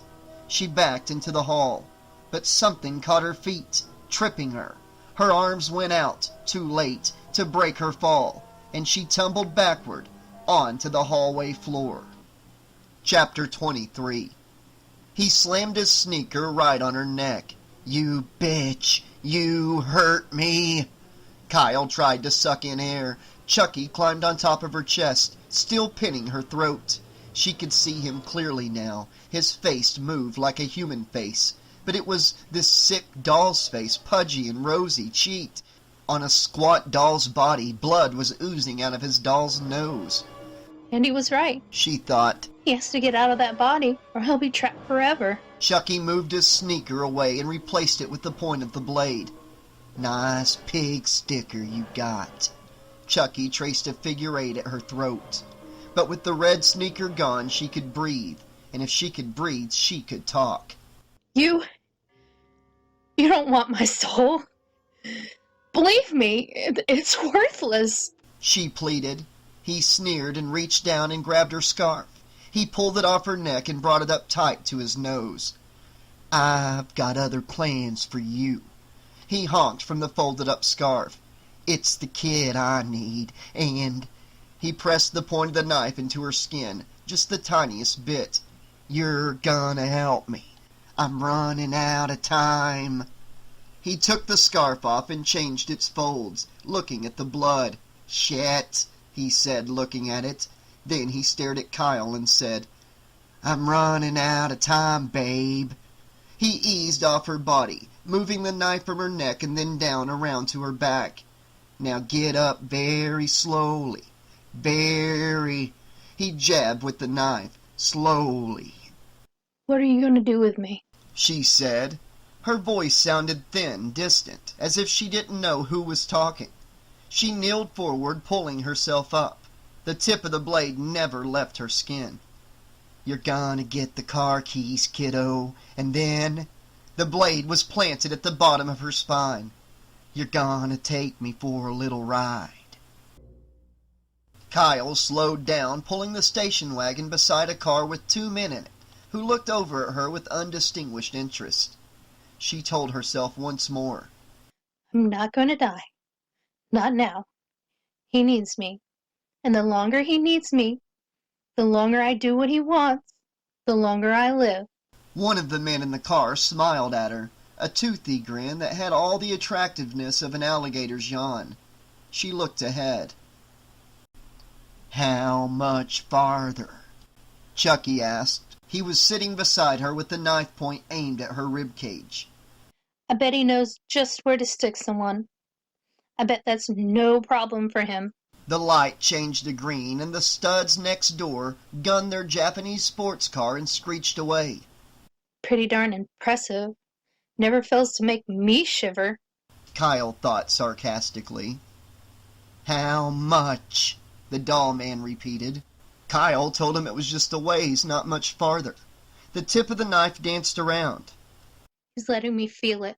She backed into the hall, but something caught her feet, tripping her. Her arms went out, too late, to break her fall, and she tumbled backward onto the hallway floor. Chapter 23. He slammed his sneaker right on her neck. You bitch! You hurt me! Kyle tried to suck in air. Chucky climbed on top of her chest, still pinning her throat. She could see him clearly now. His face moved like a human face, but it was this sick doll's face, pudgy and rosy cheeked. On a squat doll's body, blood was oozing out of his doll's nose. Andy was right. She thought. He has to get out of that body, or he'll be trapped forever. Chucky moved his sneaker away and replaced it with the point of the blade. Nice pig sticker you got. Chucky traced a figure 8 at her throat. But with the red sneaker gone, she could breathe. And if she could breathe, she could talk. You don't want my soul. Believe me, it's worthless. She pleaded. He sneered and reached down and grabbed her scarf. He pulled it off her neck and brought it up tight to his nose. I've got other plans for you. He honked from the folded up scarf. It's the kid I need, and... He pressed the point of the knife into her skin, just the tiniest bit. You're gonna help me. I'm running out of time. He took the scarf off and changed its folds, looking at the blood. Shit, he said, looking at it. Then he stared at Kyle and said, I'm running out of time, babe. He eased off her body, moving the knife from her neck and then down around to her back. Now get up very slowly. Very. He jabbed with the knife, slowly. What are you going to do with me? She said. Her voice sounded thin, distant, as if she didn't know who was talking. She kneeled forward, pulling herself up. The tip of the blade never left her skin. You're gonna get the car keys, kiddo, and then... The blade was planted at the bottom of her spine. You're gonna take me for a little ride. Kyle slowed down, pulling the station wagon beside a car with 2 men in it, who looked over at her with undistinguished interest. She told herself once more. I'm not going to die. Not now. He needs me. And the longer he needs me, the longer I do what he wants, the longer I live. One of the men in the car smiled at her, a toothy grin that had all the attractiveness of an alligator's yawn. She looked ahead. How much farther? Chucky asked. He was sitting beside her with the knife point aimed at her rib cage. I bet he knows just where to stick someone. I bet that's no problem for him. The light changed to green, and the studs next door gunned their Japanese sports car and screeched away. Pretty darn impressive. Never fails to make me shiver. Kyle thought sarcastically. How much? The doll man repeated. Kyle told him it was just a ways, not much farther. The tip of the knife danced around. He's letting me feel it,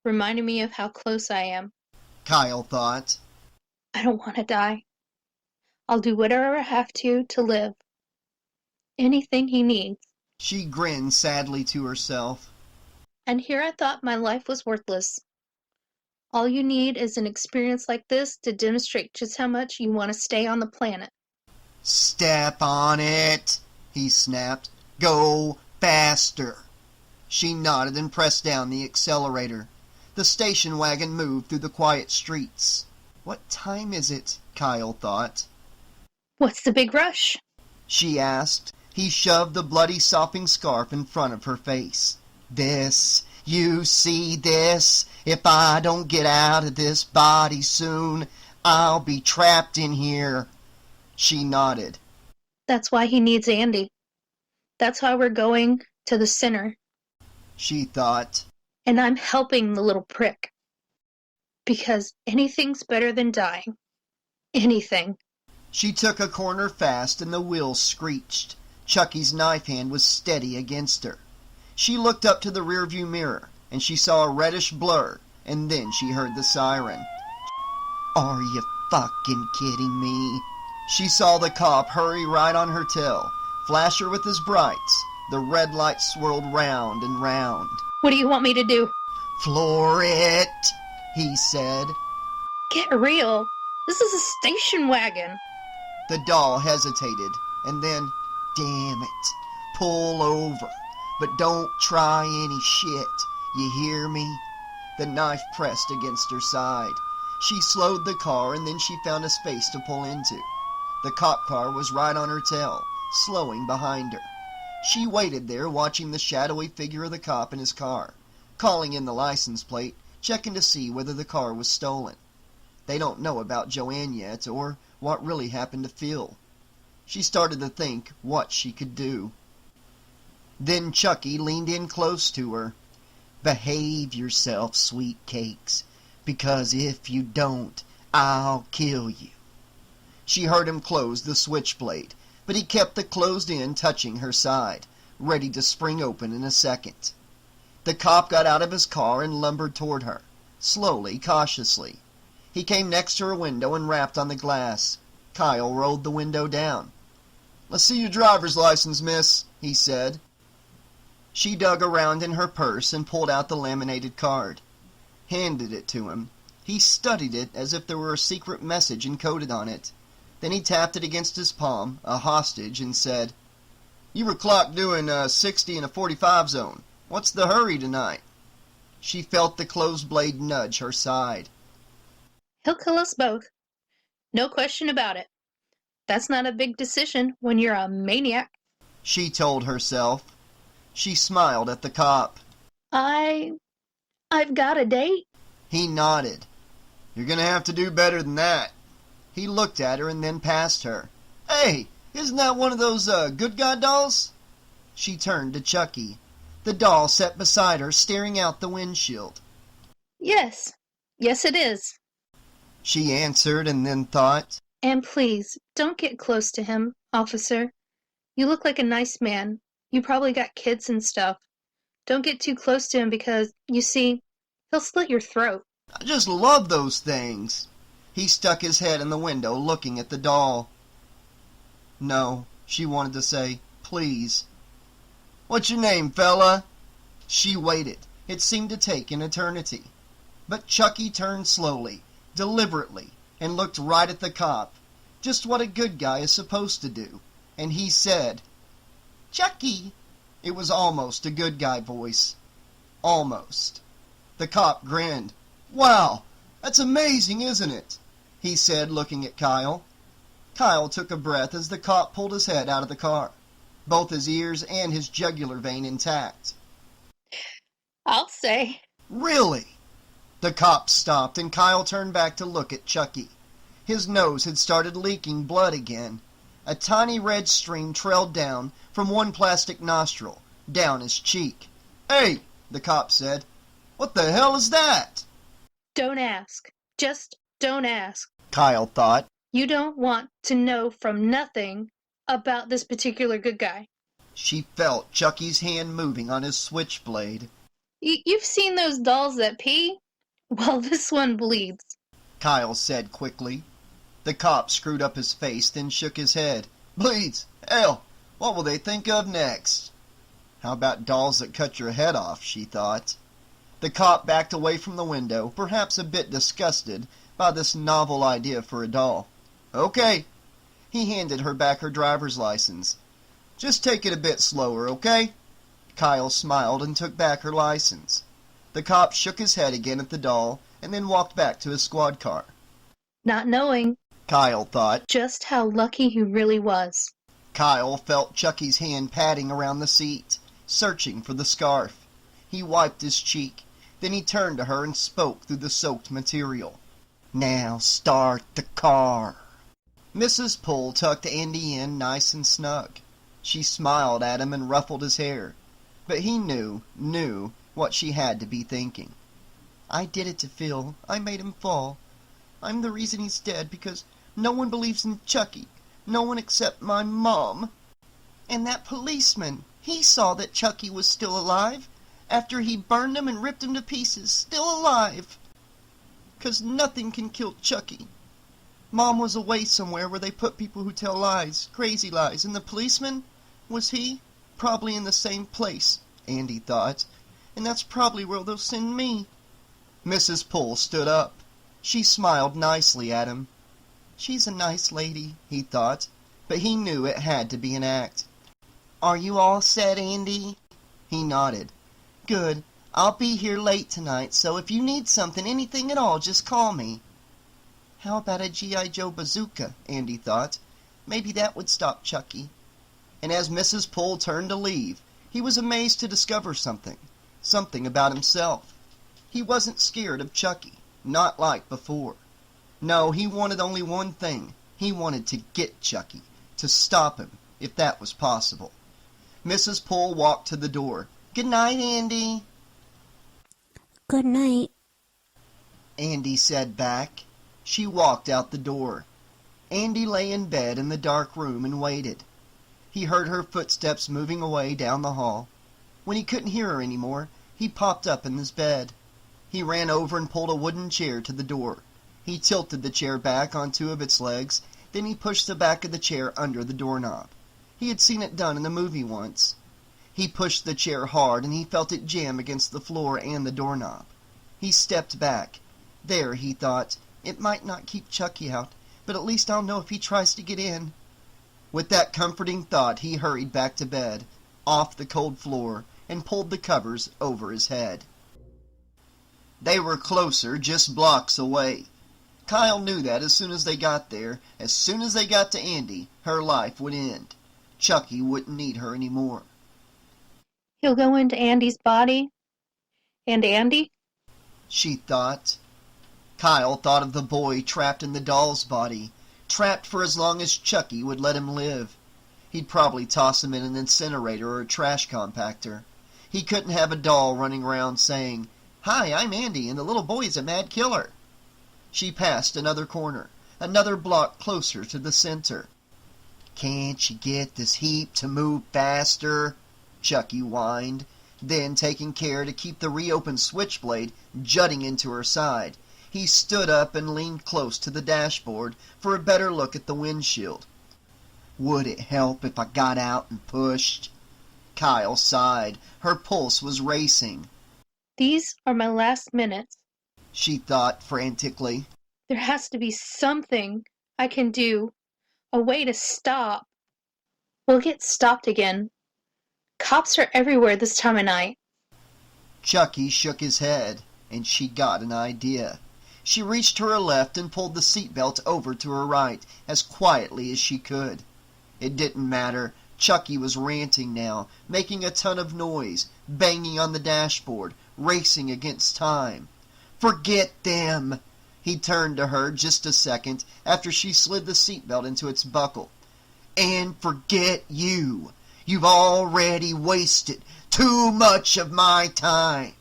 reminding me of how close I am. Kyle thought. I don't want to die. I'll do whatever I have to live. Anything he needs. She grinned sadly to herself. And here I thought my life was worthless. All you need is an experience like this to demonstrate just how much you want to stay on the planet. Step on it, he snapped. Go faster. She nodded and pressed down the accelerator. The station wagon moved through the quiet streets. What time is it? Kyle thought. What's the big rush? She asked. He shoved the bloody sopping scarf in front of her face. This, you see this? If I don't get out of this body soon, I'll be trapped in here. She nodded. That's why he needs Andy. That's why we're going to the center. She thought. And I'm helping the little prick. Because anything's better than dying. Anything. She took a corner fast and the wheels screeched. Chucky's knife hand was steady against her. She looked up to the rearview mirror, and she saw a reddish blur, and then she heard the siren. Are you fucking kidding me? She saw the cop hurry right on her tail, flash her with his brights. The red light swirled round and round. What do you want me to do? Floor it, he said. Get real. This is a station wagon. The doll hesitated, and then, damn it, pull over. But don't try any shit, you hear me? The knife pressed against her side. She slowed the car, and then she found a space to pull into. The cop car was right on her tail, slowing behind her. She waited there, watching the shadowy figure of the cop in his car, calling in the license plate, checking to see whether the car was stolen. They don't know about Joanne yet, or what really happened to Phil. She started to think what she could do. Then Chucky leaned in close to her. Behave yourself, sweet cakes, because if you don't, I'll kill you. She heard him close the switchblade, but he kept the closed end touching her side, ready to spring open in a second. The cop got out of his car and lumbered toward her, slowly, cautiously. He came next to her window and rapped on the glass. Kyle rolled the window down. "Let's see your driver's license, miss," he said. She dug around in her purse and pulled out the laminated card, handed it to him. He studied it as if there were a secret message encoded on it. Then he tapped it against his palm, a hostage, and said, "You were clocked doing 60 in a 45 zone. What's the hurry tonight?" She felt the closed blade nudge her side. He'll kill us both. No question about it. That's not a big decision when you're a maniac. She told herself. She smiled at the cop. I've got a date. He nodded. "You're gonna have to do better than that." He looked at her and then past her. "Hey, isn't that one of those good guy dolls?" She turned to Chucky. The doll sat beside her, staring out the windshield. Yes it is. She answered and then thought, And please, don't get close to him, officer. You look like a nice man. You probably got kids and stuff. Don't get too close to him because, you see, he'll slit your throat. "I just love those things." He stuck his head in the window, looking at the doll. "No," she wanted to say, "please." "What's your name, fella?" She waited. It seemed to take an eternity. But Chucky turned slowly, deliberately, and looked right at the cop. Just what a good guy is supposed to do. And he said, "Chucky." It was almost a good guy voice. Almost. The cop grinned. "Wow, that's amazing, isn't it?" he said, looking at Kyle. Kyle took a breath as the cop pulled his head out of the car, both his ears and his jugular vein intact. I'll say. "Really?" The cop stopped, and Kyle turned back to look at Chucky. His nose had started leaking blood again. A tiny red stream trailed down from one plastic nostril, down his cheek. "Hey," the cop said, "what the hell is that?" Don't ask. Just don't ask. Kyle thought. You don't want to know from nothing about this particular good guy. She felt Chucky's hand moving on his switchblade. You've seen those dolls that pee? Well, this one bleeds. Kyle said quickly. The cop screwed up his face, then shook his head. "Bleeds? Hell, what will they think of next?" How about dolls that cut your head off, she thought. The cop backed away from the window, perhaps a bit disgusted by this novel idea for a doll. "Okay." He handed her back her driver's license. "Just take it a bit slower, okay?" Kyle smiled and took back her license. The cop shook his head again at the doll and then walked back to his squad car. Not knowing, Kyle thought. just how lucky he really was. Kyle felt Chucky's hand patting around the seat, searching for the scarf. He wiped his cheek. Then he turned to her and spoke through the soaked material. "Now start the car." Mrs. Poole tucked Andy in nice and snug. She smiled at him and ruffled his hair. But he knew what she had to be thinking. "I did it to Phil. I made him fall. I'm the reason he's dead because no one believes in Chucky. No one except my mom. And that policeman, he saw that Chucky was still alive after he burned him and ripped him to pieces. Still alive. 'Cause nothing can kill Chucky. Mom was away somewhere where they put people who tell lies, crazy lies, and the policeman, was he? Probably in the same place," Andy thought, "and that's probably where they'll send me." Mrs. Poole stood up. She smiled nicely at him. She's a nice lady, he thought, but he knew it had to be an act. "Are you all set, Andy?" He nodded. "Good. I'll be here late tonight, so if you need something, anything at all, just call me." How about a G.I. Joe bazooka, Andy thought. Maybe that would stop Chucky. And as Mrs. Poole turned to leave, he was amazed to discover something about himself. He wasn't scared of Chucky, not like before. No, he wanted only one thing. He wanted to get Chucky, to stop him, if that was possible. Mrs. Poole walked to the door. "Good night, Andy." Good night. Andy said back. She walked out the door. Andy lay in bed in the dark room and waited. He heard her footsteps moving away down the hall. When he couldn't hear her anymore, he popped up in his bed. He ran over and pulled a wooden chair to the door. He tilted the chair back on two of its legs, then he pushed the back of the chair under the doorknob. He had seen it done in a movie once. He pushed the chair hard and he felt it jam against the floor and the doorknob. He stepped back. There, he thought, it might not keep Chucky out, but at least I'll know if he tries to get in. With that comforting thought, he hurried back to bed, off the cold floor, and pulled the covers over his head. They were closer, just blocks away. Kyle knew that as soon as they got there, as soon as they got to Andy, her life would end. Chucky wouldn't need her anymore. He'll go into Andy's body. And Andy? She thought. Kyle thought of the boy trapped in the doll's body, trapped for as long as Chucky would let him live. He'd probably toss him in an incinerator or a trash compactor. He couldn't have a doll running around saying, "Hi, I'm Andy, and the little boy's a mad killer." She passed another corner, another block closer to the center. "Can't you get this heap to move faster?" Chucky whined, then taking care to keep the reopened switchblade jutting into her side. He stood up and leaned close to the dashboard for a better look at the windshield. "Would it help if I got out and pushed?" Kyle sighed. Her pulse was racing. These are my last minutes. She thought frantically. There has to be something I can do. A way to stop. We'll get stopped again. Cops are everywhere this time of night. Chucky shook his head, and she got an idea. She reached to her left and pulled the seatbelt over to her right as quietly as she could. It didn't matter. Chucky was ranting now, making a ton of noise, banging on the dashboard, racing against time. "Forget them!" He turned to her just a second after she slid the seatbelt into its buckle. "And forget you! You've already wasted too much of my time!"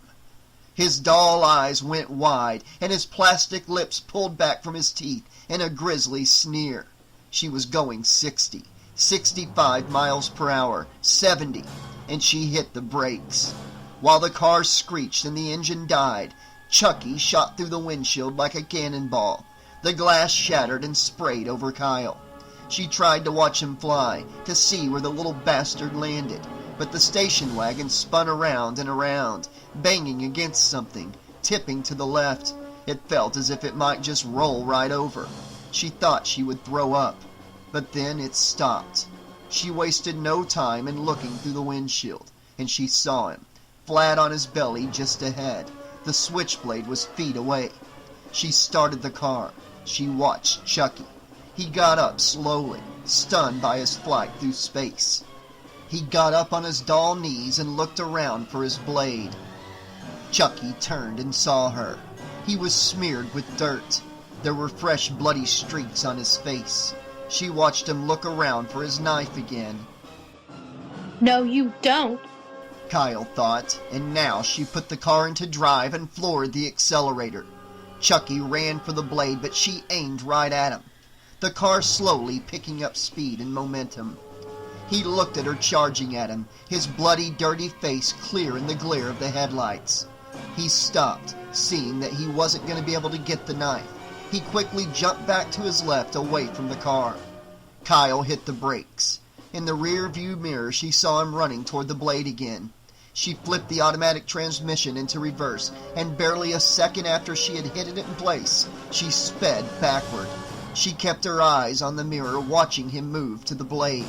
His doll eyes went wide, and his plastic lips pulled back from his teeth in a grisly sneer. She was going 60, 65 miles per hour, 70, and she hit the brakes. While the car screeched and the engine died, Chucky shot through the windshield like a cannonball. The glass shattered and sprayed over Kyle. She tried to watch him fly, to see where the little bastard landed, but the station wagon spun around and around, banging against something, tipping to the left. It felt as if it might just roll right over. She thought she would throw up, but then it stopped. She wasted no time in looking through the windshield, and she saw him, flat on his belly just ahead. The switchblade was feet away. She started the car. She watched Chucky. He got up slowly, stunned by his flight through space. He got up on his doll knees and looked around for his blade. Chucky turned and saw her. He was smeared with dirt. There were fresh bloody streaks on his face. She watched him look around for his knife again. No, you don't. Kyle thought, and now she put the car into drive and floored the accelerator. Chucky ran for the blade, but she aimed right at him, the car slowly picking up speed and momentum. He looked at her charging at him, his bloody, dirty face clear in the glare of the headlights. He stopped, seeing that he wasn't going to be able to get the knife. He quickly jumped back to his left, away from the car. Kyle hit the brakes. In the rear view mirror, she saw him running toward the blade again. She flipped the automatic transmission into reverse, and barely a second after she had hit it in place, she sped backward. She kept her eyes on the mirror, watching him move to the blade.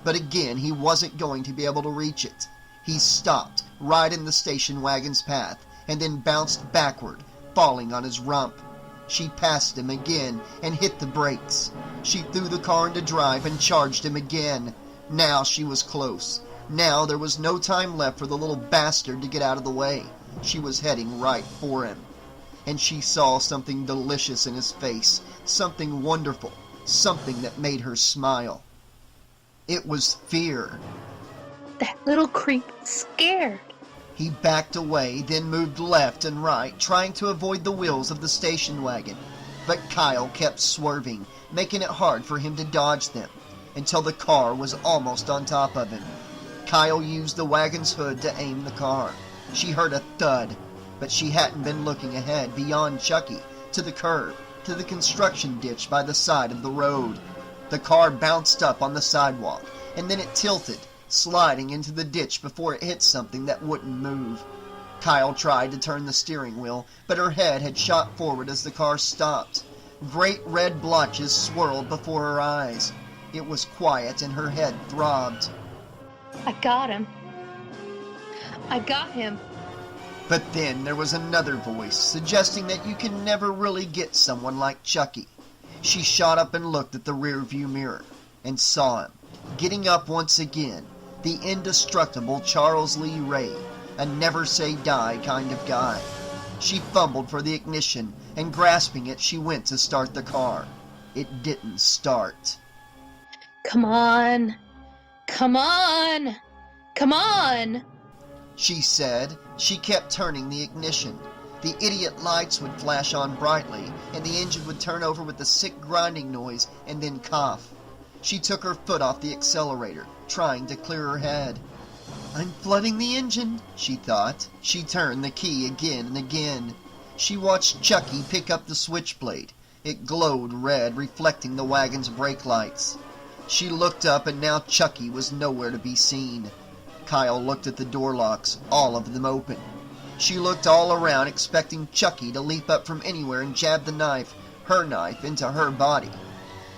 But again, he wasn't going to be able to reach it. He stopped right in the station wagon's path, and then bounced backward, falling on his rump. She passed him again and hit the brakes. She threw the car into drive and charged him again. Now she was close. Now there was no time left for the little bastard to get out of the way. She was heading right for him. And she saw something delicious in his face, something wonderful, something that made her smile. It was fear. That little creep is scared. He backed away, then moved left and right, trying to avoid the wheels of the station wagon. But Kyle kept swerving, making it hard for him to dodge them, until the car was almost on top of him. Kyle used the wagon's hood to aim the car. She heard a thud, but she hadn't been looking ahead beyond Chucky, to the curb, to the construction ditch by the side of the road. The car bounced up on the sidewalk, and then it tilted, sliding into the ditch before it hit something that wouldn't move. Kyle tried to turn the steering wheel, but her head had shot forward as the car stopped. Great red blotches swirled before her eyes. It was quiet and her head throbbed. I got him. I got him. But then there was another voice, suggesting that you can never really get someone like Chucky. She shot up and looked at the rearview mirror, and saw him, getting up once again, the indestructible Charles Lee Ray, a never-say-die kind of guy. She fumbled for the ignition, and grasping it, she went to start the car. It didn't start. Come on. Come on. Come on. She said. She kept turning the ignition. The idiot lights would flash on brightly, and the engine would turn over with a sick grinding noise and then cough. She took her foot off the accelerator, trying to clear her head. I'm flooding the engine, she thought. She turned the key again and again. She watched Chucky pick up the switchblade. It glowed red, reflecting the wagon's brake lights. She looked up, and now Chucky was nowhere to be seen. Kyle looked at the door locks, all of them open. She looked all around, expecting Chucky to leap up from anywhere and jab the knife, her knife, into her body.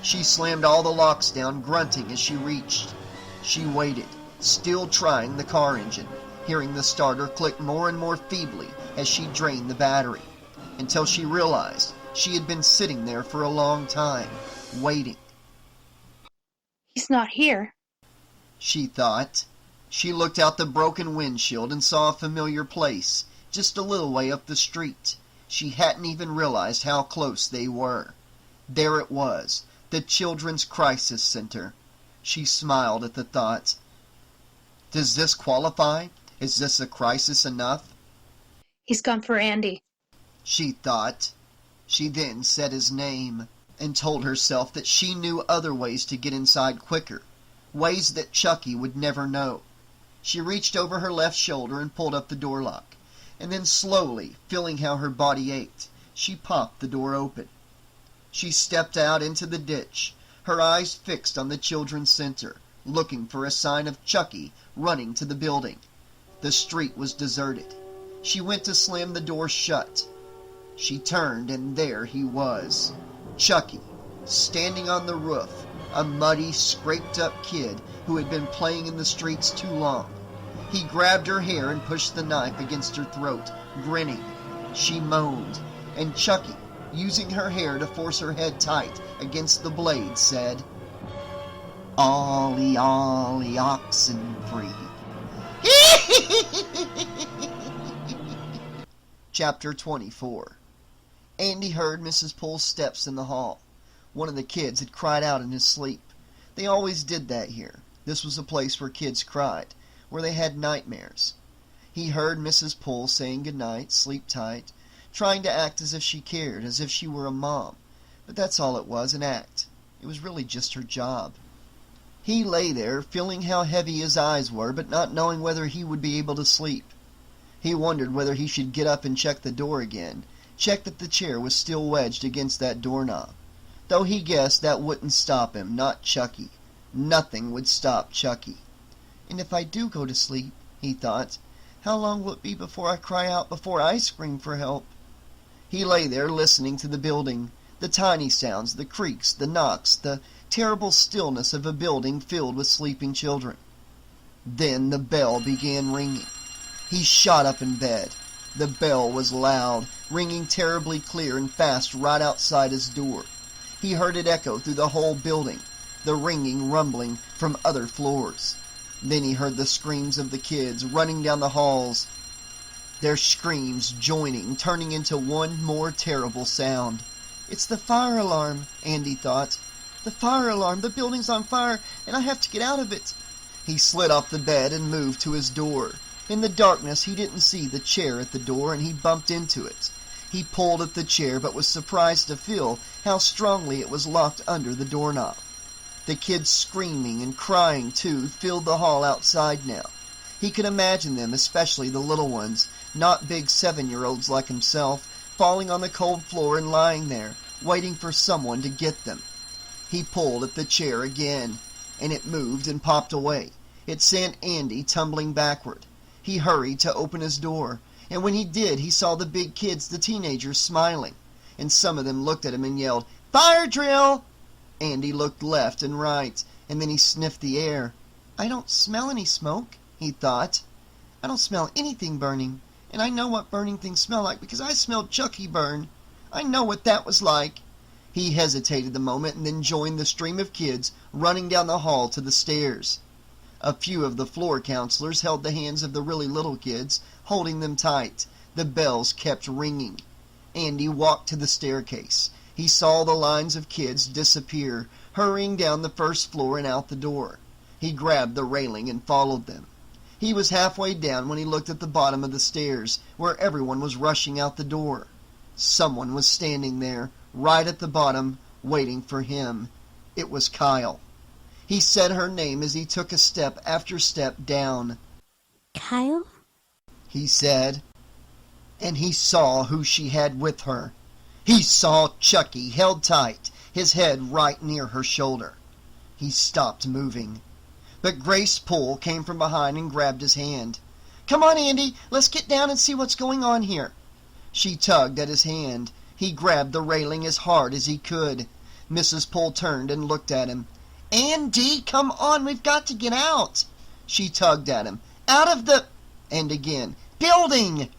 She slammed all the locks down, grunting as she reached. She waited, still trying the car engine, hearing the starter click more and more feebly as she drained the battery, until she realized she had been sitting there for a long time, waiting. He's not here. She thought. She looked out the broken windshield and saw a familiar place, just a little way up the street. She hadn't even realized how close they were. There it was, the Children's Crisis Center. She smiled at the thought. Does this qualify? Is this a crisis enough? He's gone for Andy. She thought. She then said his name, and told herself that she knew other ways to get inside quicker, ways that Chucky would never know. She reached over her left shoulder and pulled up the door lock, and then slowly, feeling how her body ached, she popped the door open. She stepped out into the ditch, her eyes fixed on the Children's Center, looking for a sign of Chucky running to the building. The street was deserted. She went to slam the door shut. She turned, and there he was, Chucky, standing on the roof, a muddy, scraped-up kid who had been playing in the streets too long. He grabbed her hair and pushed the knife against her throat, grinning. She moaned, and Chucky, using her hair to force her head tight against the blade, said, "Ollie, ollie, oxen free." Chapter 24. Andy heard Mrs. Pool's steps in the hall. One of the kids had cried out in his sleep. They always did that here. This was a place where kids cried, where they had nightmares. He heard Mrs. Poole saying good night, sleep tight, trying to act as if she cared, as if she were a mom. But that's all it was, an act. It was really just her job. He lay there, feeling how heavy his eyes were, but not knowing whether he would be able to sleep. He wondered whether he should get up and check the door again, check that the chair was still wedged against that doorknob. Though he guessed that wouldn't stop him, not Chucky. Nothing would stop Chucky. And if I do go to sleep, he thought, how long will it be before I cry out, before I scream for help? He lay there listening to the building, the tiny sounds, the creaks, the knocks, the terrible stillness of a building filled with sleeping children. Then the bell began ringing. He shot up in bed. The bell was loud, ringing terribly clear and fast right outside his door. He heard it echo through the whole building, the ringing rumbling from other floors. Then he heard the screams of the kids running down the halls, their screams joining, turning into one more terrible sound. It's the fire alarm, Andy thought. The fire alarm, the building's on fire, and I have to get out of it. He slid off the bed and moved to his door. In the darkness, he didn't see the chair at the door, and he bumped into it. He pulled at the chair, but was surprised to feel how strongly it was locked under the doorknob. The kids screaming and crying, too, filled the hall outside now. He could imagine them, especially the little ones, not big 7-year-olds like himself, falling on the cold floor and lying there, waiting for someone to get them. He pulled at the chair again, and it moved and popped away. It sent Andy tumbling backward. He hurried to open his door. And when he did, he saw the big kids, the teenagers, smiling. And some of them looked at him and yelled, "Fire drill!" Andy looked left and right, and then he sniffed the air. "I don't smell any smoke," he thought. "I don't smell anything burning, and I know what burning things smell like because I smelled Chucky burn. I know what that was like." He hesitated a moment and then joined the stream of kids running down the hall to the stairs. A few of the floor counselors held the hands of the really little kids, holding them tight. The bells kept ringing. Andy walked to the staircase. He saw the lines of kids disappear, hurrying down the first floor and out the door. He grabbed the railing and followed them. He was halfway down when he looked at the bottom of the stairs, where everyone was rushing out the door. Someone was standing there, right at the bottom, waiting for him. It was Kyle. He said her name as he took a step after step down. "Kyle?" he said. And he saw who she had with her. He saw Chucky held tight, his head right near her shoulder. He stopped moving. But Grace Poole came from behind and grabbed his hand. "Come on, Andy, let's get down and see what's going on here." She tugged at his hand. He grabbed the railing as hard as he could. Mrs. Poole turned and looked at him. "Andy, come on, we've got to get out." She tugged at him. "Out of the..." And again, "Building!"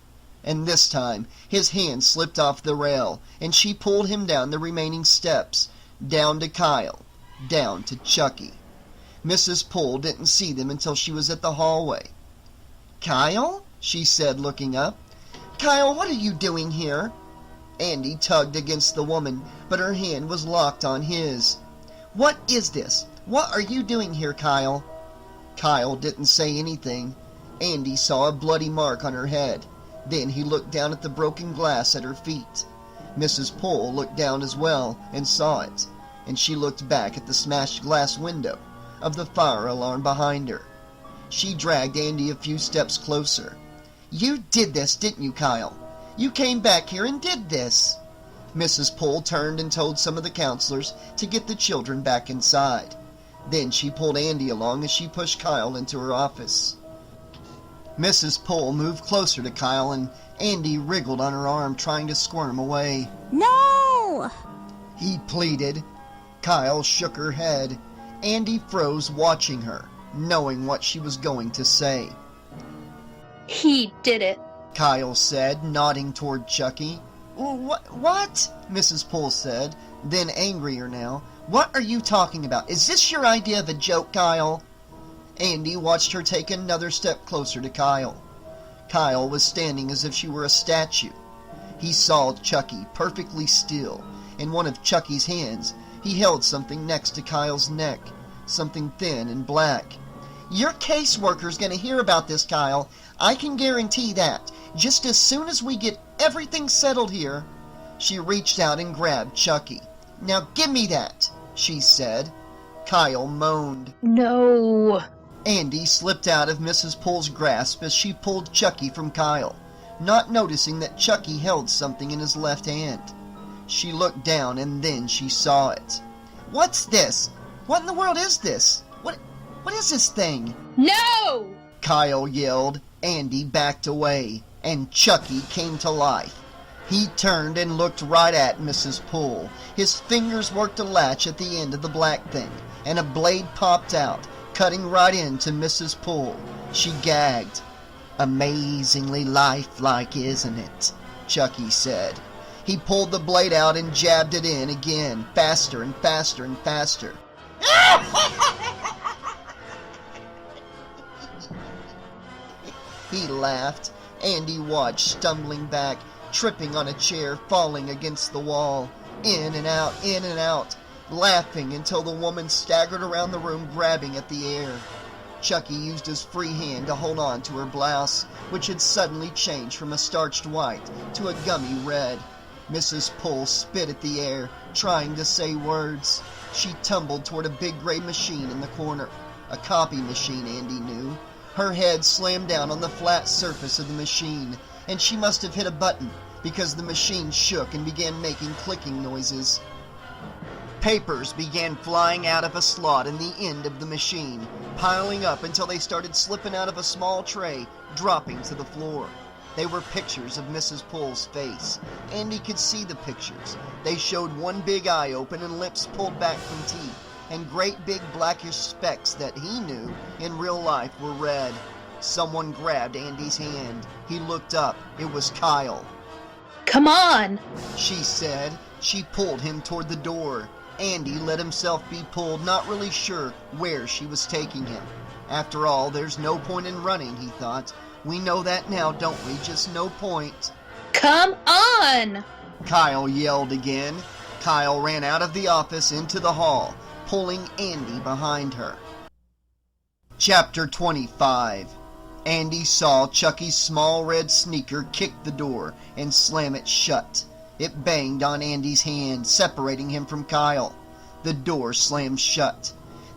And this time, his hand slipped off the rail, and she pulled him down the remaining steps, down to Kyle, down to Chucky. Mrs. Poole didn't see them until she was at the hallway. "Kyle?" she said, looking up. "Kyle, what are you doing here?" Andy tugged against the woman, but her hand was locked on his. "What is this? What are you doing here, Kyle?" Kyle didn't say anything. Andy saw a bloody mark on her head. Then he looked down at the broken glass at her feet. Mrs. Poole looked down as well and saw it, and she looked back at the smashed glass window of the fire alarm behind her. She dragged Andy a few steps closer. "You did this, didn't you, Kyle? You came back here and did this." Mrs. Poole turned and told some of the counselors to get the children back inside. Then she pulled Andy along as she pushed Kyle into her office. Mrs. Poole moved closer to Kyle, and Andy wriggled on her arm, trying to squirm away. "No!" he pleaded. Kyle shook her head. Andy froze, watching her, knowing what she was going to say. He did it, Kyle said, nodding toward Chucky. What? Mrs. Poole said, then angrier now. "What are you talking about? Is this your idea of a joke, Kyle?" Andy watched her take another step closer to Kyle. Kyle was standing as if she were a statue. He saw Chucky perfectly still. In one of Chucky's hands, he held something next to Kyle's neck, something thin and black. "Your caseworker's going to hear about this, Kyle. I can guarantee that. Just as soon as we get everything settled here." She reached out and grabbed Chucky. "Now give me that," she said. Kyle moaned. "No." Andy slipped out of Mrs. Poole's grasp as she pulled Chucky from Kyle, not noticing that Chucky held something in his left hand. She looked down and then she saw it. "What's this? What in the world is this? What is this thing?" "No!" Kyle yelled. Andy backed away, and Chucky came to life. He turned and looked right at Mrs. Poole. His fingers worked a latch at the end of the black thing, and a blade popped out, cutting right into Mrs. Poole. She gagged. "Amazingly lifelike, isn't it?" Chucky said. He pulled the blade out and jabbed it in again, faster and faster and faster. He laughed. Andy watched, stumbling back, tripping on a chair, falling against the wall. In and out, laughing until the woman staggered around the room, grabbing at the air. Chucky used his free hand to hold on to her blouse, which had suddenly changed from a starched white to a gummy red. Mrs. Poole spit at the air, trying to say words. She tumbled toward a big gray machine in the corner. A copy machine, Andy knew. Her head slammed down on the flat surface of the machine, and she must have hit a button, because the machine shook and began making clicking noises. Papers began flying out of a slot in the end of the machine, piling up until they started slipping out of a small tray, dropping to the floor. They were pictures of Mrs. Pool's face. Andy could see the pictures. They showed one big eye open and lips pulled back from teeth, and great big blackish specks that he knew in real life were red. Someone grabbed Andy's hand. He looked up. It was Kyle. Come on! She said. She pulled him toward the door. Andy let himself be pulled, not really sure where she was taking him. After all, there's no point in running, he thought. We know that now, don't we? Just no point. Come on! Kyle yelled again. Kyle ran out of the office into the hall, pulling Andy behind her. Chapter 25. Andy saw Chucky's small red sneaker kick the door and slam it shut. It banged on Andy's hand, separating him from Kyle. The door slammed shut.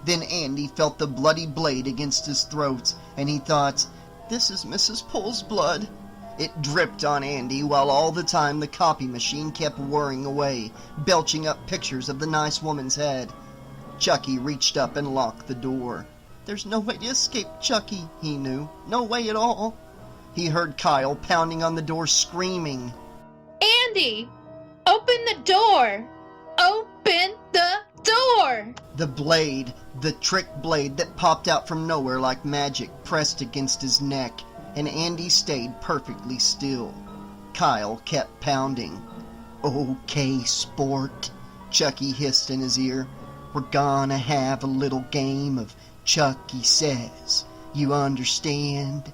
Then Andy felt the bloody blade against his throat, and he thought, "This is Mrs. Pool's blood." It dripped on Andy while all the time the copy machine kept whirring away, belching up pictures of the nice woman's head. Chucky reached up and locked the door. There's no way to escape Chucky, he knew. No way at all. He heard Kyle pounding on the door, screaming, Andy! Open the door! Open the door! The blade, the trick blade that popped out from nowhere like magic, pressed against his neck, and Andy stayed perfectly still. Kyle kept pounding. "Okay, sport," Chucky hissed in his ear. "We're gonna have a little game of Chucky Says. You understand?"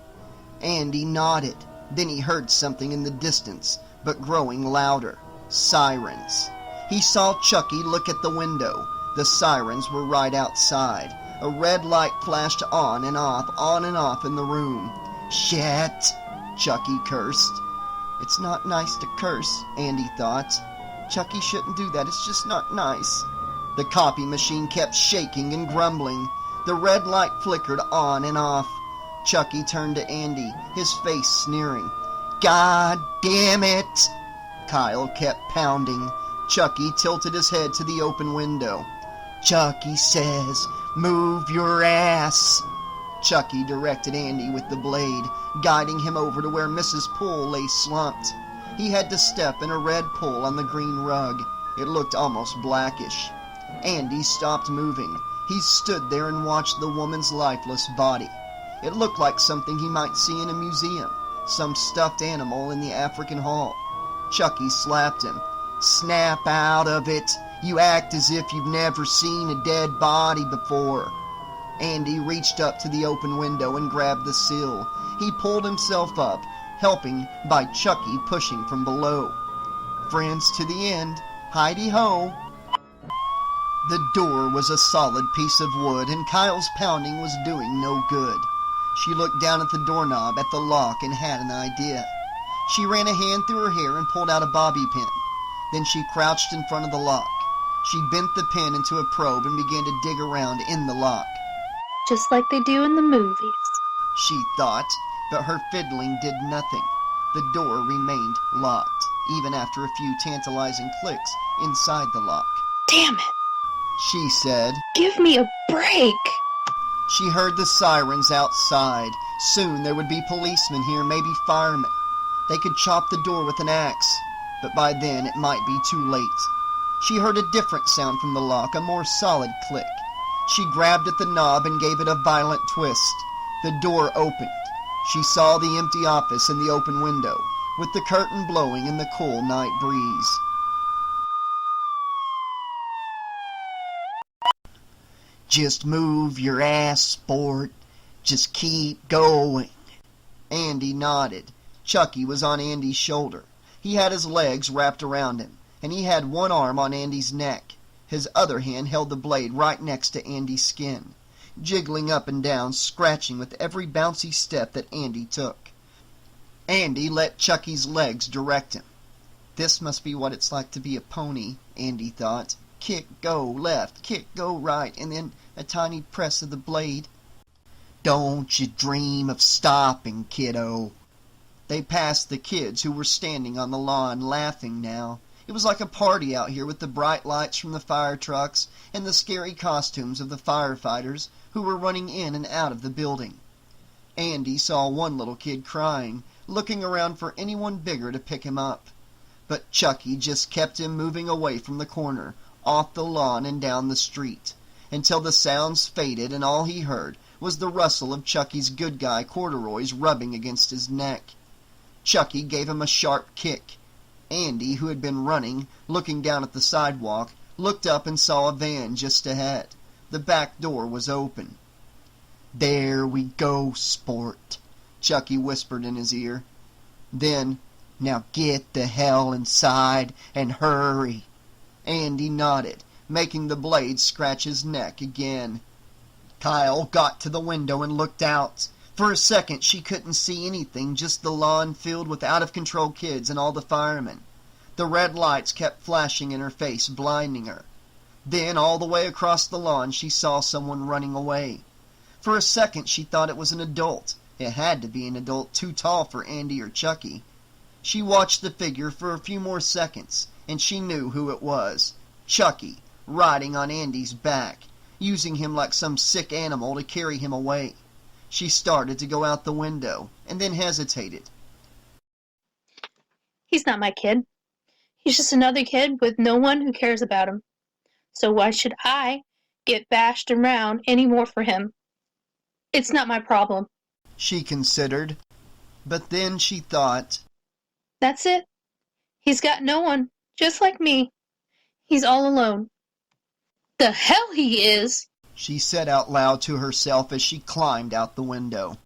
Andy nodded. Then he heard something in the distance, but growing louder. Sirens. He saw Chucky look at the window. The sirens were right outside. A red light flashed on and off in the room. "Shit," Chucky cursed. It's not nice to curse, Andy thought. Chucky shouldn't do that, it's just not nice. The copy machine kept shaking and grumbling. The red light flickered on and off. Chucky turned to Andy, his face sneering. "God damn it!" Kyle kept pounding. Chucky tilted his head to the open window. "Chucky Says, move your ass." Chucky directed Andy with the blade, guiding him over to where Mrs. Pool lay slumped. He had to step in a red pool on the green rug. It looked almost blackish. Andy stopped moving. He stood there and watched the woman's lifeless body. It looked like something he might see in a museum, some stuffed animal in the African Hall. Chucky slapped him. "Snap out of it. You act as if you've never seen a dead body before." Andy reached up to the open window and grabbed the sill. He pulled himself up, helping by Chucky pushing from below. Friends to the end. Heidi-ho. The door was a solid piece of wood, and Kyle's pounding was doing no good. She looked down at the doorknob at the lock and had an idea. She ran a hand through her hair and pulled out a bobby pin. Then she crouched in front of the lock. She bent the pin into a probe and began to dig around in the lock. Just like they do in the movies. She thought, but her fiddling did nothing. The door remained locked, even after a few tantalizing clicks inside the lock. Damn it! She said. Give me a break! She heard the sirens outside. Soon there would be policemen here, maybe firemen. They could chop the door with an axe, but by then it might be too late. She heard a different sound from the lock, a more solid click. She grabbed at the knob and gave it a violent twist. The door opened. She saw the empty office and the open window, with the curtain blowing in the cool night breeze. "Just move your ass, sport. Just keep going." Andy nodded. Chucky was on Andy's shoulder. He had his legs wrapped around him, and he had one arm on Andy's neck. His other hand held the blade right next to Andy's skin, jiggling up and down, scratching with every bouncy step that Andy took. Andy let Chucky's legs direct him. This must be what it's like to be a pony, Andy thought. Kick, go left, kick, go right, and then a tiny press of the blade. "Don't you dream of stopping, kiddo." They passed the kids who were standing on the lawn, laughing now. It was like a party out here with the bright lights from the fire trucks and the scary costumes of the firefighters who were running in and out of the building. Andy saw one little kid crying. looking around for anyone bigger to pick him up. But Chucky just kept him moving away from the corner, off the lawn and down the street, until the sounds faded and all he heard was the rustle of Chucky's good guy corduroys rubbing against his neck. Chucky gave him a sharp kick. Andy, who had been running, looking down at the sidewalk, looked up and saw a van just ahead. The back door was open. "There we go, sport," Chucky whispered in his ear. Then, "Now get the hell inside and hurry." Andy nodded, making the blade scratch his neck again. Kyle got to the window and looked out. For a second she couldn't see anything, just the lawn filled with out-of-control kids and all the firemen. The red lights kept flashing in her face, blinding her. Then, all the way across the lawn, she saw someone running away. For a second she thought it was an adult. It had to be an adult too tall for Andy or Chucky. She watched the figure for a few more seconds, and she knew who it was. Chucky, riding on Andy's back, using him like some sick animal to carry him away. She started to go out the window, and then hesitated. He's not my kid. He's just another kid with no one who cares about him. So why should I get bashed around any more for him? It's not my problem. She considered. But then she thought, That's it. He's got no one, just like me. He's all alone. The hell he is! She said out loud to herself as she climbed out the window.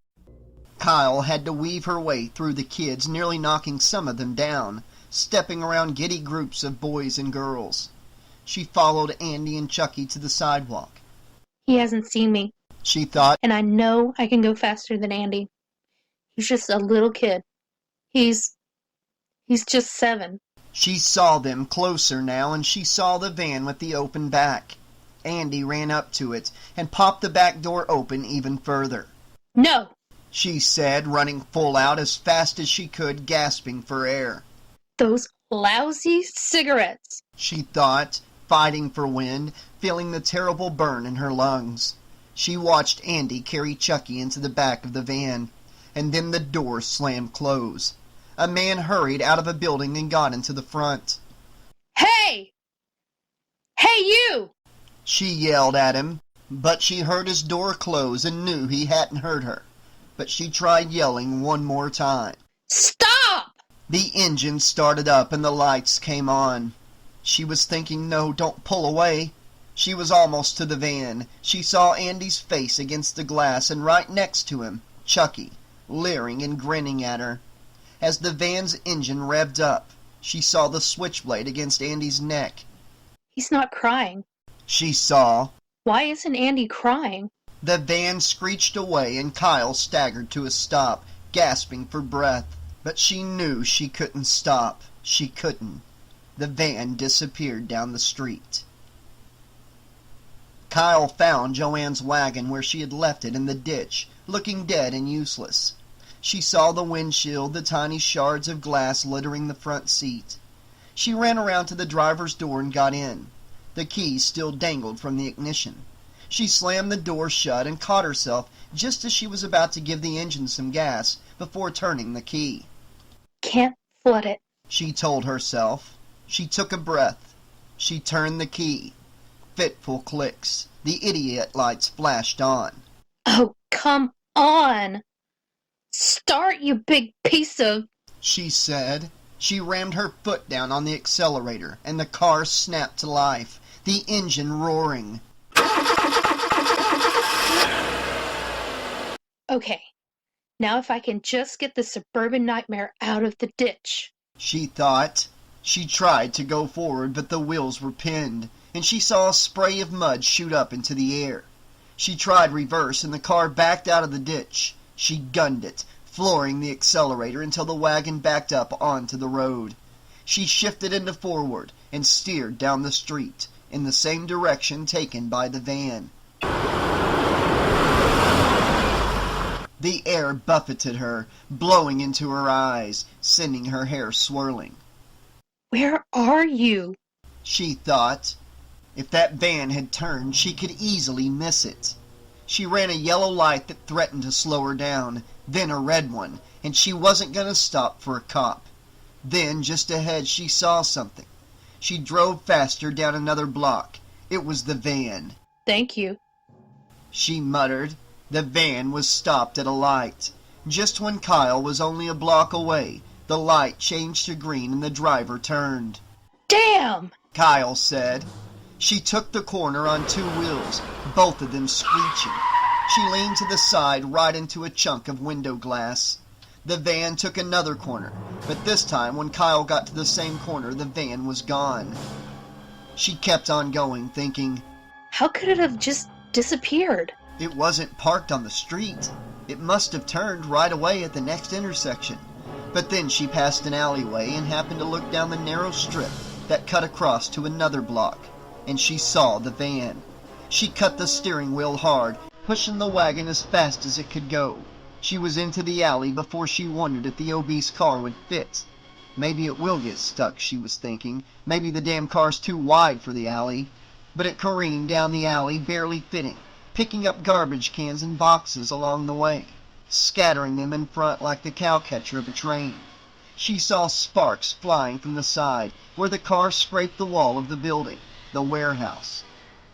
Kyle had to weave her way through the kids, nearly knocking some of them down, stepping around giddy groups of boys and girls. She followed Andy and Chucky to the sidewalk. He hasn't seen me, She thought, and I know I can go faster than Andy. He's just a little kid. He's just 7. She saw them closer now, and she saw the van with the open back. Andy ran up to it and popped the back door open even further. No! She said, running full out as fast as she could, gasping for air. Those lousy cigarettes! She thought, fighting for wind, feeling the terrible burn in her lungs. She watched Andy carry Chucky into the back of the van, and then the door slammed close. A man hurried out of a building and got into the front. Hey! Hey, you! She yelled at him, but she heard his door close and knew he hadn't heard her. But she tried yelling one more time. Stop! The engine started up and the lights came on. She was thinking, no, don't pull away. She was almost to the van. She saw Andy's face against the glass, and right next to him, Chucky, leering and grinning at her. As the van's engine revved up, she saw the switchblade against Andy's neck. He's not crying. She saw. Why isn't Andy crying? The van screeched away and Kyle staggered to a stop, gasping for breath. But she knew she couldn't stop. She couldn't. The van disappeared down the street. Kyle found Joanne's wagon where she had left it in the ditch, looking dead and useless. She saw the windshield, the tiny shards of glass littering the front seat. She ran around to the driver's door and got in. The keys still dangled from the ignition. She slammed the door shut and caught herself just as she was about to give the engine some gas before turning the key. Can't flood it. She told herself. She took a breath. She turned the key. Fitful clicks. The idiot lights flashed on. Oh, come on! Start, you big piece of... She said. She rammed her foot down on the accelerator, and the car snapped to life, the engine roaring. Okay, now if I can just get the suburban nightmare out of the ditch. She thought. She tried to go forward, but the wheels were pinned, and she saw a spray of mud shoot up into the air. She tried reverse, and the car backed out of the ditch. She gunned it, flooring the accelerator until the wagon backed up onto the road. She shifted into forward and steered down the street in the same direction taken by the van. The air buffeted her, blowing into her eyes, sending her hair swirling. Where are you? She thought. If that van had turned, she could easily miss it. She ran a yellow light that threatened to slow her down, then a red one, and she wasn't going to stop for a cop. Then, just ahead, she saw something. She drove faster down another block. It was the van. Thank you. She muttered. The van was stopped at a light. Just when Kyle was only a block away, the light changed to green and the driver turned. Damn! Kyle said. She took the corner on two wheels, both of them screeching. She leaned to the side right into a chunk of window glass. The van took another corner, but this time when Kyle got to the same corner, the van was gone. She kept on going, thinking, How could it have just disappeared? it wasn't parked on the street. It must have turned right away at the next intersection. But then she passed an alleyway and happened to look down the narrow strip that cut across to another block, and she saw the van. She cut the steering wheel hard, pushing the wagon as fast as it could go. She was into the alley before she wondered if the obese car would fit. Maybe it will get stuck, she was thinking. Maybe the damn car's too wide for the alley. But it careened down the alley, barely fitting, picking up garbage cans and boxes along the way, scattering them in front like the cowcatcher of a train. She saw sparks flying from the side, where the car scraped the wall of the building, the warehouse.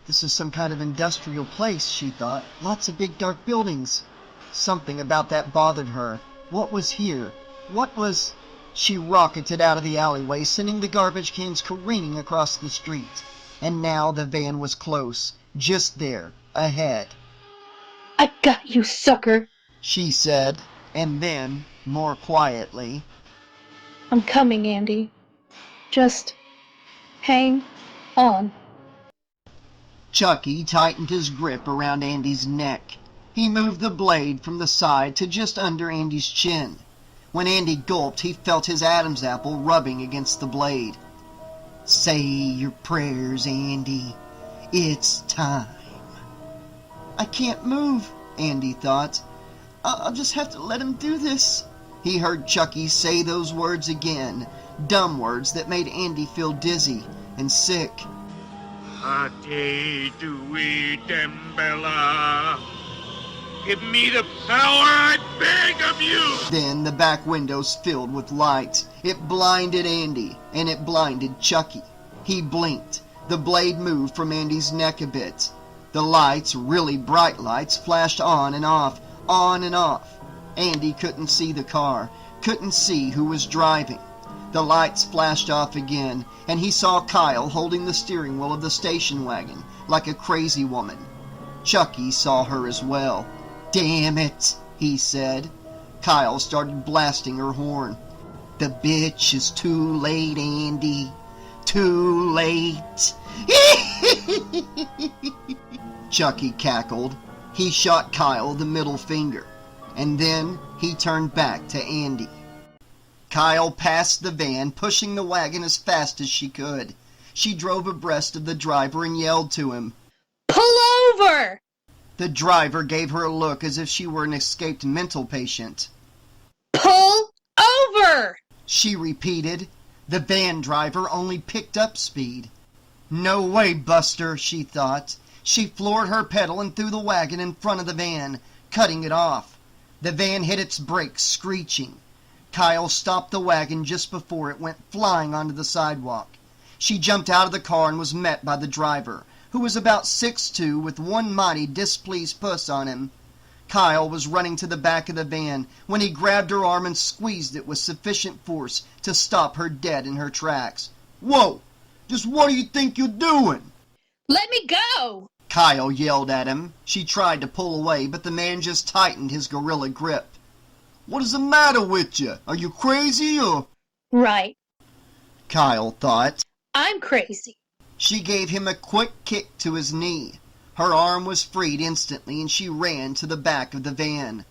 This is some kind of industrial place, she thought. Lots of big dark buildings. Something about that bothered her. What was here? What was... She rocketed out of the alleyway, sending the garbage cans careening across the street. And now the van was close, just there, ahead. I got you, sucker! She said, and then, more quietly, I'm coming, Andy. Just hang on. Chucky tightened his grip around Andy's neck. He moved the blade from the side to just under Andy's chin. When Andy gulped, he felt his Adam's apple rubbing against the blade. Say your prayers, Andy. It's time. I can't move, Andy thought. I'll just have to let him do this. He heard Chucky say those words again, dumb words that made Andy feel dizzy and sick. Ate Dewey Dembella. Give me the power, I beg of you! Then the back windows filled with light. It blinded Andy, and it blinded Chucky. He blinked. The blade moved from Andy's neck a bit. The lights, really bright lights, flashed on and off, on and off. Andy couldn't see the car, couldn't see who was driving. The lights flashed off again, and he saw Kyle holding the steering wheel of the station wagon like a crazy woman. Chucky saw her as well. Damn it, he said. Kyle started blasting her horn. The bitch is too late, Andy. Too late. Chucky cackled. He shot Kyle the middle finger, and then he turned back to Andy. Kyle passed the van, pushing the wagon as fast as she could. She drove abreast of the driver and yelled to him, Pull over! The driver gave her a look as if she were an escaped mental patient. Pull over! She repeated. The van driver only picked up speed. No way, Buster, she thought. She floored her pedal and threw the wagon in front of the van, cutting it off. The van hit its brakes, screeching. Kyle stopped the wagon just before it went flying onto the sidewalk. She jumped out of the car and was met by the driver, who was about 6'2", with one mighty displeased puss on him. Kyle was running to the back of the van when he grabbed her arm and squeezed it with sufficient force to stop her dead in her tracks. Whoa! Just what do you think you're doing? Let me go! Kyle yelled at him. She tried to pull away, but the man just tightened his gorilla grip. What is the matter with you? Are you crazy or... Right. Kyle thought. I'm crazy. She gave him a quick kick to his knee. Her arm was freed instantly, and she ran to the back of the van.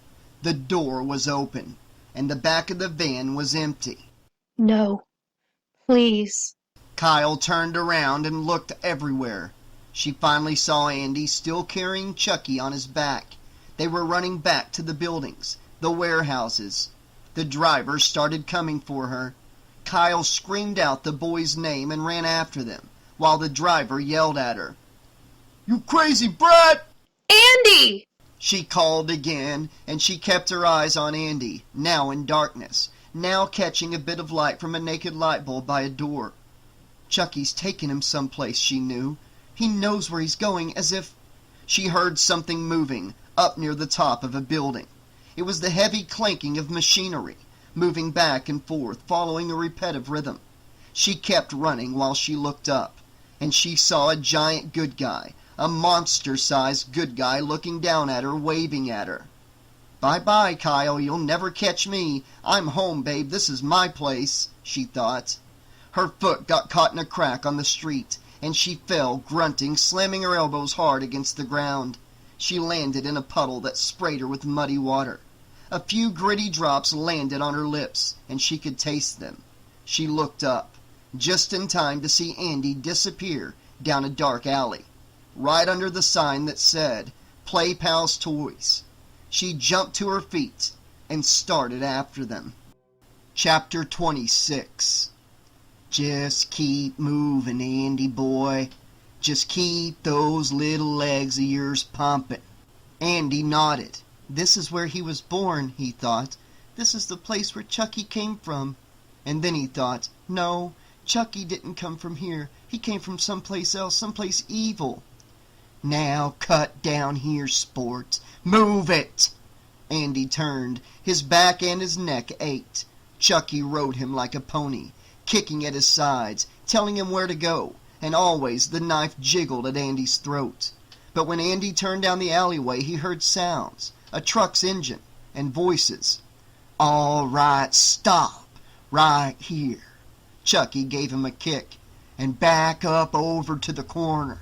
The door was open, and the back of the van was empty. No. Please. Kyle turned around and looked everywhere. She finally saw Andy still carrying Chucky on his back. They were running back to the buildings, the warehouses. The driver started coming for her. Kyle screamed out the boy's name and ran after them, while the driver yelled at her. You crazy brat! Andy! She called again, and she kept her eyes on Andy, now in darkness, now catching a bit of light from a naked light bulb by a door. Chucky's taken him someplace, she knew. He knows where he's going, as if... She heard something moving, up near the top of a building. It was the heavy clanking of machinery, moving back and forth, following a repetitive rhythm. She kept running while she looked up, and she saw a giant good guy, a monster-sized good guy looking down at her, waving at her. "Bye-bye, Kyle, you'll never catch me. I'm home, babe, this is my place," she thought. Her foot got caught in a crack on the street, and she fell, grunting, slamming her elbows hard against the ground. She landed in a puddle that sprayed her with muddy water. A few gritty drops landed on her lips, and she could taste them. She looked up, just in time to see Andy disappear down a dark alley, right under the sign that said, "Play Pals Toys." She jumped to her feet and started after them. Chapter 26. Just keep moving, Andy boy. Just keep those little legs of yours pumping. Andy nodded. This is where he was born, he thought. This is the place where Chucky came from. And then he thought, no, Chucky didn't come from here. He came from someplace else, someplace evil. Now cut down here, sport. Move it! Andy turned. His back and his neck ached. Chucky rode him like a pony, kicking at his sides, telling him where to go, and always the knife jiggled at Andy's throat. But when Andy turned down the alleyway, he heard sounds, a truck's engine, and voices. "All right, stop, right here." Chucky gave him a kick, "and back up over to the corner."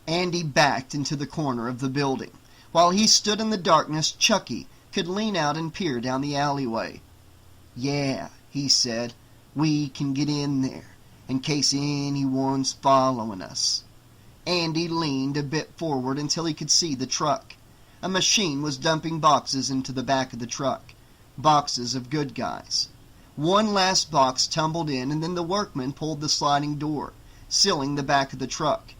Andy backed into the corner of the building. While he stood in the darkness, Chucky could lean out and peer down the alleyway. "Yeah," he said, "we can get in there, in case anyone's following us." Andy leaned a bit forward until he could see the truck. A machine was dumping boxes into the back of the truck. Boxes of good guys. One last box tumbled in, and then the workman pulled the sliding door, sealing the back of the truck.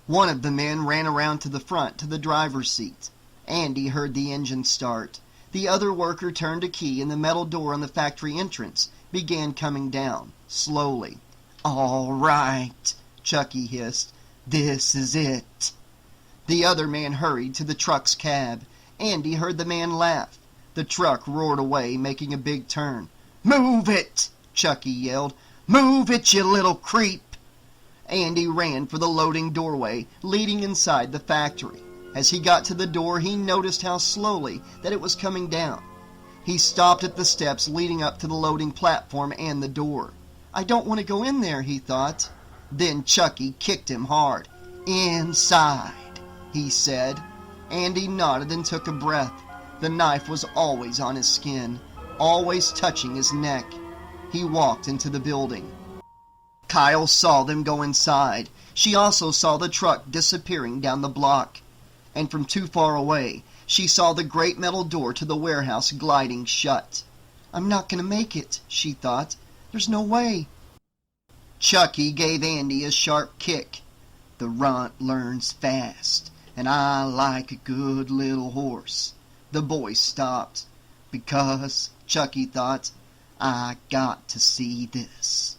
One of the men ran around to the front, to the driver's seat. Andy heard the engine start. The other worker turned a key, and the metal door on the factory entrance began coming down, slowly. "All right," Chucky hissed. "This is it." The other man hurried to the truck's cab. Andy heard the man laugh. The truck roared away, making a big turn. "Move it!" Chucky yelled. "Move it, you little creep!" Andy ran for the loading doorway, leading inside the factory. As he got to the door, he noticed how slowly that it was coming down. He stopped at the steps leading up to the loading platform and the door. "I don't want to go in there," he thought. Then Chucky kicked him hard. "Inside," he said. Andy nodded and took a breath. The knife was always on his skin, always touching his neck. He walked into the building. Kyle saw them go inside. She also saw the truck disappearing down the block. And from too far away, she saw the great metal door to the warehouse gliding shut. "I'm not going to make it," she thought. "There's no way." Chucky gave Andy a sharp kick. "The runt learns fast, and I like a good little horse." The boy stopped. "Because," Chucky thought, "I got to see this."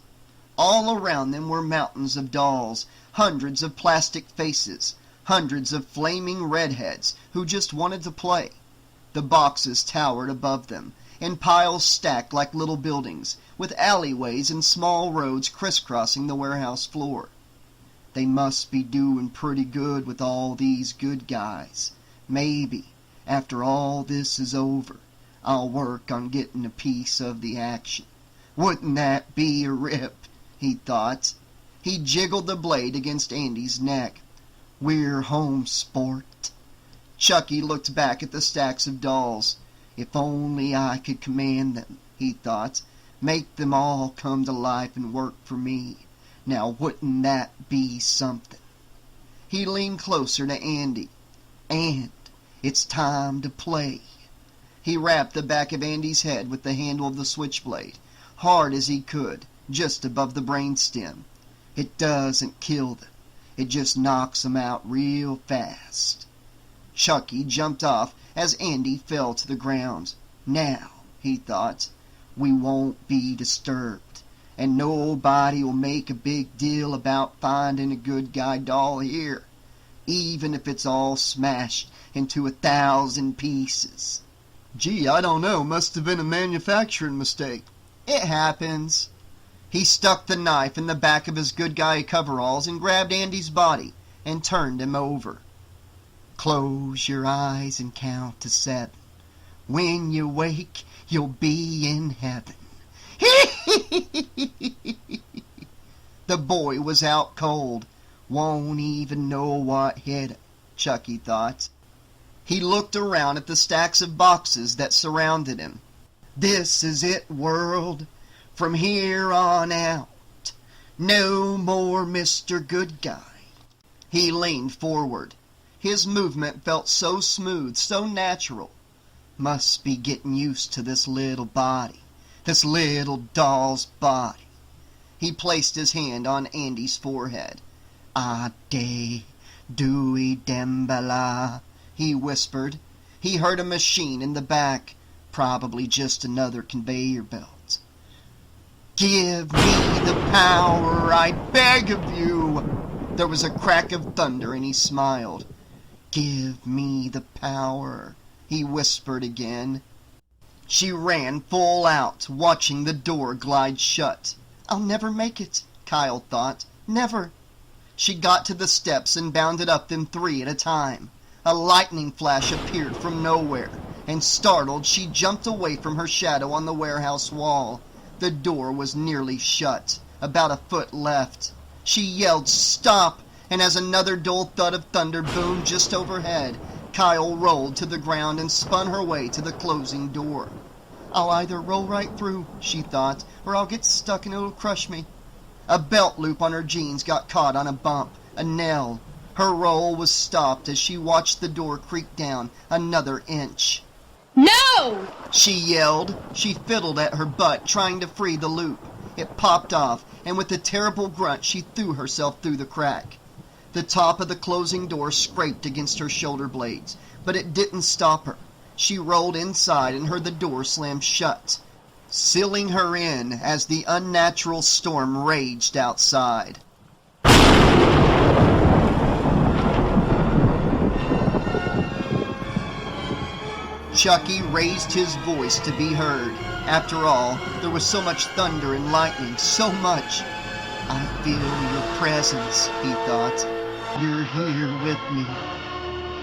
All around them were mountains of dolls, hundreds of plastic faces, hundreds of flaming redheads who just wanted to play. The boxes towered above them, in piles stacked like little buildings, with alleyways and small roads crisscrossing the warehouse floor. They must be doing pretty good with all these good guys. Maybe, after all this is over, I'll work on getting a piece of the action. Wouldn't that be a rip? He thought. He jiggled the blade against Andy's neck. "We're home, sport." Chucky looked back at the stacks of dolls. "If only I could command them," he thought. "Make them all come to life and work for me. Now wouldn't that be something?" He leaned closer to Andy. "And it's time to play." He rapped the back of Andy's head with the handle of the switchblade, hard as he could, just above the brainstem. "It doesn't kill them. It just knocks them out real fast." Chucky jumped off as Andy fell to the ground. Now, he thought, we won't be disturbed, and nobody'll make a big deal about finding a good guy doll here, even if it's all smashed into 1,000 pieces. Gee, I don't know, must have been a manufacturing mistake. It happens. He stuck the knife in the back of his good guy coveralls and grabbed Andy's body and turned him over. Close your eyes and count to 7. When you wake, you'll be in heaven. The boy was out cold. Won't even know what hit him, Chucky thought. He looked around at the stacks of boxes that surrounded him. This is it, world. From here on out, no more Mr. Good Guy. He leaned forward. His movement felt so smooth, so natural. Must be getting used to this little body, this little doll's body. He placed his hand on Andy's forehead. Ade, Dewey Dembala, he whispered. He heard a machine in the back, probably just another conveyor belt. Give me the power, I beg of you. There was a crack of thunder and he smiled. Give me the power, he whispered again. She ran full out, watching the door glide shut. I'll never make it, Kyle thought. Never. She got to the steps and bounded up them 3 at a time. A lightning flash appeared from nowhere, and startled, she jumped away from her shadow on the warehouse wall. The door was nearly shut, about a foot left. She yelled, "Stop!" and as another dull thud of thunder boomed just overhead, Kyle rolled to the ground and spun her way to the closing door. I'll either roll right through, she thought, or I'll get stuck and it'll crush me. A belt loop on her jeans got caught on a bump, a nail. Her roll was stopped as she watched the door creak down another inch. No! She yelled. She fiddled at her butt, trying to free the loop. It popped off, and with a terrible grunt she threw herself through the crack. The top of the closing door scraped against her shoulder blades, but it didn't stop her. She rolled inside and heard the door slam shut, sealing her in as the unnatural storm raged outside. Chucky raised his voice to be heard. After all, there was so much thunder and lightning, so much. I feel your presence, he thought. You're here with me.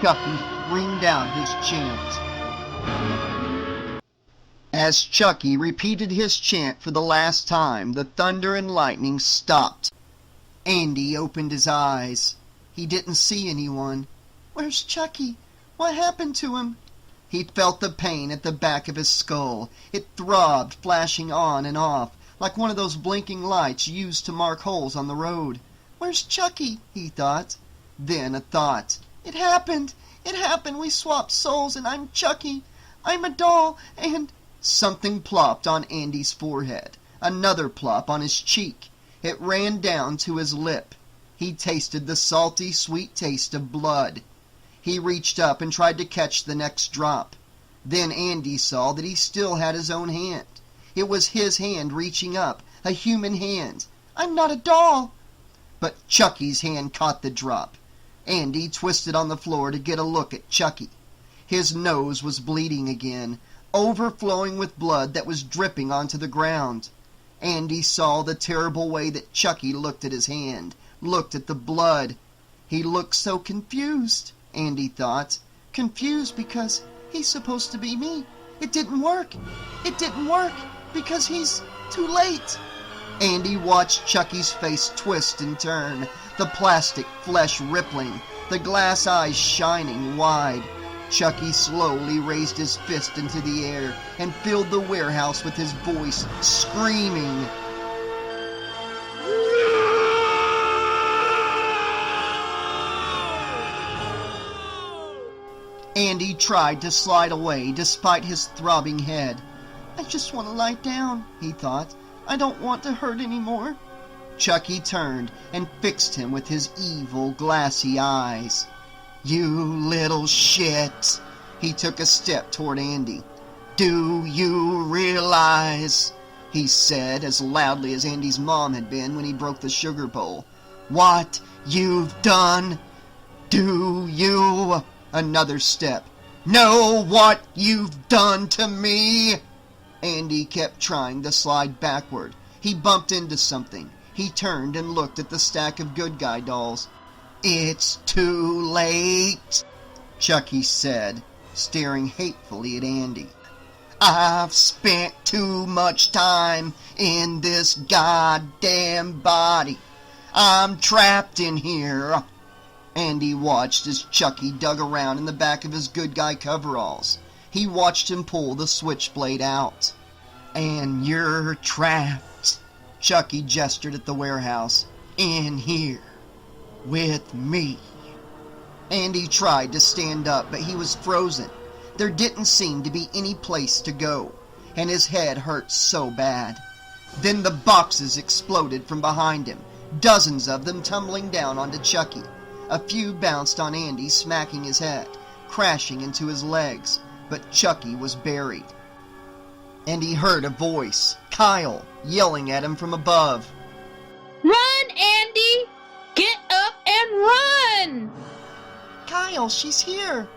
Chucky screamed out his chant. As Chucky repeated his chant for the last time, the thunder and lightning stopped. Andy opened his eyes. He didn't see anyone. Where's Chucky? What happened to him? He felt the pain at the back of his skull. It throbbed, flashing on and off, like one of those blinking lights used to mark holes on the road. Where's Chucky? He thought. Then a thought. It happened! It happened! We swapped souls and I'm Chucky! I'm a doll and... Something plopped on Andy's forehead. Another plop on his cheek. It ran down to his lip. He tasted the salty, sweet taste of blood. He reached up and tried to catch the next drop. Then Andy saw that he still had his own hand. It was his hand reaching up, a human hand. I'm not a doll! But Chucky's hand caught the drop. Andy twisted on the floor to get a look at Chucky. His nose was bleeding again, overflowing with blood that was dripping onto the ground. Andy saw the terrible way that Chucky looked at his hand, looked at the blood. He looked so confused, Andy thought. Confused because he's supposed to be me. It didn't work. It didn't work because he's too late. Andy watched Chucky's face twist and turn, the plastic flesh rippling, the glass eyes shining wide. Chucky slowly raised his fist into the air and filled the warehouse with his voice, screaming. Andy tried to slide away despite his throbbing head. I just want to lie down, he thought. I don't want to hurt anymore. Chucky turned and fixed him with his evil, glassy eyes. You little shit. He took a step toward Andy. Do you realize, he said as loudly as Andy's mom had been when he broke the sugar bowl, what you've done? Do you? Another step. Know what you've done to me? Andy kept trying to slide backward. He bumped into something. He turned and looked at the stack of good guy dolls. It's too late, Chucky said, staring hatefully at Andy. I've spent too much time in this goddamn body. I'm trapped in here. Andy watched as Chucky dug around in the back of his good guy coveralls. He watched him pull the switchblade out. And you're trapped, Chucky gestured at the warehouse, in here, with me. Andy tried to stand up, but he was frozen. There didn't seem to be any place to go, and his head hurt so bad. Then the boxes exploded from behind him, dozens of them tumbling down onto Chucky. A few bounced on Andy, smacking his head, crashing into his legs, but Chucky was buried. And he heard a voice, Kyle, yelling at him from above. Run, Andy! Get up and run! Kyle, she's here!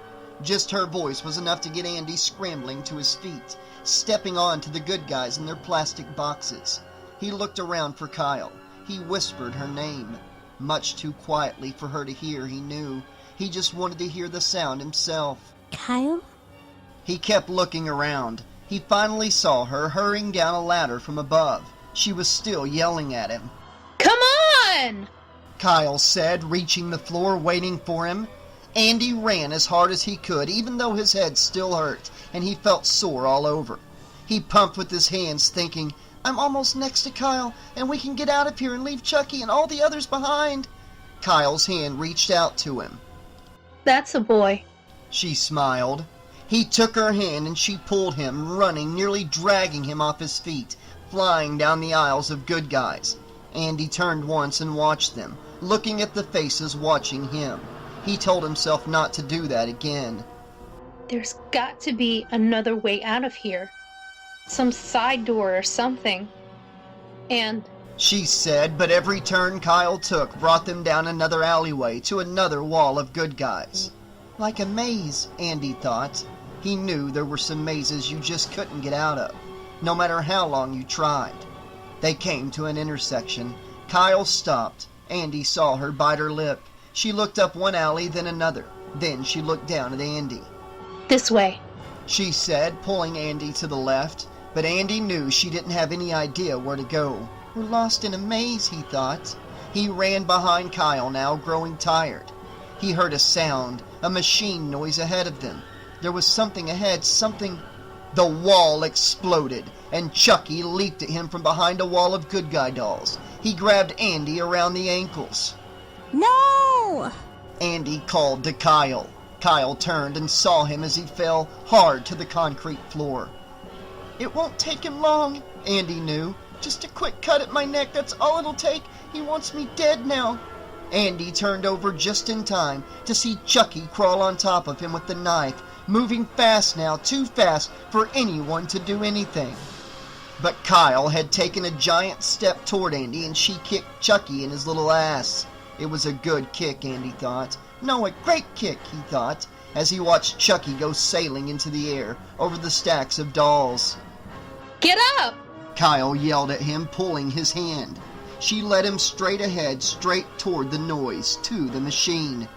Just her voice was enough to get Andy scrambling to his feet, stepping on to the good guys in their plastic boxes. He looked around for Kyle. He whispered her name. Much too quietly for her to hear, he knew. He just wanted to hear the sound himself. Kyle? He kept looking around. He finally saw her hurrying down a ladder from above. She was still yelling at him. Come on! Kyle said, reaching the floor, waiting for him. Andy ran as hard as he could, even though his head still hurt, and he felt sore all over. He pumped with his hands, thinking, I'm almost next to Kyle, and we can get out of here and leave Chucky and all the others behind. Kyle's hand reached out to him. That's a boy. She smiled. He took her hand and she pulled him, running, nearly dragging him off his feet, flying down the aisles of good guys. Andy turned once and watched them, looking at the faces watching him. He told himself not to do that again. There's got to be another way out of here. Some side door or something. And she said, but every turn Kyle took brought them down another alleyway to another wall of good guys. Like a maze, Andy thought. He knew there were some mazes you just couldn't get out of, no matter how long you tried. They came to an intersection. Kyle stopped. Andy saw her bite her lip. She looked up one alley, then another. Then she looked down at Andy. This way, she said, pulling Andy to the left. But Andy knew she didn't have any idea where to go. We're lost in a maze, he thought. He ran behind Kyle now, growing tired. He heard a sound, a machine noise ahead of them. There was something ahead, something... The wall exploded, and Chucky leaped at him from behind a wall of good guy dolls. He grabbed Andy around the ankles. No! Andy called to Kyle. Kyle turned and saw him as he fell hard to the concrete floor. It won't take him long, Andy knew. Just a quick cut at my neck, that's all it'll take. He wants me dead now. Andy turned over just in time to see Chucky crawl on top of him with the knife, moving fast now, too fast for anyone to do anything. But Kyle had taken a giant step toward Andy and she kicked Chucky in his little ass. It was a good kick, Andy thought. No, a great kick, he thought, as he watched Chucky go sailing into the air over the stacks of dolls. get up! Kyle yelled at him, pulling his hand. She led him straight ahead, straight toward the noise, to the machine.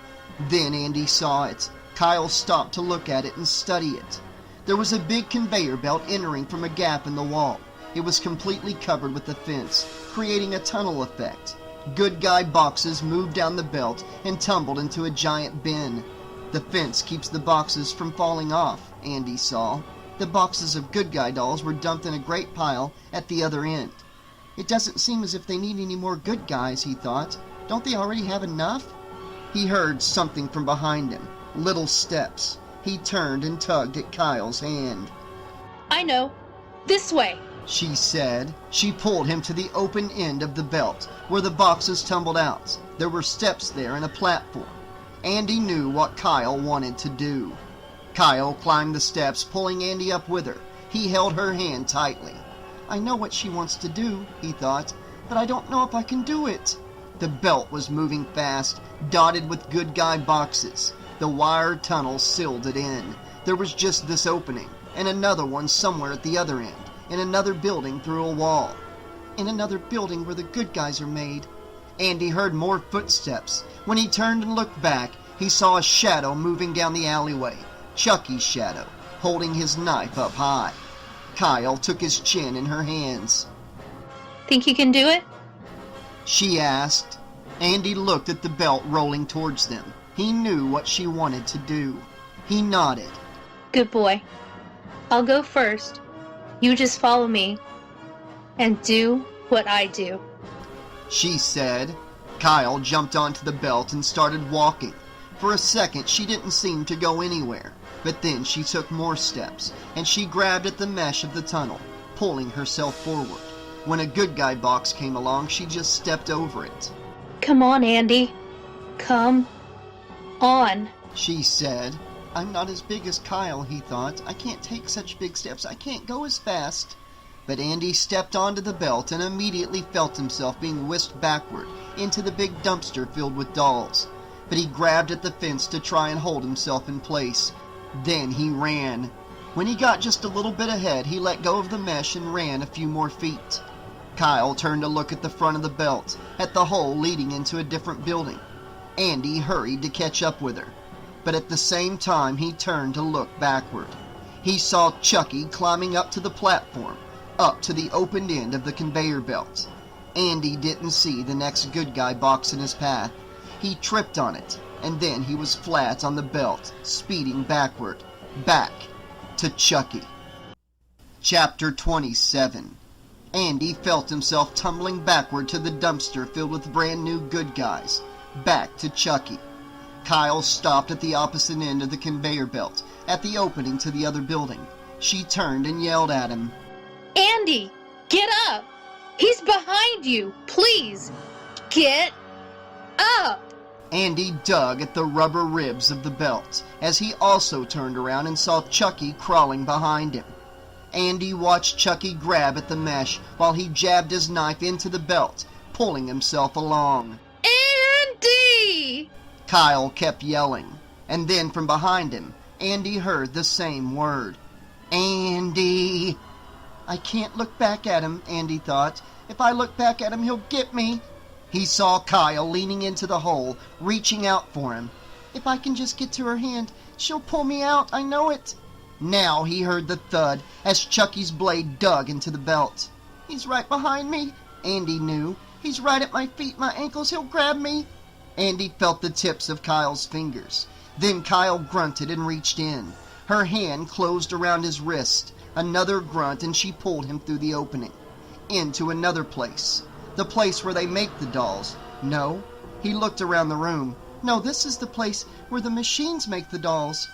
Then Andy saw it. Kyle stopped to look at it and study it. There was a big conveyor belt entering from a gap in the wall. It was completely covered with a fence, creating a tunnel effect. Good guy boxes moved down the belt and tumbled into a giant bin. The fence keeps the boxes from falling off, Andy saw. The boxes of good guy dolls were dumped in a great pile at the other end. It doesn't seem as if they need any more good guys, he thought. Don't they already have enough? He heard something from behind him. Little steps. He turned and tugged at Kyle's hand. I know. This way. She said. She pulled him to the open end of the belt, where the boxes tumbled out. There were steps there and a platform. Andy knew what Kyle wanted to do. Kyle climbed the steps, pulling Andy up with her. He held her hand tightly. I know what she wants to do, he thought, but I don't know if I can do it. The belt was moving fast, dotted with good guy boxes. The wire tunnel sealed it in. There was just this opening, and another one somewhere at the other end, in another building through a wall. In another building where the good guys are made. Andy heard more footsteps. When he turned and looked back, he saw a shadow moving down the alleyway. Chucky's shadow, holding his knife up high. Kyle took his chin in her hands. Think you can do it? She asked. Andy looked at the belt rolling towards them. He knew what she wanted to do. He nodded. Good boy. I'll go first. You just follow me and do what I do, she said. Kyle jumped onto the belt and started walking. For a second, she didn't seem to go anywhere, but then she took more steps, and she grabbed at the mesh of the tunnel, pulling herself forward. When a good guy box came along, she just stepped over it. Come on, Andy. Come on, she said. I'm not as big as Kyle, he thought. I can't take such big steps. I can't go as fast. But Andy stepped onto the belt and immediately felt himself being whisked backward into the big dumpster filled with dolls. But he grabbed at the fence to try and hold himself in place. Then he ran. When he got just a little bit ahead, he let go of the mesh and ran a few more feet. Kyle turned to look at the front of the belt, at the hole leading into a different building. Andy hurried to catch up with her. But at the same time, he turned to look backward. He saw Chucky climbing up to the platform, up to the opened end of the conveyor belt. Andy didn't see the next good guy box in his path. He tripped on it, and then he was flat on the belt, speeding backward, back to Chucky. Chapter 27. Andy felt himself tumbling backward to the dumpster filled with brand new good guys, back to Chucky. Kyle stopped at the opposite end of the conveyor belt, at the opening to the other building. She turned and yelled at him. Andy, get up! He's behind you! Please, get up! Andy dug at the rubber ribs of the belt, as he also turned around and saw Chucky crawling behind him. Andy watched Chucky grab at the mesh while he jabbed his knife into the belt, pulling himself along. Andy! Kyle kept yelling, and then from behind him, Andy heard the same word. Andy! I can't look back at him, Andy thought. If I look back at him, he'll get me. He saw Kyle leaning into the hole, reaching out for him. If I can just get to her hand, she'll pull me out, I know it. Now he heard the thud as Chucky's blade dug into the belt. He's right behind me, Andy knew. He's right at my feet, my ankles, he'll grab me. Andy felt the tips of Kyle's fingers. Then Kyle grunted and reached in. Her hand closed around his wrist. Another grunt and she pulled him through the opening. Into another place. The place where they make the dolls. No. He looked around the room. No, this is the place where the machines make the dolls.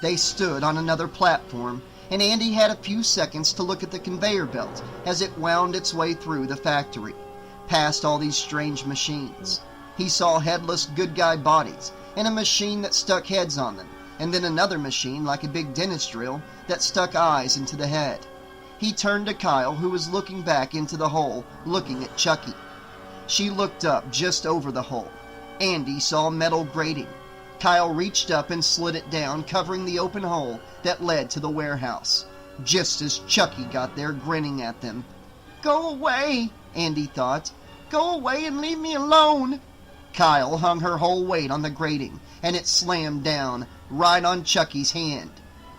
They stood on another platform, and Andy had a few seconds to look at the conveyor belt as it wound its way through the factory, past all these strange machines. He saw headless good guy bodies, and a machine that stuck heads on them, and then another machine like a big dentist drill that stuck eyes into the head. He turned to Kyle, who was looking back into the hole, looking at Chucky. She looked up just over the hole. Andy saw metal grating. Kyle reached up and slid it down, covering the open hole that led to the warehouse, just as Chucky got there grinning at them. Go away, Andy thought. Go away and leave me alone. Kyle hung her whole weight on the grating, and it slammed down, right on Chucky's hand.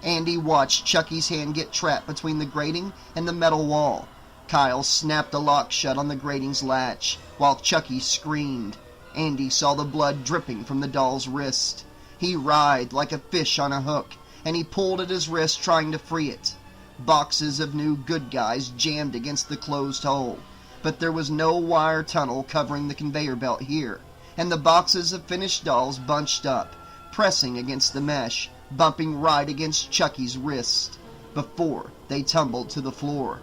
Andy watched Chucky's hand get trapped between the grating and the metal wall. Kyle snapped the lock shut on the grating's latch, while Chucky screamed. Andy saw the blood dripping from the doll's wrist. He writhed like a fish on a hook, and he pulled at his wrist trying to free it. Boxes of new good guys jammed against the closed hole, but there was no wire tunnel covering the conveyor belt here, and the boxes of finished dolls bunched up, pressing against the mesh, bumping right against Chucky's wrist, before they tumbled to the floor.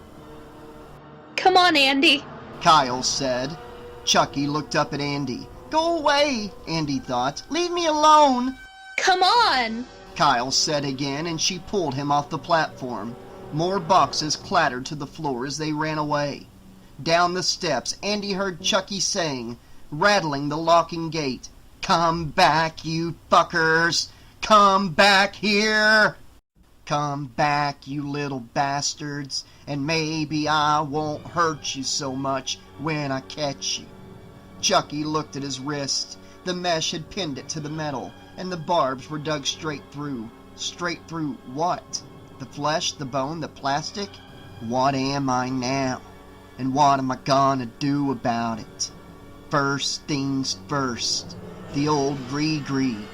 Come on, Andy, Kyle said. Chucky looked up at Andy, Go away, Andy thought. Leave me alone. Come on! Kyle said again, and she pulled him off the platform. More boxes clattered to the floor as they ran away. Down the steps, Andy heard Chucky saying, rattling the locking gate, "Come back, you fuckers! Come back here! Come back, you little bastards, and maybe I won't hurt you so much when I catch you." Chucky looked at his wrist. The mesh had pinned it to the metal, and the barbs were dug straight through. Straight through what? The flesh, the bone, the plastic? What am I now? And what am I gonna do about it? First things first. The old gree-gree.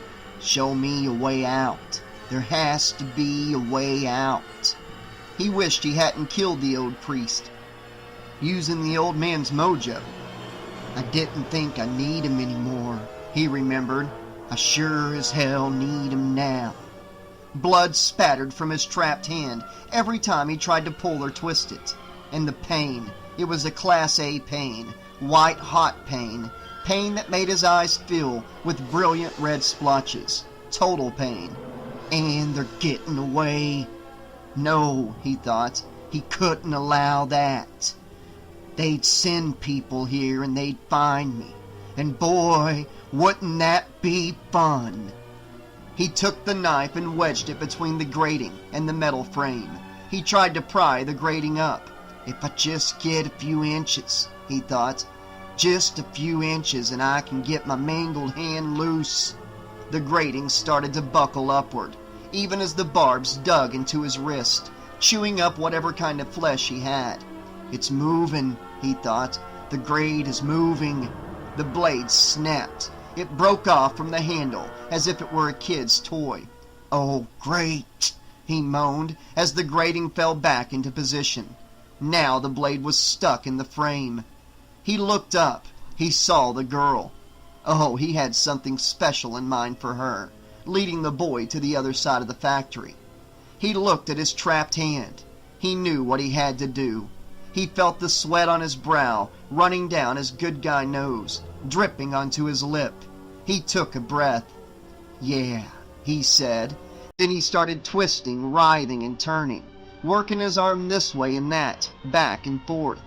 Show me a way out. There has to be a way out. He wished he hadn't killed the old priest, using the old man's mojo. I didn't think I need him anymore, he remembered. I sure as hell need him now. Blood spattered from his trapped hand every time he tried to pull or twist it. And the pain, it was a Class A pain, white-hot pain, pain that made his eyes fill with brilliant red splotches. Total pain. And they're getting away. No, he thought, he couldn't allow that. They'd send people here and they'd find me. And boy, wouldn't that be fun. He took the knife and wedged it between the grating and the metal frame. He tried to pry the grating up. If I just get a few inches, he thought. Just a few inches and I can get my mangled hand loose. The grating started to buckle upward, even as the barbs dug into his wrist, chewing up whatever kind of flesh he had. It's moving, he thought. The grate is moving. The blade snapped. It broke off from the handle as if it were a kid's toy. Oh, great, he moaned as the grating fell back into position. Now the blade was stuck in the frame. He looked up. He saw the girl. Oh, he had something special in mind for her, leading the boy to the other side of the factory. He looked at his trapped hand. He knew what he had to do. He felt the sweat on his brow running down his good guy nose, dripping onto his lip. He took a breath. Yeah, he said. Then he started twisting, writhing, and turning, working his arm this way and that, back and forth.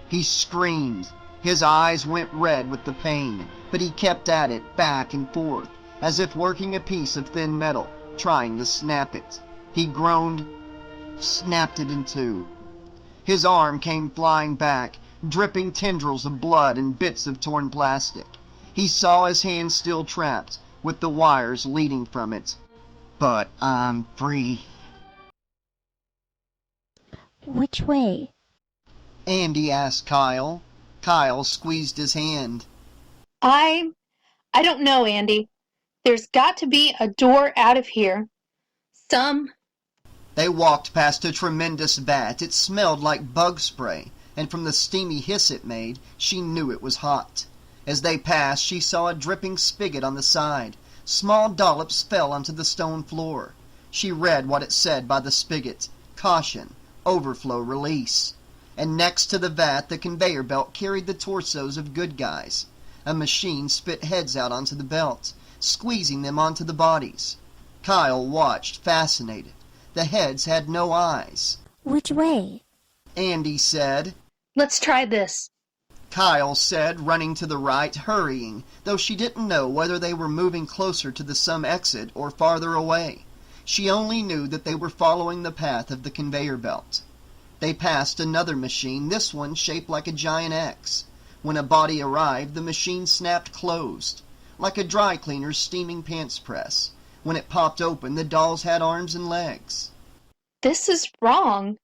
He screamed. His eyes went red with the pain, but he kept at it, back and forth, as if working a piece of thin metal, trying to snap it. He groaned, snapped it in two. His arm came flying back, dripping tendrils of blood and bits of torn plastic. He saw his hand still trapped, with the wires leading from it. But I'm free. Which way? Andy asked Kyle. Kyle squeezed his hand. I don't know, Andy. There's got to be a door out of here. They walked past a tremendous vat. It smelled like bug spray, and from the steamy hiss it made, she knew it was hot. As they passed, she saw a dripping spigot on the side. Small dollops fell onto the stone floor. She read what it said by the spigot. Caution, overflow release. And next to the vat, the conveyor belt carried the torsos of good guys. A machine spit heads out onto the belt, squeezing them onto the bodies. Kyle watched, fascinated. The heads had no eyes. Which way? Andy said. Let's try this. Kyle said, running to the right, hurrying, though she didn't know whether they were moving closer to the some exit or farther away. She only knew that they were following the path of the conveyor belt. They passed another machine, this one shaped like a giant X. When a body arrived, the machine snapped closed, like a dry cleaner's steaming pants press. When it popped open, the dolls had arms and legs. This is wrong.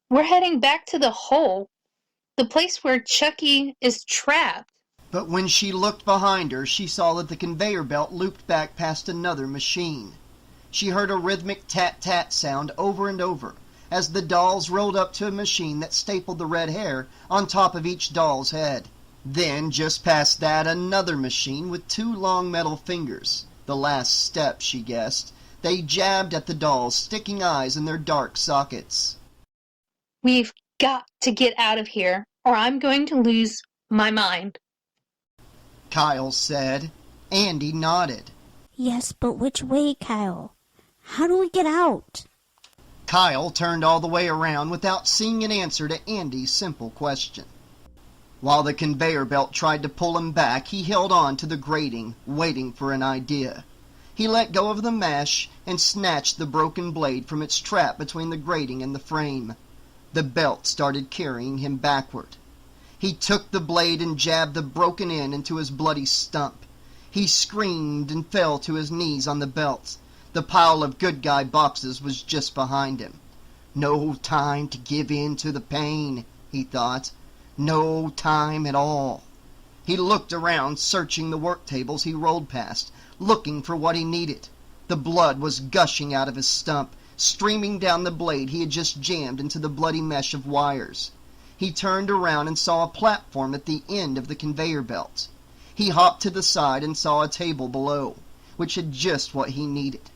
We're heading back to the hole. The place where Chucky is trapped. But when she looked behind her, she saw that the conveyor belt looped back past another machine. She heard a rhythmic tat-tat sound over and over, as the dolls rolled up to a machine that stapled the red hair on top of each doll's head. Then, just past that, another machine with two long metal fingers. The last step, she guessed. They jabbed at the dolls, sticking eyes in their dark sockets. We've got to get out of here, or I'm going to lose my mind. Kyle said. Andy nodded. Yes, but which way, Kyle? How do we get out? Kyle turned all the way around without seeing an answer to Andy's simple question. While the conveyor belt tried to pull him back, he held on to the grating, waiting for an idea. He let go of the mesh and snatched the broken blade from its trap between the grating and the frame. The belt started carrying him backward. He took the blade and jabbed the broken end into his bloody stump. He screamed and fell to his knees on the belt. The pile of good guy boxes was just behind him. No time to give in to the pain, he thought. No time at all. He looked around, searching the work tables he rolled past, looking for what he needed. The blood was gushing out of his stump, streaming down the blade he had just jammed into the bloody mesh of wires. He turned around and saw a platform at the end of the conveyor belt. He hopped to the side and saw a table below, which had just what he needed.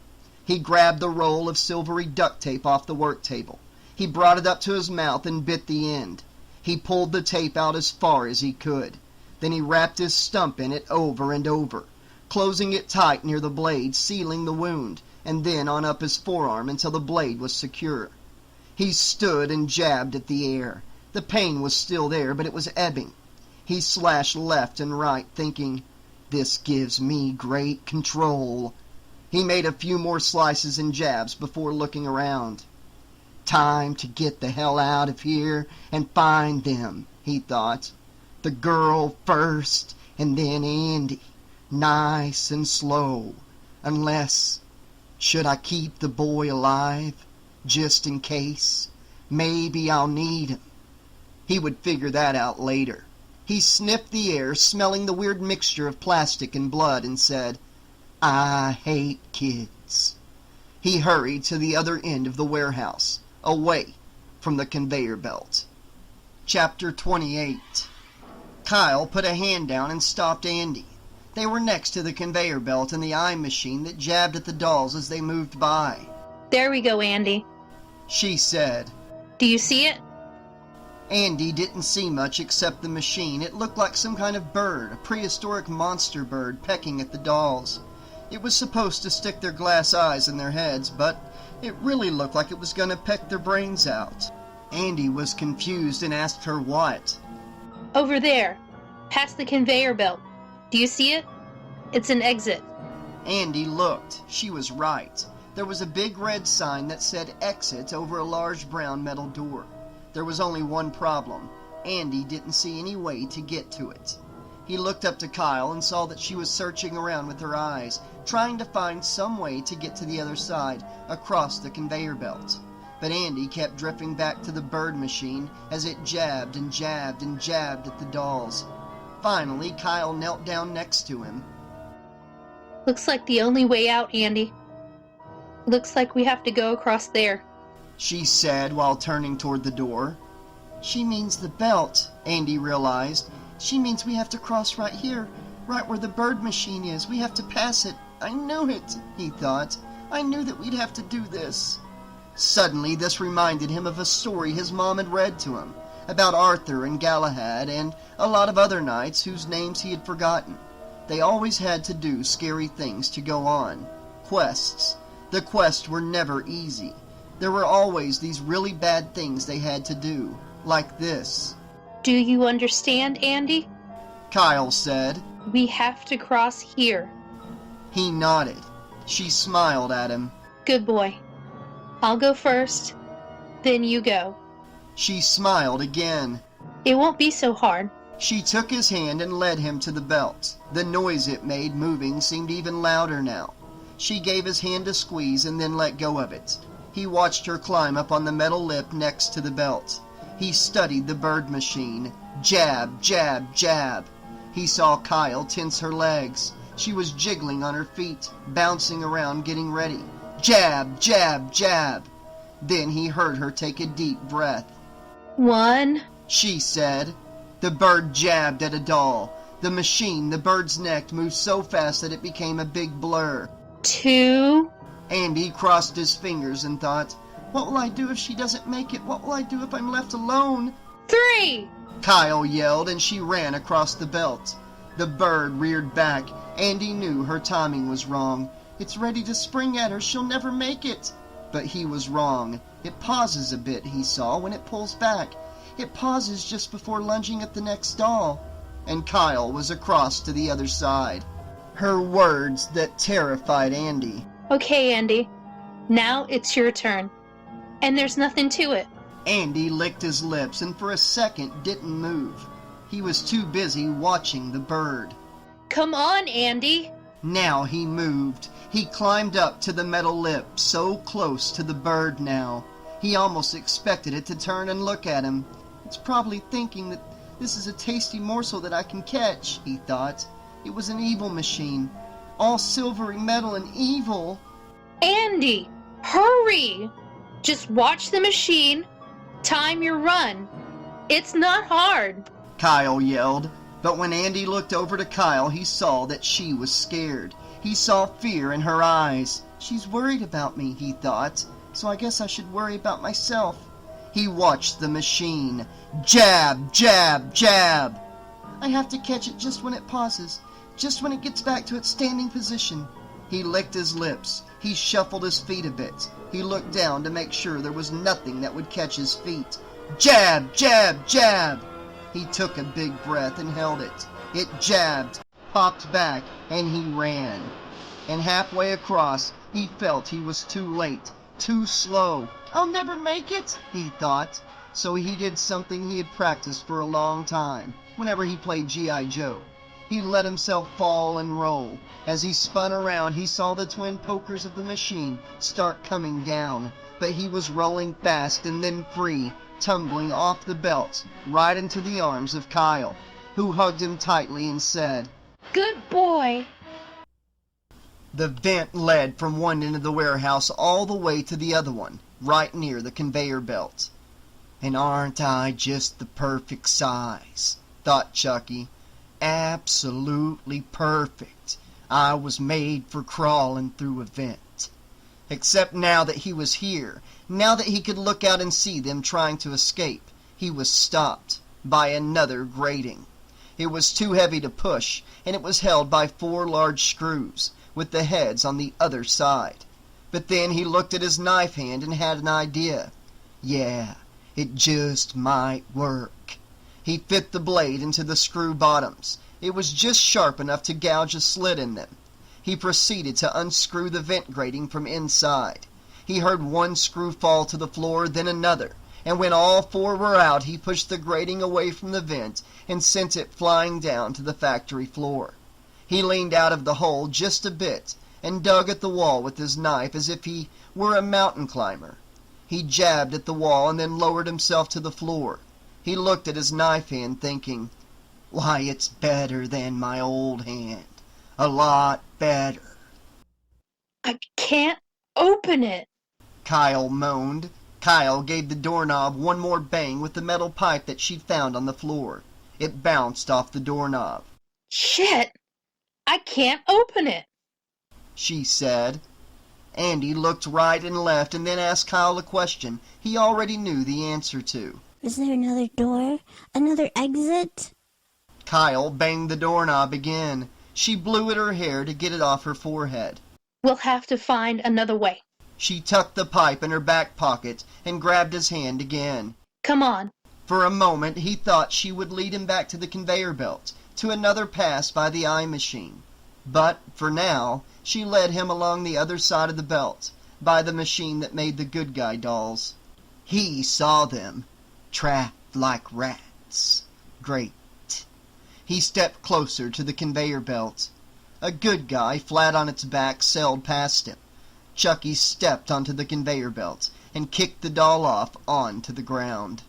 He grabbed the roll of silvery duct tape off the work table. He brought it up to his mouth and bit the end. He pulled the tape out as far as he could. Then he wrapped his stump in it over and over, closing it tight near the blade, sealing the wound, and then on up his forearm until the blade was secure. He stood and jabbed at the air. The pain was still there, but it was ebbing. He slashed left and right, thinking, "This gives me great control." He made a few more slices and jabs before looking around. Time to get the hell out of here and find them, he thought. The girl first, and then Andy. Nice and slow. Unless, should I keep the boy alive? Just in case. Maybe I'll need him. He would figure that out later. He sniffed the air, smelling the weird mixture of plastic and blood, and said, "I hate kids." He hurried to the other end of the warehouse, away from the conveyor belt. Chapter 28. Kyle put a hand down and stopped Andy. They were next to the conveyor belt and the eye machine that jabbed at the dolls as they moved by. There we go, Andy. She said. Do you see it? Andy didn't see much except the machine. It looked like some kind of bird, a prehistoric monster bird pecking at the dolls. It was supposed to stick their glass eyes in their heads, but it really looked like it was going to peck their brains out. Andy was confused and asked her what. Over there, past the conveyor belt. Do you see it? It's an exit. Andy looked. She was right. There was a big red sign that said exit over a large brown metal door. There was only one problem. Andy didn't see any way to get to it. He looked up to Kyle and saw that she was searching around with her eyes, trying to find some way to get to the other side, across the conveyor belt. But Andy kept drifting back to the bird machine as it jabbed and jabbed and jabbed at the dolls. Finally, Kyle knelt down next to him. Looks like the only way out, Andy. Looks like we have to go across there. She said while turning toward the door. She means the belt, Andy realized. She means we have to cross right here, right where the bird machine is. We have to pass it. I knew it, he thought. I knew that we'd have to do this. Suddenly, this reminded him of a story his mom had read to him, about Arthur and Galahad and a lot of other knights whose names he had forgotten. They always had to do scary things to go on. Quests. The quests were never easy. There were always these really bad things they had to do, like this. Do you understand, Andy? Kyle said. We have to cross here. He nodded. She smiled at him. Good boy. I'll go first, then you go. She smiled again. It won't be so hard. She took his hand and led him to the belt. The noise it made moving seemed even louder now. She gave his hand a squeeze and then let go of it. He watched her climb up on the metal lip next to the belt. He studied the bird machine. Jab, jab, jab. He saw Kyle tense her legs. She was jiggling on her feet, bouncing around, getting ready. Jab, jab, jab. Then he heard her take a deep breath. 1, She said. The bird jabbed at a doll. The machine, the bird's neck, moved so fast that it became a big blur. 2, Andy crossed his fingers and thought, what will I do if she doesn't make it? What will I do if I'm left alone? 3. Kyle yelled, and she ran across the belt. The bird reared back. Andy knew her timing was wrong. It's ready to spring at her. She'll never make it. But he was wrong. It pauses a bit, he saw, when it pulls back. It pauses just before lunging at the next doll. And Kyle was across to the other side. Her words that terrified Andy. Okay, Andy. Now it's your turn. And there's nothing to it. Andy licked his lips and for a second didn't move. He was too busy watching the bird. Come on, Andy. Now he moved. He climbed up to the metal lip, so close to the bird now. He almost expected it to turn and look at him. It's probably thinking that this is a tasty morsel that I can catch, he thought. It was an evil machine. All silvery metal and evil. Andy, hurry! Just watch the machine. Time your run. It's not hard. Kyle yelled. But when Andy looked over to Kyle, he saw that she was scared. He saw fear in her eyes. She's worried about me, he thought, so I guess I should worry about myself. He watched the machine. Jab, jab, jab. I have to catch it just when it pauses, just when it gets back to its standing position. He licked his lips. He shuffled his feet a bit. He looked down to make sure there was nothing that would catch his feet. Jab, jab, jab. He took a big breath and held it. It jabbed, popped back, and he ran. And halfway across, he felt he was too late, too slow. I'll never make it, he thought. So he did something he had practiced for a long time, whenever he played G.I. Joe. He let himself fall and roll. As he spun around, he saw the twin pokers of the machine start coming down. But he was rolling fast and then free, tumbling off the belt, right into the arms of Kyle, who hugged him tightly and said, Good boy. The vent led from one end of the warehouse all the way to the other one, right near the conveyor belt. And aren't I just the perfect size, thought Chucky. Absolutely perfect. I was made for crawling through a vent. Except now that he was here, now that he could look out and see them trying to escape, he was stopped by another grating. It was too heavy to push, and it was held by 4 large screws, with the heads on the other side. But then he looked at his knife hand and had an idea. Yeah, it just might work. He fit the blade into the screw bottoms. It was just sharp enough to gouge a slit in them. He proceeded to unscrew the vent grating from inside. He heard one screw fall to the floor, then another, and when all 4 were out, he pushed the grating away from the vent and sent it flying down to the factory floor. He leaned out of the hole just a bit and dug at the wall with his knife as if he were a mountain climber. He jabbed at the wall and then lowered himself to the floor. He looked at his knife hand thinking, why, it's better than my old hand. A lot better. I can't open it. Kyle moaned. Kyle gave the doorknob one more bang with the metal pipe that she'd found on the floor. It bounced off the doorknob. Shit! I can't open it. She said. Andy looked right and left and then asked Kyle a question he already knew the answer to. Is there another door? Another exit? Kyle banged the doorknob again. She blew at her hair to get it off her forehead. We'll have to find another way. She tucked the pipe in her back pocket and grabbed his hand again. Come on. For a moment he thought she would lead him back to the conveyor belt, to another pass by the eye machine. But, for now, she led him along the other side of the belt, by the machine that made the good guy dolls. He saw them, trapped like rats. Great. He stepped closer to the conveyor belt. A good guy, flat on its back, sailed past him. Chucky stepped onto the conveyor belt and kicked the doll off onto the ground.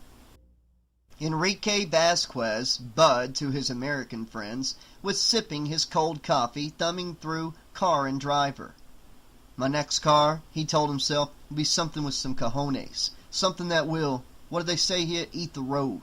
Enrique Vasquez, Bud to his American friends, was sipping his cold coffee, thumbing through Car and Driver. My next car, he told himself, will be something with some cojones. Something that will, what do they say here, eat the road.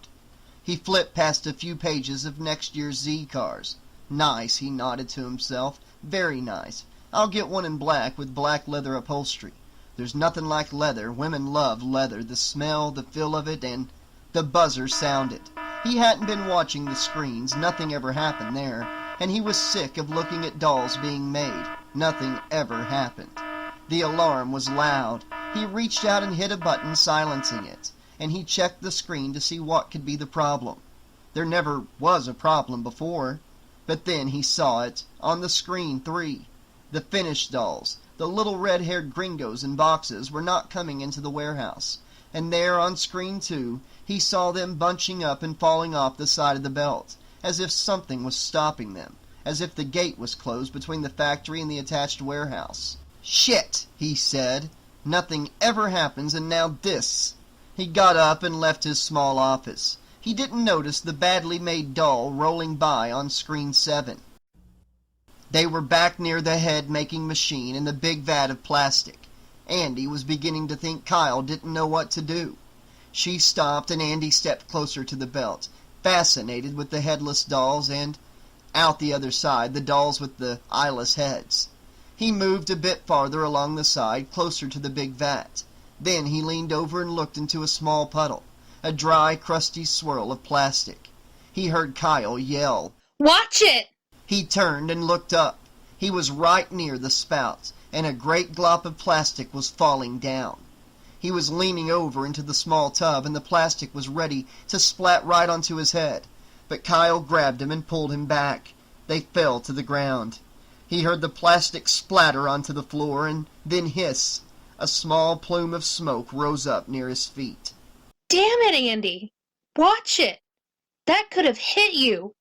He flipped past a few pages of next year's Z cars. Nice, he nodded to himself. Very nice. I'll get one in black with black leather upholstery. There's nothing like leather. Women love leather. The smell, the feel of it, and... The buzzer sounded. He hadn't been watching the screens. Nothing ever happened there. and he was sick of looking at dolls being made. Nothing ever happened. The alarm was loud. He reached out and hit a button silencing it, and he checked the screen to see what could be the problem. There never was a problem before, but then he saw it. On the screen, 3. The finished dolls, the little red-haired gringos in boxes, were not coming into the warehouse. And there on screen 2, he saw them bunching up and falling off the side of the belt, as if something was stopping them, as if the gate was closed between the factory and the attached warehouse. "Shit," he said. "Nothing ever happens, and now this." He got up and left his small office. He didn't notice the badly made doll rolling by on screen 7. They were back near the head-making machine in the big vat of plastic. Andy was beginning to think Kyle didn't know what to do. She stopped, and Andy stepped closer to the belt, fascinated with the headless dolls and, out the other side, the dolls with the eyeless heads. He moved a bit farther along the side, closer to the big vat. Then he leaned over and looked into a small puddle, a dry, crusty swirl of plastic. He heard Kyle yell, "Watch it!" He turned and looked up. He was right near the spout, and a great glop of plastic was falling down. He was leaning over into the small tub, and the plastic was ready to splat right onto his head. But Kyle grabbed him and pulled him back. They fell to the ground. He heard the plastic splatter onto the floor and then hiss. A small plume of smoke rose up near his feet. "Damn it, Andy! Watch it! That could have hit you!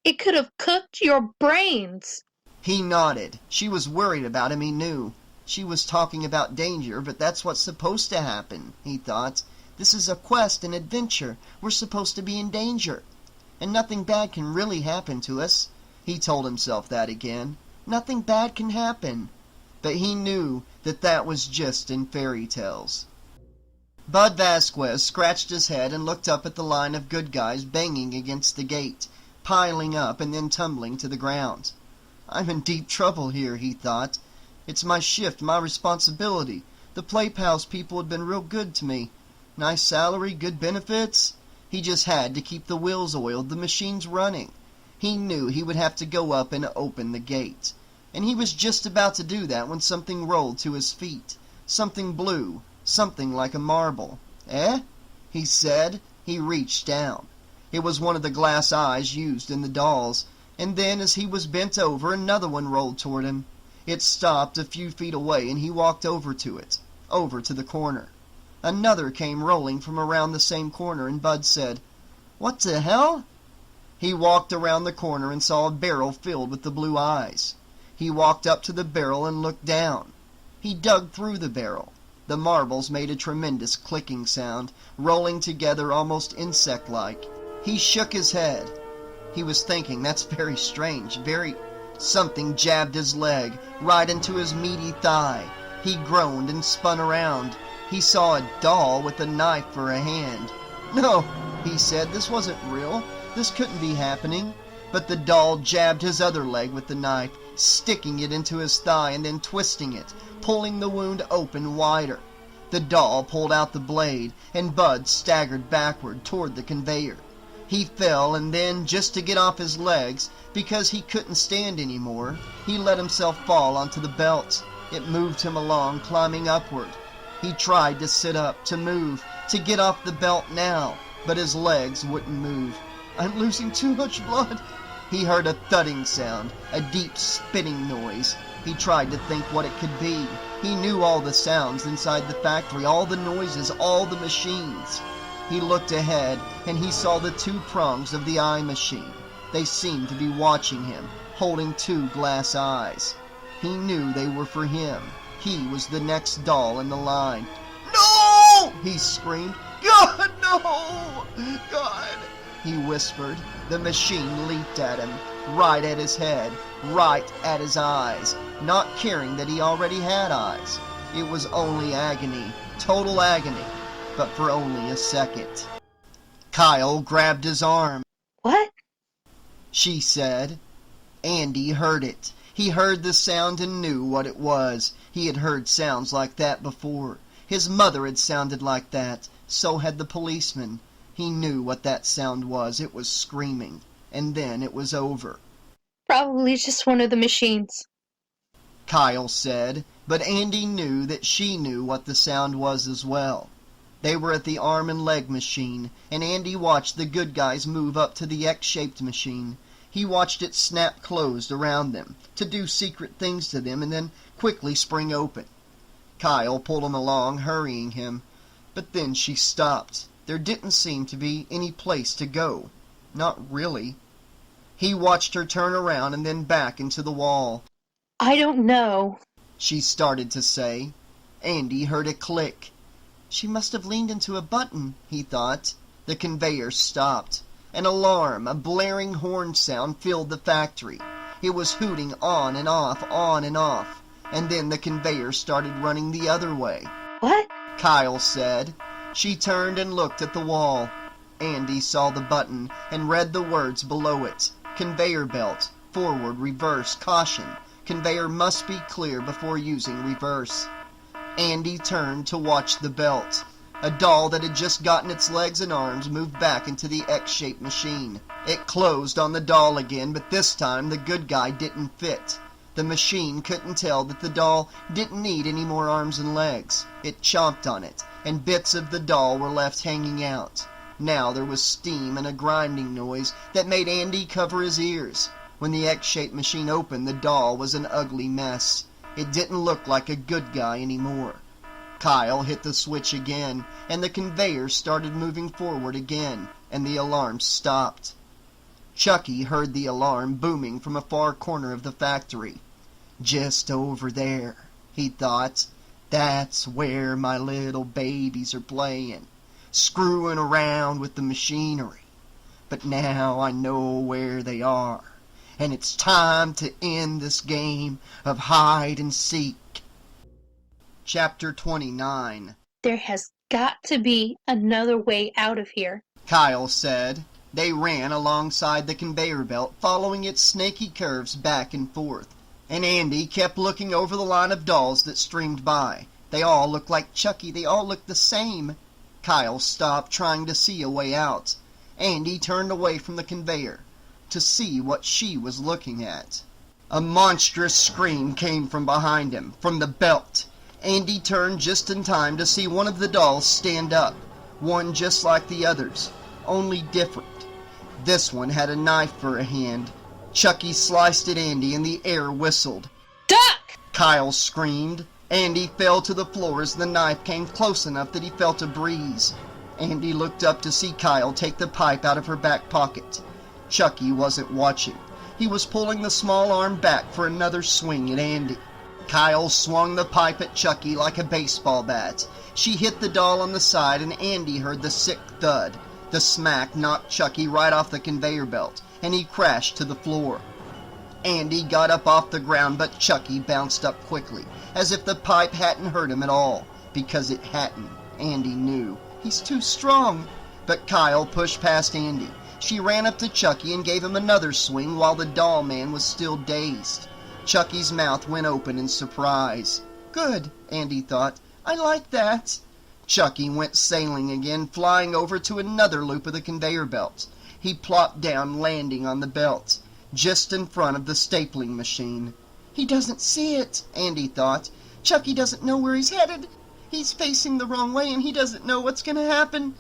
It could have cooked your brains!" He nodded. She was worried about him, he knew. She was talking about danger, but that's what's supposed to happen, he thought. This is a quest, an adventure. We're supposed to be in danger. And nothing bad can really happen to us. He told himself that again. Nothing bad can happen. But he knew that that was just in fairy tales. Bud Vasquez scratched his head and looked up at the line of good guys banging against the gate, piling up and then tumbling to the ground. I'm in deep trouble here, he thought. It's my shift, my responsibility. The Playpals people had been real good to me. Nice salary, good benefits. He just had to keep the wheels oiled, the machines running. He knew he would have to go up and open the gate. And he was just about to do that when something rolled to his feet. Something blue, something like a marble. "Eh?" he said. He reached down. It was one of the glass eyes used in the dolls. And then, as he was bent over, another one rolled toward him. It stopped a few feet away, and he walked over to it, over to the corner. Another came rolling from around the same corner, and Bud said, "What the hell?" He walked around the corner and saw a barrel filled with the blue eyes. He walked up to the barrel and looked down. He dug through the barrel. The marbles made a tremendous clicking sound, rolling together almost insect-like. He shook his head. He was thinking, that's very strange, very... Something jabbed his leg, right into his meaty thigh. He groaned and spun around. He saw a doll with a knife for a hand. "No," he said, "this wasn't real. This couldn't be happening." But the doll jabbed his other leg with the knife, sticking it into his thigh and then twisting it, pulling the wound open wider. The doll pulled out the blade, and Bud staggered backward toward the conveyor. He fell, and then, just to get off his legs, because he couldn't stand anymore, he let himself fall onto the belt. It moved him along, climbing upward. He tried to sit up, to move, to get off the belt now, but his legs wouldn't move. "I'm losing too much blood." He heard a thudding sound, a deep spitting noise. He tried to think what it could be. He knew all the sounds inside the factory, all the noises, all the machines. He looked ahead, and he saw the 2 prongs of the eye machine. They seemed to be watching him, holding 2 glass eyes. He knew they were for him. He was the next doll in the line. "No!" he screamed. "God, no! God!" he whispered. The machine leaped at him, right at his head, right at his eyes, not caring that he already had eyes. It was only agony, total agony, but for only a second. Kyle grabbed his arm. "What?" she said. Andy heard it. He heard the sound and knew what it was. He had heard sounds like that before. His mother had sounded like that. So had the policeman. He knew what that sound was. It was screaming. And then it was over. Probably just one of the machines. Kyle said, but Andy knew that she knew what the sound was as well. They were at the arm and leg machine, and Andy watched the good guys move up to the X-shaped machine. He watched it snap closed around them, to do secret things to them, and then quickly spring open. Kyle pulled him along, hurrying him, but then she stopped. There didn't seem to be any place to go. Not really. He watched her turn around and then back into the wall. I don't know, She started to say. Andy heard a click. She must have leaned into a button, he thought. The conveyor stopped. An alarm, a blaring horn sound filled the factory. It was hooting on and off, and then the conveyor started running the other way. What? Kyle said. She turned and looked at the wall. Andy saw the button and read the words below it. Conveyor belt, forward, reverse, caution. Conveyor must be clear before using reverse. Andy turned to watch the belt. A doll that had just gotten its legs and arms moved back into the X-shaped machine. It closed on the doll again, but this time the good guy didn't fit. The machine couldn't tell that the doll didn't need any more arms and legs. It chomped on it, and bits of the doll were left hanging out. Now there was steam and a grinding noise that made Andy cover his ears. When the X-shaped machine opened, the doll was an ugly mess. It didn't look like a good guy anymore. Kyle hit the switch again, and the conveyor started moving forward again, and the alarm stopped. Chucky heard the alarm booming from a far corner of the factory. Just over there, he thought. That's where my little babies are playing, screwing around with the machinery. But now I know where they are, and it's time to end this game of hide and seek. Chapter 29. There has got to be another way out of here, Kyle said. They ran alongside the conveyor belt, following its snaky curves back and forth. And Andy kept looking over the line of dolls that streamed by. They all looked like Chucky. They all looked the same. Kyle stopped, trying to see a way out. Andy turned away from the conveyor to see what she was looking at. A monstrous scream came from behind him, from the belt. Andy turned just in time to see one of the dolls stand up, one just like the others, only different. This one had a knife for a hand. Chucky sliced at Andy and the air whistled. Duck! Kyle screamed. Andy fell to the floor as the knife came close enough that he felt a breeze. Andy looked up to see Kyle take the pipe out of her back pocket. Chucky wasn't watching. He was pulling the small arm back for another swing at Andy. Kyle swung the pipe at Chucky like a baseball bat. She hit the doll on the side, and Andy heard the sick thud. The smack knocked Chucky right off the conveyor belt, and he crashed to the floor. Andy got up off the ground, but Chucky bounced up quickly, as if the pipe hadn't hurt him at all, because it hadn't. Andy knew. He's too strong. But Kyle pushed past Andy. She ran up to Chucky and gave him another swing while the doll man was still dazed. Chucky's mouth went open in surprise. Good, Andy thought. I like that. Chucky went sailing again, flying over to another loop of the conveyor belt. He plopped down, landing on the belt, just in front of the stapling machine. He doesn't see it, Andy thought. Chucky doesn't know where he's headed. He's facing the wrong way and he doesn't know what's going to happen.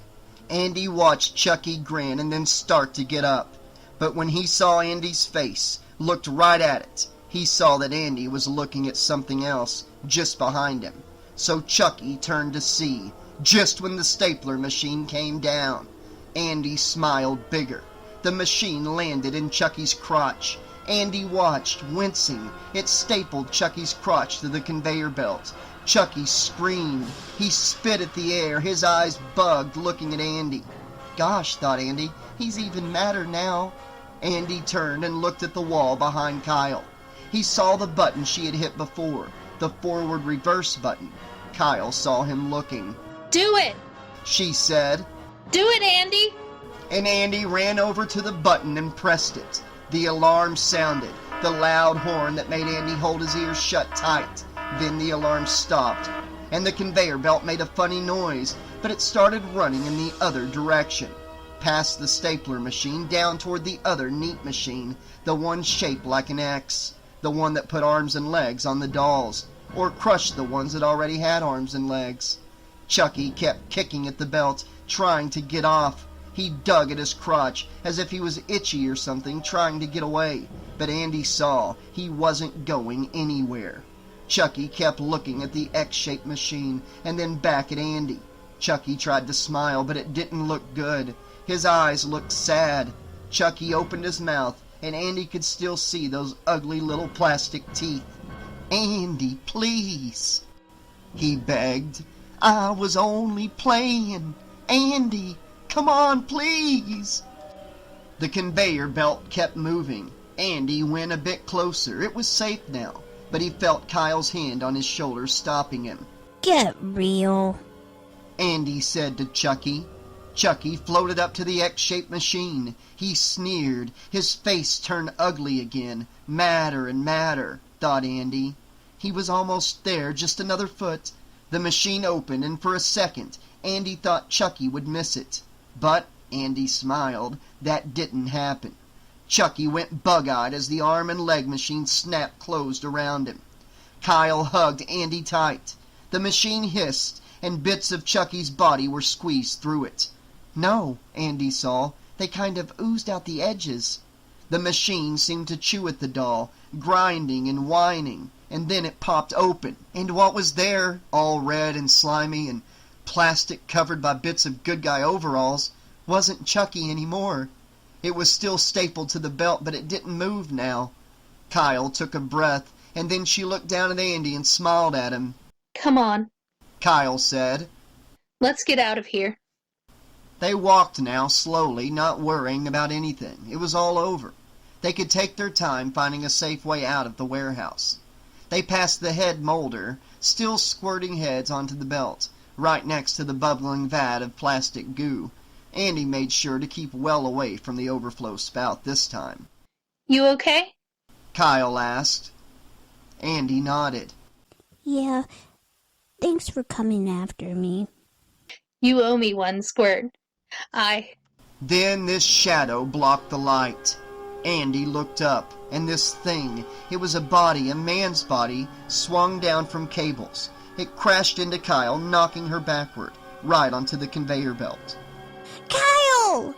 Andy watched Chucky grin and then start to get up. But when he saw Andy's face, looked right at it, he saw that Andy was looking at something else just behind him. So Chucky turned to see, just when the stapler machine came down. Andy smiled bigger. The machine landed in Chucky's crotch. Andy watched, wincing. It stapled Chucky's crotch to the conveyor belt. Chucky screamed. He spit at the air, his eyes bugged, looking at Andy. Gosh, thought Andy, he's even madder now. Andy turned and looked at the wall behind Kyle. He saw the button she had hit before, the forward reverse button. Kyle saw him looking. Do it! She said. Do it, Andy! And Andy ran over to the button and pressed it. The alarm sounded, the loud horn that made Andy hold his ears shut tight. Then the alarm stopped, and the conveyor belt made a funny noise, but it started running in the other direction. past the stapler machine down toward the other neat machine, the one shaped like an X, the one that put arms and legs on the dolls, or crushed the ones that already had arms and legs. Chucky kept kicking at the belt, trying to get off. He dug at his crotch as if he was itchy or something, trying to get away, but Andy saw he wasn't going anywhere. Chucky kept looking at the X-shaped machine and then back at Andy. Chucky tried to smile, but it didn't look good. His eyes looked sad. Chucky opened his mouth, and Andy could still see those ugly little plastic teeth. "Andy, please," he begged. "I was only playing. Andy, come on, please." The conveyor belt kept moving. Andy went a bit closer. It was safe now, but he felt Kyle's hand on his shoulder stopping him. Get real, Andy said to Chucky. Chucky floated up to the X-shaped machine. He sneered. His face turned ugly again. Madder and madder, thought Andy. He was almost there, just another foot. The machine opened, and for a second, Andy thought Chucky would miss it. But, Andy smiled, that didn't happen. Chucky went bug-eyed as the arm and leg machine snapped closed around him. Kyle hugged Andy tight. The machine hissed, and bits of Chucky's body were squeezed through it. No, Andy saw, they kind of oozed out the edges. The machine seemed to chew at the doll, grinding and whining, and then it popped open. And what was there, all red and slimy and plastic covered by bits of good guy overalls, wasn't Chucky anymore. It was still stapled to the belt, but it didn't move now. Kyle took a breath, and then she looked down at Andy and smiled at him. "Come on," Kyle said. "let's get out of here." They walked now, slowly, not worrying about anything. It was all over. They could take their time finding a safe way out of the warehouse. They passed the head molder, still squirting heads onto the belt, right next to the bubbling vat of plastic goo. Andy made sure to keep well away from the overflow spout this time. "You okay?" Kyle asked. Andy nodded. Yeah, thanks for coming after me. "You owe me one, Squirt. Then this shadow blocked the light. Andy looked up, and this thing, it was a body, a man's body, swung down from cables. It crashed into Kyle, knocking her backward, right onto the conveyor belt. Kyle!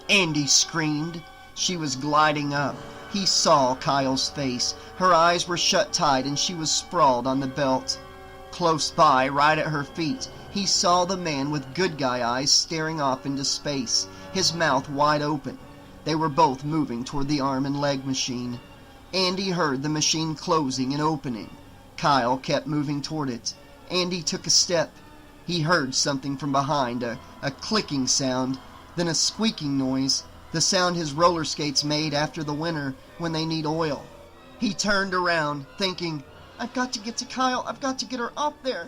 Andy screamed. She was gliding up. He saw Kyle's face. Her eyes were shut tight, and she was sprawled on the belt. Close by, right at her feet, he saw the man with good guy eyes staring off into space, his mouth wide open. They were both moving toward the arm and leg machine. Andy heard the machine closing and opening. Kyle kept moving toward it. Andy took a step. He heard something from behind, a clicking sound, then a squeaking noise, the sound his roller skates made after the winter when they need oil. He turned around, thinking, "I've got to get to Kyle, I've got to get her up there."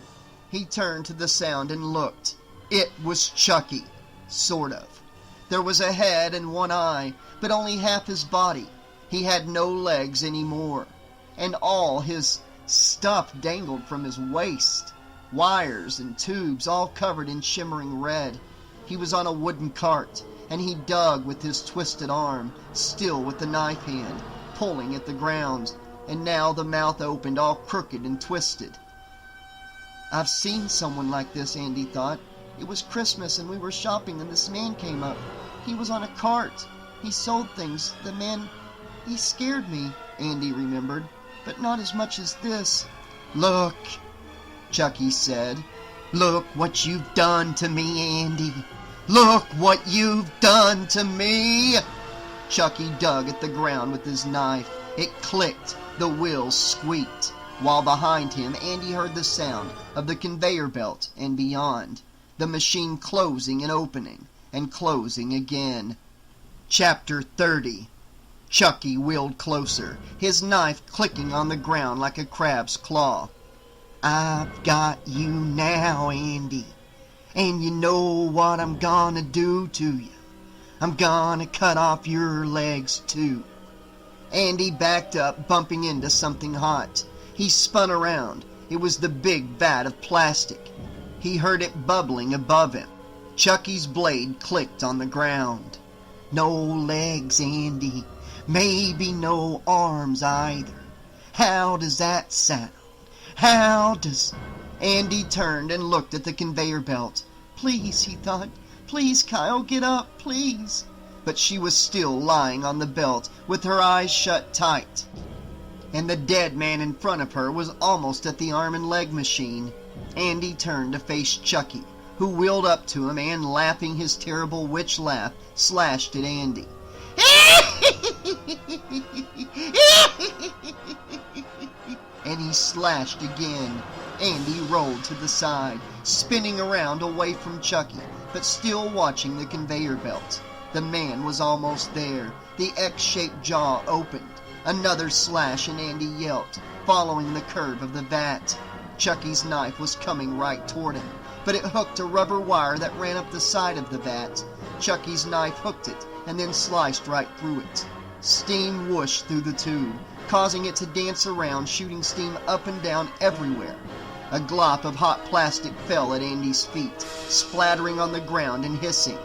He turned to the sound and looked. It was Chucky, sort of. There was a head and one eye, but only half his body. He had no legs anymore, and all his stuff dangled from his waist. Wires and tubes all covered in shimmering red. He was on a wooden cart, and he dug with his twisted arm, still with the knife hand, pulling at the ground, and now the mouth opened all crooked and twisted. I've seen someone like this, Andy thought. It was Christmas and we were shopping and this man came up. He was on a cart. He sold things. The man, he scared me, Andy remembered, but not as much as this. "Look," Chucky said. "Look what you've done to me, Andy. Look what you've done to me." Chucky dug at the ground with his knife. It clicked. The wheels squeaked. While behind him, Andy heard the sound of the conveyor belt and beyond. The machine closing and opening, and closing again. Chapter 30. Chucky wheeled closer, his knife clicking on the ground like a crab's claw. "I've got you now, Andy. And you know what I'm gonna do to you. I'm gonna cut off your legs, too." Andy backed up, bumping into something hot. He spun around. It was the big vat of plastic. He heard it bubbling above him. Chucky's blade clicked on the ground. No legs, Andy. Maybe no arms either. How does that sound? How does... Andy turned and looked at the conveyor belt. Please, he thought. Please, Kyle, get up, please. But she was still lying on the belt with her eyes shut tight. And the dead man in front of her was almost at the arm and leg machine. Andy turned to face Chucky, who wheeled up to him and, laughing his terrible witch laugh, slashed at Andy. And he slashed again. Andy rolled to the side, spinning around away from Chucky, but still watching the conveyor belt. The man was almost there. The X-shaped jaw opened. Another slash and Andy yelped, following the curve of the vat. Chucky's knife was coming right toward him, but it hooked a rubber wire that ran up the side of the vat. Chucky's knife hooked it and then sliced right through it. Steam whooshed through the tube, causing it to dance around, shooting steam up and down everywhere. A glop of hot plastic fell at Andy's feet, splattering on the ground and hissing.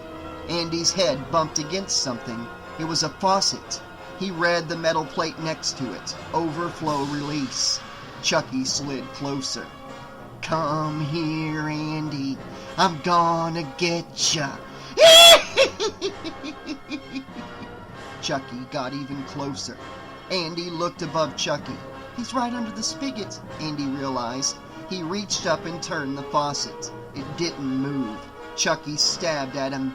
Andy's head bumped against something. It was a faucet. He read the metal plate next to it. Overflow release. Chucky slid closer. Come here, Andy. I'm gonna get ya. Chucky got even closer. Andy looked above Chucky. He's right under the spigot, Andy realized. He reached up and turned the faucet. It didn't move. Chucky stabbed at him.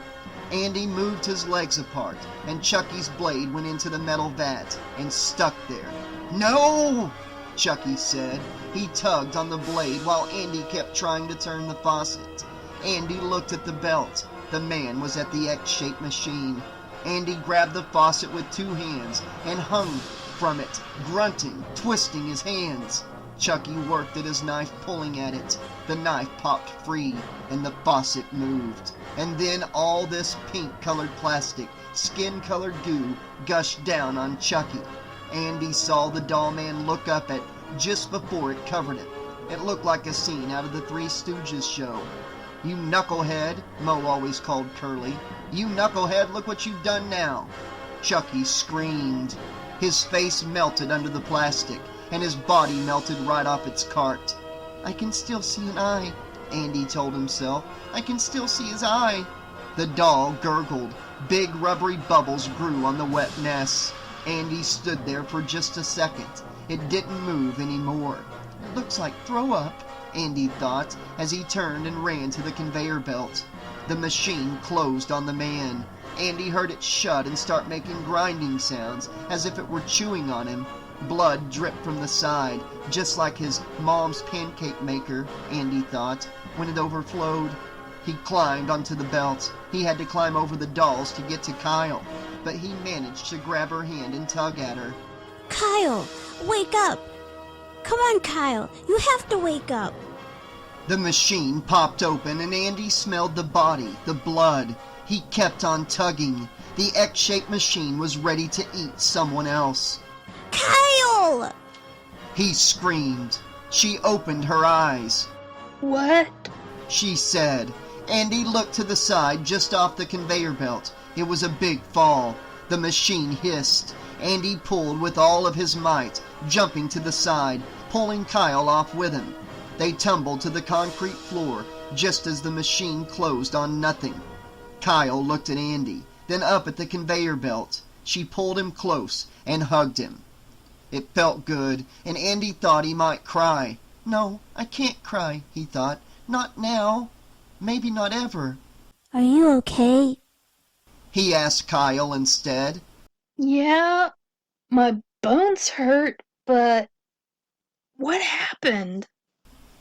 Andy moved his legs apart, and Chucky's blade went into the metal vat and stuck there. No! Chucky said. He tugged on the blade while Andy kept trying to turn the faucet. Andy looked at the belt. The man was at the X-shaped machine. Andy grabbed the faucet with two hands and hung from it, grunting, twisting his hands. Chucky worked at his knife, pulling at it. The knife popped free, and the faucet moved. And then all this pink-colored plastic, skin-colored goo gushed down on Chucky. Andy saw the doll man look up at just before it covered him. It looked like a scene out of the Three Stooges show. You knucklehead, Mo always called Curly. You knucklehead, look what you've done now. Chucky screamed. His face melted under the plastic, and his body melted right off its cart. I can still see an eye, Andy told himself. I can still see his eye. The doll gurgled. Big rubbery bubbles grew on the wet mess. Andy stood there for just a second. It didn't move anymore. It looks like throw up, Andy thought, as he turned and ran to the conveyor belt. The machine closed on the man. Andy heard it shut and start making grinding sounds, as if it were chewing on him. Blood dripped from the side, just like his mom's pancake maker, Andy thought, when it overflowed. He climbed onto the belt. He had to climb over the dolls to get to Kyle, but he managed to grab her hand and tug at her. Kyle, wake up! Come on, Kyle, you have to wake up! The machine popped open and Andy smelled the body, the blood. He kept on tugging. The X-shaped machine was ready to eat someone else. Kyle! He screamed. She opened her eyes. What? She said. Andy looked to the side just off the conveyor belt. It was a big fall. The machine hissed. Andy pulled with all of his might, jumping to the side, pulling Kyle off with him. They tumbled to the concrete floor just as the machine closed on nothing. Kyle looked at Andy, then up at the conveyor belt. She pulled him close and hugged him. It felt good, and Andy thought he might cry. No, I can't cry, he thought. Not now. Maybe not ever. Are you okay? He asked Kyle instead. Yeah, my bones hurt, but what happened?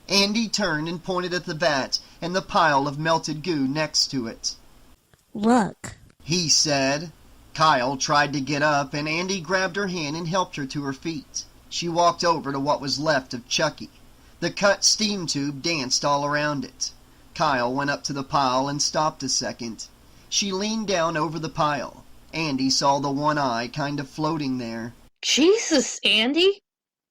Andy turned and pointed at the vat and the pile of melted goo next to it. Look, He said. Kyle tried to get up, and Andy grabbed her hand and helped her to her feet. She walked over to what was left of Chucky. The cut steam tube danced all around it. Kyle went up to the pile and stopped a second. She leaned down over the pile. Andy saw the one eye kind of floating there. Jesus, Andy,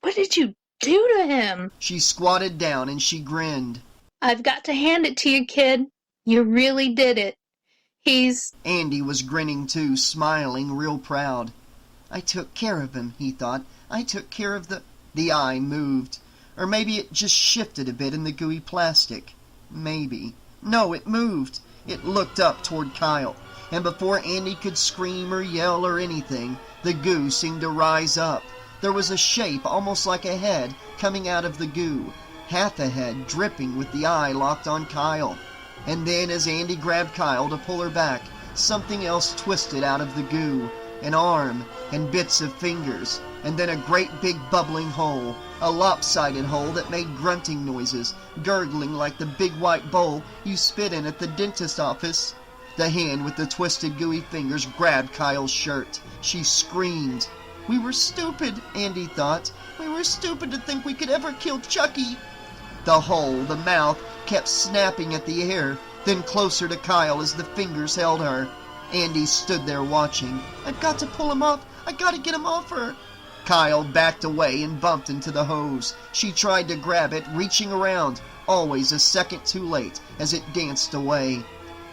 what did you do to him? She squatted down and she grinned. I've got to hand it to you, kid. You really did it. He's... Andy was grinning too, smiling real proud. I took care of him, he thought. I took care of the... The eye moved. Or maybe it just shifted a bit in the gooey plastic. Maybe. No, it moved. It looked up toward Kyle. And before Andy could scream or yell or anything, the goo seemed to rise up. There was a shape almost like a head coming out of the goo. Half a head dripping with the eye locked on Kyle. And then as Andy grabbed Kyle to pull her back, something else twisted out of the goo. An arm and bits of fingers. And then a great big bubbling hole. A lopsided hole that made grunting noises, gurgling like the big white bowl you spit in at the dentist's office. The hand with the twisted gooey fingers grabbed Kyle's shirt. She screamed. We were stupid, Andy thought. We were stupid to think we could ever kill Chucky. The hole, the mouth, kept snapping at the air, then closer to Kyle as the fingers held her. Andy stood there watching. I've got to pull him off. I've got to get him off her. Kyle backed away and bumped into the hose. She tried to grab it, reaching around, always a second too late as it danced away.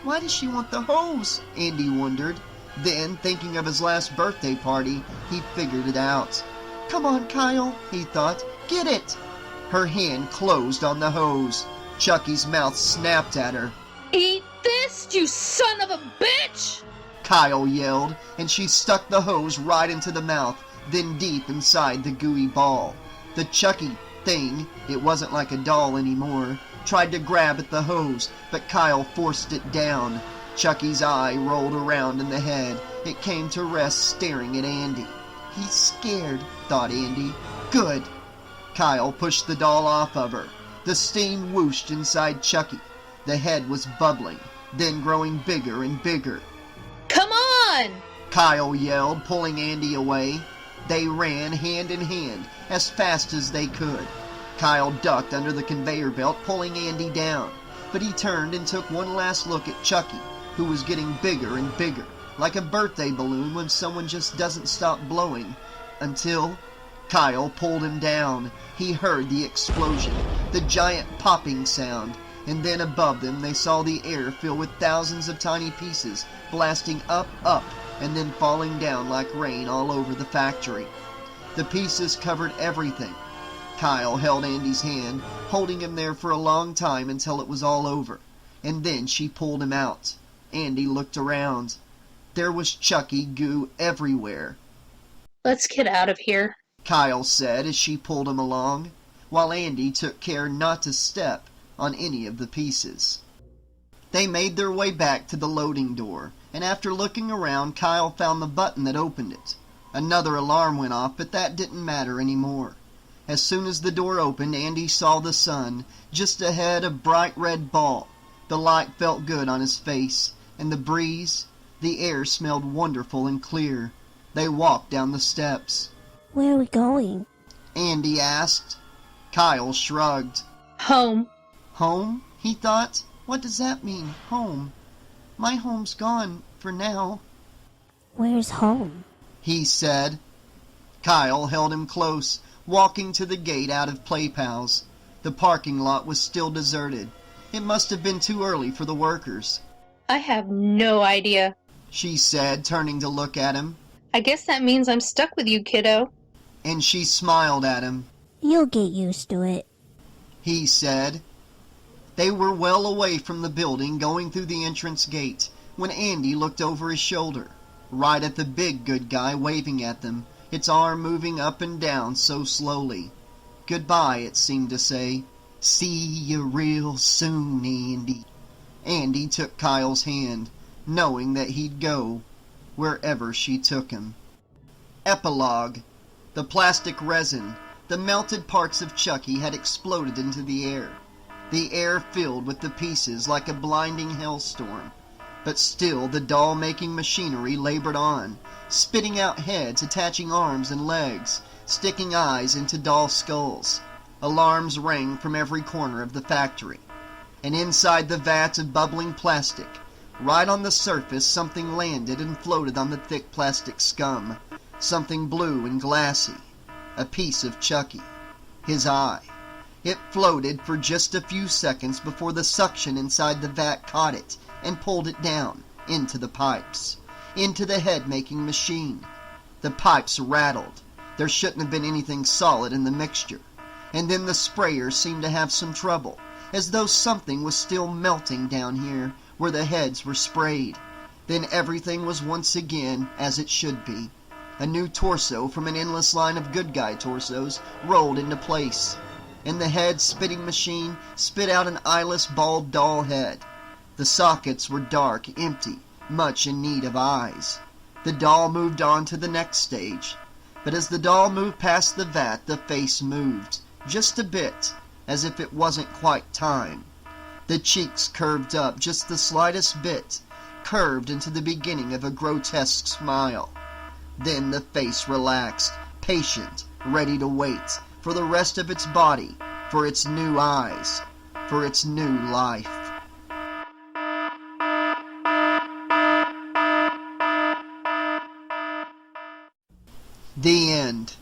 Why does she want the hose? Andy wondered. Then, thinking of his last birthday party, he figured it out. Come on, Kyle, he thought. Get it! Her hand closed on the hose. Chucky's mouth snapped at her. Eat this, you son of a bitch! Kyle yelled, and she stuck the hose right into the mouth, then deep inside the gooey ball. The Chucky thing, it wasn't like a doll anymore, tried to grab at the hose, but Kyle forced it down. Chucky's eye rolled around in the head. It came to rest staring at Andy. He's scared, thought Andy. Good. Kyle pushed the doll off of her. The steam whooshed inside Chucky. The head was bubbling, then growing bigger and bigger. Come on! Kyle yelled, pulling Andy away. They ran hand in hand, as fast as they could. Kyle ducked under the conveyor belt, pulling Andy down. But he turned and took one last look at Chucky, who was getting bigger and bigger, like a birthday balloon when someone just doesn't stop blowing, until Kyle pulled him down. He heard the explosion, the giant popping sound, and then above them they saw the air fill with thousands of tiny pieces, blasting up, and then falling down like rain all over the factory. The pieces covered everything. Kyle held Andy's hand, holding him there for a long time until it was all over, and then she pulled him out. Andy looked around. There was Chucky goo everywhere. Let's get out of here, Kyle said as she pulled him along, while Andy took care not to step on any of the pieces. They made their way back to the loading door, and after looking around, Kyle found the button that opened it. Another alarm went off, but that didn't matter anymore. As soon as the door opened, Andy saw the sun, just ahead, a bright red ball. The light felt good on his face, and the breeze, the air smelled wonderful and clear. They walked down the steps. Where are we going? Andy asked. Kyle shrugged. home. Home? He thought. What does that mean, home? My home's gone, for now. Where's home? He said. Kyle held him close, walking to the gate out of Play Pals. The parking lot was still deserted. It must have been too early for the workers. I have no idea. She said, turning to look at him. I guess that means I'm stuck with you, kiddo. And she smiled at him. You'll get used to it. He said. They were well away from the building, going through the entrance gate, when Andy looked over his shoulder, right at the big good guy waving at them, its arm moving up and down so slowly. Goodbye, it seemed to say. See you real soon, Andy. Andy took Kyle's hand, knowing that he'd go wherever she took him. Epilogue. The plastic resin, the melted parts of Chucky had exploded into the air. The air filled with the pieces like a blinding hailstorm. But still the doll-making machinery labored on, spitting out heads, attaching arms and legs, sticking eyes into doll skulls. Alarms rang from every corner of the factory. And inside the vat of bubbling plastic, right on the surface, something landed and floated on the thick plastic scum. Something blue and glassy. A piece of Chucky. His eye. It floated for just a few seconds before the suction inside the vat caught it and pulled it down into the pipes, into the head-making machine. The pipes rattled. There shouldn't have been anything solid in the mixture. And then the sprayer seemed to have some trouble, as though something was still melting down here where the heads were sprayed. Then everything was once again as it should be. A new torso from an endless line of good guy torsos rolled into place, and the head-spitting machine spit out an eyeless, bald doll head. The sockets were dark, empty, much in need of eyes. The doll moved on to the next stage, but as the doll moved past the vat, the face moved, just a bit, as if it wasn't quite time. The cheeks curved up just the slightest bit, curved into the beginning of a grotesque smile. Then the face relaxed, patient, ready to wait for the rest of its body, for its new eyes, for its new life. The end.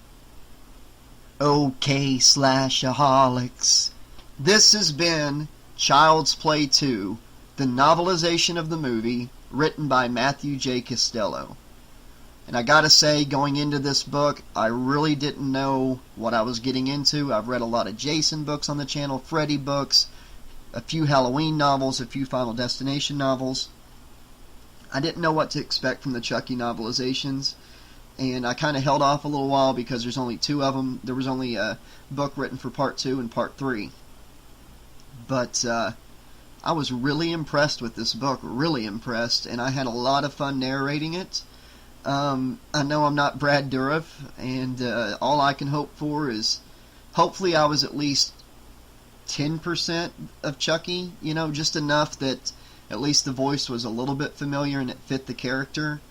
Okay, Slash-a-Holics. This has been Child's Play 2, the novelization of the movie, written by Matthew J. Costello. And I gotta say, going into this book, I really didn't know what I was getting into. I've read a lot of Jason books on the channel, Freddy books, a few Halloween novels, a few Final Destination novels. I didn't know what to expect from the Chucky novelizations, and I kind of held off a little while because there's only 2 of them. There was only a book written for Part 2 and Part 3. But I was really impressed with this book, really impressed, and I had a lot of fun narrating it. I know I'm not Brad Dourif, and all I can hope for is hopefully I was at least 10% of Chucky, you know, just enough that at least the voice was a little bit familiar and it fit the character.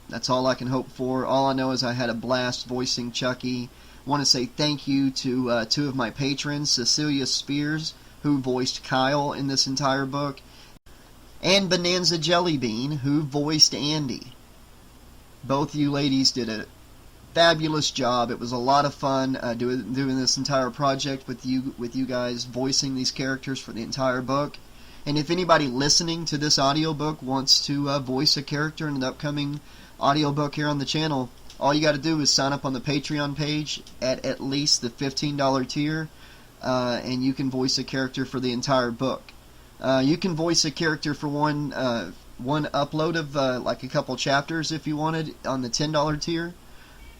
That's all I can hope for. All I know is I had a blast voicing Chucky. I want to say thank you to 2 of my patrons, Cecilia Spears, who voiced Kyle in this entire book, and Bonanza Jellybean, who voiced Andy. Both you ladies did a fabulous job. It was a lot of fun doing this entire project with you guys voicing these characters for the entire book. And if anybody listening to this audiobook wants to voice a character in an upcoming audiobook here on the channel, all you got to do is sign up on the Patreon page at least the $15 tier, and you can voice a character for the entire book. You can voice a character for one upload of like a couple chapters if you wanted on the $10 tier,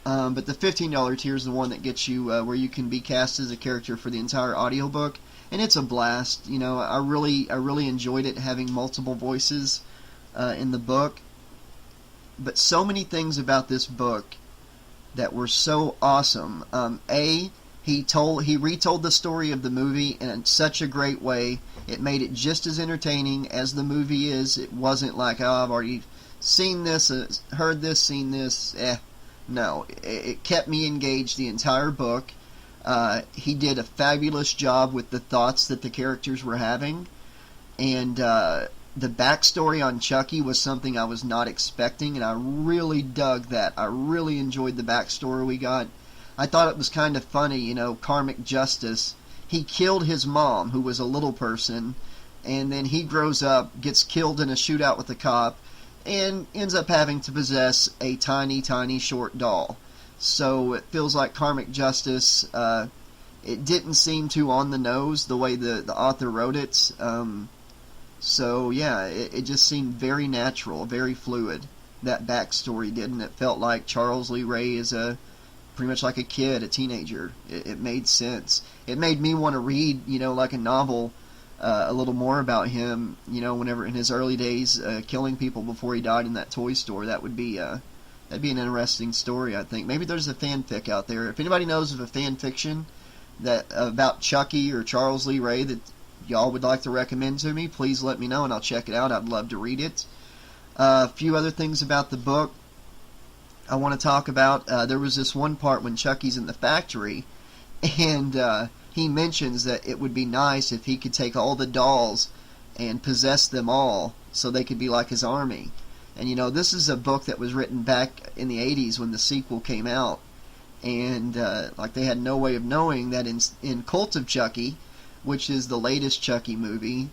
but the $15 tier is the one that gets you where you can be cast as a character for the entire audiobook, and it's a blast. You know, I really enjoyed it, having multiple voices in the book. But so many things about this book that were so awesome. He retold the story of the movie in such a great way. It made it just as entertaining as the movie is. It wasn't like, oh, I've already seen this, heard this, seen this. No, it kept me engaged the entire book. He did a fabulous job with the thoughts that the characters were having. And the backstory on Chucky was something I was not expecting, and I really dug that. I really enjoyed the backstory we got. I thought it was kind of funny, you know, karmic justice. He killed his mom, who was a little person, and then he grows up, gets killed in a shootout with a cop, and ends up having to possess a tiny, tiny short doll. So it feels like karmic justice. It didn't seem too on the nose the way the author wrote it. So yeah, it just seemed very natural, very fluid, that backstory did, and it felt like Charles Lee Ray is pretty much like a kid, a teenager. It made sense. It made me want to read, you know, like a novel, a little more about him, you know, whenever in his early days, killing people before he died in that toy store. That'd be an interesting story, I think. Maybe there's a fanfic out there. If anybody knows of a fan fiction that about Chucky or Charles Lee Ray that y'all would like to recommend to me, please let me know and I'll check it out. I'd love to read it. A few other things about the book I want to talk about. There was this one part when Chucky's in the factory, and he mentions that it would be nice if he could take all the dolls and possess them all so they could be like his army. And you know, this is a book that was written back in the 80s when the sequel came out, And like they had no way of knowing that in Cult of Chucky, which is the latest Chucky movie,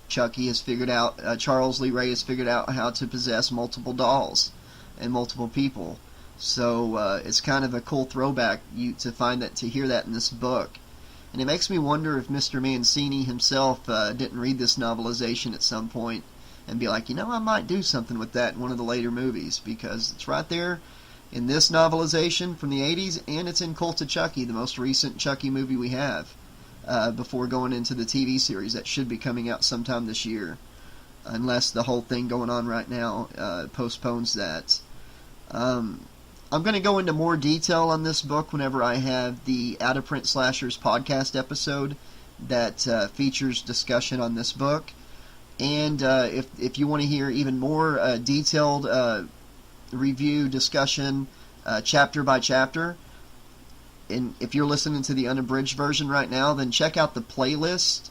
Chucky has figured out, Charles Lee Ray has figured out how to possess multiple dolls and multiple people. So it's kind of a cool throwback to hear that in this book. And it makes me wonder if Mr. Mancini himself didn't read this novelization at some point and be like, I might do something with that in one of the later movies, because it's right there in this novelization from the 80s, and it's in Cult of Chucky, the most recent Chucky movie we have, before going into the TV series that should be coming out sometime this year, unless the whole thing going on right now postpones that. I'm going to go into more detail on this book whenever I have the Out of Print Slashers podcast episode that features discussion on this book. And if you want to hear even more detailed review, discussion, chapter by chapter, and if you're listening to the unabridged version right now, then check out the playlist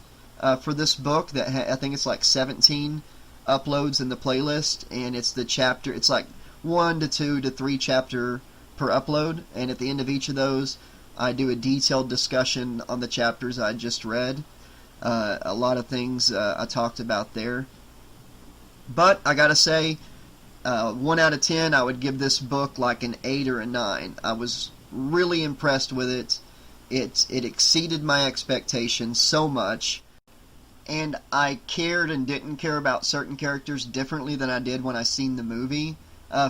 for this book. That I think it's like 17 uploads in the playlist, and it's like 1 to 2 to 3 chapter per upload, and at the end of each of those I do a detailed discussion on the chapters I just read. A lot of things I talked about there, but I gotta say, 1 out of 10 I would give this book like an 8 or a 9. I was really impressed with it. It exceeded my expectations so much, and I cared and didn't care about certain characters differently than I did when I seen the movie.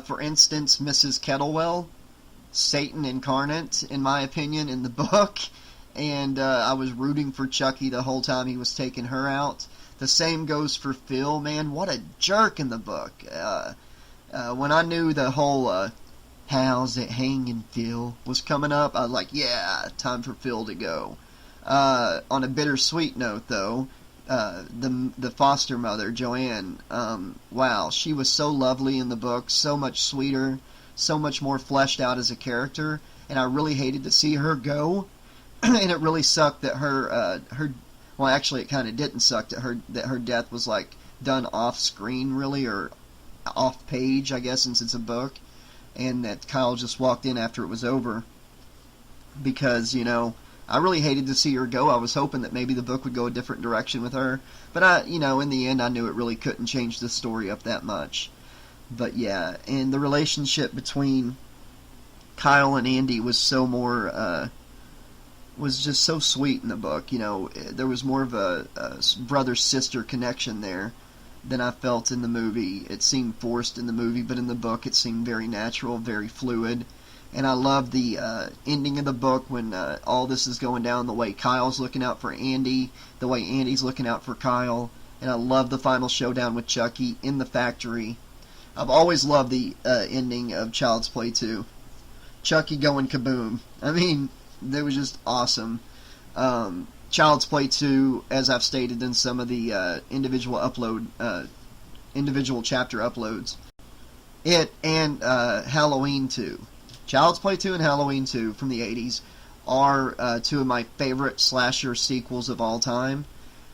For instance, Mrs. Kettlewell, Satan incarnate, in my opinion, in the book, and I was rooting for Chucky the whole time he was taking her out. The same goes for Phil. Man, what a jerk in the book. When I knew the whole "how's it hanging, Phil" was coming up, I was like, yeah, time for Phil to go. On a bittersweet note, though, the foster mother, Joanne, wow, she was so lovely in the book, so much sweeter, so much more fleshed out as a character, and I really hated to see her go. And it really sucked that well, actually it kind of didn't suck that her death was like done off screen, really, or off page, I guess, since it's a book, and that Kyle just walked in after it was over, because I really hated to see her go. I was hoping that maybe the book would go a different direction with her, but in the end I knew it really couldn't change the story up that much. But yeah, and the relationship between Kyle and Andy was was just so sweet in the book. There was more of a brother-sister connection there than I felt in the movie. It seemed forced in the movie, but in the book it seemed very natural, very fluid. And I love the ending of the book when all this is going down, the way Kyle's looking out for Andy, the way Andy's looking out for Kyle. And I love the final showdown with Chucky in the factory. I've always loved the ending of Child's Play 2. Chucky going kaboom. I mean, they were just awesome. Child's Play 2, as I've stated in some of the individual chapter uploads, it and Halloween 2. Child's Play 2 and Halloween 2 from the 80s are two of my favorite slasher sequels of all time.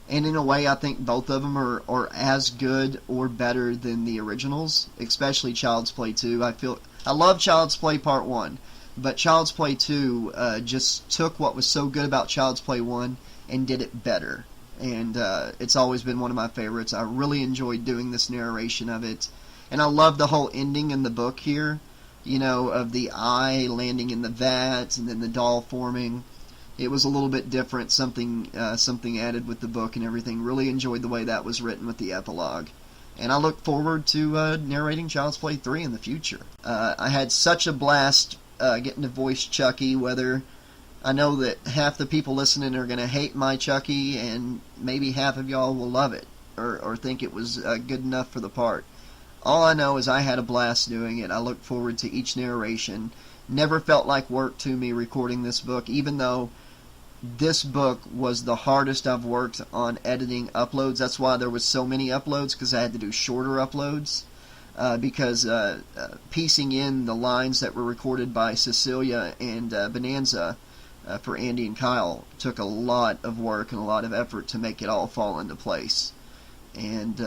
And in a way, I think both of them are as good or better than the originals, especially Child's Play 2. I love Child's Play Part 1, but Child's Play 2 just took what was so good about Child's Play 1 and did it better. And it's always been one of my favorites. I really enjoyed doing this narration of it. And I love the whole ending in the book here, of the eye landing in the vat and then the doll forming. It was a little bit different, something added with the book and everything. Really enjoyed the way that was written with the epilogue. And I look forward to narrating Child's Play 3 in the future. I had such a blast getting to voice Chucky, whether I know that half the people listening are going to hate my Chucky, and maybe half of y'all will love it, or think it was good enough for the part. All I know is I had a blast doing it. I look forward to each narration. Never felt like work to me recording this book, even though this book was the hardest I've worked on editing uploads. That's why there was so many uploads, because I had to do shorter uploads. Because piecing in the lines that were recorded by Cecilia and Bonanza for Andy and Kyle took a lot of work and a lot of effort to make it all fall into place. And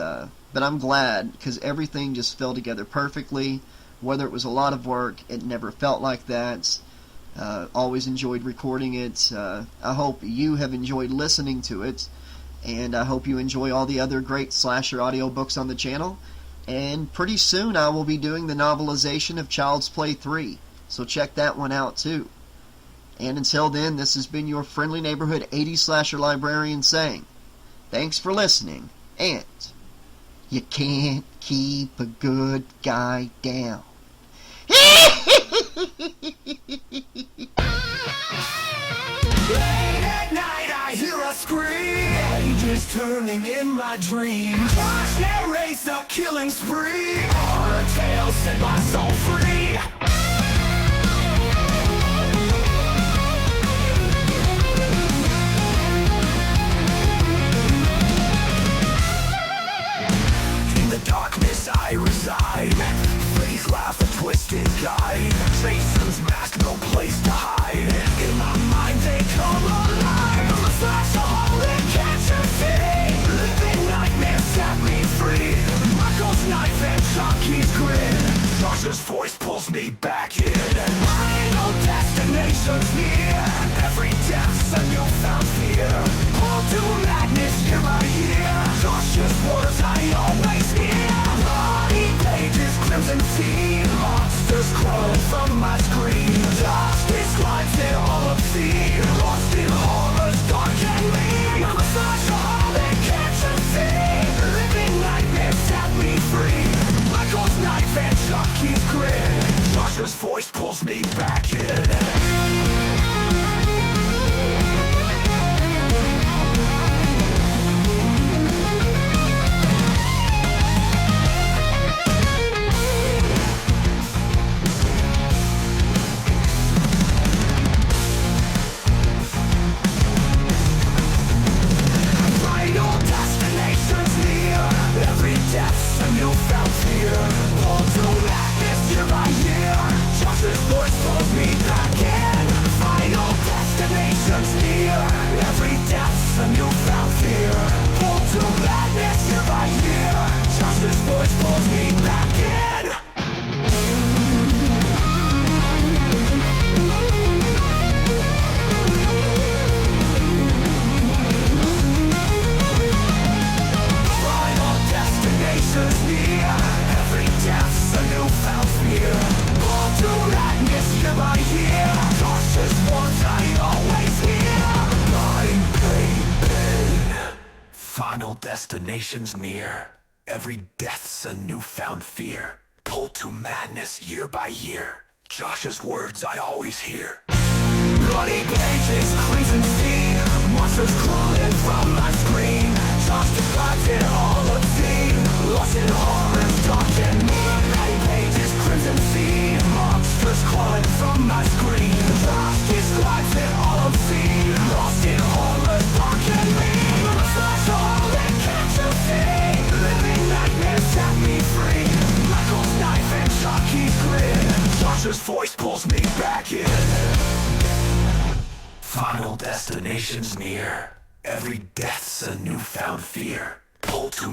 but I'm glad, because everything just fell together perfectly. Whether it was a lot of work, it never felt like that. Always enjoyed recording it. I hope you have enjoyed listening to it, and I hope you enjoy all the other great slasher audiobooks on the channel. And pretty soon I will be doing the novelization of Child's Play 3, so check that one out too. And until then, this has been your friendly neighborhood 80s slasher librarian saying, thanks for listening, and you can't keep a good guy down. Late at night I hear a scream, pages turning in my dreams. Josh narrates the killing spree, horror tales set my soul free. In the darkness I reside, face laugh a twisted guide. Jason's mask, no place to hide. In my mind they come alive. I'm a Slash-a-Holic, can't you see? Living nightmares set me free. Michael's knife and Chucky's grin. Josh's voice pulls me back in. Final destination's near. Every death's a newfound fear. All to madness year by year. Josh's words I always hear. Bloody pages, crimson sea. Monsters crawling from my screen. Josh describes it all obscene. Lost in horrors dark and mean. I'm a Slash-a-Holic, can't you see? Living nightmares set me free. Michael's knife and Chucky's grin. Josh's voice pulls me back in. Final destination's near. Every death's a newfound fear. All through madness year by year. Josh's voice pulls me back in. Final destination's near. Every death's a newfound fear. All through madness year by year. Josh's voice pulls me back in. Final destination's near. Every death's a newfound fear. All to madness year by year. Josh's words I always hear. Lying pain. Final destination's near. Every death's a newfound fear. Pulled to madness year by year. Josh's words I always hear. Bloody pages, crimson sea. Monsters crawling from my screen. Josh describes it all obscene. Lost in horrors dark and mean. Bloody pages, crimson sea. Monsters crawling from my screen. Josh describes it all obscene. Lost in horrors dark and mean. I'm a Slash-a-Holic, can't you see? Living nightmares set me free. Michael's knife and Chucky's grin. Josh's voice pulls me back in. Final destination's near. Every death's a newfound fear. Pulled to